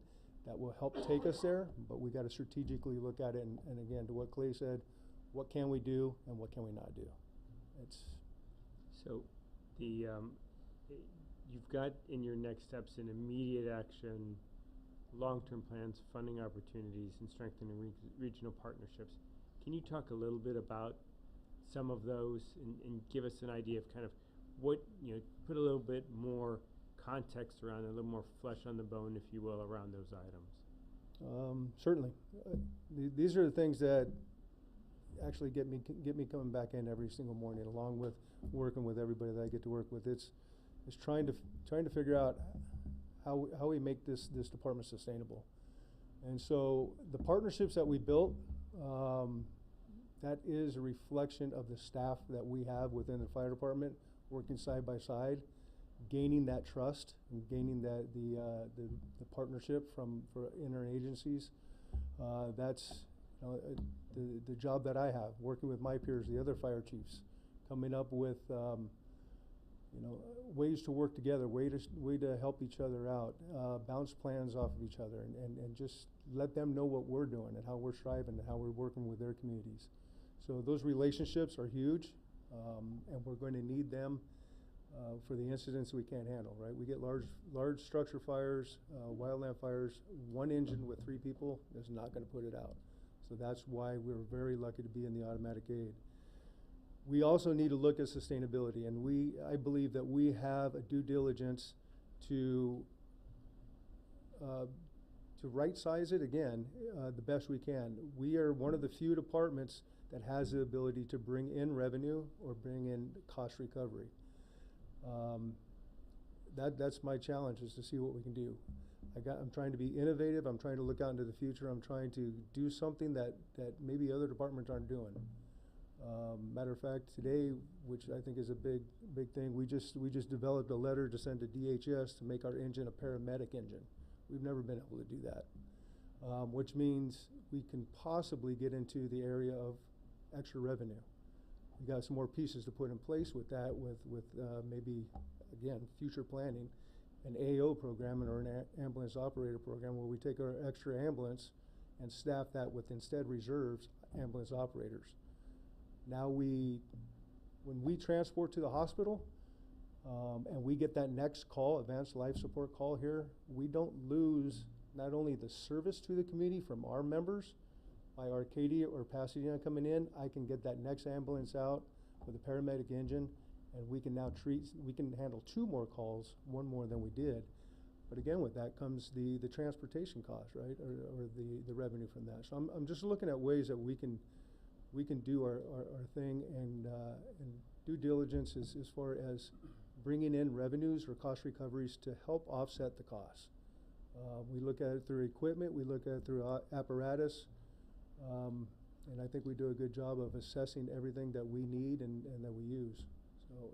that will help take us there. But we got to strategically look at it. And again, to what Clay said, what can we do and what can we not do? So you've got in your next steps an immediate action, long-term plans, funding opportunities, and strengthening regional partnerships. Can you talk a little bit about some of those and give us an idea of kind of what, put a little bit more context around it, a little more flesh on the bone, if you will, around those items? Certainly. These are the things that actually get me coming back in every single morning, along with working with everybody that I get to work with. It's trying to figure out how we make this department sustainable. And so the partnerships that we built, that is a reflection of the staff that we have within the fire department, working side by side, gaining that trust and gaining the partnership for interagencies. That's the job that I have, working with my peers, the other fire chiefs, coming up with ways to work together, way to help each other out, bounce plans off of each other, and just let them know what we're doing and how we're striving and how we're working with their communities. So those relationships are huge, and we're going to need them for the incidents we can't handle, right? We get large structure fires, wildland fires. One engine with 3 people is not going to put it out. So that's why we're very lucky to be in the automatic aid. We also need to look at sustainability, and I believe that we have a due diligence to right size it again the best we can. We are one of the few departments that has the ability to bring in revenue or bring in cost recovery. That's my challenge, is to see what we can do. I'm trying to be innovative. I'm trying to look out into the future. I'm trying to do something that maybe other departments aren't doing. Matter of fact, today, which I think is a big thing, we just developed a letter to send to DHS to make our engine a paramedic engine. We've never been able to do that, which means we can possibly get into the area of extra revenue. We got some more pieces to put in place with that, with maybe, again, future planning, an AO program or an ambulance operator program, where we take our extra ambulance and staff that with instead reserves ambulance operators. Now when we transport to the hospital, and we get that next call, advanced life support call here, we don't lose not only the service to the community from our members, by Arcadia or Pasadena coming in, I can get that next ambulance out with a paramedic engine, and we can now we can handle 2 more calls, 1 more than we did. But again, with that comes the transportation cost, right, or the revenue from that. So I'm just looking at ways that we can do our thing and due diligence as far as bringing in revenues or cost recoveries to help offset the costs. We look at it through equipment, we look at it through apparatus, and I think we do a good job of assessing everything that we need and that we use. So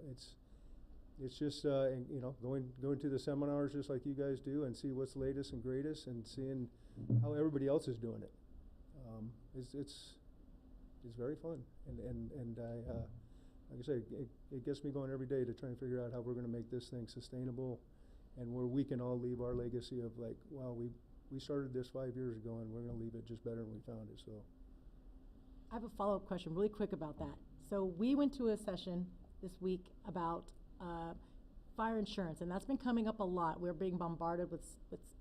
it's just you know, going to the seminars just like you guys do and see what's latest and greatest and seeing how everybody else is doing it. It's very fun, and I like I say, it gets me going every day to try and figure out how we're going to make this thing sustainable, and where we can all leave our legacy of like, wow, we started this 5 years ago, and we're going to leave it just better than we found it. So I have a follow-up question really quick about that. So we went to a session this week about fire insurance, and that's been coming up a lot. We're being bombarded with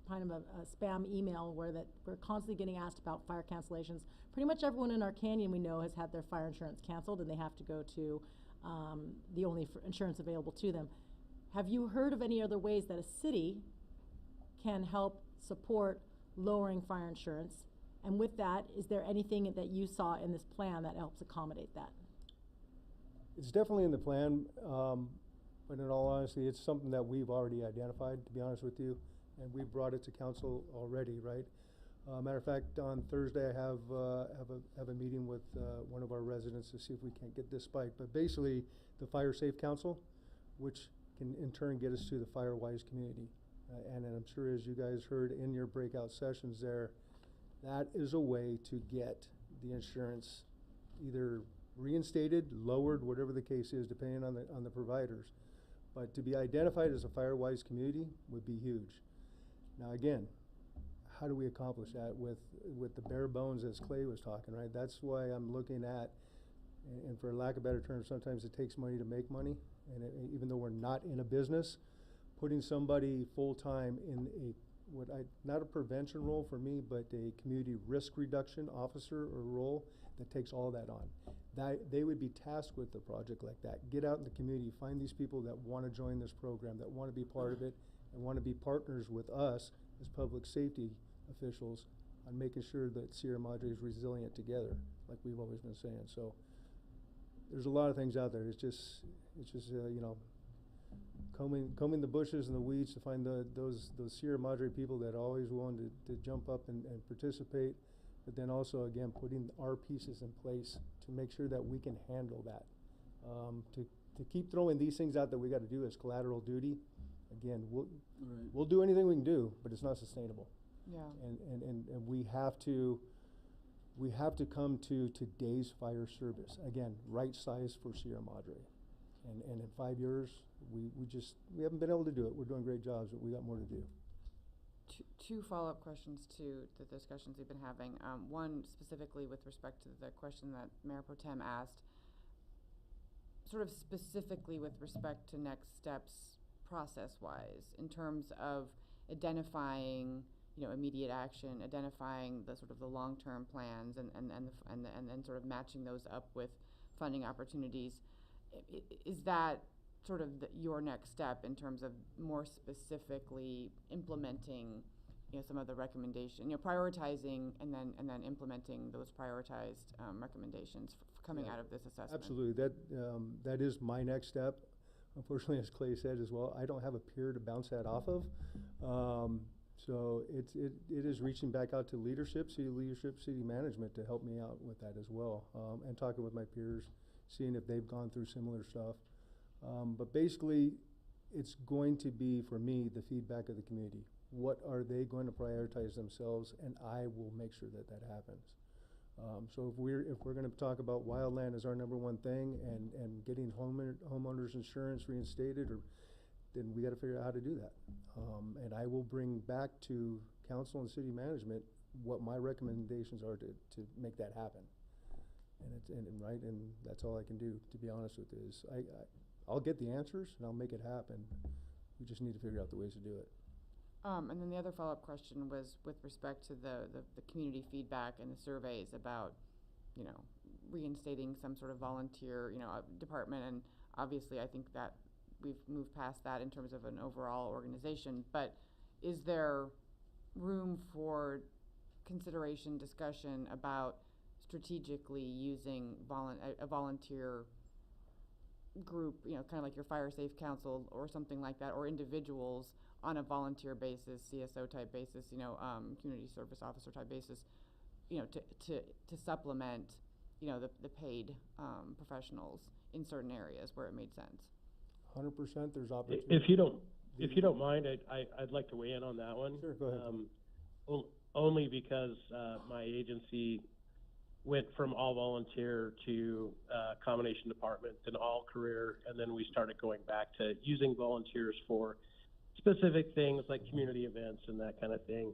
kind of a spam email where that we're constantly getting asked about fire cancellations. Pretty much everyone in our canyon we know has had their fire insurance canceled, and they have to go to the only insurance available to them. Have you heard of any other ways that a city can help support lowering fire insurance? And with that, is there anything that you saw in this plan that helps accommodate that? it's definitely in the plan, but in all honesty, it's something that we've already identified, to be honest with you, and we've brought it to council already, right? Matter of fact, on Thursday, I have a meeting with one of our residents to see if we can't get this spike. But basically, the Fire Safe Council, which can in turn get us to the FireWise community. And I'm sure as you guys heard in your breakout sessions there, that is a way to get the insurance either reinstated, lowered, whatever the case is, depending on the providers. But to be identified as a FireWise community would be huge. Now again, how do we accomplish that with the bare bones, as Clay was talking, right? That's why I'm looking at, and for lack of better terms, sometimes it takes money to make money. And even though we're not in a business, putting somebody full-time in not a prevention role for me, but a community risk reduction officer or role that takes all that on. They would be tasked with a project like that. Get out in the community, find these people that want to join this program, that want to be part of it, and want to be partners with us as public safety officials on making sure that Sierra Madre is resilient together, like we've always been saying. So there's a lot of things out there. It's just you know, combing the bushes and the weeds to find those Sierra Madre people that always wanted to jump up and participate, but then also again putting our pieces in place to make sure that we can handle that. To keep throwing these things out that we got to do as collateral duty, again, we'll do anything we can do, but it's not sustainable. Yeah. And we have to come to today's fire service. Again, right size for Sierra Madre. And in 5 years, we haven't been able to do it. We're doing great jobs, but we got more to do. Two follow-up questions to the discussions we've been having. One specifically with respect to the question that Mayor Pro Tem asked, sort of specifically with respect to next steps process-wise, in terms of identifying, you know, immediate action, identifying the sort of the long-term plans, and then sort of matching those up with funding opportunities. Is that sort of your next step in terms of more specifically implementing, you know, some of the recommendation, you know, prioritizing and then implementing those prioritized recommendations coming out of this assessment? Absolutely, that is my next step. Unfortunately, as Clay said as well, I don't have a peer to bounce that off of. So it is reaching back out to city leadership, city management to help me out with that as well, and talking with my peers, seeing if they've gone through similar stuff. But basically, it's going to be, for me, the feedback of the community. What are they going to prioritize themselves, and I will make sure that that happens. So if we're going to talk about wildland as our number one thing, and getting homeowners insurance reinstated, then we got to figure out how to do that. And I will bring back to council and city management what my recommendations are to make that happen. And it's, and right, and that's all I can do, to be honest with you, is I'll get the answers and I'll make it happen. We just need to figure out the ways to do it. And then the other follow-up question was with respect to the community feedback and the surveys about, you know, reinstating some sort of volunteer, you know, department. And obviously I think that we've moved past that in terms of an overall organization, but is there room for consideration, discussion about strategically using a volunteer group, you know, kind of like your fire safe council or something like that, or individuals on a volunteer basis, CSO type basis, you know, community service officer type basis, you know, to supplement, you know, the paid professionals in certain areas where it made sense. 100% there's opportunity. If you don't mind, I'd like to weigh in on that one. Sure, go ahead. Only because my agency went from all volunteer to combination department and all career, and then we started going back to using volunteers for specific things like community events and that kind of thing.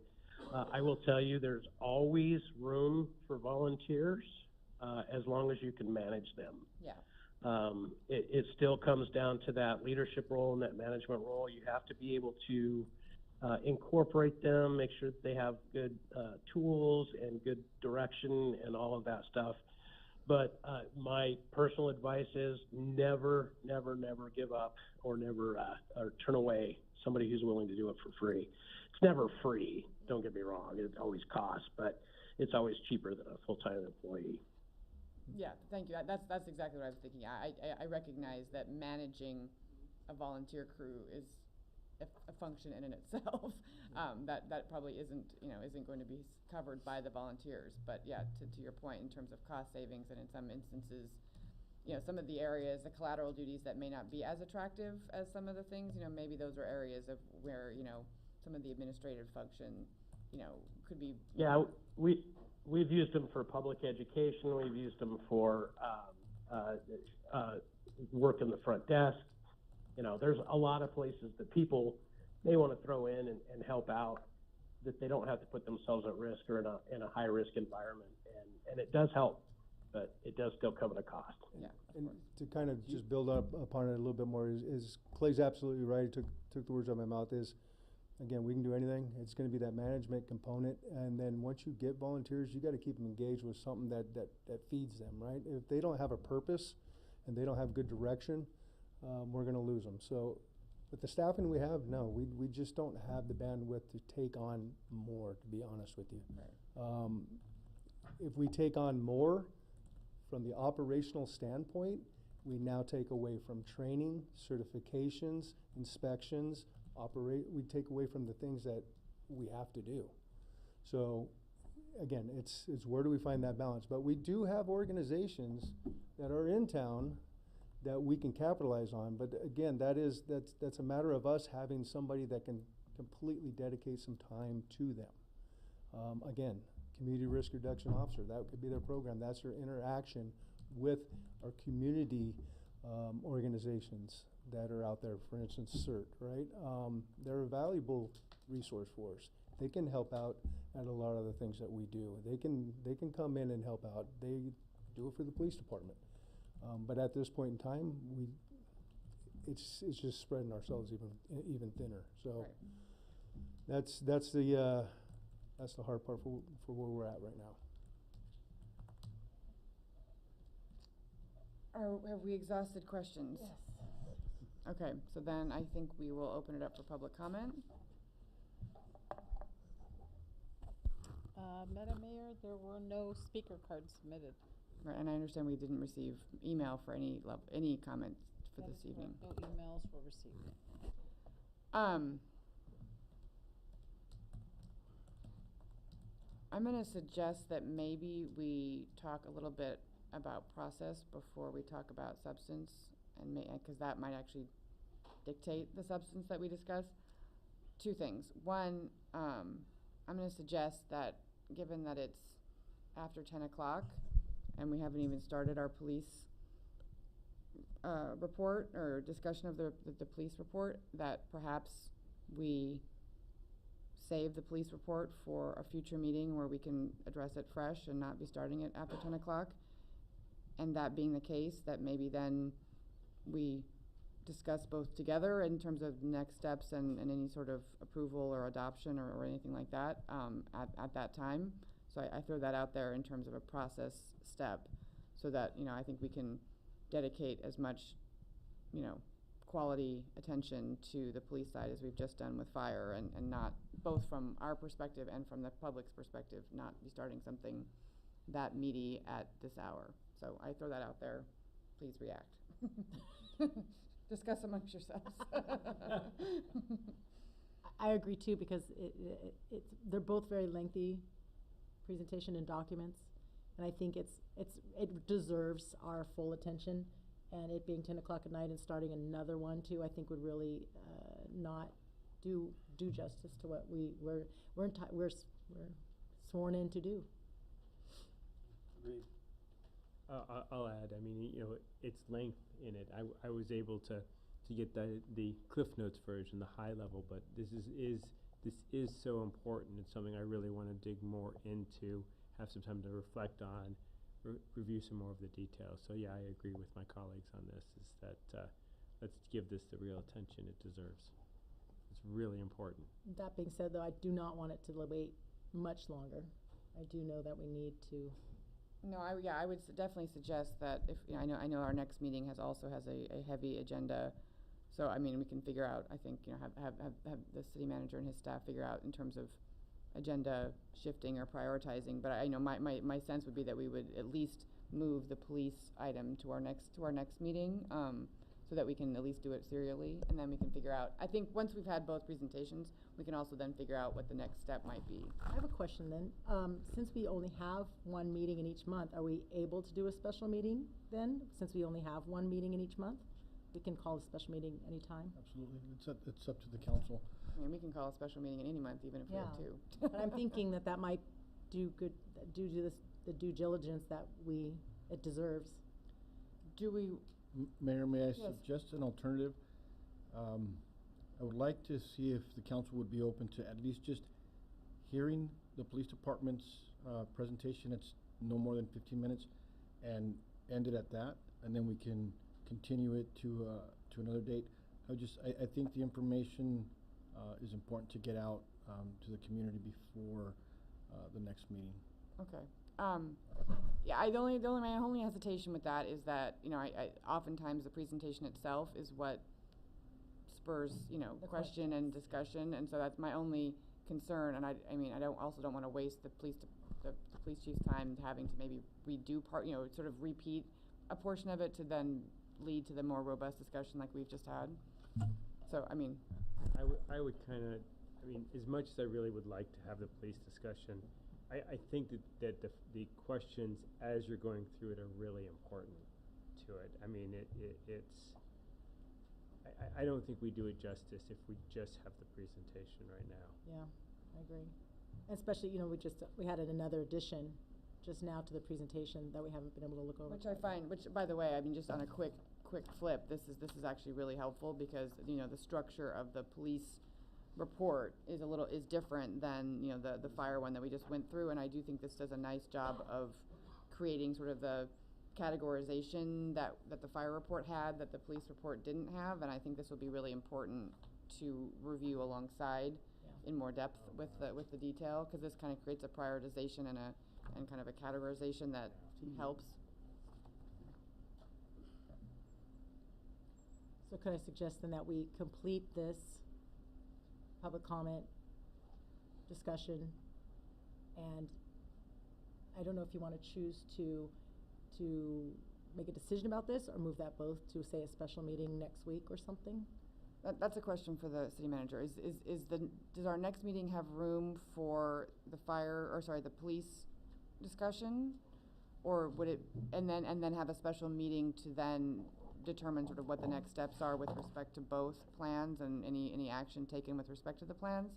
I will tell you, there's always room for volunteers as long as you can manage them. Yeah. It still comes down to that leadership role and that management role. You have to be able to incorporate them, make sure that they have good tools and good direction and all of that stuff. But my personal advice is never give up or never or turn away somebody who's willing to do it for free. It's never free, don't get me wrong. It always costs, but it's always cheaper than a full-time employee. Yeah, thank you. That's exactly what I was thinking. I recognize that managing a volunteer crew is a function in and itself. That probably isn't going to be covered by the volunteers. But yeah, to your point, in terms of cost savings, and in some instances, you know, some of the areas, the collateral duties that may not be as attractive as some of the things, you know, maybe those are areas of where, you know, some of the administrative function, you know, could be. Yeah, we've used them for public education. We've used them for work in the front desk. You know, there's a lot of places that people may want to throw in and help out, that they don't have to put themselves at risk or in a high risk environment. And it does help, but it does still come at a cost. Yeah. And to kind of just build up upon it a little bit more is Clay's absolutely right. He took the words out of my mouth. Is, again, we can do anything. It's going to be that management component. And then once you get volunteers, you got to keep them engaged with something that feeds them, right? If they don't have a purpose and they don't have good direction, we're going to lose them. So with the staffing we have, no, we just don't have the bandwidth to take on more, to be honest with you. Right. If we take on more from the operational standpoint, we now take away from training, certifications, inspections, we take away from the things that we have to do. So again, it's where do we find that balance? But we do have organizations that are in town that we can capitalize on. But again, that's a matter of us having somebody that can completely dedicate some time to them. Again, community risk reduction officer, that could be their program. That's their interaction with our community organizations that are out there. For instance, CERT, right? They're a valuable resource for us. They can help out at a lot of the things that we do. They can come in and help out. They do it for the police department. But at this point in time, it's just spreading ourselves even thinner. So right. that's the hard part for where we're at right now. Have we exhausted questions? Yes. Okay, so then I think we will open it up for public comment. Madam Mayor, there were no speaker cards submitted. Right, and I understand we didn't receive email for any comments for this evening. No emails were received. I'm going to suggest that maybe we talk a little bit about process before we talk about substance, and because that might actually dictate the substance that we discuss. Two things. One, I'm going to suggest that given that it's after 10 o'clock and we haven't even started our police report or discussion of the police report, that perhaps we save the police report for a future meeting where we can address it fresh and not be starting it after 10 o'clock. And that being the case, that maybe then we discuss both together in terms of next steps and any sort of approval or adoption or anything like that at that time. So I throw that out there in terms of a process step so that, I think we can dedicate as much, quality attention to the police side as we've just done with fire and not, both from our perspective and from the public's perspective, not be starting something that meaty at this hour. So I throw that out there. Please react. Discuss amongst yourselves. I agree too, because they're both very lengthy presentation and documents, and I think it deserves our full attention. And it being 10 o'clock at night and starting another one too, I think would really not do justice to what we're sworn in to do. Agreed. I'll add, it's length in it. I was able to get the Cliff Notes version, the high level, but this is so important. It's something I really want to dig more into, have some time to reflect on, review some more of the details. So yeah, I agree with my colleagues on this, is that let's give this the real attention it deserves. It's really important. That being said, though, I do not want it to wait much longer. I do know that we need to. No, I would definitely suggest that if, I know our next meeting has a heavy agenda. So, we can figure out, I think, have the city manager and his staff figure out in terms of agenda shifting or prioritizing. But I know my sense would be that we would at least move the police item to our next meeting, so that we can at least do it serially, and then we can figure out. I think once we've had both presentations, we can also then figure out what the next step might be. I have a question then. Since we only have one meeting in each month, are we able to do a special meeting then? Since we only have one meeting in each month, we can call a special meeting anytime? Absolutely. It's up to the council. We can call a special meeting in any month, even if we have two. But I'm thinking that might do good, do the due diligence that it deserves. Do we? Mayor, may I suggest an alternative? I would like to see if the council would be open to at least just hearing the police department's presentation. It's no more than 15 minutes, and end it at that, and then we can continue it to another date. I think the information is important to get out to the community before the next meeting. Okay. Yeah, my only hesitation with that is that, I oftentimes the presentation itself is what spurs, question and discussion, and so that's my only concern. And I don't want to waste the police chief's time having to maybe redo sort of repeat a portion of it to then lead to the more robust discussion like we've just had. So, I would kind of, as much as I really would like to have the police discussion, I think that the questions as you're going through it are really important to it. I don't think we do it justice if we just have the presentation right now. Yeah, I agree. Especially, we had another addition just now to the presentation that we haven't been able to look over. Which I find, by the way, just on a quick flip, this is actually really helpful because, the structure of the police report is different than, the fire one that we just went through, and I do think this does a nice job of creating sort of the categorization that the fire report had that the police report didn't have, and I think this will be really important to review alongside in more depth with the detail, because this kind of creates a prioritization and kind of a categorization that helps. So could I suggest then that we complete this public comment discussion, and I don't know if you want to choose to make a decision about this or move that both to, say, a special meeting next week or something? That's a question for the city manager. Does our next meeting have room for the police discussion, or would it, and then have a special meeting to then determine sort of what the next steps are with respect to both plans and any action taken with respect to the plans?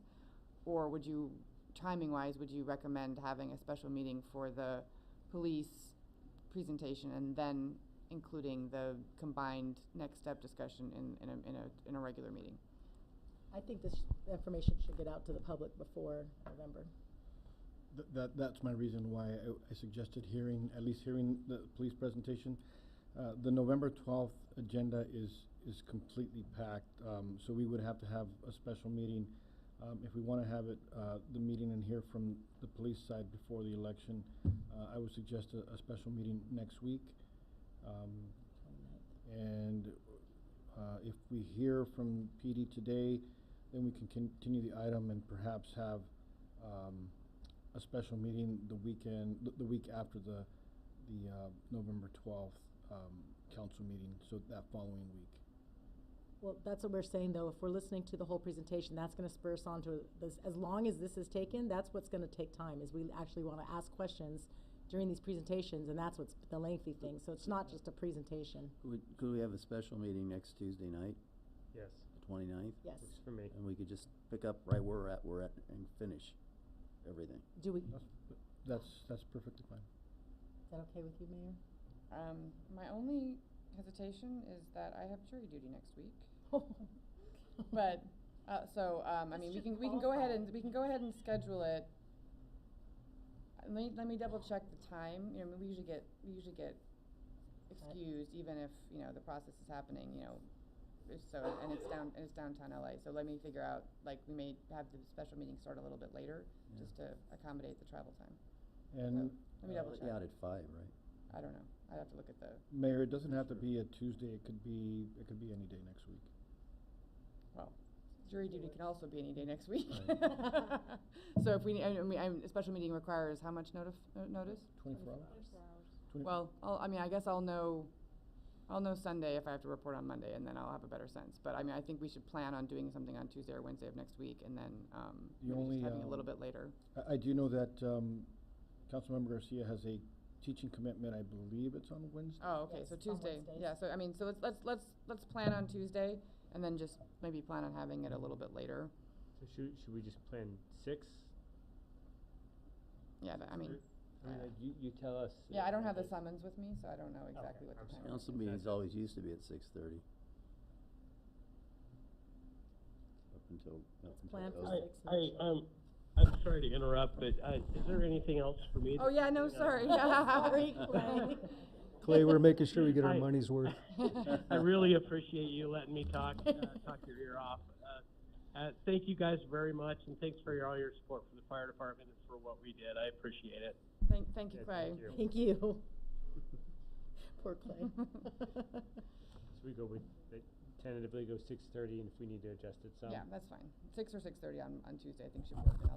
Or would you, timing-wise, would you recommend having a special meeting for the police presentation and then including the combined next step discussion in a regular meeting? I think this information should get out to the public before November. That's my reason why I suggested at least hearing the police presentation. The November 12th agenda is completely packed, so we would have to have a special meeting. If we want to have the meeting and hear from the police side before the election, I would suggest a special meeting next week. And if we hear from PD today, then we can continue the item and perhaps have a special meeting the week after the November 12th council meeting, so that following week. Well, that's what we're saying, though. If we're listening to the whole presentation, that's going to spur us on to this. As long as this is taken, that's what's going to take time, is we actually want to ask questions during these presentations, and that's what's the lengthy thing. So it's not just a presentation. Could we have a special meeting next Tuesday night? Yes. The 29th? Yes. Works for me. And we could just pick up right where we're at and finish everything. Do we? That's perfectly fine. Is that okay with you, Mayor? My only hesitation is that I have jury duty next week. But I mean, we can go ahead and schedule it. Let me double check the time. You know, we usually get excused even if the process is happening. It's downtown LA. So let me figure out, like, we may have the special meeting start a little bit later, just to accommodate the travel time. And let me double check. Out at 5, right? I don't know. I'd have to look at the. Mayor, it doesn't have to be a Tuesday. It could be any day next week. Well, jury duty can also be any day next week. So if a special meeting requires how much notice? 24 hours. Well, I guess I'll know Sunday if I have to report on Monday, and then I'll have a better sense. But I mean, I think we should plan on doing something on Tuesday or Wednesday of next week, and then maybe just having a little bit later. I do know that Councilmember Garcia has a teaching commitment. I believe it's on Wednesday. Oh, okay. Yes, So Tuesday. Yeah. So I mean, so let's plan on Tuesday, and then just maybe plan on having it a little bit later. So should we just plan 6? Yeah. You tell us. Yeah, I don't have the summons with me, so I don't know exactly what the time is. Council meetings always used to be at 6:30. Plan for those. 6. I'm sorry to interrupt, but is there anything else for me? Oh yeah, no, sorry. Sorry, Clay. Clay, we're making sure we get our money's worth. I really appreciate you letting me talk your ear off. Thank you guys very much, and thanks for all your support for the fire department and for what we did. I appreciate it. Thank you, Clay. Thank you. Poor Clay. So we go with tentatively go 6:30, and if we need to adjust it some. Yeah, that's fine. 6 or 6:30 on Tuesday, I think should work. And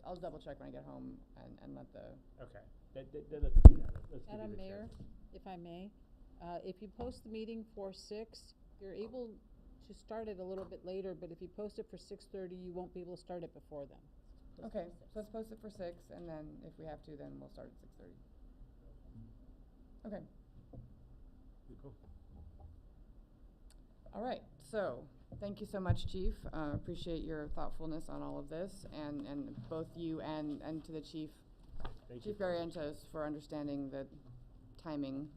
I'll double check when I get home and let the. Okay. Let's do that. Let's give you Madam the Mayor, chance. if I may, if you post the meeting for 6, you're able to start it a little bit later, but if you post it for 6:30, you won't be able to start it before then. Okay, so let's post it for 6, and then if we have to, then we'll start at 6:30. Okay. Cool. All right, so thank you so much, Chief. Appreciate your thoughtfulness on all of this, and both you and to the Chief, Chief Barrientos, for understanding the timing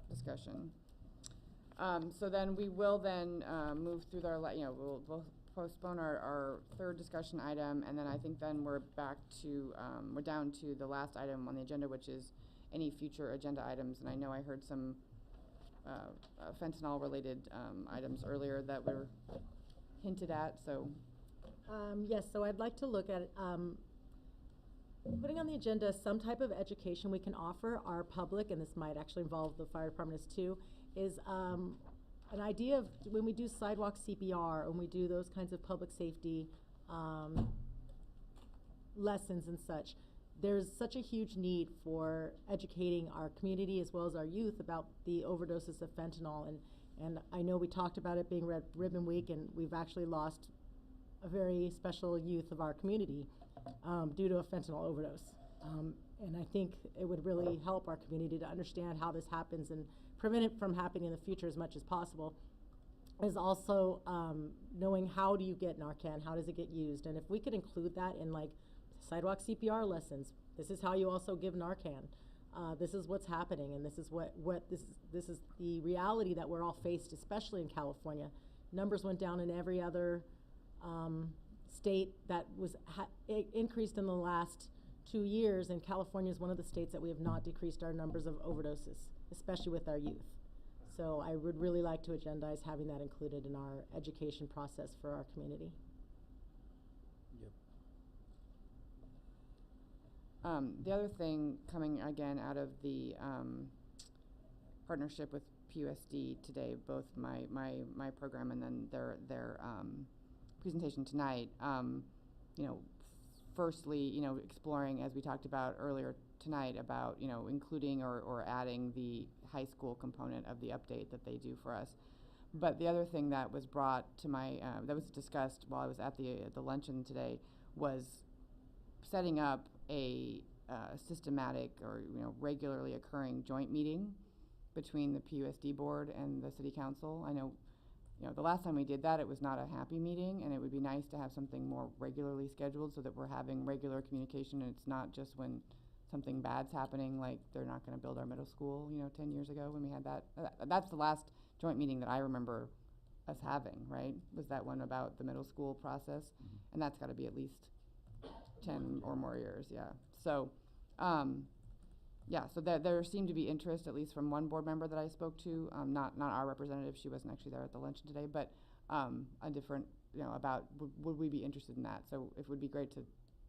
discussion. So then we will then move through our, we'll postpone our third discussion item, and then I think then we're back to, we're down to the last item on the agenda, which is any future agenda items. And I know I heard some fentanyl-related items earlier that were hinted at, so. Yes, so I'd like to look at putting on the agenda some type of education we can offer our public, and this might actually involve the fire departments too, is an idea of when we do sidewalk CPR, when we do those kinds of public safety lessons and such, there's such a huge need for educating our community as well as our youth about the overdoses of fentanyl. And I know we talked about it being Red Ribbon Week, and we've actually lost a very special youth of our community due to a fentanyl overdose. And I think it would really help our community to understand how this happens and prevent it from happening in the future as much as possible. Is also knowing how do you get Narcan, how does it get used, and if we could include that in like sidewalk CPR lessons, this is how you also give Narcan. This is what's happening, and this is this is the reality that we're all faced, especially in California. Numbers went down in every other state that was increased in the last 2 years, and California is one of the states that we have not decreased our numbers of overdoses, especially with our youth. So I would really like to agendize having that included in our education process for our community. The other thing coming again out of the partnership with PUSD today, both my program and then their presentation tonight, you know, firstly, you know, exploring, as we talked about earlier tonight, about, you know, including or adding the high school component of the update that they do for us. But the other thing that was brought to my, that was discussed while I was at the luncheon today, was setting up a systematic or, you know, regularly occurring joint meeting between the PUSD board and the city council. I know, you know, the last time we did that, it was not a happy meeting, and it would be nice to have something more regularly scheduled so that we're having regular communication, and it's not just when something bad's happening, like they're not going to build our middle school, you know, 10 years ago when we had that. That's the last joint meeting that I remember us having, right? Was that one about the middle school process? And that's got to be at least 10 or more years, yeah. So, yeah, so there seemed to be interest, at least from one board member that I spoke to, not our representative, she wasn't actually there at the luncheon today, but a different, you know, about would we be interested in that? So it would be great to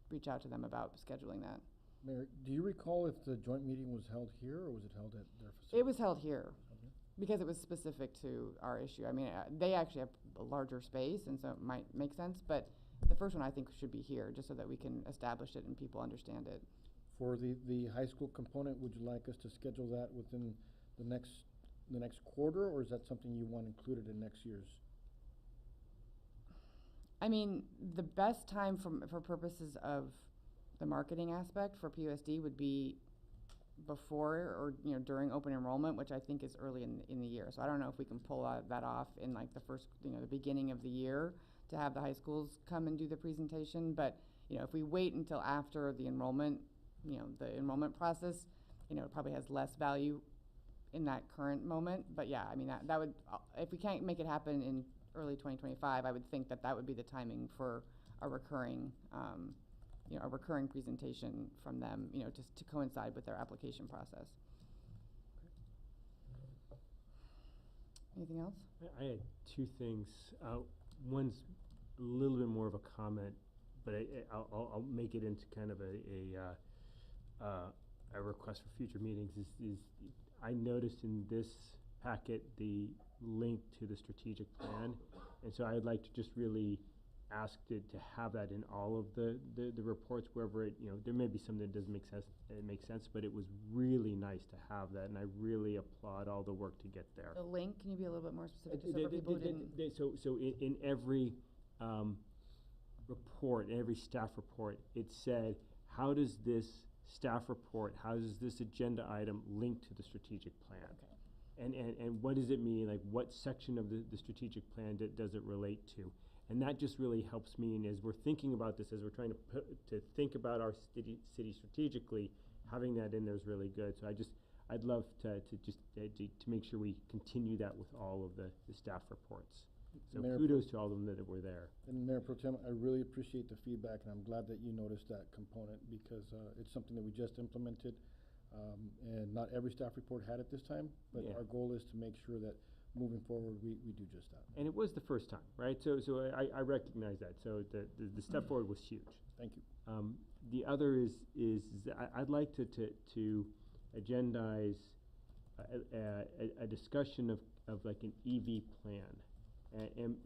reach out to them about scheduling that. Mayor, do you recall if the joint meeting was held here or was it held at their facility? It was held here because it was specific to our issue. I mean, they actually have a larger space, and so it might make sense, but the first one I think should be here, just so that we can establish it and people understand it. For the high school component, would you like us to schedule that within the next quarter, or is that something you want included in next year's? I mean, the best time for purposes of the marketing aspect for PUSD would be before or, you know, during open enrollment, which I think is early in the year. So I don't know if we can pull that off in like the first, you know, the beginning of the year to have the high schools come and do the presentation. But, you know, if we wait until after the enrollment, you know, the enrollment process, you know, it probably has less value in that current moment. But yeah, I mean, that would, if we can't make it happen in early 2025, I would think that would be the timing for a recurring, you know, a recurring presentation from them, you know, just to coincide with their application process. Anything else? I had two things. One's a little bit more of a comment, but I'll make it into kind of a request for future meetings. Is I noticed in this packet the link to the strategic plan, and so I'd like to just really ask it to have that in all of the reports, wherever it, you know, there may be some that doesn't make sense, but it was really nice to have that, and I really applaud all the work to get there. The link, can you be a little bit more specific, just for people who didn't? So in every report, every staff report, it said, how does this staff report, how does this agenda item link to the strategic plan? Okay. And what does it mean? Like, what section of the strategic plan does it relate to? And that just really helps me. And as we're thinking about this, as we're trying to think about our city strategically, having that in there is really good. So I'd love to make sure we continue that with all of the staff reports. So Mayor kudos to all of them that were there. And Mayor Pro Tem, I really appreciate the feedback, and I'm glad that you noticed that component, because it's something that we just implemented, and not every staff report had it this time, but Yeah. our goal is to make sure that moving forward, we do just that. And it was the first time, right? So I recognize that. So the step forward was huge. Thank you. The other is I'd like to agendize a discussion of like an EV plan. And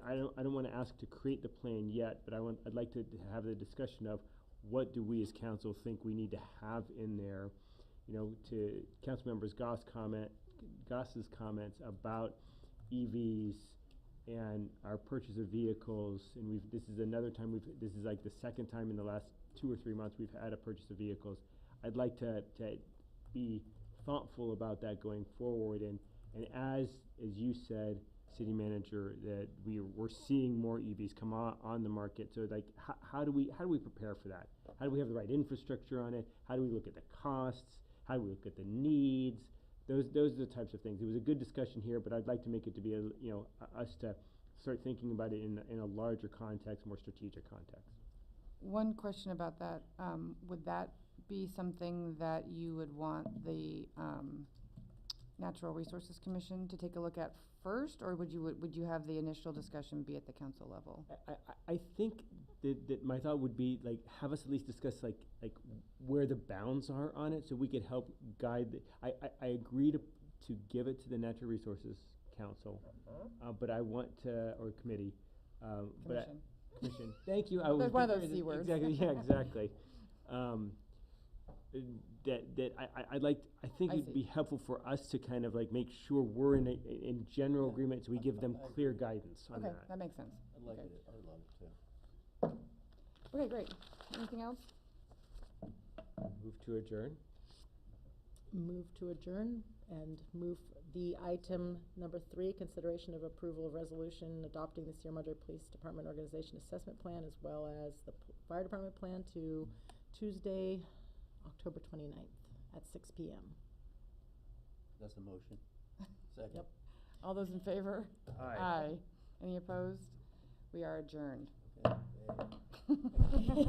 I don't want to ask to create the plan yet, but I'd like to have the discussion of what do we as council think we need to have in there, you know, to council members Goss's comments about EVs and our purchase of vehicles. And this is another time this is like the second time in the last 2 or 3 months we've had a purchase of vehicles. I'd like to be thoughtful about that going forward. And as you said, City Manager, that we're seeing more EVs come on the market. So like, how do we prepare for that? How do we have the right infrastructure on it? How do we look at the costs? How do we look at the needs? Those are the types of things. It was a good discussion here, but I'd like to make it to be us to start thinking about it in a larger context, more strategic context. One question about that, would that be something that you would want the Natural Resources Commission to take a look at first, or would you have the initial discussion be at the council level? I think that my thought would be like have us at least discuss like where the bounds are on it, so we could help guide. I agree to give it to the Natural Resources Council, but I want to or committee, Commission. Commission. Thank you. I There's was one of those C words. Exactly. Yeah. Exactly. I think I it'd see. be helpful for us to kind of like make sure we're in general agreement, so we give them clear guidance on Okay, that. that makes sense. I'd like Okay. it, I'd love it too. Okay, great. Anything else? Move to adjourn. Move to adjourn and move the item number 3, consideration of approval of resolution adopting the Sierra Madre Police Department Organization Assessment Plan as well as the Fire Department Plan to Tuesday, October 29th at 6 p.m. That's a motion. Second. Yep. All those in favor? Aye. Aye. Any opposed? We are adjourned. Okay.